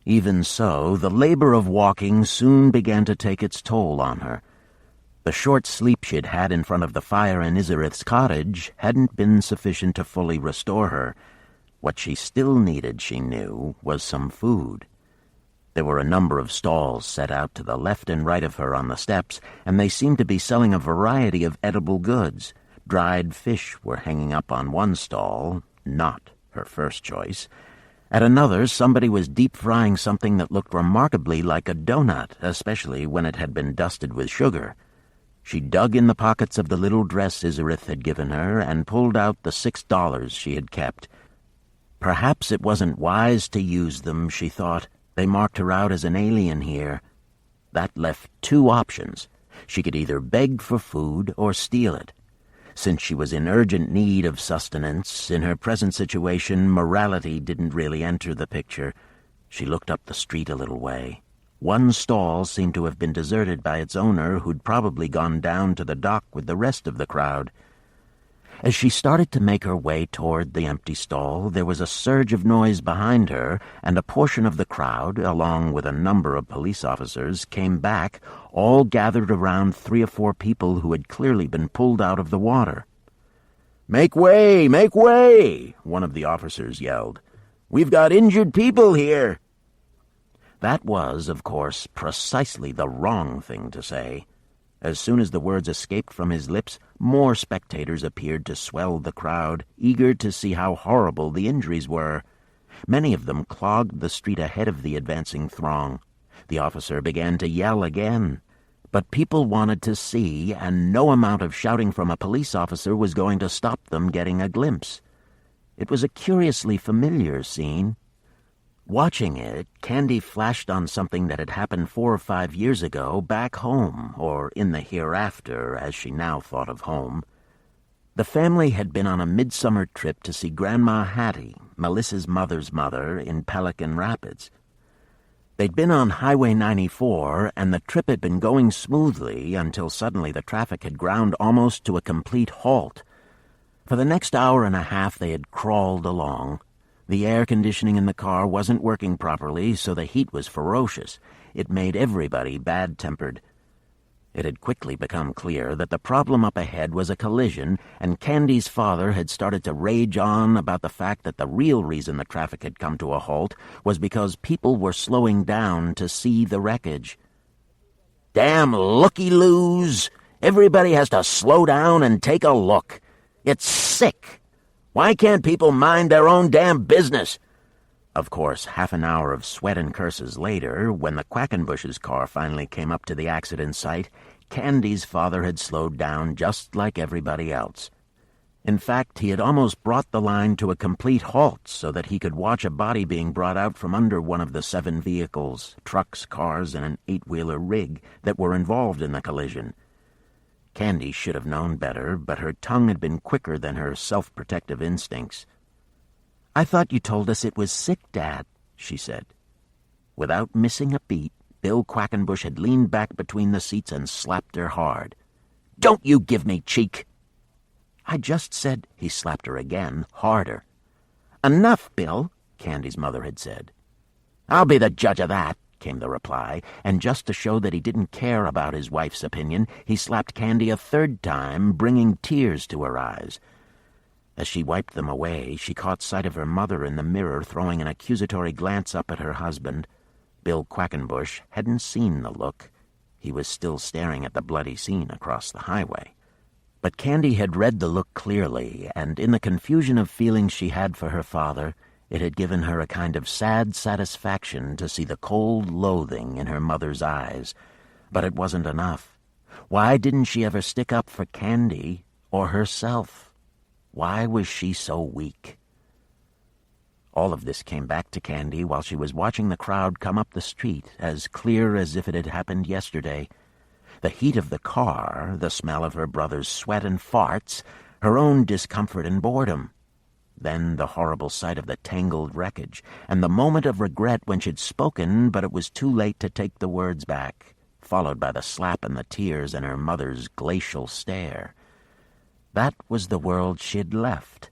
Speaker 2: Even so, the labor of walking soon began to take its toll on her. The short sleep she'd had in front of the fire in Izarith's cottage hadn't been sufficient to fully restore her. What she still needed, she knew, was some food. There were a number of stalls set out to the left and right of her on the steps, and they seemed to be selling a variety of edible goods. Dried fish were hanging up on one stall, not her first choice. At another, somebody was deep-frying something that looked remarkably like a donut, especially when it had been dusted with sugar. She dug in the pockets of the little dress Izarith had given her and pulled out the $6 she had kept. Perhaps it wasn't wise to use them, she thought. They marked her out as an alien here. That left 2 options. She could either beg for food or steal it. Since she was in urgent need of sustenance, in her present situation, morality didn't really enter the picture. She looked up the street a little way. One stall seemed to have been deserted by its owner, who'd probably gone down to the dock with the rest of the crowd. As she started to make her way toward the empty stall, there was a surge of noise behind her, and a portion of the crowd, along with a number of police officers, came back, all gathered around 3 or 4 people who had clearly been pulled out of the water. "Make way! Make way!" one of the officers yelled. "We've got injured people here!" That was, of course, precisely the wrong thing to say. As soon as the words escaped from his lips, more spectators appeared to swell the crowd, eager to see how horrible the injuries were. Many of them clogged the street ahead of the advancing throng. The officer began to yell again. But people wanted to see, and no amount of shouting from a police officer was going to stop them getting a glimpse. It was a curiously familiar scene. Watching it, Candy flashed on something that had happened 4 or 5 years ago back home, or in the hereafter, as she now thought of home. The family had been on a midsummer trip to see Grandma Hattie, Melissa's mother's mother, in Pelican Rapids. They'd been on Highway 94, and the trip had been going smoothly until suddenly the traffic had ground almost to a complete halt. For the next hour and a half they had crawled along. The air conditioning in the car wasn't working properly, so the heat was ferocious. It made everybody bad-tempered. It had quickly become clear that the problem up ahead was a collision, and Candy's father had started to rage on about the fact that the real reason the traffic had come to a halt was because people were slowing down to see the wreckage. "Damn looky-loos! Everybody has to slow down and take a look. It's sick. Why can't people mind their own damn business?" Of course, half an hour of sweat and curses later, when the Quackenbush's car finally came up to the accident site, Candy's father had slowed down just like everybody else. In fact, he had almost brought the line to a complete halt so that he could watch a body being brought out from under one of the 7 vehicles, trucks, cars, and an 8-wheeler rig that were involved in the collision. Candy should have known better, but her tongue had been quicker than her self-protective instincts. "I thought you told us it was sick, Dad," she said. Without missing a beat, Bill Quackenbush had leaned back between the seats and slapped her hard. "Don't you give me cheek!" "I just said," he slapped her again, harder. "Enough, Bill," Candy's mother had said. "I'll be the judge of that," came the reply, and just to show that he didn't care about his wife's opinion, he slapped Candy a 3rd time, bringing tears to her eyes. As she wiped them away, she caught sight of her mother in the mirror throwing an accusatory glance up at her husband. Bill Quackenbush hadn't seen the look. He was still staring at the bloody scene across the highway. But Candy had read the look clearly, and in the confusion of feelings she had for her father, it had given her a kind of sad satisfaction to see the cold loathing in her mother's eyes. But it wasn't enough. Why didn't she ever stick up for Candy or herself? Why was she so weak? All of this came back to Candy while she was watching the crowd come up the street, as clear as if it had happened yesterday. The heat of the car, the smell of her brother's sweat and farts, her own discomfort and boredom. Then the horrible sight of the tangled wreckage, and the moment of regret when she'd spoken, but it was too late to take the words back, followed by the slap and the tears and her mother's glacial stare. That was the world she'd left.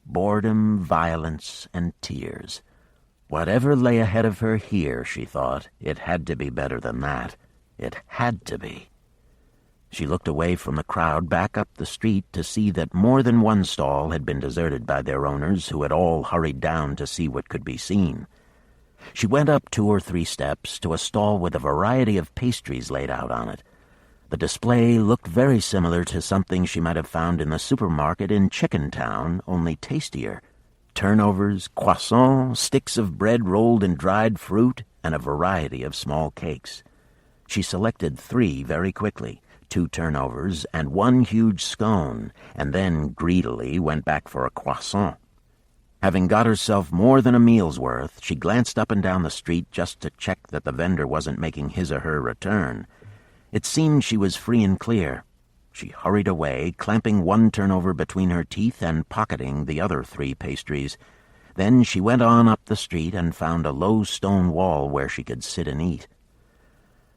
Speaker 2: Boredom, violence, and tears. Whatever lay ahead of her here, she thought, it had to be better than that. It had to be. She looked away from the crowd back up the street to see that more than one stall had been deserted by their owners, who had all hurried down to see what could be seen. She went up 2 or 3 steps to a stall with a variety of pastries laid out on it. The display looked very similar to something she might have found in the supermarket in Chickentown, only tastier. Turnovers, croissants, sticks of bread rolled in dried fruit, and a variety of small cakes. She selected 3 very quickly, 2 turnovers and 1 huge scone, and then greedily went back for a croissant. Having got herself more than a meal's worth, she glanced up and down the street just to check that the vendor wasn't making his or her return. It seemed she was free and clear. She hurried away, clamping 1 turnover between her teeth and pocketing the other 3 pastries. Then she went on up the street and found a low stone wall where she could sit and eat.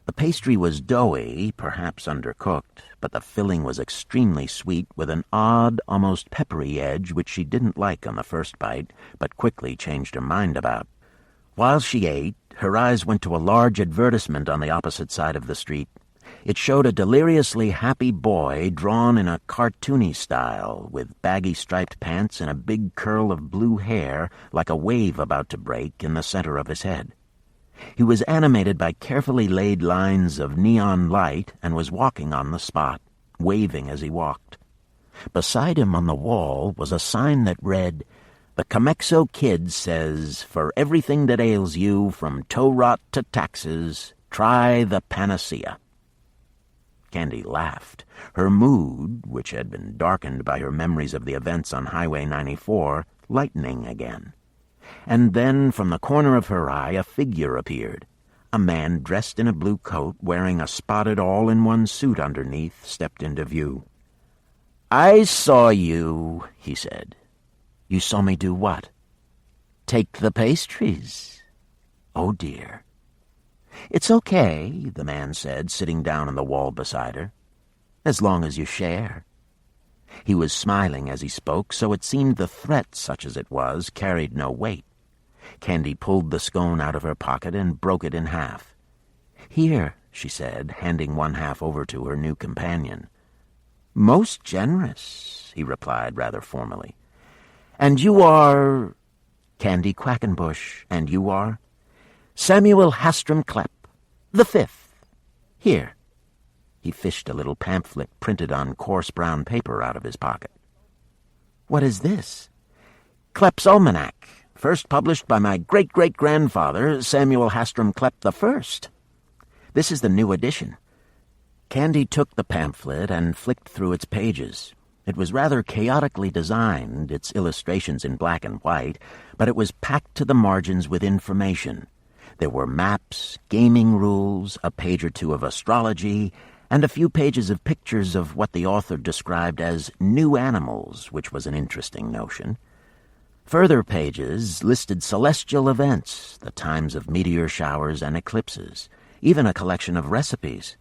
Speaker 2: The pastry was doughy, perhaps undercooked, but the filling was extremely sweet with an odd, almost peppery edge which she didn't like on the first bite, but quickly changed her mind about. While she ate, her eyes went to a large advertisement on the opposite side of the street. It showed a deliriously happy boy drawn in a cartoony style, with baggy striped pants and a big curl of blue hair like a wave about to break in the center of his head. He was animated by carefully laid lines of neon light and was walking on the spot, waving as he walked. Beside him on the wall was a sign that read, "The Comexo Kid says, for everything that ails you, from toe rot to taxes, try the panacea." Candy laughed, her mood, which had been darkened by her memories of the events on Highway 94, lightening again. And then, from the corner of her eye, a figure appeared. A man dressed in a blue coat, wearing a spotted all-in-one suit underneath, stepped into view. "I saw you," he said. "You saw me do what?" "Take the pastries." "Oh, dear." "It's okay," the man said, sitting down on the wall beside her. "As long as you share." He was smiling as he spoke, so it seemed the threat, such as it was, carried no weight. Candy pulled the scone out of her pocket and broke it in half. "Here," she said, handing one half over to her new companion. "Most generous," he replied rather formally. "And you are—" "Candy Quackenbush, and you are—" "Samuel Hastrom Klepp, the fifth. Here." He fished a little pamphlet printed on coarse brown paper out of his pocket. "What is this?" "Klepp's Almanac, first published by my great-great-grandfather, Samuel Hastrom Klepp the First. This is the new edition." Candy took the pamphlet and flicked through its pages. It was rather chaotically designed, its illustrations in black and white, but it was packed to the margins with information. There were maps, gaming rules, a page or two of astrology, and a few pages of pictures of what the author described as new animals, which was an interesting notion. Further pages listed celestial events, the times of meteor showers and eclipses, even a collection of recipes.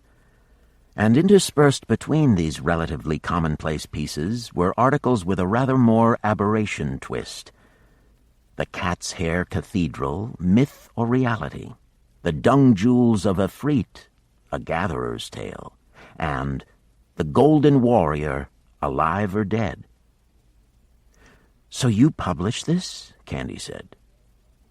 Speaker 2: And interspersed between these relatively commonplace pieces were articles with a rather more aberration twist. The Cat's Hair Cathedral, Myth or Reality, The Dung Jewels of Efreet, A Gatherer's Tale, and The Golden Warrior, Alive or Dead. "So you publish this?" Candy said.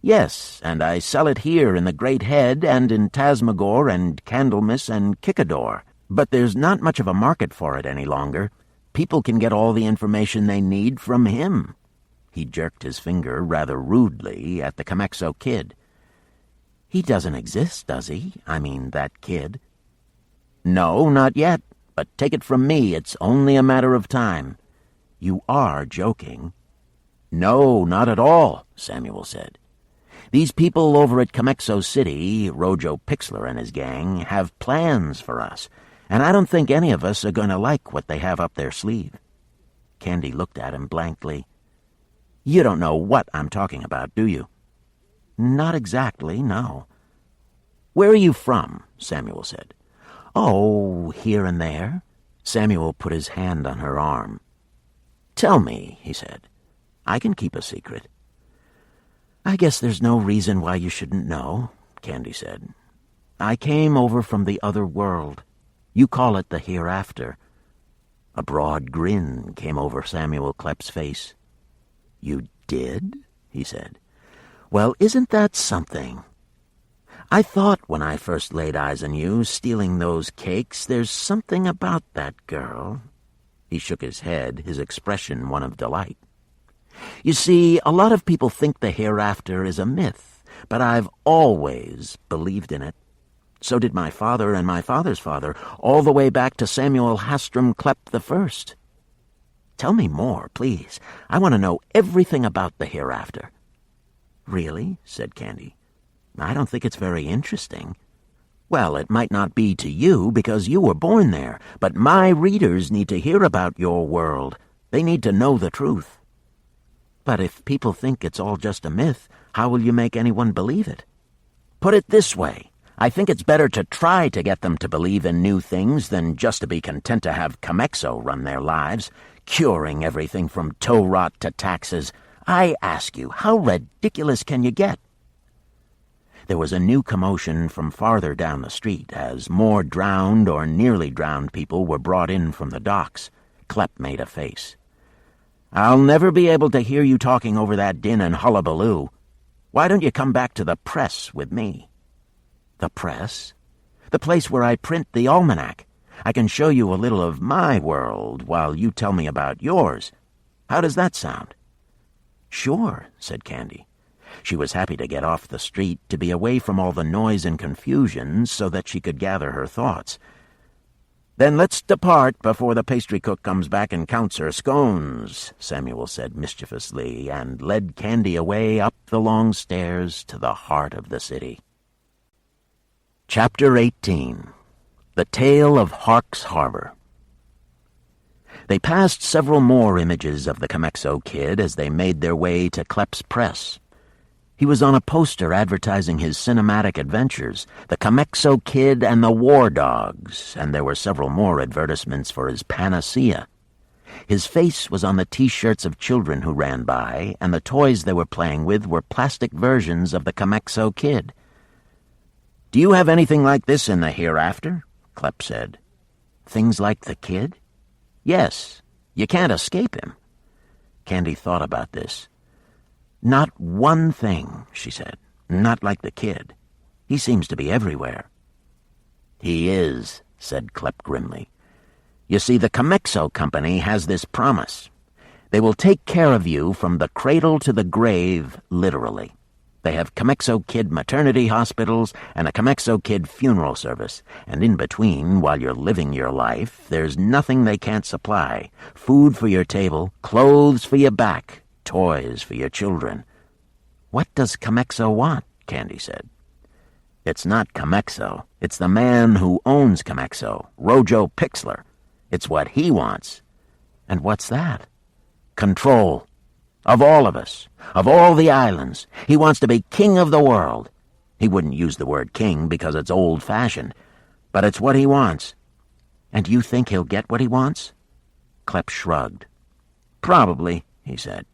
Speaker 2: "Yes, and I sell it here in the Great Head and in Tasmagore and Candlemas and Kickador. But there's not much of a market for it any longer. People can get all the information they need from him." He jerked his finger rather rudely at the Comexo Kid. "He doesn't exist, does he? I mean, that kid." "No, not yet. But take it from me, it's only a matter of time." "You are joking." "No, not at all," Samuel said. "These people over at Comexo City, Rojo Pixler and his gang, have plans for us, and I don't think any of us are going to like what they have up their sleeve." Candy looked at him blankly. "You don't know what I'm talking about, do you?" "Not exactly, no." "Where are you from?" Samuel said. "Oh, here and there." Samuel put his hand on her arm. "Tell me," he said. "I can keep a secret." "I guess there's no reason why you shouldn't know," Candy said. "I came over from the other world. You call it the hereafter." A broad grin came over Samuel Klepp's face. "You did?" he said. "Well, isn't that something? I thought when I first laid eyes on you, stealing those cakes, there's something about that girl." He shook his head, his expression one of delight. "You see, a lot of people think the hereafter is a myth, but I've always believed in it. So did my father and my father's father, all the way back to Samuel Hastrom Klepp the First. Tell me more, please. I want to know everything about the hereafter." "Really?" said Candy. "I don't think it's very interesting." "Well, it might not be to you because you were born there, but my readers need to hear about your world. They need to know the truth." "But if people think it's all just a myth, how will you make anyone believe it?" "Put it this way. I think it's better to try to get them to believe in new things than just to be content to have Comexo run their lives, curing everything from toe rot to taxes. I ask you, how ridiculous can you get?" There was a new commotion from farther down the street as more drowned or nearly drowned people were brought in from the docks. Klepp made a face. "I'll never be able to hear you talking over that din and hullabaloo. Why don't you come back to the press with me?" "The press?" "The place where I print the almanac. I can show you a little of my world while you tell me about yours. How does that sound?" "Sure," said Candy. She was happy to get off the street, to be away from all the noise and confusion so that she could gather her thoughts. "Then let's depart before the pastry cook comes back and counts her scones," Samuel said mischievously, and led Candy away up the long stairs to the heart of the city. Chapter 18. The Tale of Hark's Harbor. They passed several more images of the Comexo Kid as they made their way to Klepp's press. He was on a poster advertising his cinematic adventures, The Comexo Kid and the War Dogs, and there were several more advertisements for his panacea. His face was on the T-shirts of children who ran by, and the toys they were playing with were plastic versions of the Comexo Kid.
Speaker 1: Do you have anything like this in the hereafter? Clep said. Things like the kid? Yes. You can't escape him. Candy thought about this. Not one thing, she said. Not like the kid. He seems to be everywhere. He is, said Clep grimly. You see, the Comexo Company has this promise. They will take care of you from the cradle to the grave, literally. They have Comexo Kid maternity hospitals and a Comexo Kid funeral service, and in between, while you're living your life, there's nothing they can't supply. Food for your table, clothes for your back, toys for your children. What does Comexo want? Candy said. It's not Comexo. It's the man who owns Comexo, Rojo Pixler. It's what he wants. And what's that? Control. Of all of us. Of all the islands. He wants to be king of the world. He wouldn't use the word king because it's old-fashioned. But it's what he wants. And you think he'll get what he wants? Clep shrugged. Probably, he said.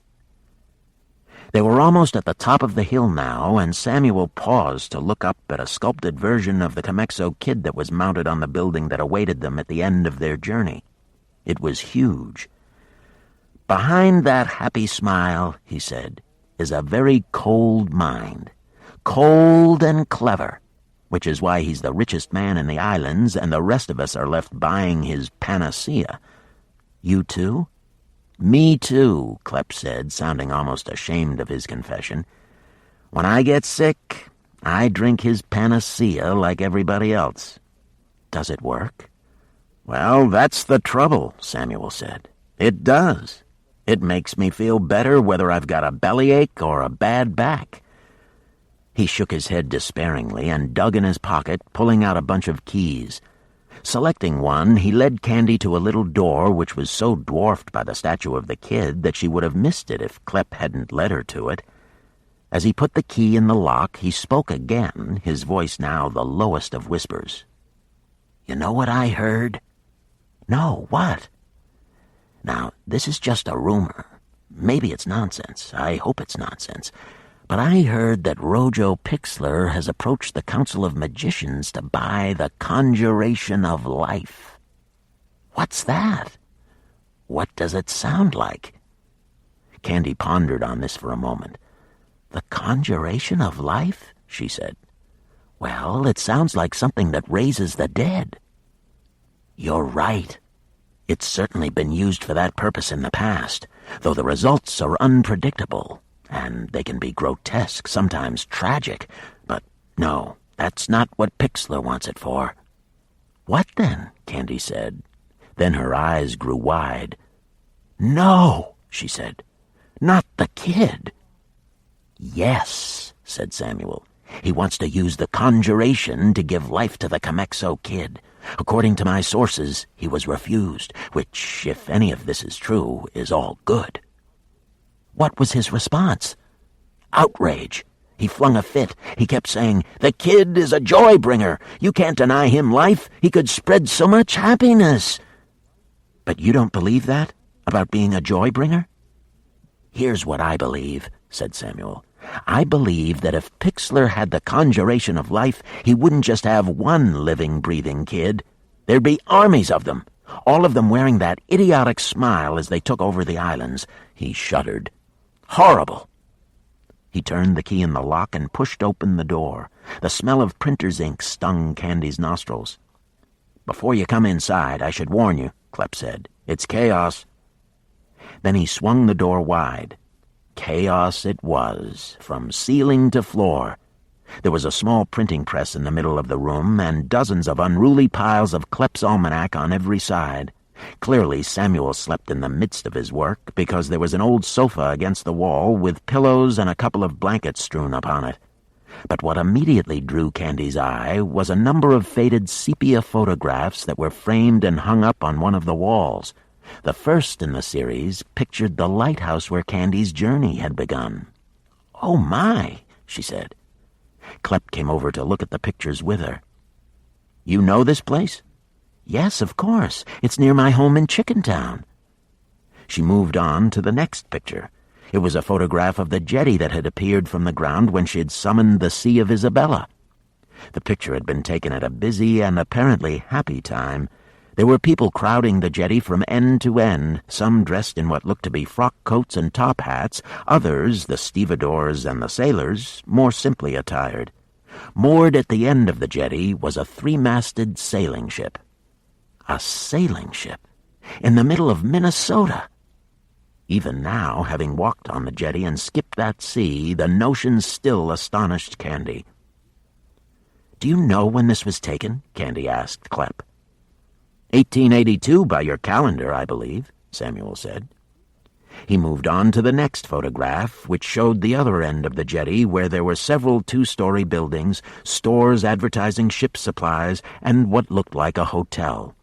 Speaker 1: They were almost at the top of the hill now, and Samuel paused to look up at a sculpted version of the Comexo Kid that was mounted on the building that awaited them at the end of their journey. It was huge. Behind that happy smile, he said, is a very cold mind. Cold and clever, which is why he's the richest man in the islands and the rest of us are left buying his panacea. You too? Me too, Clep said, sounding almost ashamed of his confession. When I get sick, I drink his panacea like everybody else. Does it work? Well, that's the trouble, Samuel said. It does. It makes me feel better whether I've got a bellyache or a bad back. He shook his head despairingly and dug in his pocket, pulling out a bunch of keys. Selecting one, he led Candy to a little door which was so dwarfed by the statue of the kid that she would have missed it if Clep hadn't led her to it. As he put the key in the lock, he spoke again, his voice now the lowest of whispers. You know what I heard? No, what? Now, this is just a rumor. Maybe it's nonsense. I hope it's nonsense. But I heard that Rojo Pixler has approached the Council of Magicians to buy the Conjuration of Life. What's that? What does it sound like? Candy pondered on this for a moment. The Conjuration of Life? She said. Well, it sounds like something that raises the dead. You're right. It's certainly been used for that purpose in the past, though the results are unpredictable. And they can be grotesque, sometimes tragic. But no, that's not what Pixler wants it for. What then? Candy said. Then her eyes grew wide. No, she said. Not the kid. Yes, said Samuel. He wants to use the conjuration to give life to the Comexo Kid. According to my sources, he was refused, which, if any of this is true, is all good. What was his response? Outrage. He flung a fit. He kept saying, the kid is a joy-bringer. You can't deny him life. He could spread so much happiness. But you don't believe that? About being a joy-bringer? Here's what I believe, said Samuel. I believe that if Pixler had the Conjuration of Life, he wouldn't just have one living, breathing kid. There'd be armies of them, all of them wearing that idiotic smile as they took over the islands. He shuddered. Horrible. He turned the key in the lock and pushed open the door. The smell of printer's ink stung Candy's nostrils. Before you come inside, I should warn you, Clep said. It's chaos. Then he swung the door wide. Chaos it was, from ceiling to floor. There was a small printing press in the middle of the room and dozens of unruly piles of Klep's almanac on every side. Clearly, Samuel slept in the midst of his work because there was an old sofa against the wall with pillows and a couple of blankets strewn upon it. But what immediately drew Candy's eye was a number of faded sepia photographs that were framed and hung up on one of the walls. The first in the series pictured the lighthouse where Candy's journey had begun. "Oh, my," she said. Clep came over to look at the pictures with her. "You know this place?" "Yes, of course. It's near my home in Chickentown." She moved on to the next picture. It was a photograph of the jetty that had appeared from the ground when she had summoned the Sea of Isabella.
Speaker 2: The picture had been taken at a busy and apparently happy time. There were people crowding the jetty from end to end, some dressed in what looked to be frock coats and top hats, others, the stevedores and the sailors, more simply attired. Moored at the end of the jetty was a three-masted sailing ship. A sailing ship? In the middle of Minnesota? Even now, having walked on the jetty and skipped that sea, the notion still astonished Candy. "Do you know when this was taken?" Candy asked Clep.
Speaker 1: 1882 by your calendar, I believe, Samuel said. He moved on to the next photograph, which showed the other end of the jetty, where there were several two-story buildings, stores advertising ship supplies, and what looked like a hotel.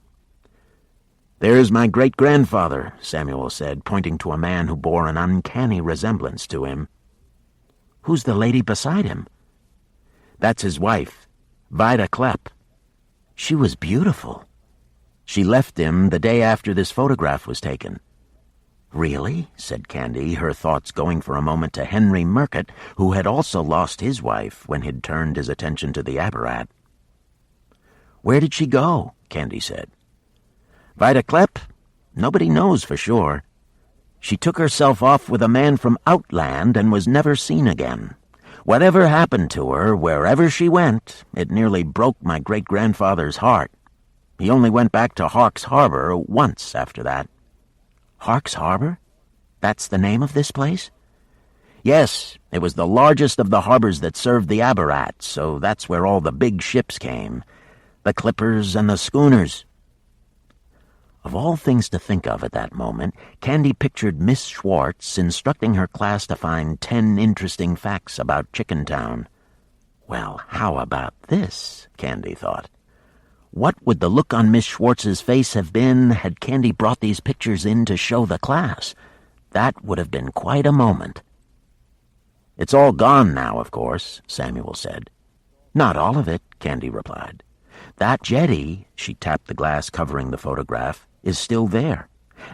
Speaker 1: "There's my great-grandfather," Samuel said, pointing to a man who bore an uncanny resemblance to him.
Speaker 2: "Who's the lady beside him?"
Speaker 1: "That's his wife, Vida Clep."
Speaker 2: "She was beautiful."
Speaker 1: "She left him the day after this photograph was taken."
Speaker 2: "Really?" said Candy, her thoughts going for a moment to Henry Murcutt, who had also lost his wife when he'd turned his attention to the Abarat.
Speaker 1: "Where did she go?" Candy said. "Vida Clep? Nobody knows for sure. She took herself off with a man from Outland and was never seen again. Whatever happened to her, wherever she went, it nearly broke my great-grandfather's heart. He only went back to Hawks Harbor once after that."
Speaker 2: "Hawks Harbor? That's the name of this place?"
Speaker 1: "Yes, it was the largest of the harbors that served the Abarat, so that's where all the big ships came. The clippers and the schooners."
Speaker 2: Of all things to think of at that moment, Candy pictured Miss Schwartz instructing her class to find 10 interesting facts about Chickentown. Well, how about this, Candy thought. What would the look on Miss Schwartz's face have been had Candy brought these pictures in to show the class? That would have been quite a moment.
Speaker 1: "It's all gone now, of course," Samuel said.
Speaker 2: "Not all of it," Candy replied. "That jetty," she tapped the glass covering the photograph, "is still there.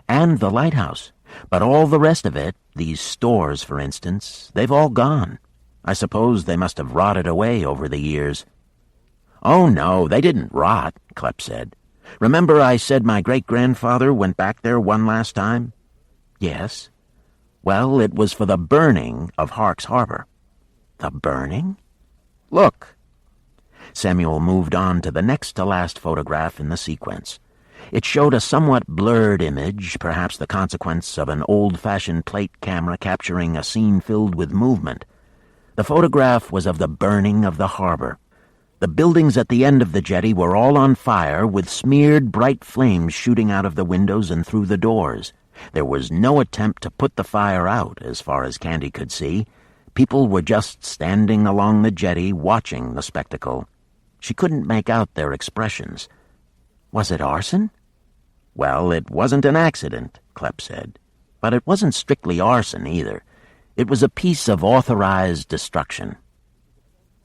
Speaker 2: And the lighthouse. But all the rest of it, these stores, for instance, they've all gone. I suppose they must have rotted away over the years."
Speaker 1: "Oh, no, they didn't rot," Clep said. "Remember I said my great-grandfather went back there one last time?"
Speaker 2: "Yes."
Speaker 1: "Well, it was for the burning of Hawks Harbor."
Speaker 2: "The burning?"
Speaker 1: "Look."
Speaker 2: Samuel moved on to the next-to-last photograph in the sequence. It showed a somewhat blurred image, perhaps the consequence of an old-fashioned plate camera capturing a scene filled with movement. The photograph was of the burning of the harbor. The buildings at the end of the jetty were all on fire, with smeared bright flames shooting out of the windows and through the doors. There was no attempt to put the fire out, as far as Candy could see. People were just standing along the jetty watching the spectacle. She couldn't make out their expressions.
Speaker 1: "Was it arson?" "Well, it wasn't an accident," Clep said. "But it wasn't strictly arson, either. It was a piece of authorized destruction."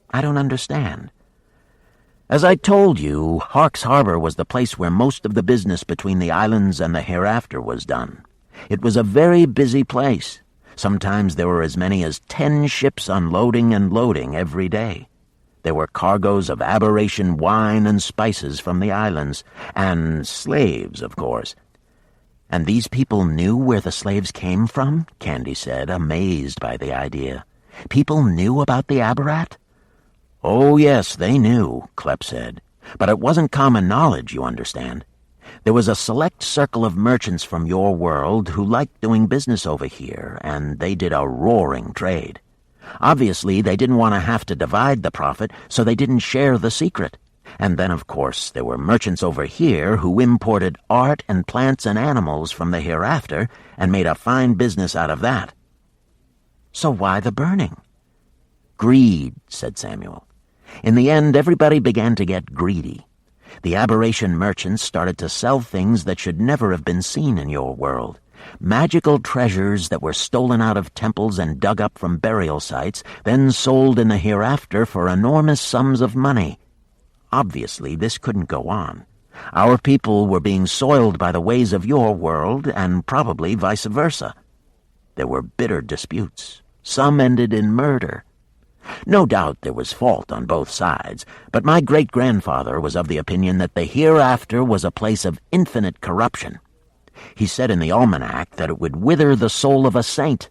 Speaker 2: "I don't understand."
Speaker 1: "As I told you, Hawks Harbor was the place where most of the business between the islands and the hereafter was done. It was a very busy place. Sometimes there were as many as 10 ships unloading and loading every day. There were cargoes of aberration wine and spices from the islands, and slaves, of course."
Speaker 2: "And these people knew where the slaves came from?" Candy said, amazed by the idea. "People knew about the Abarat?"
Speaker 1: "Oh, yes, they knew," Clep said. "But it wasn't common knowledge, you understand. There was a select circle of merchants from your world who liked doing business over here, and they did a roaring trade. Obviously, they didn't want to have to divide the profit, so they didn't share the secret. And then, of course, there were merchants over here who imported art and plants and animals from the hereafter and made a fine business out of that."
Speaker 2: "So why the burning?"
Speaker 1: "Greed," said Samuel. "In the end, everybody began to get greedy. The aberration merchants started to sell things that should never have been seen in your world. Magical treasures that were stolen out of temples and dug up from burial sites, then sold in the hereafter for enormous sums of money. Obviously, this couldn't go on. Our people were being soiled by the ways of your world, and probably vice versa. There were bitter disputes. Some ended in murder.
Speaker 2: No doubt there was fault on both sides, but my great-grandfather was of the opinion that the hereafter was a place of infinite corruption. He said in the almanac that it would wither the soul of a saint.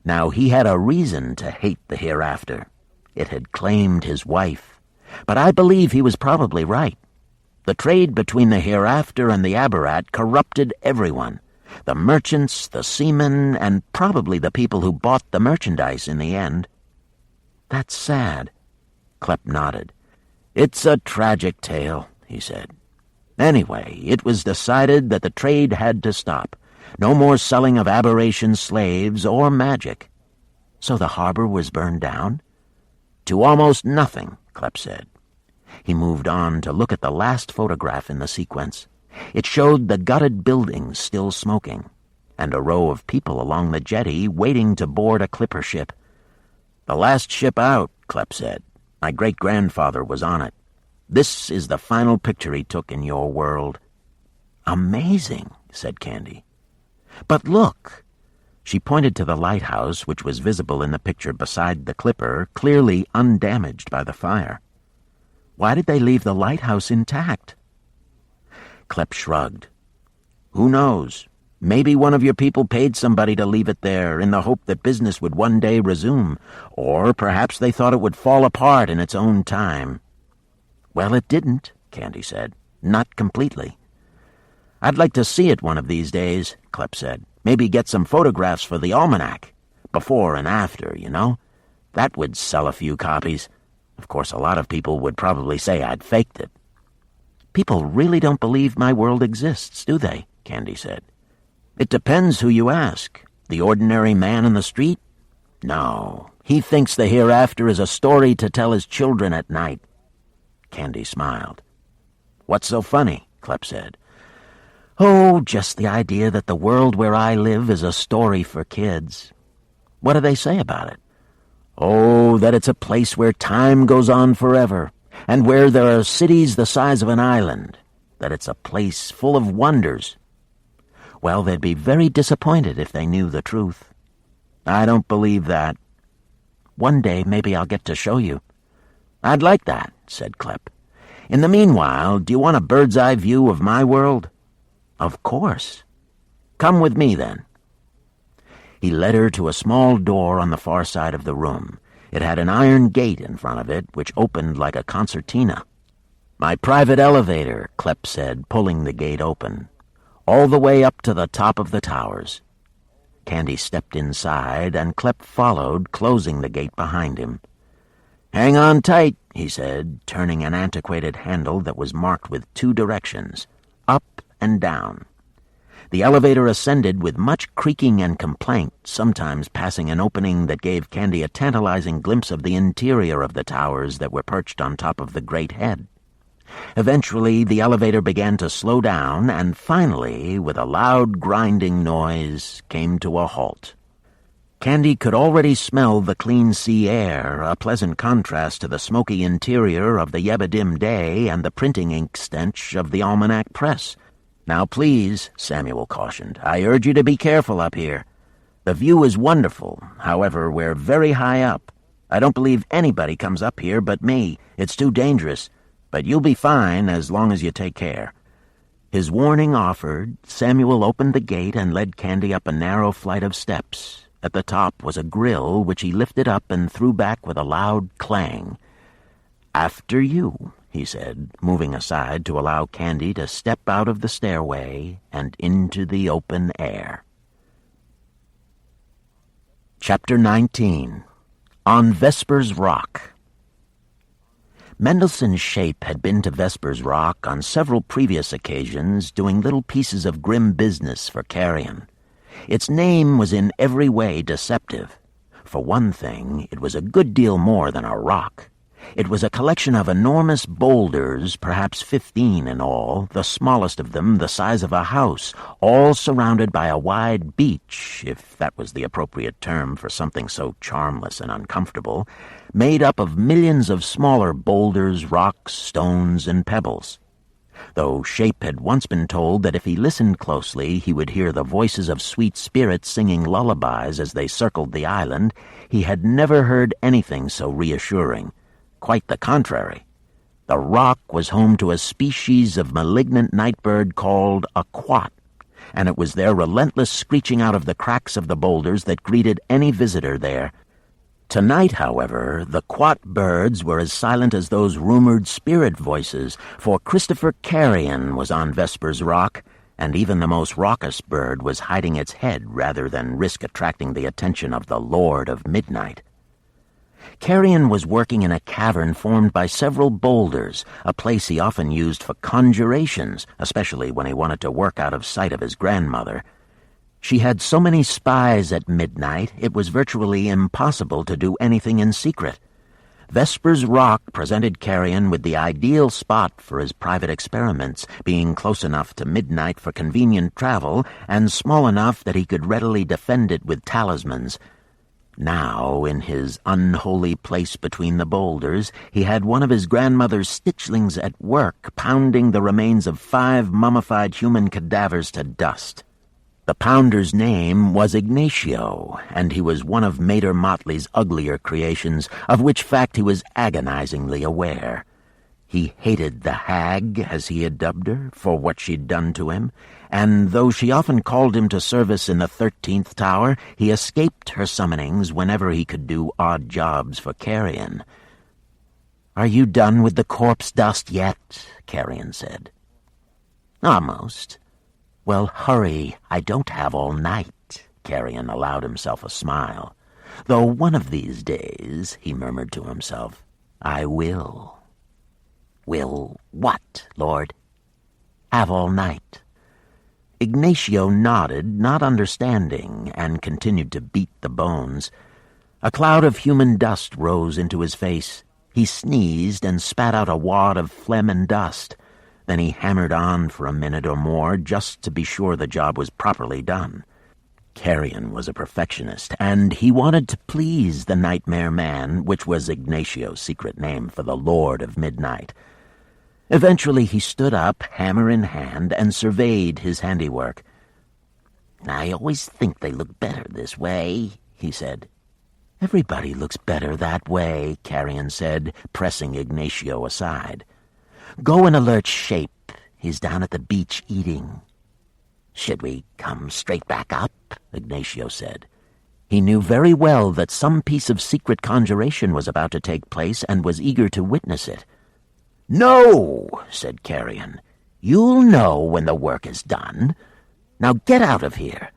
Speaker 2: Now he had a reason to hate the hereafter. It had claimed his wife. But I believe he was probably right. The trade between the hereafter and the Abarat corrupted everyone. The merchants, the seamen, and probably the people who bought the merchandise in the end. That's sad. Klepp nodded. It's a tragic tale, he said. Anyway, it was decided that the trade had to stop. No more selling of aberration slaves or magic. So the harbor was burned down? To almost nothing, Klepp said. He moved on to look at the last photograph in the sequence. It showed the gutted buildings still smoking, and a row of people along the jetty waiting to board a clipper ship. The last ship out, Klepp said. My great-grandfather was on it. This is the final picture he took in your world. Amazing, said Candy. But look! She pointed to the lighthouse, which was visible in the picture beside the clipper, clearly undamaged by the fire. Why did they leave the lighthouse intact? Klepp shrugged. Who knows? Maybe one of your people paid somebody to leave it there in the hope that business would one day resume, or perhaps they thought it would fall apart in its own time. Well, it didn't, Candy said. Not completely. I'd like to see it one of these days, Klepp said. Maybe get some photographs for the almanac. Before and after, you know? That would sell a few copies. Of course, a lot of people would probably say I'd faked it. People really don't believe my world exists, do they? Candy said. It depends who you ask. The ordinary man in the street? No, he thinks the hereafter is a story to tell his children at night. Candy smiled. What's so funny? Klepp said. Oh, just the idea that the world where I live is a story for kids. What do they say about it? Oh, that it's a place where time goes on forever, and where there are cities the size of an island, that it's a place full of wonders. Well, they'd be very disappointed if they knew the truth. I don't believe that. One day maybe I'll get to show you. I'd like that, said Klepp. In the meanwhile, do you want a bird's-eye view of my world? Of course. Come with me, then. He led her to a small door on the far side of the room. It had an iron gate in front of it, which opened like a concertina. My private elevator, Klepp said, pulling the gate open. All the way up to the top of the towers. Candy stepped inside, and Klepp followed, closing the gate behind him. Hang on tight, he said, turning an antiquated handle that was marked with 2 directions, up and down. The elevator ascended with much creaking and complaint, sometimes passing an opening that gave Candy a tantalizing glimpse of the interior of the towers that were perched on top of the great head. Eventually, the elevator began to slow down, and finally, with a loud grinding noise, came to a halt. Candy could already smell the clean sea air, a pleasant contrast to the smoky interior of the Yebadim day and the printing ink stench of the almanac press. Now please, Samuel cautioned, I urge you to be careful up here. The view is wonderful, however, we're very high up. I don't believe anybody comes up here but me. It's too dangerous. But you'll be fine as long as you take care. His warning offered, Samuel opened the gate and led Candy up a narrow flight of steps. At the top was a grill, which he lifted up and threw back with a loud clang. After you, he said, moving aside to allow Candy to step out of the stairway and into the open air. Chapter 19. On Vesper's Rock. Mendelssohn's Shape had been to Vesper's Rock on several previous occasions, doing little pieces of grim business for Carrion. Its name was in every way deceptive. For one thing, it was a good deal more than a rock. It was a collection of enormous boulders, perhaps 15 in all, the smallest of them the size of a house, all surrounded by a wide beach, if that was the appropriate term for something so charmless and uncomfortable, made up of millions of smaller boulders, rocks, stones, and pebbles. Though Shape had once been told that if he listened closely he would hear the voices of sweet spirits singing lullabies as they circled the island, he had never heard anything so reassuring. Quite the contrary. The rock was home to a species of malignant nightbird called a quat, and it was their relentless screeching out of the cracks of the boulders that greeted any visitor there. Tonight, however, the quat birds were as silent as those rumored spirit voices, for Christopher Carrion was on Vesper's Rock, and even the most raucous bird was hiding its head rather than risk attracting the attention of the Lord of Midnight. Carrion was working in a cavern formed by several boulders, a place he often used for conjurations, especially when he wanted to work out of sight of his grandmother. She had so many spies at midnight, it was virtually impossible to do anything in secret. Vesper's Rock presented Carrion with the ideal spot for his private experiments, being close enough to midnight for convenient travel and small enough that he could readily defend it with talismans. Now, in his unholy place between the boulders, he had one of his grandmother's stitchlings at work pounding the remains of 5 mummified human cadavers to dust. The pounder's name was Ignacio, and he was one of Mater Motley's uglier creations, of which fact he was agonizingly aware. He hated the hag, as he had dubbed her, for what she'd done to him, and though she often called him to service in the 13th Tower, he escaped her summonings whenever he could do odd jobs for Carrion. "Are you done with the corpse dust yet?" Carrion said. "Almost." "Well, hurry, I don't have all night." Carrion allowed himself a smile. "Though one of these days," he murmured to himself, "I will." "Will what, Lord?" "Have all night." Ignacio nodded, not understanding, and continued to beat the bones. A cloud of human dust rose into his face. He sneezed and spat out a wad of phlegm and dust. Then he hammered on for a minute or more just to be sure the job was properly done. Carrion was a perfectionist, and he wanted to please the Nightmare Man, which was Ignacio's secret name for the Lord of Midnight. Eventually he stood up, hammer in hand, and surveyed his handiwork. "I always think they look better this way," he said. "Everybody looks better that way," Carrion said, pressing Ignacio aside. "Go and alert Shape. He's down at the beach eating." "Should we come straight back up?" Ignacio said. He knew very well that some piece of secret conjuration was about to take place and was eager to witness it. "No," said Carrion. "You'll know when the work is done. Now get out of here."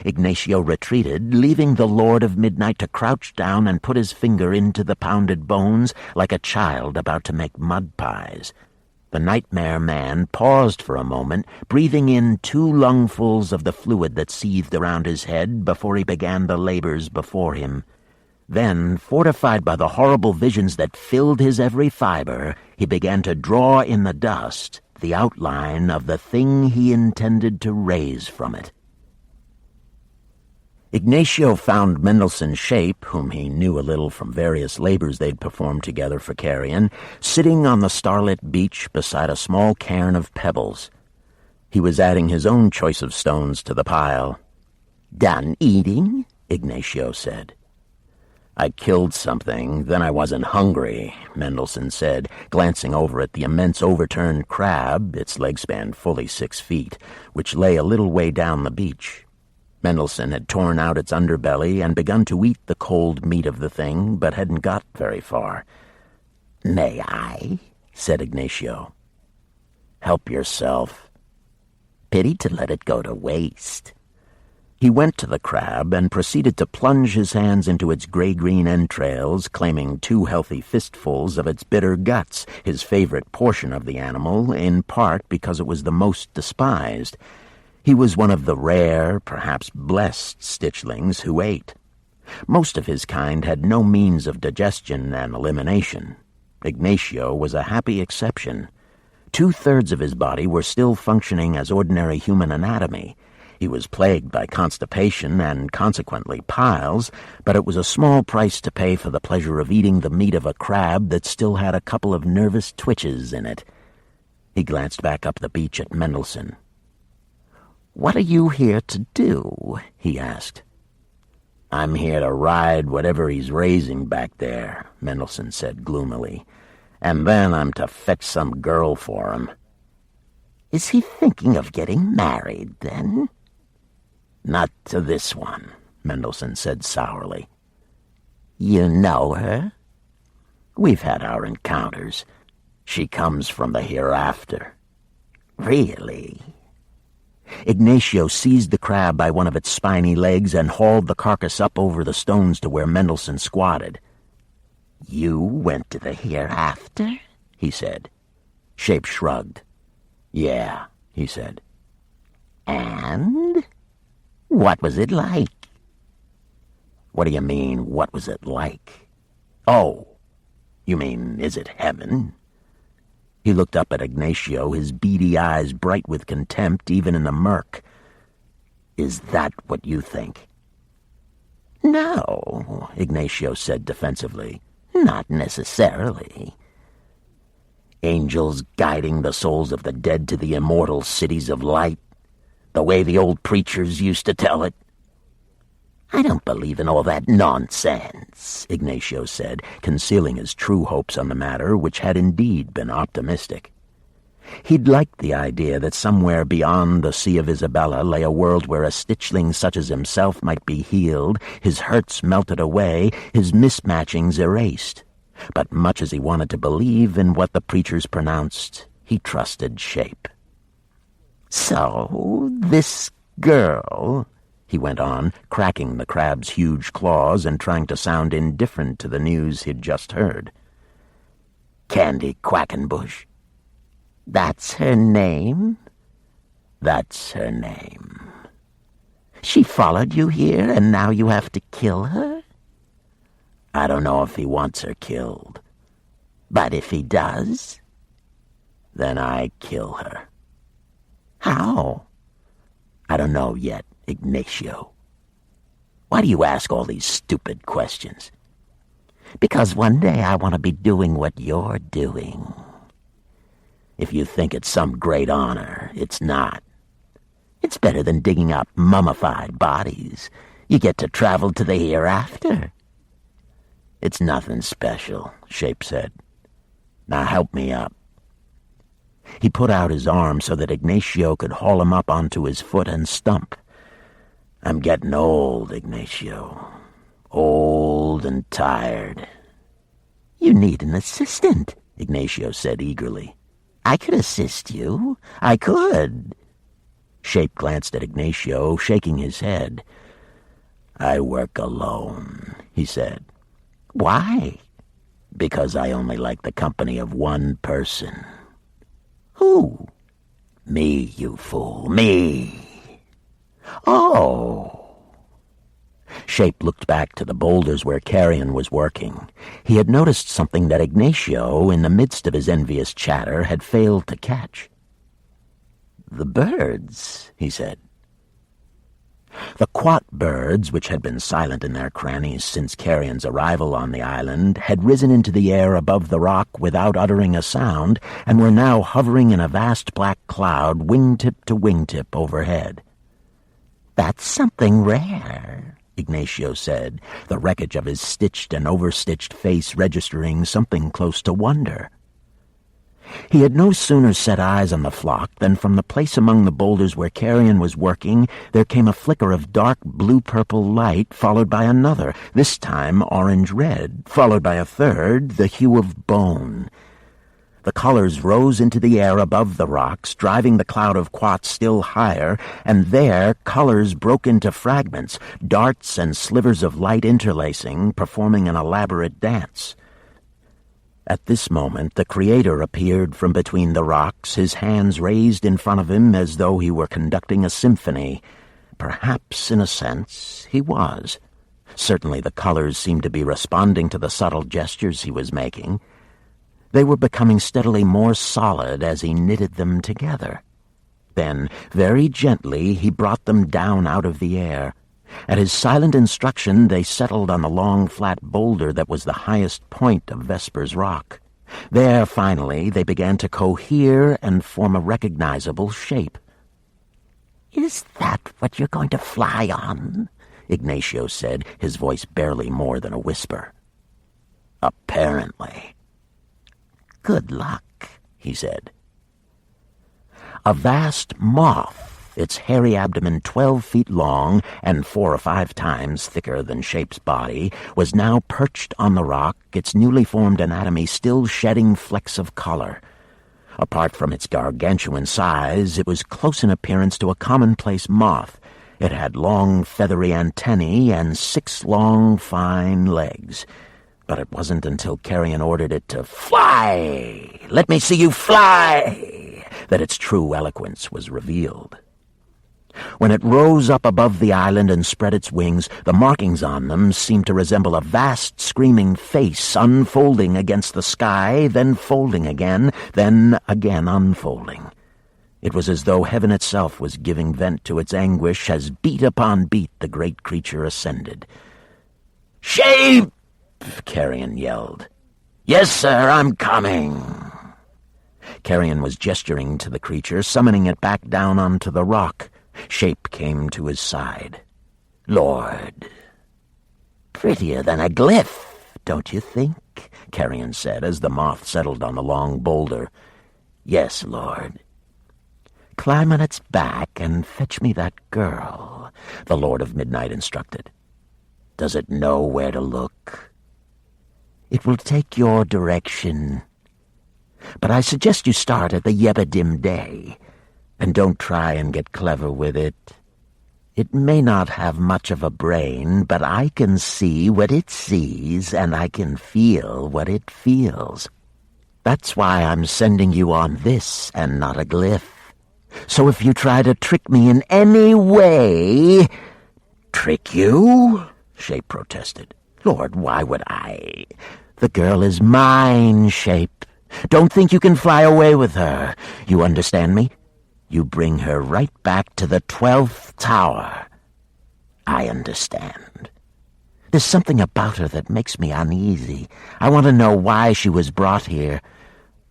Speaker 2: Ignacio retreated, leaving the Lord of Midnight to crouch down and put his finger into the pounded bones like a child about to make mud pies. The Nightmare Man paused for a moment, breathing in 2 lungfuls of the fluid that seethed around his head before he began the labors before him. Then, fortified by the horrible visions that filled his every fiber, he began to draw in the dust the outline of the thing he intended to raise from it. Ignacio found Mendelssohn Shape, whom he knew a little from various labors they'd performed together for Carrion, sitting on the starlit beach beside a small cairn of pebbles. He was adding his own choice of stones to the pile. "Done eating?" Ignacio said. "I killed something, then I wasn't hungry," Mendelssohn said, glancing over at the immense overturned crab, its leg span fully 6 feet, which lay a little way down the beach. Mendelssohn had torn out its underbelly and begun to eat the cold meat of the thing, but hadn't got very far. "May I?" said Ignacio. "Help yourself." "Pity to let it go to waste." He went to the crab and proceeded to plunge his hands into its gray-green entrails, claiming 2 healthy fistfuls of its bitter guts, his favorite portion of the animal, in part because it was the most despised. He was one of the rare, perhaps blessed stitchlings who ate. Most of his kind had no means of digestion and elimination. Ignacio was a happy exception. 2/3 of his body were still functioning as ordinary human anatomy. He was plagued by constipation and consequently piles, but it was a small price to pay for the pleasure of eating the meat of a crab that still had a couple of nervous twitches in it. He glanced back up the beach at Mendelssohn. "What are you here to do?" he asked.
Speaker 1: "I'm here to ride whatever he's raising back there," Mendelssohn said gloomily. "And then I'm to fetch some girl for him."
Speaker 2: "Is he thinking of getting married, then?"
Speaker 1: "Not to this one," Mendelssohn said sourly.
Speaker 2: "You know her?"
Speaker 1: "We've had our encounters. She comes from the hereafter."
Speaker 2: "Really?"
Speaker 1: Ignacio seized the crab by one of its spiny legs and hauled the carcass up over the stones to where Mendelssohn squatted.
Speaker 2: "You went to the hereafter?" he said.
Speaker 1: Shape shrugged. "Yeah," he said.
Speaker 2: "And? What was it like?"
Speaker 1: "What do you mean, what was it like?" "Oh, you mean, is it heaven?" He looked up at Ignacio, his beady eyes bright with contempt even in the murk. "Is that what you think?"
Speaker 2: "No," Ignacio said defensively. "Not necessarily."
Speaker 1: "Angels guiding the souls of the dead to the immortal cities of light, the way the old preachers used to tell it?"
Speaker 2: "I don't believe in all that nonsense," Ignacio said, concealing his true hopes on the matter, which had indeed been optimistic. He'd liked the idea that somewhere beyond the Sea of Isabella lay a world where a stitchling such as himself might be healed, his hurts melted away, his mismatchings erased. But much as he wanted to believe in what the preachers pronounced, he trusted Shape. "So, this girl," he went on, cracking the crab's huge claws and trying to sound indifferent to the news he'd just heard.
Speaker 1: "Candy Quackenbush."
Speaker 2: "That's her name?"
Speaker 1: "That's her name."
Speaker 2: "She followed you here, and now you have to kill her?"
Speaker 1: "I don't know if he wants her killed."
Speaker 2: "But if he does?"
Speaker 1: "Then I kill her."
Speaker 2: "How?"
Speaker 1: "I don't know yet, Ignacio." "Why do you ask all these stupid questions?"
Speaker 2: "Because one day I want to be doing what you're doing."
Speaker 1: "If you think it's some great honor, it's not."
Speaker 2: "It's better than digging up mummified bodies. You get to travel to the hereafter."
Speaker 1: "It's nothing special," Shape said. "Now help me up." He put out his arm so that Ignacio could haul him up onto his foot and stump. "I'm getting old, Ignacio. Old and tired."
Speaker 2: "You need an assistant," Ignacio said eagerly. "I could assist you. I could."
Speaker 1: Shape glanced at Ignacio, shaking his head. "I work alone," he said.
Speaker 2: "Why?"
Speaker 1: "Because I only like the company of one person."
Speaker 2: "Who?"
Speaker 1: "Me, you fool, me."
Speaker 2: "Oh."
Speaker 1: Shape looked back to the boulders where Carrion was working. He had noticed something that Ignacio, in the midst of his envious chatter, had failed to catch.
Speaker 2: "The birds," he said.
Speaker 1: The quat birds, which had been silent in their crannies since Carrion's arrival on the island, had risen into the air above the rock without uttering a sound, and were now hovering in a vast black cloud, wingtip to wingtip overhead.
Speaker 2: "That's something rare,"
Speaker 1: Ignacio said, the wreckage of his stitched and overstitched face registering something close to wonder. He had no sooner set eyes on the flock than from the place among the boulders where Carrion was working there came a flicker of dark blue-purple light, followed by another, this time orange-red, followed by a third, the hue of bone. The colors rose into the air above the rocks, driving the cloud of quats still higher, and there colors broke into fragments, darts and slivers of light interlacing, performing an elaborate dance. At this moment the Creator appeared from between the rocks, his hands raised in front of him as though he were conducting a symphony. Perhaps, in a sense, he was. Certainly the colors seemed to be responding to the subtle gestures he was making. They were becoming steadily more solid as he knitted them together. Then, very gently, he brought them down out of the air. At his silent instruction, they settled on the long, flat boulder that was the highest point of Vesper's Rock.
Speaker 2: There, finally, they began to cohere and form a recognizable shape. "Is that what you're going to fly on?" Ignacio said, his voice barely more than a whisper. "Apparently." "Good luck," he said. A vast moth, its hairy abdomen 12 feet long and 4 or 5 times thicker than Shape's body, was now perched on the rock, its newly formed anatomy still shedding flecks of color. Apart from its gargantuan size, it was close in appearance to a commonplace moth. It had long, feathery antennae and 6 long, fine legs. But it wasn't until Carrion ordered it to fly, "Let me see you fly," that its true eloquence was revealed. When it rose up above the island and spread its wings, the markings on them seemed to resemble a vast screaming face unfolding against the sky, then folding again, then again unfolding. It was as though heaven itself was giving vent to its anguish as beat upon beat the great creature ascended. "Shape!" Carrion yelled. "Yes, sir, I'm coming." Carrion was gesturing to the creature, summoning it back down onto the rock. Shape came to his side. "Lord." "Prettier than a glyph, don't you think?" Carrion said as the moth settled on the long boulder. "Yes, Lord." "Climb on its back and fetch me that girl," the Lord of Midnight instructed. "Does it know where to look?" "It will take your direction. But I suggest you start at the Yebadim Day. And don't try and get clever with it. It may not have much of a brain, but I can see what it sees, and I can feel what it feels. That's why I'm sending you on this and not a glyph. So if you try to trick me in any way—" "Trick you?" Shape protested. "Lord, why would I? The girl is mine, Shape. Don't think you can fly away with her. You understand me? You bring her right back to the 12th tower." "I understand. There's something about her that makes me uneasy. I want to know why she was brought here.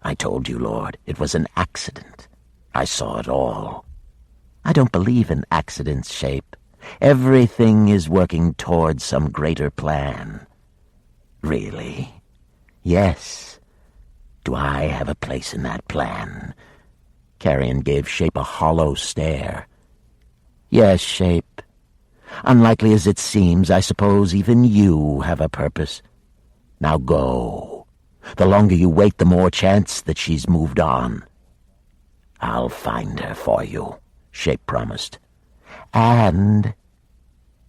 Speaker 2: I told you, Lord, it was an accident. I saw it all." "I don't believe in accidents, Shape. Everything is working towards some greater plan." "Really?" "Yes. Do I have a place in that plan?" Carrion gave Shape a hollow stare. "Yes, Shape. Unlikely as it seems, I suppose even you have a purpose. Now go. The longer you wait, the more chance that she's moved on." "I'll find her for you," Shape promised. "And—"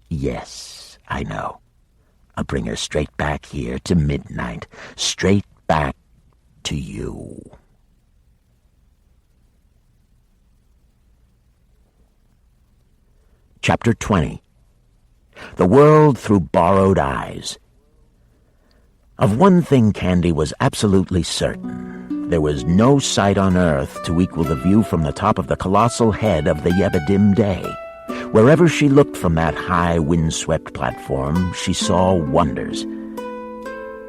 Speaker 2: "Yes, I know. I'll bring her straight back here to Midnight. Straight back to you." Chapter 20. The World Through Borrowed Eyes. Of one thing Candy was absolutely certain. There was no sight on earth to equal the view from the top of the colossal head of the Yebadim Day. Wherever she looked from that high, wind-swept platform, she saw wonders.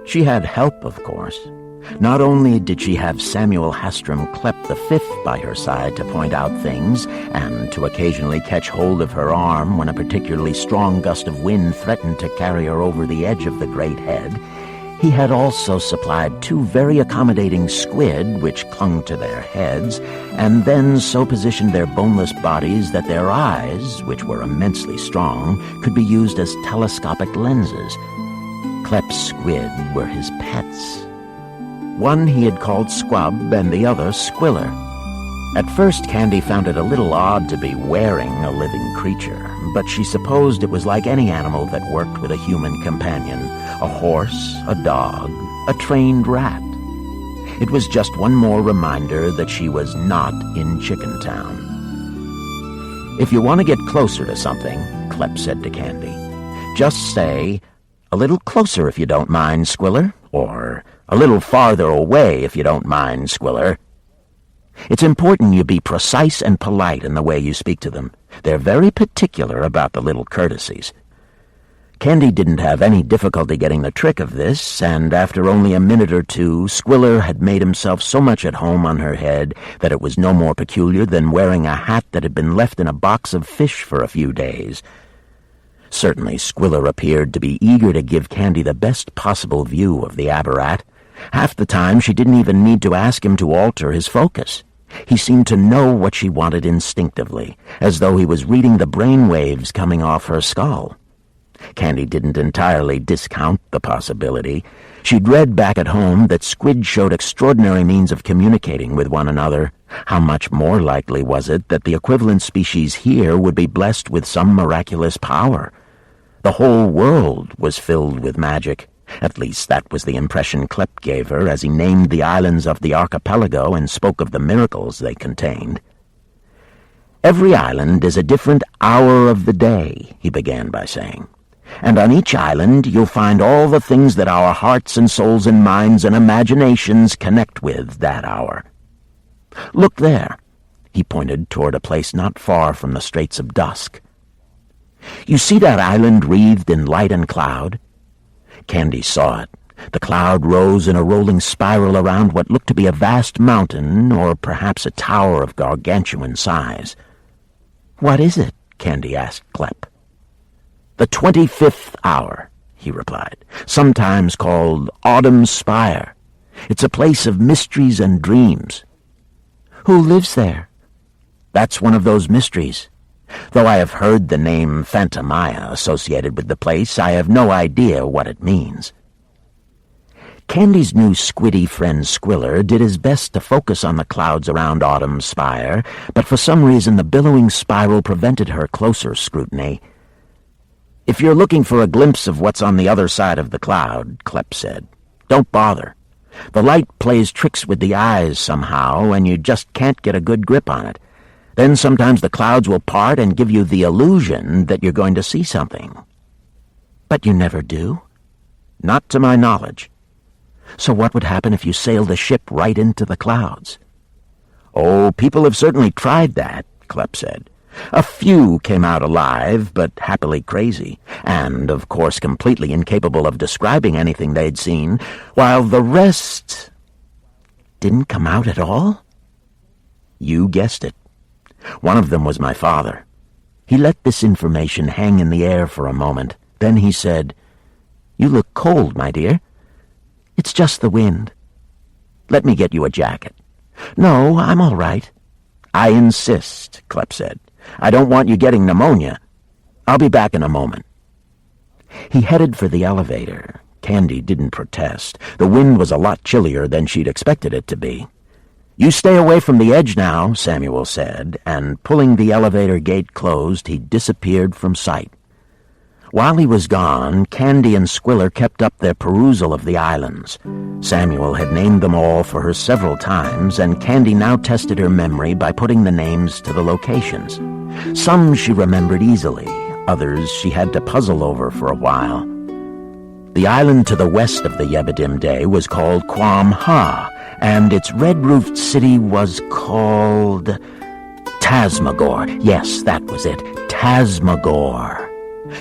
Speaker 2: She had help, of course. Not only did she have Samuel Hastrom Klepp V by her side to point out things and to occasionally catch hold of her arm when a particularly strong gust of wind threatened to carry her over the edge of the great head, he had also supplied 2 very accommodating squid which clung to their heads and then so positioned their boneless bodies that their eyes, which were immensely strong, could be used as telescopic lenses. Klepp's squid were his pets. One he had called Squub and the other Squiller. At first, Candy found it a little odd to be wearing a living creature, but she supposed it was like any animal that worked with a human companion, a horse, a dog, a trained rat. It was just one more reminder that she was not in Chickentown. "If you want to get closer to something," Klepp said to Candy, "just say, 'A little closer if you don't mind, Squiller,' or 'A little farther away if you don't mind, Squiller.' It's important you be precise and polite in the way you speak to them. They're very particular about the little courtesies." Candy didn't have any difficulty getting the trick of this, and after only a minute or two, Squiller had made himself so much at home on her head that it was no more peculiar than wearing a hat that had been left in a box of fish for a few days. Certainly Squiller appeared to be eager to give Candy the best possible view of the Abarat. Half the time she didn't even need to ask him to alter his focus. He seemed to know what she wanted instinctively, as though he was reading the brain waves coming off her skull. Candy didn't entirely discount the possibility. She'd read back at home that squid showed extraordinary means of communicating with one another. How much more likely was it that the equivalent species here would be blessed with some miraculous power? The whole world was filled with magic. At least that was the impression Klepp gave her as he named the islands of the archipelago and spoke of the miracles they contained. "Every island is a different hour of the day," he began by saying. "And on each island you'll find all the things that our hearts and souls and minds and imaginations connect with that hour. Look there." He pointed toward a place not far from the Straits of Dusk. "You see that island wreathed in light and cloud?" Candy saw it. The cloud rose in a rolling spiral around what looked to be a vast mountain, or perhaps a tower of gargantuan size. "What is it?" Candy asked Klepp. "The 25th hour," he replied, "sometimes called Autumn's Spire. It's a place of mysteries and dreams." "Who lives there?" "That's one of those mysteries. Though I have heard the name Phantomaya associated with the place, I have no idea what it means." Candy's new squiddy friend Squiller did his best to focus on the clouds around Autumn's Spire, but for some reason the billowing spiral prevented her closer scrutiny. "If you're looking for a glimpse of what's on the other side of the cloud," Klepp said, "don't bother. The light plays tricks with the eyes somehow, and you just can't get a good grip on it. Then sometimes the clouds will part and give you the illusion that you're going to see something." "But you never do?" "Not to my knowledge." "So what would happen if you sailed the ship right into the clouds?" "Oh, people have certainly tried that," Klepp said. "A few came out alive, but happily crazy, and, of course, completely incapable of describing anything they'd seen, while the rest didn't come out at all." "You guessed it. One of them was my father." He let this information hang in the air for a moment. Then he said, "You look cold, my dear." "It's just the wind." "Let me get you a jacket." "No, I'm all right." "I insist," Klepp said. "I don't want you getting pneumonia. I'll be back in a moment." He headed for the elevator. Candy didn't protest. The wind was a lot chillier than she'd expected it to be. "You stay away from the edge now," Samuel said, and pulling the elevator gate closed, he disappeared from sight. While he was gone, Candy and Squiller kept up their perusal of the islands. Samuel had named them all for her several times, and Candy now tested her memory by putting the names to the locations. Some she remembered easily, others she had to puzzle over for a while. The island to the west of the Yebidim Day was called Quam Ha, and its red-roofed city was called Tasmagor. Yes, that was it, Tasmagor.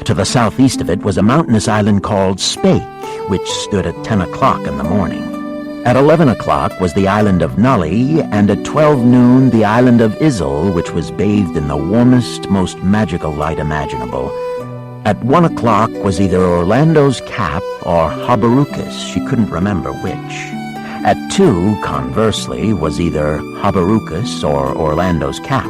Speaker 2: To the southeast of it was a mountainous island called Spake, which stood at 10 o'clock in the morning. At 11 o'clock was the island of Nully, and at 12 noon the island of Izzle, which was bathed in the warmest, most magical light imaginable. At 1 o'clock was either Orlando's Cap or Habarucus, she couldn't remember which. At 2, conversely, was either Habarucus or Orlando's Cap.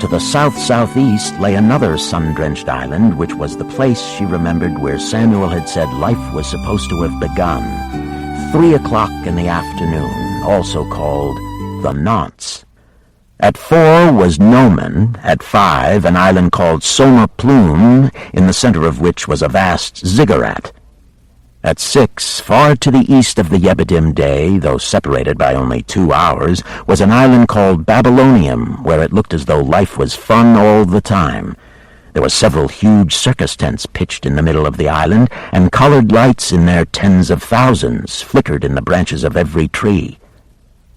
Speaker 2: To the south-southeast lay another sun-drenched island, which was the place she remembered where Samuel had said life was supposed to have begun. 3 o'clock in the afternoon, also called the Nonce. At 4 was Nomen. At 5, an island called Soma Plume, in the center of which was a vast ziggurat. At 6, far to the east of the Yebidim Day, though separated by only 2 hours, was an island called Babylonium, where it looked as though life was fun all the time. There were several huge circus tents pitched in the middle of the island, and colored lights in their tens of thousands flickered in the branches of every tree.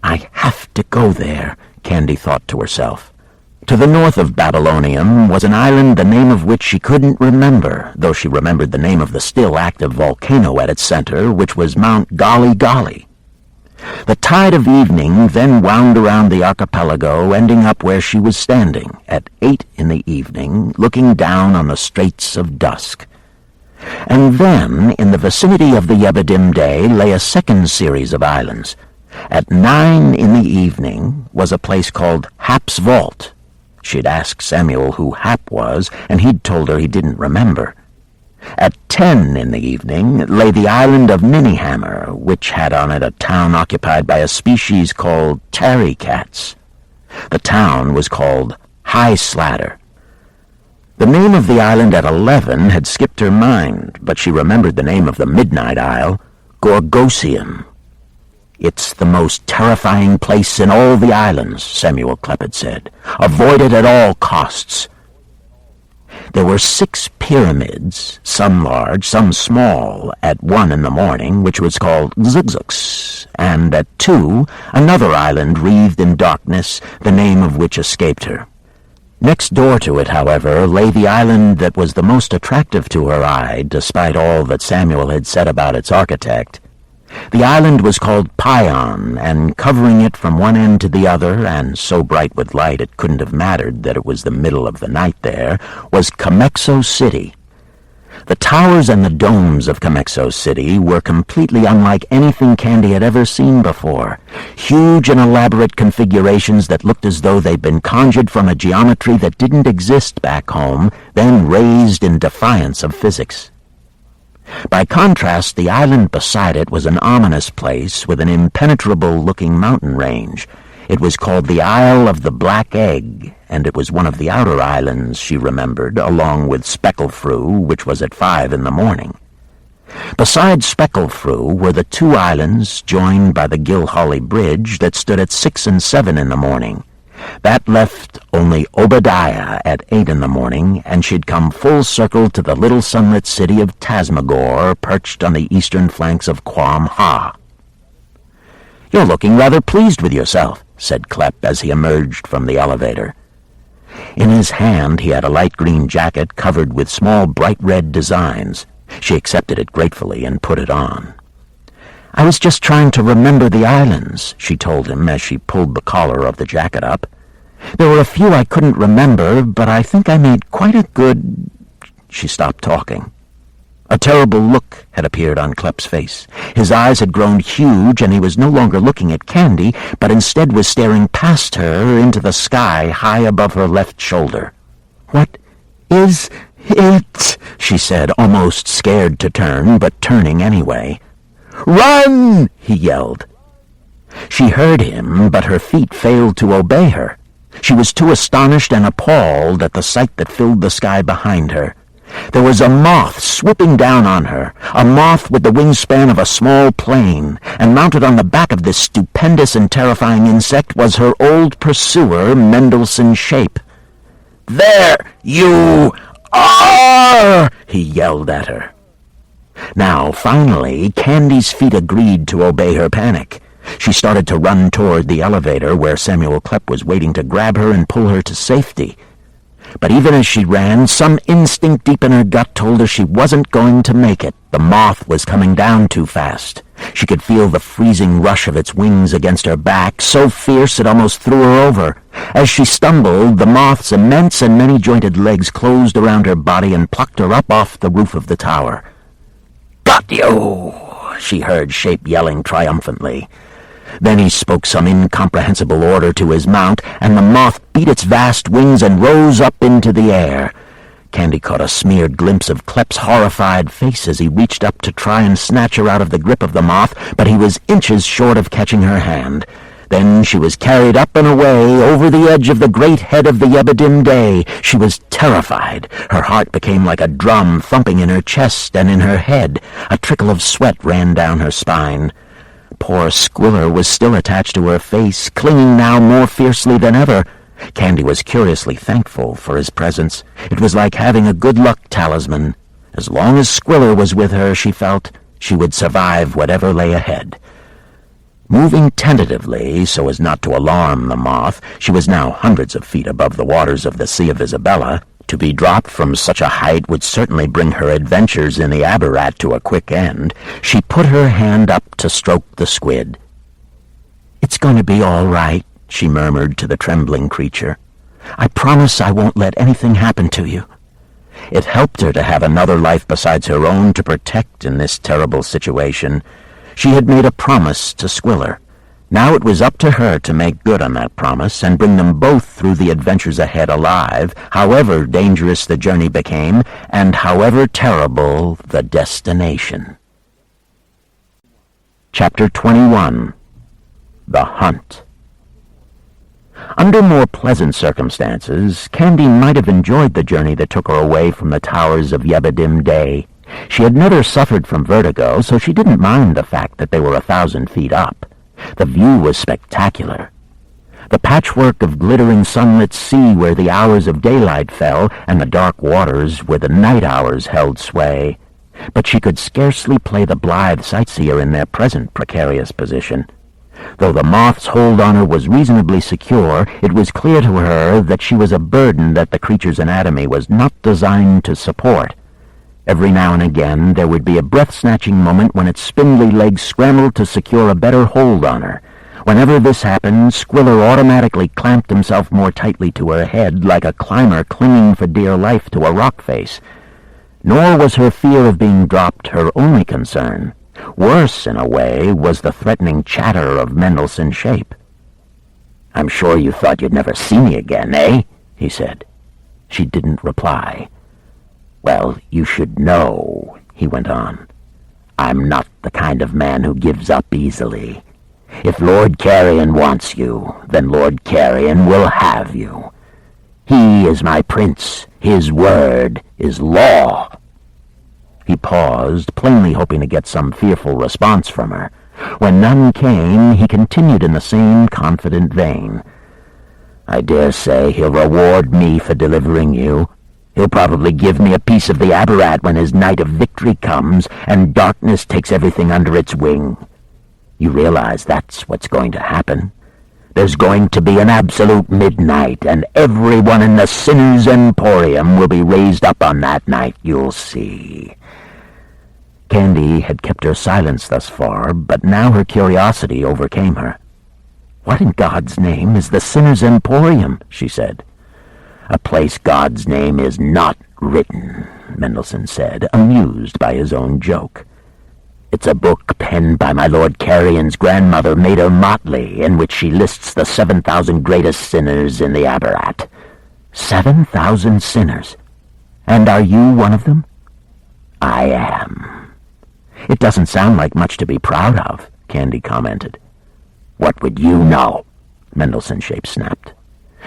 Speaker 2: "I have to go there," Candy thought to herself. To the north of Babylonium was an island the name of which she couldn't remember, though she remembered the name of the still active volcano at its center, which was Mount Golly Golly. The tide of evening then wound around the archipelago, ending up where she was standing, at 8 in the evening, looking down on the Straits of Dusk. And then, in the vicinity of the Yebadim Day, lay a second series of islands. At 9 in the evening was a place called Hap's Vault. She'd asked Samuel who Hap was, and he'd told her he didn't remember. At 10 in the evening lay the island of Ninnyhammer, which had on it a town occupied by a species called tarry cats. The town was called High Slatter. The name of the island at 11 had skipped her mind, but she remembered the name of the Midnight Isle, Gorgosium. "It's the most terrifying place in all the islands," Samuel Klepp had said. "Avoid it at all costs." There were 6 pyramids, some large, some small, at 1 in the morning, which was called Zugzugs, and at 2, another island wreathed in darkness, the name of which escaped her. Next door to it, however, lay the island that was the most attractive to her eye, despite all that Samuel had said about its architect. The island was called Pion, and covering it from one end to the other, and so bright with light it couldn't have mattered that it was the middle of the night there, was Comexo City. The towers and the domes of Comexo City were completely unlike anything Candy had ever seen before. Huge and elaborate configurations that looked as though they'd been conjured from a geometry that didn't exist back home, then raised in defiance of physics. By contrast, the island beside it was an ominous place with an impenetrable-looking mountain range. It was called the Isle of the Black Egg, and it was one of the outer islands, she remembered, along with Specklefru, which was at 5 in the morning. Beside Specklefru were the 2 islands, joined by the Gilholly Bridge, that stood at 6 and 7 in the morning. That left only Obadiah at 8 in the morning, and she'd come full circle to the little sunlit city of Tasmagor, perched on the eastern flanks of Quam Ha. "You're looking rather pleased with yourself," said Klepp as he emerged from the elevator. In his hand he had a light green jacket covered with small bright red designs. She accepted it gratefully and put it on. "I was just trying to remember the islands," she told him as she pulled the collar of the jacket up. "There were a few I couldn't remember, but I think I made quite a good—" She stopped talking. A terrible look had appeared on Klepp's face. His eyes had grown huge, and he was no longer looking at Candy, but instead was staring past her into the sky high above her left shoulder. "What is it?" she said, almost scared to turn, but turning anyway. "Run!" he yelled. She heard him, but her feet failed to obey her. She was too astonished and appalled at the sight that filled the sky behind her. There was a moth swooping down on her, a moth with the wingspan of a small plane, and mounted on the back of this stupendous and terrifying insect was her old pursuer, Mendelssohn Shape. "There you are!" he yelled at her. Now, finally, Candy's feet agreed to obey her panic. She started to run toward the elevator where Samuel Klepp was waiting to grab her and pull her to safety. But even as she ran, some instinct deep in her gut told her she wasn't going to make it. The moth was coming down too fast. She could feel the freezing rush of its wings against her back, so fierce it almost threw her over. As she stumbled, the moth's immense and many-jointed legs closed around her body and plucked her up off the roof of the tower. "Got you!" she heard Shape yelling triumphantly. Then he spoke some incomprehensible order to his mount, and the moth beat its vast wings and rose up into the air. Candy caught a smeared glimpse of Klepp's horrified face as he reached up to try and snatch her out of the grip of the moth, but he was inches short of catching her hand. Then she was carried up and away over the edge of the great head of the Yebadim Day. She was terrified. Her heart became like a drum thumping in her chest and in her head. A trickle of sweat ran down her spine. Poor Squiller was still attached to her face, clinging now more fiercely than ever. Candy was curiously thankful for his presence. It was like having a good-luck talisman. As long as Squiller was with her, she felt, she would survive whatever lay ahead.
Speaker 1: Moving tentatively so as not to alarm the moth, she was now hundreds of feet above the waters of the Sea of Isabella. To be dropped from such a height would certainly bring her adventures in the Abarat to a quick end. She put her hand up to stroke the squid. "It's going to be all right," she murmured to the trembling creature. "I promise I won't let anything happen to you." It helped her to have another life besides her own to protect in this terrible situation. She had made a promise to Squiller. Now it was up to her to make good on that promise and bring them both through the adventures ahead alive, however dangerous the journey became, and however terrible the destination. Chapter 21. The Hunt. Under more pleasant circumstances, Candy might have enjoyed the journey that took her away from the towers of Yebadim Day. She had never suffered from vertigo, so she didn't mind the fact that they were 1,000 feet up. The view was spectacular. The patchwork of glittering sunlit sea where the hours of daylight fell, and the dark waters where the night hours held sway. But she could scarcely play the blithe sightseer in their present precarious position. Though the moth's hold on her was reasonably secure, it was clear to her that she was a burden that the creature's anatomy was not designed to support. Every now and again there would be a breath-snatching moment when its spindly legs scrambled to secure a better hold on her. Whenever this happened, Squiller automatically clamped himself more tightly to her head, like a climber clinging for dear life to a rock face. Nor was her fear of being dropped her only concern. Worse, in a way, was the threatening chatter of Mendelssohn's Shape. "I'm sure you thought you'd never see me again, eh?" he said. She didn't reply. "Well, you should know," he went on. "I'm not the kind of man who gives up easily. If Lord Carrion wants you, then Lord Carrion will have you. He is my prince. His word is law." He paused, plainly hoping to get some fearful response from her. When none came, he continued in the same confident vein. "I dare say he'll reward me for delivering you. He'll probably give me a piece of the Abarat when his night of victory comes and darkness takes everything under its wing. You realize that's what's going to happen. There's going to be an absolute midnight, and everyone in the Sinner's Emporium will be raised up on that night, you'll see." Candy had kept her silence thus far, but now her curiosity overcame her. "What in God's name is the Sinner's Emporium?" she said. "A place God's name is not written," Mendelssohn said, amused by his own joke. "It's a book penned by my Lord Carrion's grandmother, Mater Motley, in which she lists the 7,000 greatest sinners in the Abarat." 7,000 sinners? And are you one of them?" "I am." "It doesn't sound like much to be proud of," Candy commented. "What would you know?" Mendelssohn's Shape snapped.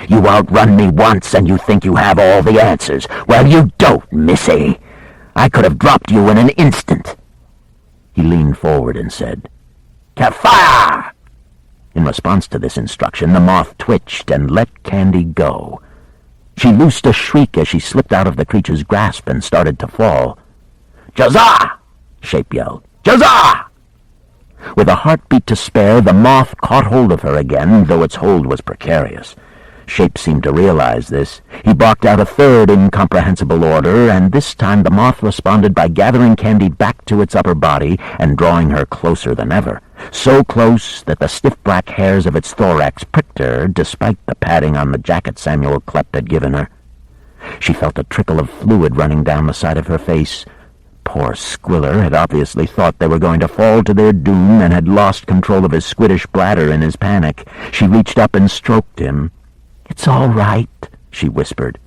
Speaker 1: "You outrun me once and you think you have all the answers. Well, you don't, missy. I could have dropped you in an instant." He leaned forward and said, "Fire!" In response to this instruction, the moth twitched and let Candy go. She loosed a shriek as she slipped out of the creature's grasp and started to fall. "Jazah!" Shape yelled. "Jazah!" With a heartbeat to spare, the moth caught hold of her again, though its hold was precarious. Shape seemed to realize this. He barked out a third incomprehensible order, and this time the moth responded by gathering Candy back to its upper body and drawing her closer than ever, so close that the stiff black hairs of its thorax pricked her, despite the padding on the jacket Samuel Klepp had given her. She felt a trickle of fluid running down the side of her face. Poor Squiller had obviously thought they were going to fall to their doom and had lost control of his squiddish bladder in his panic. She reached up and stroked him. "It's all right," she whispered.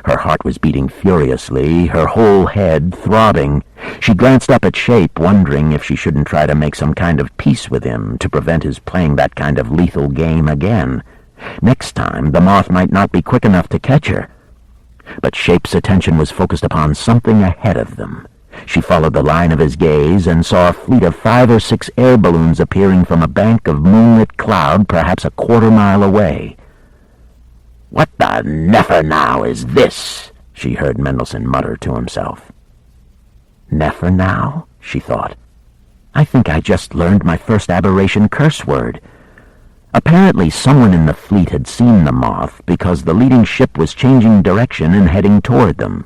Speaker 1: Her heart was beating furiously, her whole head throbbing. She glanced up at Shape, wondering if she shouldn't try to make some kind of peace with him to prevent his playing that kind of lethal game again. Next time, the moth might not be quick enough to catch her. But Shape's attention was focused upon something ahead of them. She followed the line of his gaze and saw a fleet of 5 or 6 air balloons appearing from a bank of moonlit cloud perhaps a quarter-mile away. "What the nefer now is this?" she heard Mendelssohn mutter to himself. "Nefer now?" she thought.
Speaker 2: I think I just learned my first aberration curse word. Apparently someone in the fleet had seen the moth because the leading ship was changing direction and heading toward them.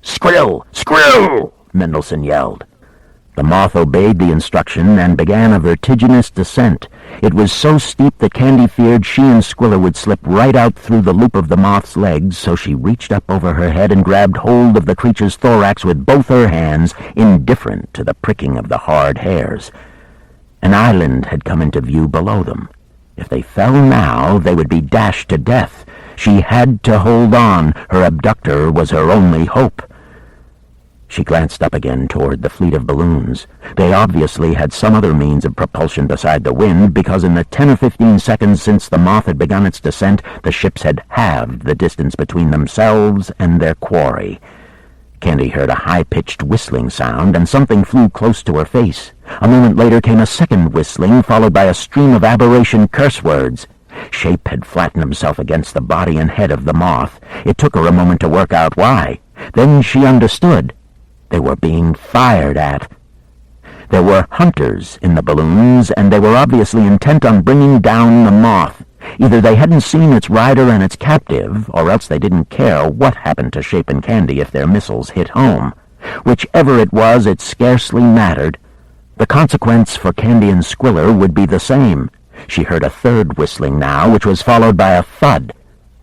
Speaker 2: "Skrill! Skrill!" Mendelsohn yelled. The moth obeyed the instruction and began a vertiginous descent. It was so steep that Candy feared she and Squiller would slip right out through the loop of the moth's legs, so she reached up over her head and grabbed hold of the creature's thorax with both her hands, indifferent to the pricking of the hard hairs. An island had come into view below them. If they fell now, they would be dashed to death. She had to hold on. Her abductor was her only hope. She glanced up again toward the fleet of balloons. They obviously had some other means of propulsion beside the wind, because in the 10 or 15 seconds since the moth had begun its descent, the ships had halved the distance between themselves and their quarry. Candy heard a high-pitched whistling sound, and something flew close to her face. A moment later came a second whistling, followed by a stream of aberration curse words. Shape had flattened himself against the body and head of the moth. It took her a moment to work out why. Then she understood. They were being fired at. There were hunters in the balloons, and they were obviously intent on bringing down the moth. Either they hadn't seen its rider and its captive, or else they didn't care what happened to Shape and Candy if their missiles hit home. Whichever it was, it scarcely mattered. The consequence for Candy and Squiller would be the same. She heard a third whistling now, which was followed by a thud.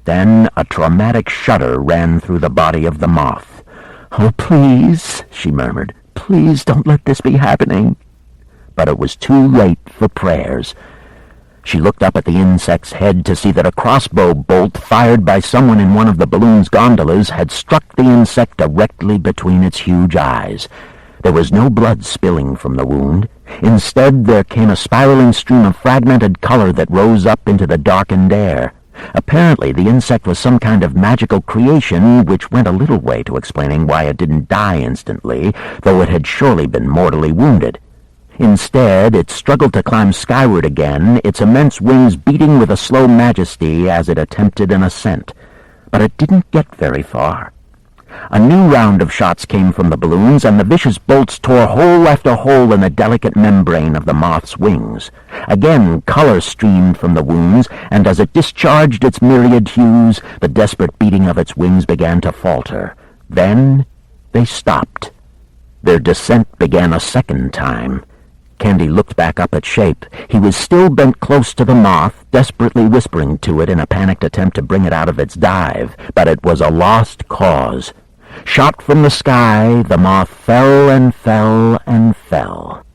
Speaker 2: Then a traumatic shudder ran through the body of the moth. "Oh, please," she murmured, "please don't let this be happening." But it was too late for prayers. She looked up at the insect's head to see that a crossbow bolt fired by someone in one of the balloon's gondolas had struck the insect directly between its huge eyes. There was no blood spilling from the wound. Instead, there came a spiraling stream of fragmented color that rose up into the darkened air. Apparently, the insect was some kind of magical creation, which went a little way to explaining why it didn't die instantly, though it had surely been mortally wounded. Instead, it struggled to climb skyward again, its immense wings beating with a slow majesty as it attempted an ascent. But it didn't get very far. A new round of shots came from the balloons, and the vicious bolts tore hole after hole in the delicate membrane of the moth's wings. Again, color streamed from the wounds, and as it discharged its myriad hues, the desperate beating of its wings began to falter. Then they stopped. Their descent began a second time. Candy looked back up at Shape. He was still bent close to the moth, desperately whispering to it in a panicked attempt to bring it out of its dive, but it was a lost cause. Shot from the sky, the moth fell and fell and fell.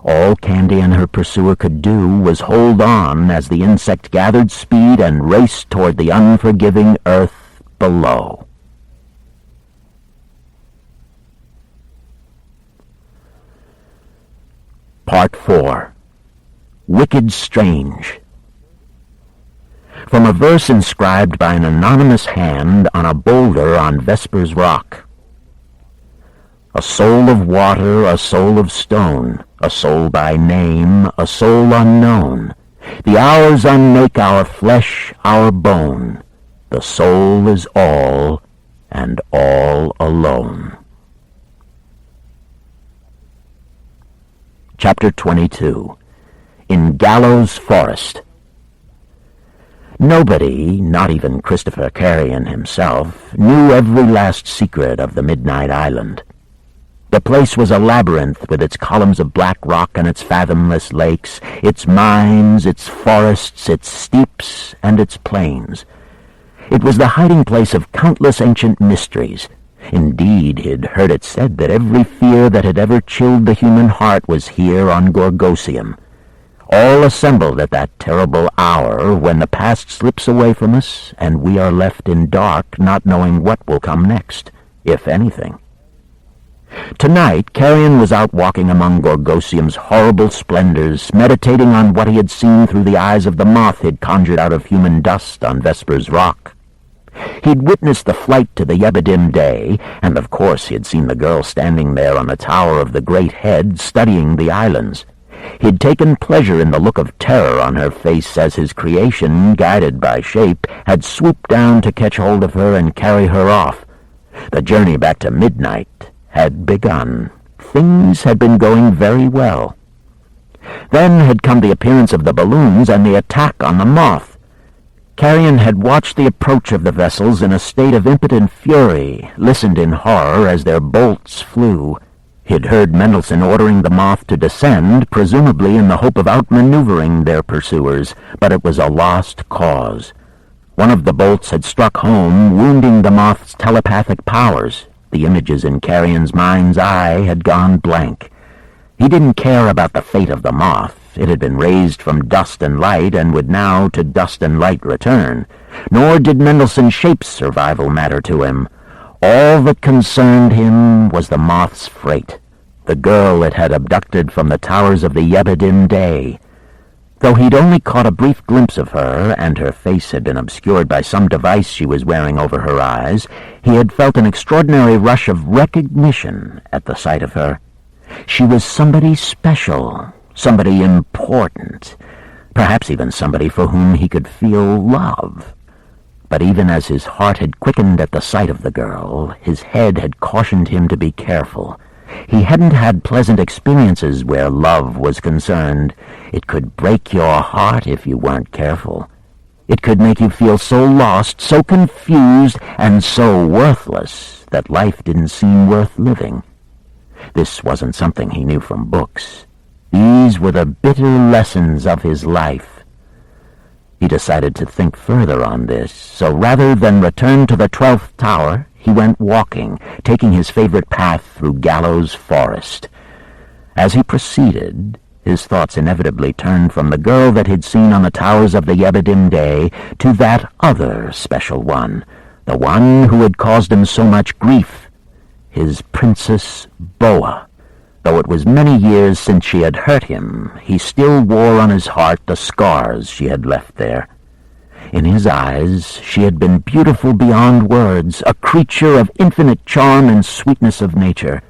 Speaker 2: All Candy and her pursuer could do was hold on as the insect gathered speed and raced toward the unforgiving earth below. Part 4. Wicked Strange. From a verse inscribed by an anonymous hand on a boulder on Vespers Rock. A soul of water, a soul of stone, a soul by name, a soul unknown. The hours unmake our flesh, our bone. The soul is all, and all alone. Chapter 22. In Gallows Forest. Nobody, not even Christopher Carrion himself, knew every last secret of the Midnight Island. The place was a labyrinth with its columns of black rock and its fathomless lakes, its mines, its forests, its steeps, and its plains. It was the hiding place of countless ancient mysteries. Indeed, he'd heard it said that every fear that had ever chilled the human heart was here on Gorgosium. All assembled at that terrible hour when the past slips away from us and we are left in dark, not knowing what will come next, if anything. Tonight, Carrion was out walking among Gorgosium's horrible splendors, meditating on what he had seen through the eyes of the moth he'd conjured out of human dust on Vespers Rock. He'd witnessed the flight to the Yebidim Day, and of course he had seen the girl standing there on the tower of the Great Head, studying the islands. He'd taken pleasure in the look of terror on her face as his creation, guided by Shape, had swooped down to catch hold of her and carry her off. The journey back to midnight had begun.
Speaker 1: Things had been going very well. Then had come the appearance of the balloons and the attack on the Moth. Carrion had watched the approach of the vessels in a state of impotent fury, listened in horror as their bolts flew. He had heard Mendelssohn ordering the Moth to descend, presumably in the hope of outmaneuvering their pursuers, but it was a lost cause. One of the bolts had struck home, wounding the Moth's telepathic powers. The images in Carrion's mind's eye had gone blank. He didn't care about the fate of the Moth. It had been raised from dust and light, and would now to dust and light return. Nor did Mendelssohn Shape's survival matter to him. All that concerned him was the Moth's freight, the girl it had abducted from the towers of the Yebidim Day. Though he'd only caught a brief glimpse of her, and her face had been obscured by some device she was wearing over her eyes, he had felt an extraordinary rush of recognition at the sight of her. She was somebody special, somebody important, perhaps even somebody for whom he could feel love. But even as his heart had quickened at the sight of the girl, his head had cautioned him to be careful. He hadn't had pleasant experiences where love was concerned. It could break your heart if you weren't careful. It could make you feel so lost, so confused, and so worthless that life didn't seem worth living. This wasn't something he knew from books. These were the bitter lessons of his life. He decided to think further on this, so rather than return to the 12th tower, he went walking, taking his favorite path through Gallows Forest. As he proceeded, his thoughts inevitably turned from the girl that he'd seen on the towers of the Yebidim Day to that other special one, the one who had caused him so much grief, his Princess Boa. Though it was many years since she had hurt him, he still wore on his heart the scars she had left there. In his eyes, she had been beautiful beyond words, a creature of infinite charm and sweetness of nature.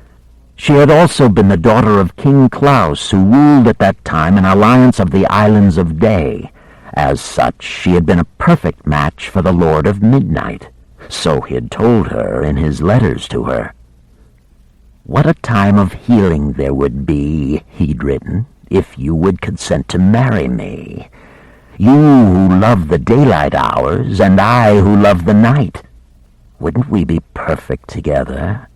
Speaker 1: She had also been the daughter of King Klaus, who ruled at that time an alliance of the Islands of Day. As such, she had been a perfect match for the Lord of Midnight. So he had told her in his letters to her. What a time of healing there would be, he'd written, if you would consent to marry me. You who love the daylight hours, and I who love the night. Wouldn't we be perfect together?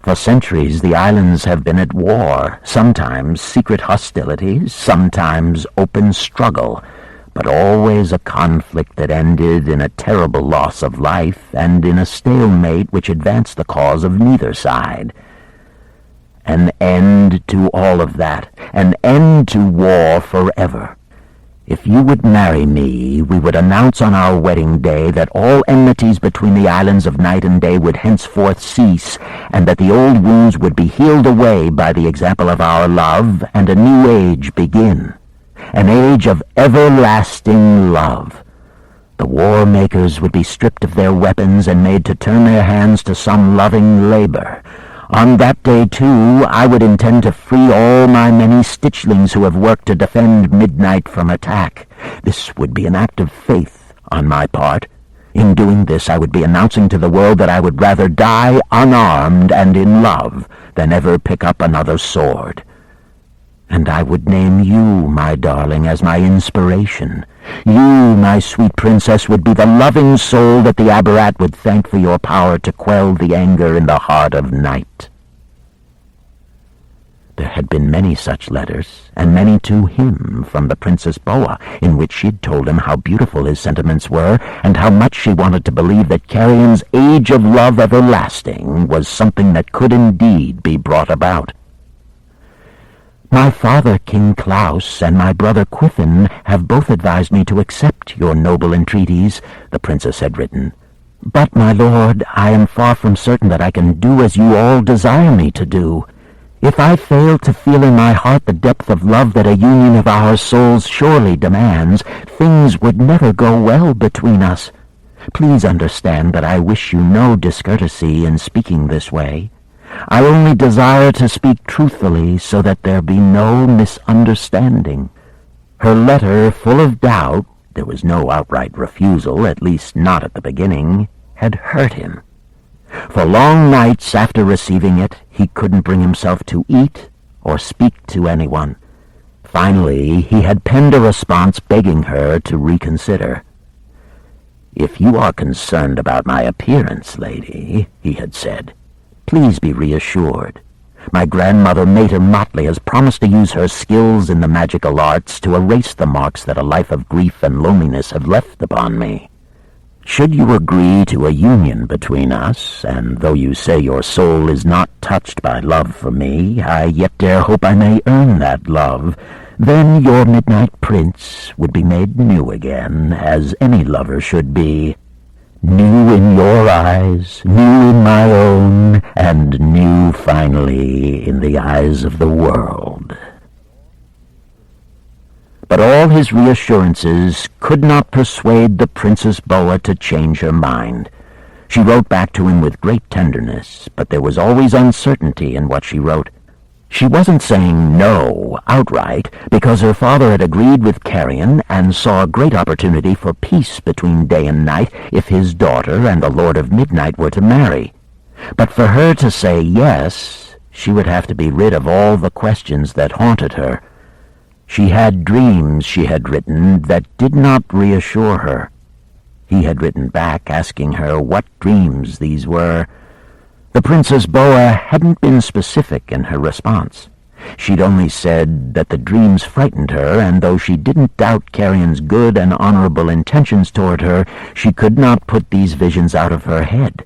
Speaker 1: For centuries the islands have been at war, sometimes secret hostilities, sometimes open struggle, but always a conflict that ended in a terrible loss of life and in a stalemate which advanced the cause of neither side. An end to all of that, an end to war forever. If you would marry me, we would announce on our wedding day that all enmities between the islands of night and day would henceforth cease, and that the old wounds would be healed away by the example of our love, and a new age begin. An age of everlasting love. The war makers would be stripped of their weapons and made to turn their hands to some loving labor. On that day, too, I would intend to free all my many stitchlings who have worked to defend Midnight from attack. This would be an act of faith on my part. In doing this, I would be announcing to the world that I would rather die unarmed and in love than ever pick up another sword. And I would name you, my darling, as my inspiration. You, my sweet princess, would be the loving soul that the Abarat would thank for your power to quell the anger in the heart of night. There had been many such letters, and many to him from the Princess Boa, in which she had told him how beautiful his sentiments were, and how much she wanted to believe that Carrion's age of love everlasting was something that could indeed be brought about. My father, King Klaus, and my brother Quiffin have both advised me to accept your noble entreaties, the princess had written. But, my lord, I am far from certain that I can do as you all desire me to do. If I fail to feel in my heart the depth of love that a union of our souls surely demands, things would never go well between us. Please understand that I wish you no discourtesy in speaking this way. I only desire to speak truthfully so that there be no misunderstanding. Her letter, full of doubt, there was no outright refusal, at least not at the beginning, had hurt him.
Speaker 2: For long nights after receiving it, he couldn't bring himself to eat or speak to anyone. Finally, he had penned a response begging her to reconsider. "If you are concerned about my appearance, lady," he had said, "please be reassured. My grandmother, Mater Motley, has promised to use her skills in the magical arts to erase the marks that a life of grief and loneliness have left upon me. Should you agree to a union between us, and though you say your soul is not touched by love for me, I yet dare hope I may earn that love, then your midnight prince would be made new again, as any lover should be. New in your eyes, new in my own, and new finally in the eyes of the world." But all his reassurances could not persuade the Princess Boa to change her mind. She wrote back to him with great tenderness, but there was always uncertainty in what she wrote. She wasn't saying no outright, because her father had agreed with Carrion and saw a great opportunity for peace between day and night if his daughter and the Lord of Midnight were to marry. But for her to say yes, she would have to be rid of all the questions that haunted her. She had dreams, she had written, that did not reassure her. He had written back asking her what dreams these were. The Princess Boa hadn't been specific in her response. She'd only said that the dreams frightened her, and though she didn't doubt Carrion's good and honorable intentions toward her, she could not put these visions out of her head.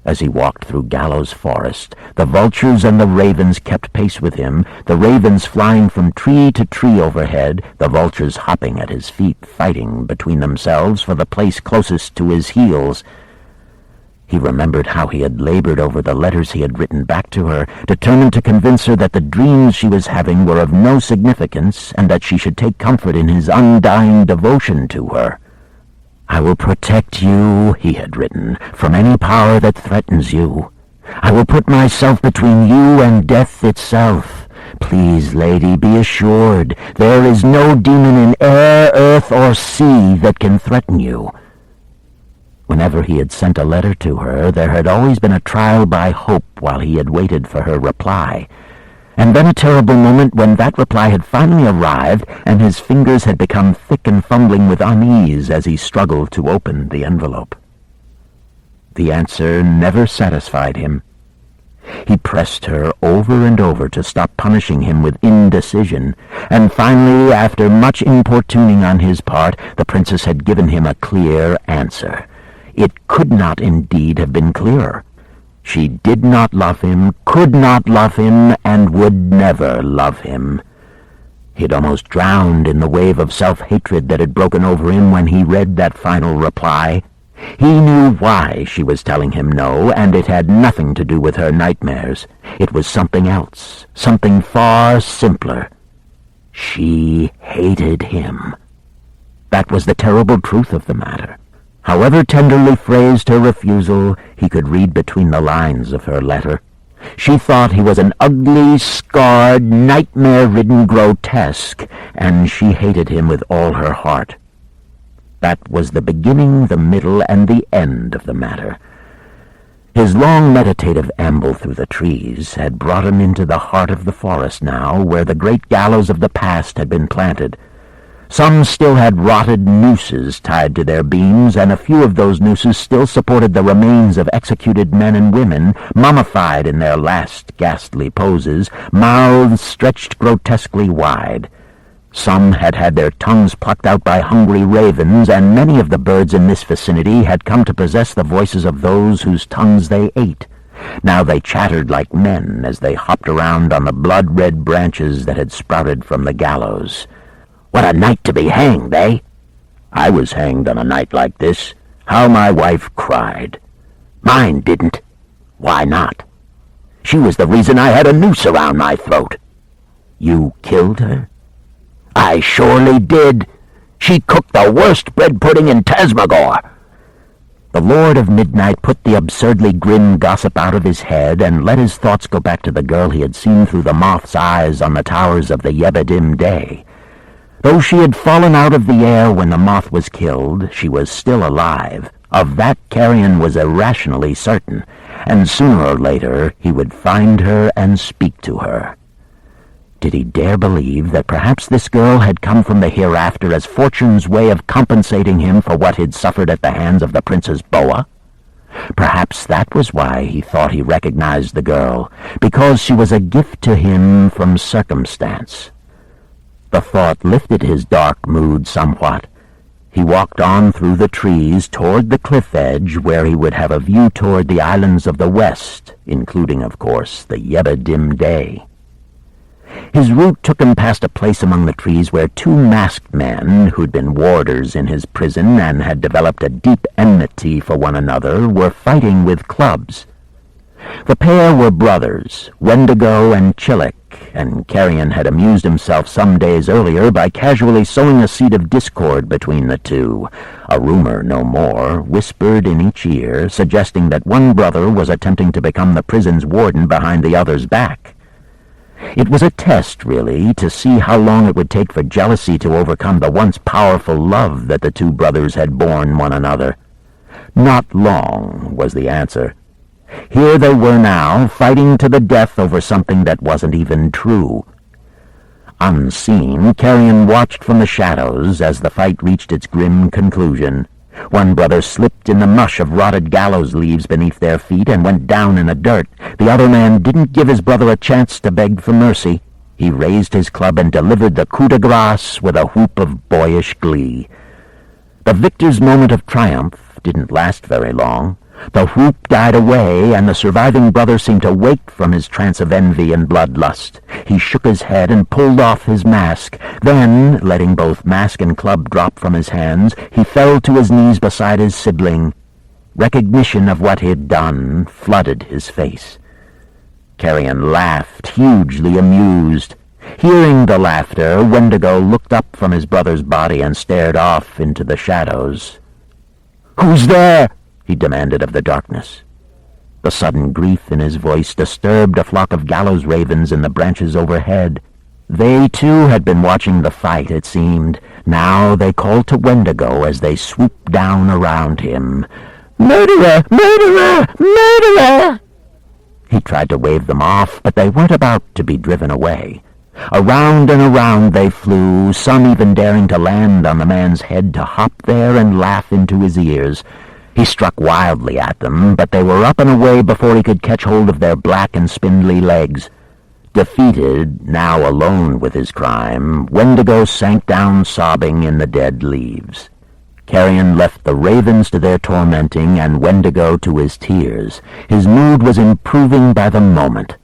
Speaker 2: As he walked through Gallows Forest, the vultures and the ravens kept pace with him, the ravens flying from tree to tree overhead, the vultures hopping at his feet, fighting between themselves for the place closest to his heels. He remembered how he had labored over the letters he had written back to her, determined to convince her that the dreams she was having were of no significance, and that she should take comfort in his undying devotion to her. "I will protect you," he had written, "from any power that threatens you. I will put myself between you and death itself. Please, lady, be assured, there is no demon in air, earth, or sea that can threaten you." Whenever he had sent a letter to her, there had always been a trial by hope while he had waited for her reply. And then a terrible moment when that reply had finally arrived, and his fingers had become thick and fumbling with unease as he struggled to open the envelope. The answer never satisfied him. He pressed her over and over to stop punishing him with indecision, and finally, after much importuning on his part, the princess had given him a clear answer. It could not indeed have been clearer. She did not love him, could not love him, and would never love him. He'd almost drowned in the wave of self-hatred that had broken over him when he read that final reply. He knew why she was telling him no, and it had nothing to do with her nightmares. It was something else, something far simpler. She hated him. That was the terrible truth of the matter. However tenderly phrased her refusal, he could read between the lines of her letter. She thought he was an ugly, scarred, nightmare-ridden grotesque, and she hated him with all her heart. That was the beginning, the middle, and the end of the matter. His long meditative amble through the trees had brought him into the heart of the forest now, where the great gallows of the past had been planted. Some still had rotted nooses tied to their beams, and a few of those nooses still supported the remains of executed men and women, mummified in their last ghastly poses, mouths stretched grotesquely wide. Some had had their tongues plucked out by hungry ravens, and many of the birds in this vicinity had come to possess the voices of those whose tongues they ate. Now they chattered like men as they hopped around on the blood-red branches that had sprouted from the gallows. "What a night to be hanged, eh? I was hanged on a night like this. How my wife cried. Mine didn't. Why not? She was the reason I had a noose around my throat." "You killed her?" "I surely did. She cooked the worst bread pudding in Tasmagore." The Lord of Midnight put the absurdly grim gossip out of his head and let his thoughts go back to the girl he had seen through the moth's eyes on the towers of the Yebadim Day. Though she had fallen out of the air when the moth was killed, she was still alive,
Speaker 1: Of that Carrion was irrationally certain, and sooner or later he would find her and speak to her. Did he dare believe that perhaps this girl had come from the hereafter as fortune's way of compensating him for what he'd suffered at the hands of the Princess Boa? Perhaps that was why he thought he recognized the girl, because she was a gift to him from circumstance. The thought lifted his dark mood somewhat. He walked on through the trees toward the cliff edge where he would have a view toward the islands of the west, including, of course, the Yeba Dim Day. His route took him past a place among the trees where two masked men, who'd been warders in his prison and had developed a deep enmity for one another, were fighting with clubs. The pair were brothers, Wendigo and Chillick, and Carrion had amused himself some days earlier by casually sowing a seed of discord between the two, a rumor, no more, whispered in each ear, suggesting that one brother was attempting to become the prison's warden behind the other's back. It was a test, really, to see how long it would take for jealousy to overcome the once powerful love that the two brothers had borne one another. Not long, was the answer. Here they were now, fighting to the death over something that wasn't even true. Unseen, Carrion watched from the shadows as the fight reached its grim conclusion. One brother slipped in the mush of rotted gallows leaves beneath their feet and went down in the dirt. The other man didn't give his brother a chance to beg for mercy. He raised his club and delivered the coup de grace with a whoop of boyish glee. The victor's moment of triumph didn't last very long. The whoop died away, and the surviving brother seemed to wake from his trance of envy and bloodlust. He shook his head and pulled off his mask. Then, letting both mask and club drop from his hands, he fell to his knees beside his sibling. Recognition of what he'd done flooded his face. Carrion laughed, hugely amused. Hearing the laughter, Wendigo looked up from his brother's body and stared off into the shadows. "Who's there?" he demanded of the darkness. The sudden grief in his voice disturbed a flock of gallows ravens in the branches overhead. They, too, had been watching the fight, it seemed. Now they called to Wendigo as they swooped down around him. "Murderer! Murderer! Murderer!" He tried to wave them off, but they weren't about to be driven away. Around and around they flew, some even daring to land on the man's head to hop there and laugh into his ears. He struck wildly at them, but they were up and away before he could catch hold of their black and spindly legs. Defeated, now alone with his crime, Wendigo sank down sobbing in the dead leaves. Carrion left the ravens to their tormenting and Wendigo to his tears. His mood was improving by the moment.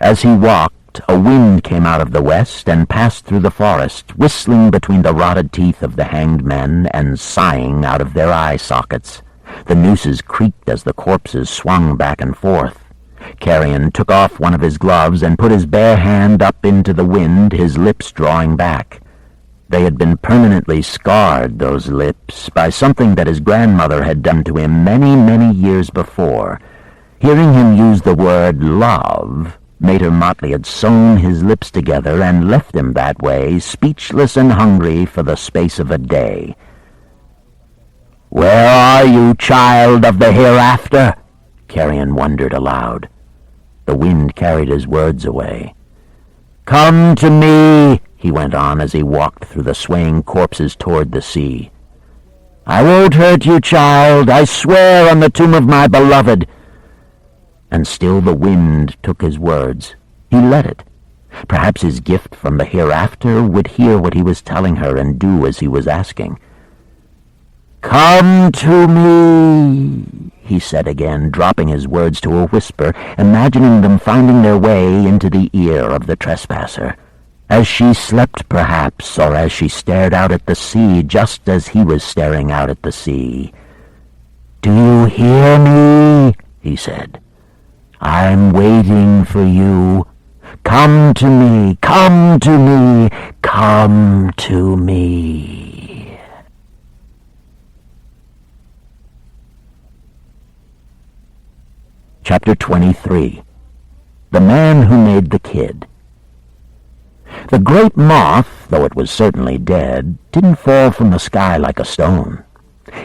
Speaker 1: As he walked, a wind came out of the west and passed through the forest, whistling between the rotted teeth of the hanged men and sighing out of their eye sockets. The nooses creaked as the corpses swung back and forth. Carrion took off one of his gloves and put his bare hand up into the wind, his lips drawing back. They had been permanently scarred, those lips, by something that his grandmother had done to him many, many years before. Hearing him use the word love, Mater Motley had sewn his lips together and left him that way, speechless and hungry for the space of a day. "Where are you, child of the hereafter?" Carrion wondered aloud. The wind carried his words away. "Come to me," he went on as he walked through the swaying corpses toward the sea. "I won't hurt you, child, I swear on the tomb of my beloved." And still the wind took his words. He let it. Perhaps his gift from the hereafter would hear what he was telling her and do as he was asking. "Come to me," he said again, dropping his words to a whisper, imagining them finding their way into the ear of the trespasser. As she slept, perhaps, or as she stared out at the sea, just as he was staring out at the sea. "Do you hear me?" he said. "I'm waiting for you. Come to me, come to me, come to me." Chapter 23. The Man Who Made the Kid. The great moth, though it was certainly dead, didn't fall from the sky like a stone.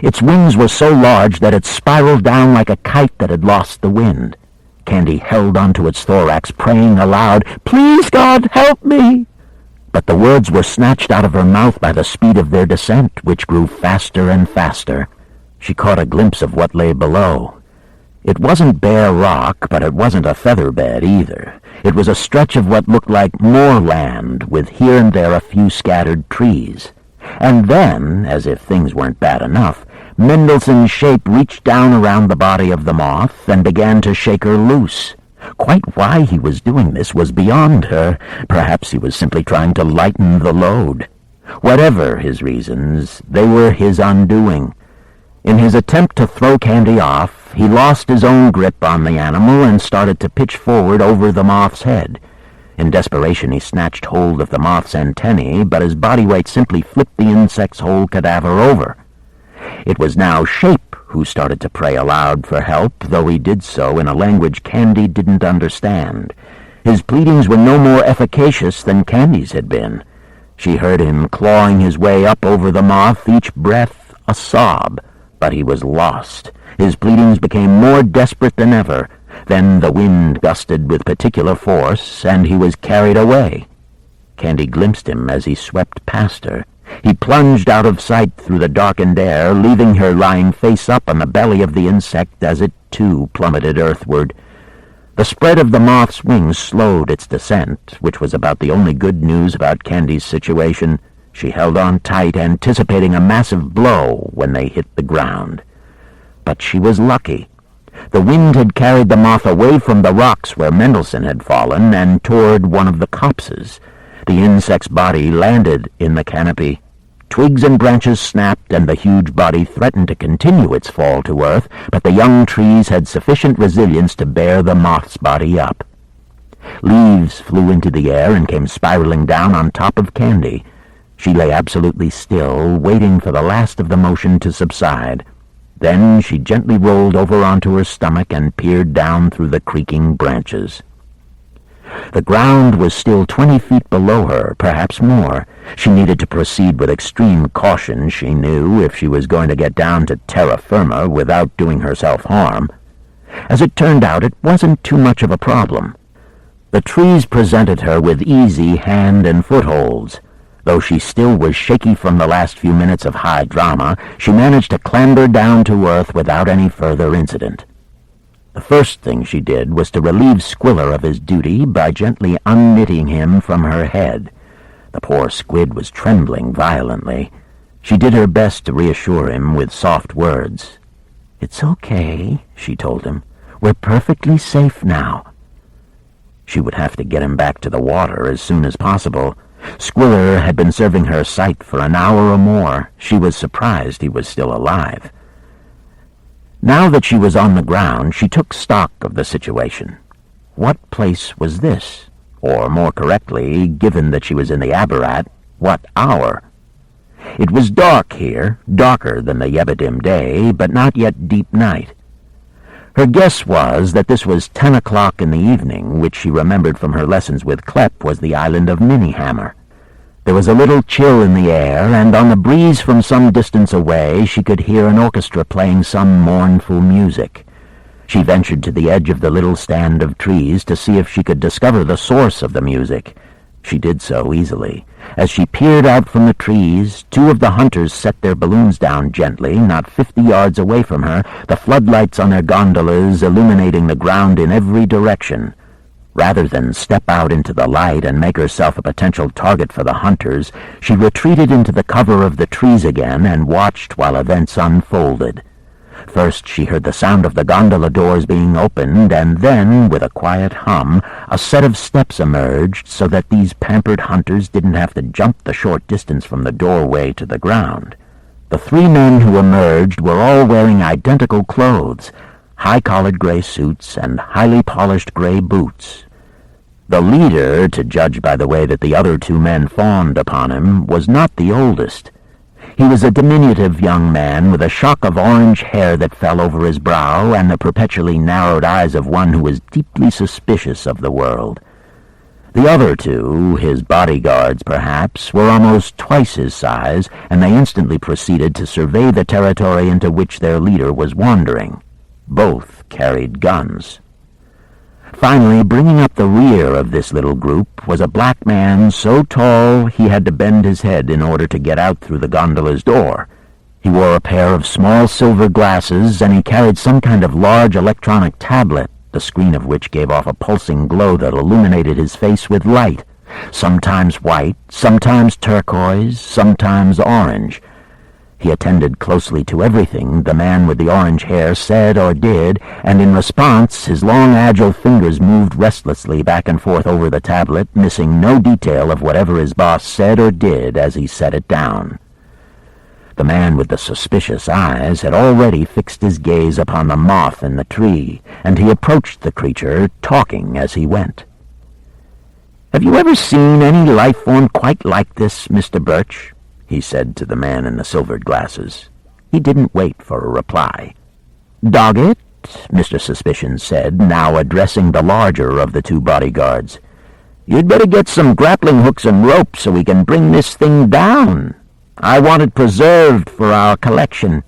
Speaker 1: Its wings were so large that it spiraled down like a kite that had lost the wind. Candy held onto its thorax, praying aloud, "Please, God, help me!" But the words were snatched out of her mouth by the speed of their descent, which grew faster and faster. She caught a glimpse of what lay below. It wasn't bare rock, but it wasn't a feather bed either. It was a stretch of what looked like moorland, with here and there a few scattered trees. And then, as if things weren't bad enough, Mendelssohn's shape reached down around the body of the moth and began to shake her loose. Quite why he was doing this was beyond her. Perhaps he was simply trying to lighten the load. Whatever his reasons, they were his undoing. In his attempt to throw Candy off, he lost his own grip on the animal and started to pitch forward over the moth's head. In desperation, he snatched hold of the moth's antennae, but his body weight simply flipped the insect's whole cadaver over. It was now Shape who started to pray aloud for help, though he did so in a language Candy didn't understand. His pleadings were no more efficacious than Candy's had been. She heard him clawing his way up over the moth, each breath a sob, but he was lost. His pleadings became more desperate than ever. Then the wind gusted with particular force, and he was carried away. Candy glimpsed him as he swept past her. He plunged out of sight through the darkened air, leaving her lying face up on the belly of the insect as it, too, plummeted earthward. The spread of the moth's wings slowed its descent, which was about the only good news about Candy's situation. She held on tight, anticipating a massive blow when they hit the ground. But she was lucky. The wind had carried the moth away from the rocks where Mendelssohn had fallen and toward one of the copses. The insect's body landed in the canopy. Twigs and branches snapped, and the huge body threatened to continue its fall to earth, but the young trees had sufficient resilience to bear the moth's body up. Leaves flew into the air and came spiraling down on top of Candy. She lay absolutely still, waiting for the last of the motion to subside. Then she gently rolled over onto her stomach and peered down through the creaking branches. The ground was still 20 feet below her, perhaps more. She needed to proceed with extreme caution, she knew, if she was going to get down to terra firma without doing herself harm. As it turned out, it wasn't too much of a problem. The trees presented her with easy hand and footholds. Though she still was shaky from the last few minutes of high drama, she managed to clamber down to earth without any further incident. The first thing she did was to relieve Squiller of his duty by gently unknitting him from her head. The poor squid was trembling violently. She did her best to reassure him with soft words. "It's okay," she told him. "We're perfectly safe now." She would have to get him back to the water as soon as possible. Squiller had been serving her sight for an hour or more. She was surprised he was still alive. Now that she was on the ground, she took stock of the situation. What place was this? Or, more correctly, given that she was in the Abarat, what hour? It was dark here, darker than the Yebidim day, but not yet deep night. Her guess was that this was 10 o'clock in the evening, which she remembered from her lessons with Klepp was the island of Minihammer. There was a little chill in the air, and on the breeze from some distance away she could hear an orchestra playing some mournful music. She ventured to the edge of the little stand of trees to see if she could discover the source of the music. She did so easily. As she peered out from the trees, two of the hunters set their balloons down gently, not 50 yards away from her, the floodlights on their gondolas illuminating the ground in every direction. Rather than step out into the light and make herself a potential target for the hunters, she retreated into the cover of the trees again and watched while events unfolded. First she heard the sound of the gondola doors being opened, and then, with a quiet hum, a set of steps emerged so that these pampered hunters didn't have to jump the short distance from the doorway to the ground. The three men who emerged were all wearing identical clothes, high-collared gray suits and highly polished gray boots. The leader, to judge by the way that the other two men fawned upon him, was not the oldest. He was a diminutive young man with a shock of orange hair that fell over his brow and the perpetually narrowed eyes of one who was deeply suspicious of the world. The other two, his bodyguards perhaps, were almost twice his size, and they instantly proceeded to survey the territory into which their leader was wandering. Both carried guns. Finally, bringing up the rear of this little group was a black man so tall he had to bend his head in order to get out through the gondola's door. He wore a pair of small silver glasses, and he carried some kind of large electronic tablet, the screen of which gave off a pulsing glow that illuminated his face with light, sometimes white, sometimes turquoise, sometimes orange. He attended closely to everything the man with the orange hair said or did, and in response his long, agile fingers moved restlessly back and forth over the tablet, missing no detail of whatever his boss said or did as he set it down. The man with the suspicious eyes had already fixed his gaze upon the moth in the tree, and he approached the creature, talking as he went. "Have you ever seen any life form quite like this, Mr. Birch?" he said to the man in the silvered glasses. He didn't wait for a reply. "Dog it?" Mr. Suspicion said, now addressing the larger of the two bodyguards. "You'd better get some grappling hooks and rope so we can bring this thing down. I want it preserved for our collection."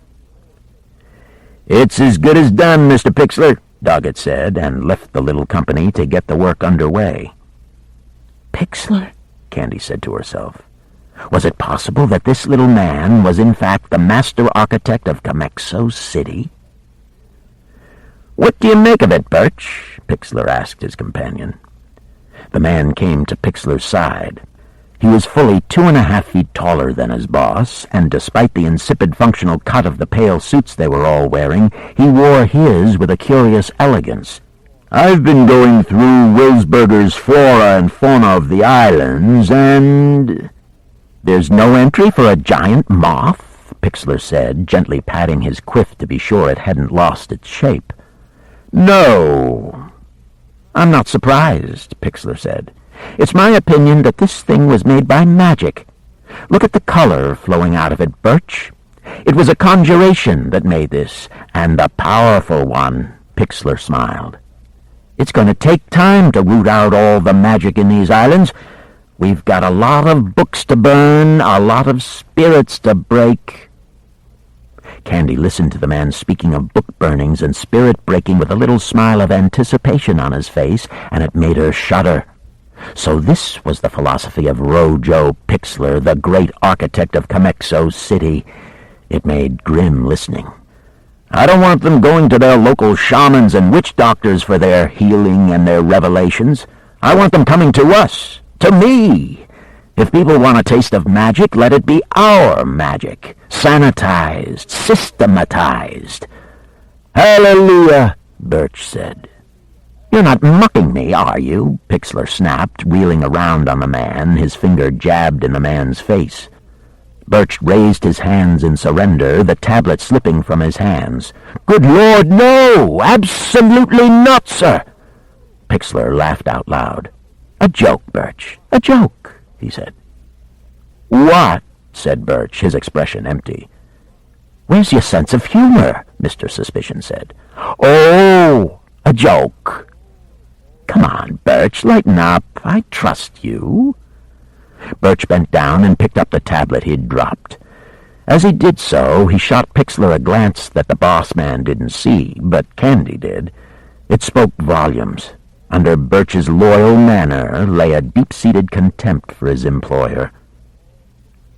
Speaker 1: "It's as good as done, Mr. Pixler," Doggett said, and left the little company to get the work underway. "Pixler?" Candy said to herself. Was it possible that this little man was in fact the master architect of Comexo City? "What do you make of it, Birch?" Pixler asked his companion. The man came to Pixler's side. He was fully 2.5 feet taller than his boss, and despite the insipid functional cut of the pale suits they were all wearing, he wore his with a curious elegance. "I've been going through Wilsberger's Flora and Fauna of the Islands, and—" "There's no entry for a giant moth?" Pixler said, gently patting his quiff to be sure it hadn't lost its shape. "No." "I'm not surprised," Pixler said. "It's my opinion that this thing was made by magic. Look at the color flowing out of it, Birch. It was a conjuration that made this, and a powerful one," Pixler smiled. "It's going to take time to root out all the magic in these islands. We've got a lot of books to burn, a lot of spirits to break." Candy listened to the man speaking of book burnings and spirit breaking with a little smile of anticipation on his face, and it made her shudder. So this was the philosophy of Rojo Pixler, the great architect of Comexo City. It made grim listening. "I don't want them going to their local shamans and witch doctors for their healing and their revelations. I want them coming to us, to me. If people want a taste of magic, let it be our magic, sanitized, systematized." "Hallelujah," Birch said. "You're not mucking me, are you?" Pixler snapped, wheeling around on the man, his finger jabbed in the man's face. Birch raised his hands in surrender, the tablet slipping from his hands. "Good Lord, no! Absolutely not, sir!" Pixler laughed out loud. "A joke, Birch, a joke," he said. "What?" said Birch, his expression empty. "Where's your sense of humor?" Mr. Suspicion said. "Oh, a joke." "Come on, Birch, lighten up. I trust you." Birch bent down and picked up the tablet he'd dropped. As he did so, he shot Pixler a glance that the boss man didn't see, but Candy did. It spoke volumes. Under Birch's loyal manner lay a deep-seated contempt for his employer.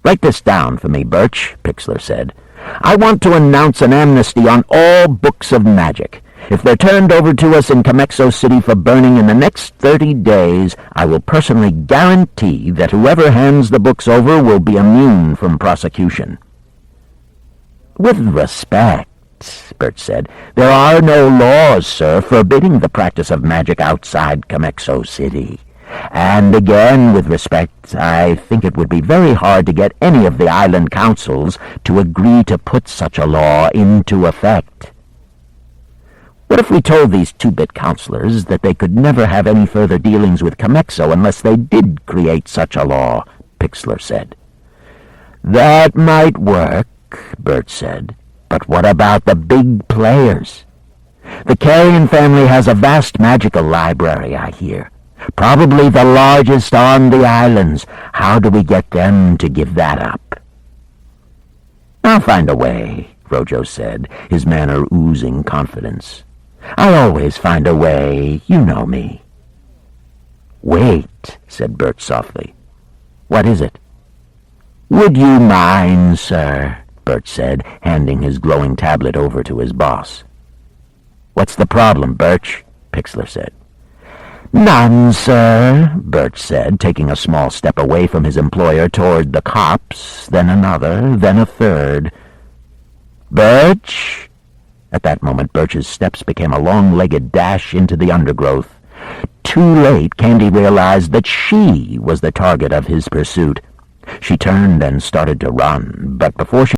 Speaker 1: "Write this down for me, Birch," Pixler said. "I want to announce an amnesty on all books of magic. If they're turned over to us in Comexo City for burning in the next 30 days, I will personally guarantee that whoever hands the books over will be immune from prosecution." "With respect," Birch said, "there are no laws, sir, forbidding the practice of magic outside Comexo City. And again, with respect, I think it would be very hard to get any of the island councils to agree to put such a law into effect." "What if we told these two-bit counselors that they could never have any further dealings with Comexo unless they did create such a law?" Pixler said. "That might work," Birch said. "But what about the big players? The Carrion family has a vast magical library, I hear. Probably the largest on the islands. How do we get them to give that up? I'll find a way, Rojo said, his manner oozing confidence. I always find a way, you know me. Wait, said Bert softly. What is it? Would you mind, sir? Bert said, handing his glowing tablet over to his boss. What's the problem, Birch? Pixler said. None, sir, Bert said, taking a small step away from his employer toward the cops, then another, then a third. Birch! At that moment, Birch's steps became a long-legged dash into the undergrowth. Too late, Candy realized that she was the target of his pursuit. She turned and started to run, but before she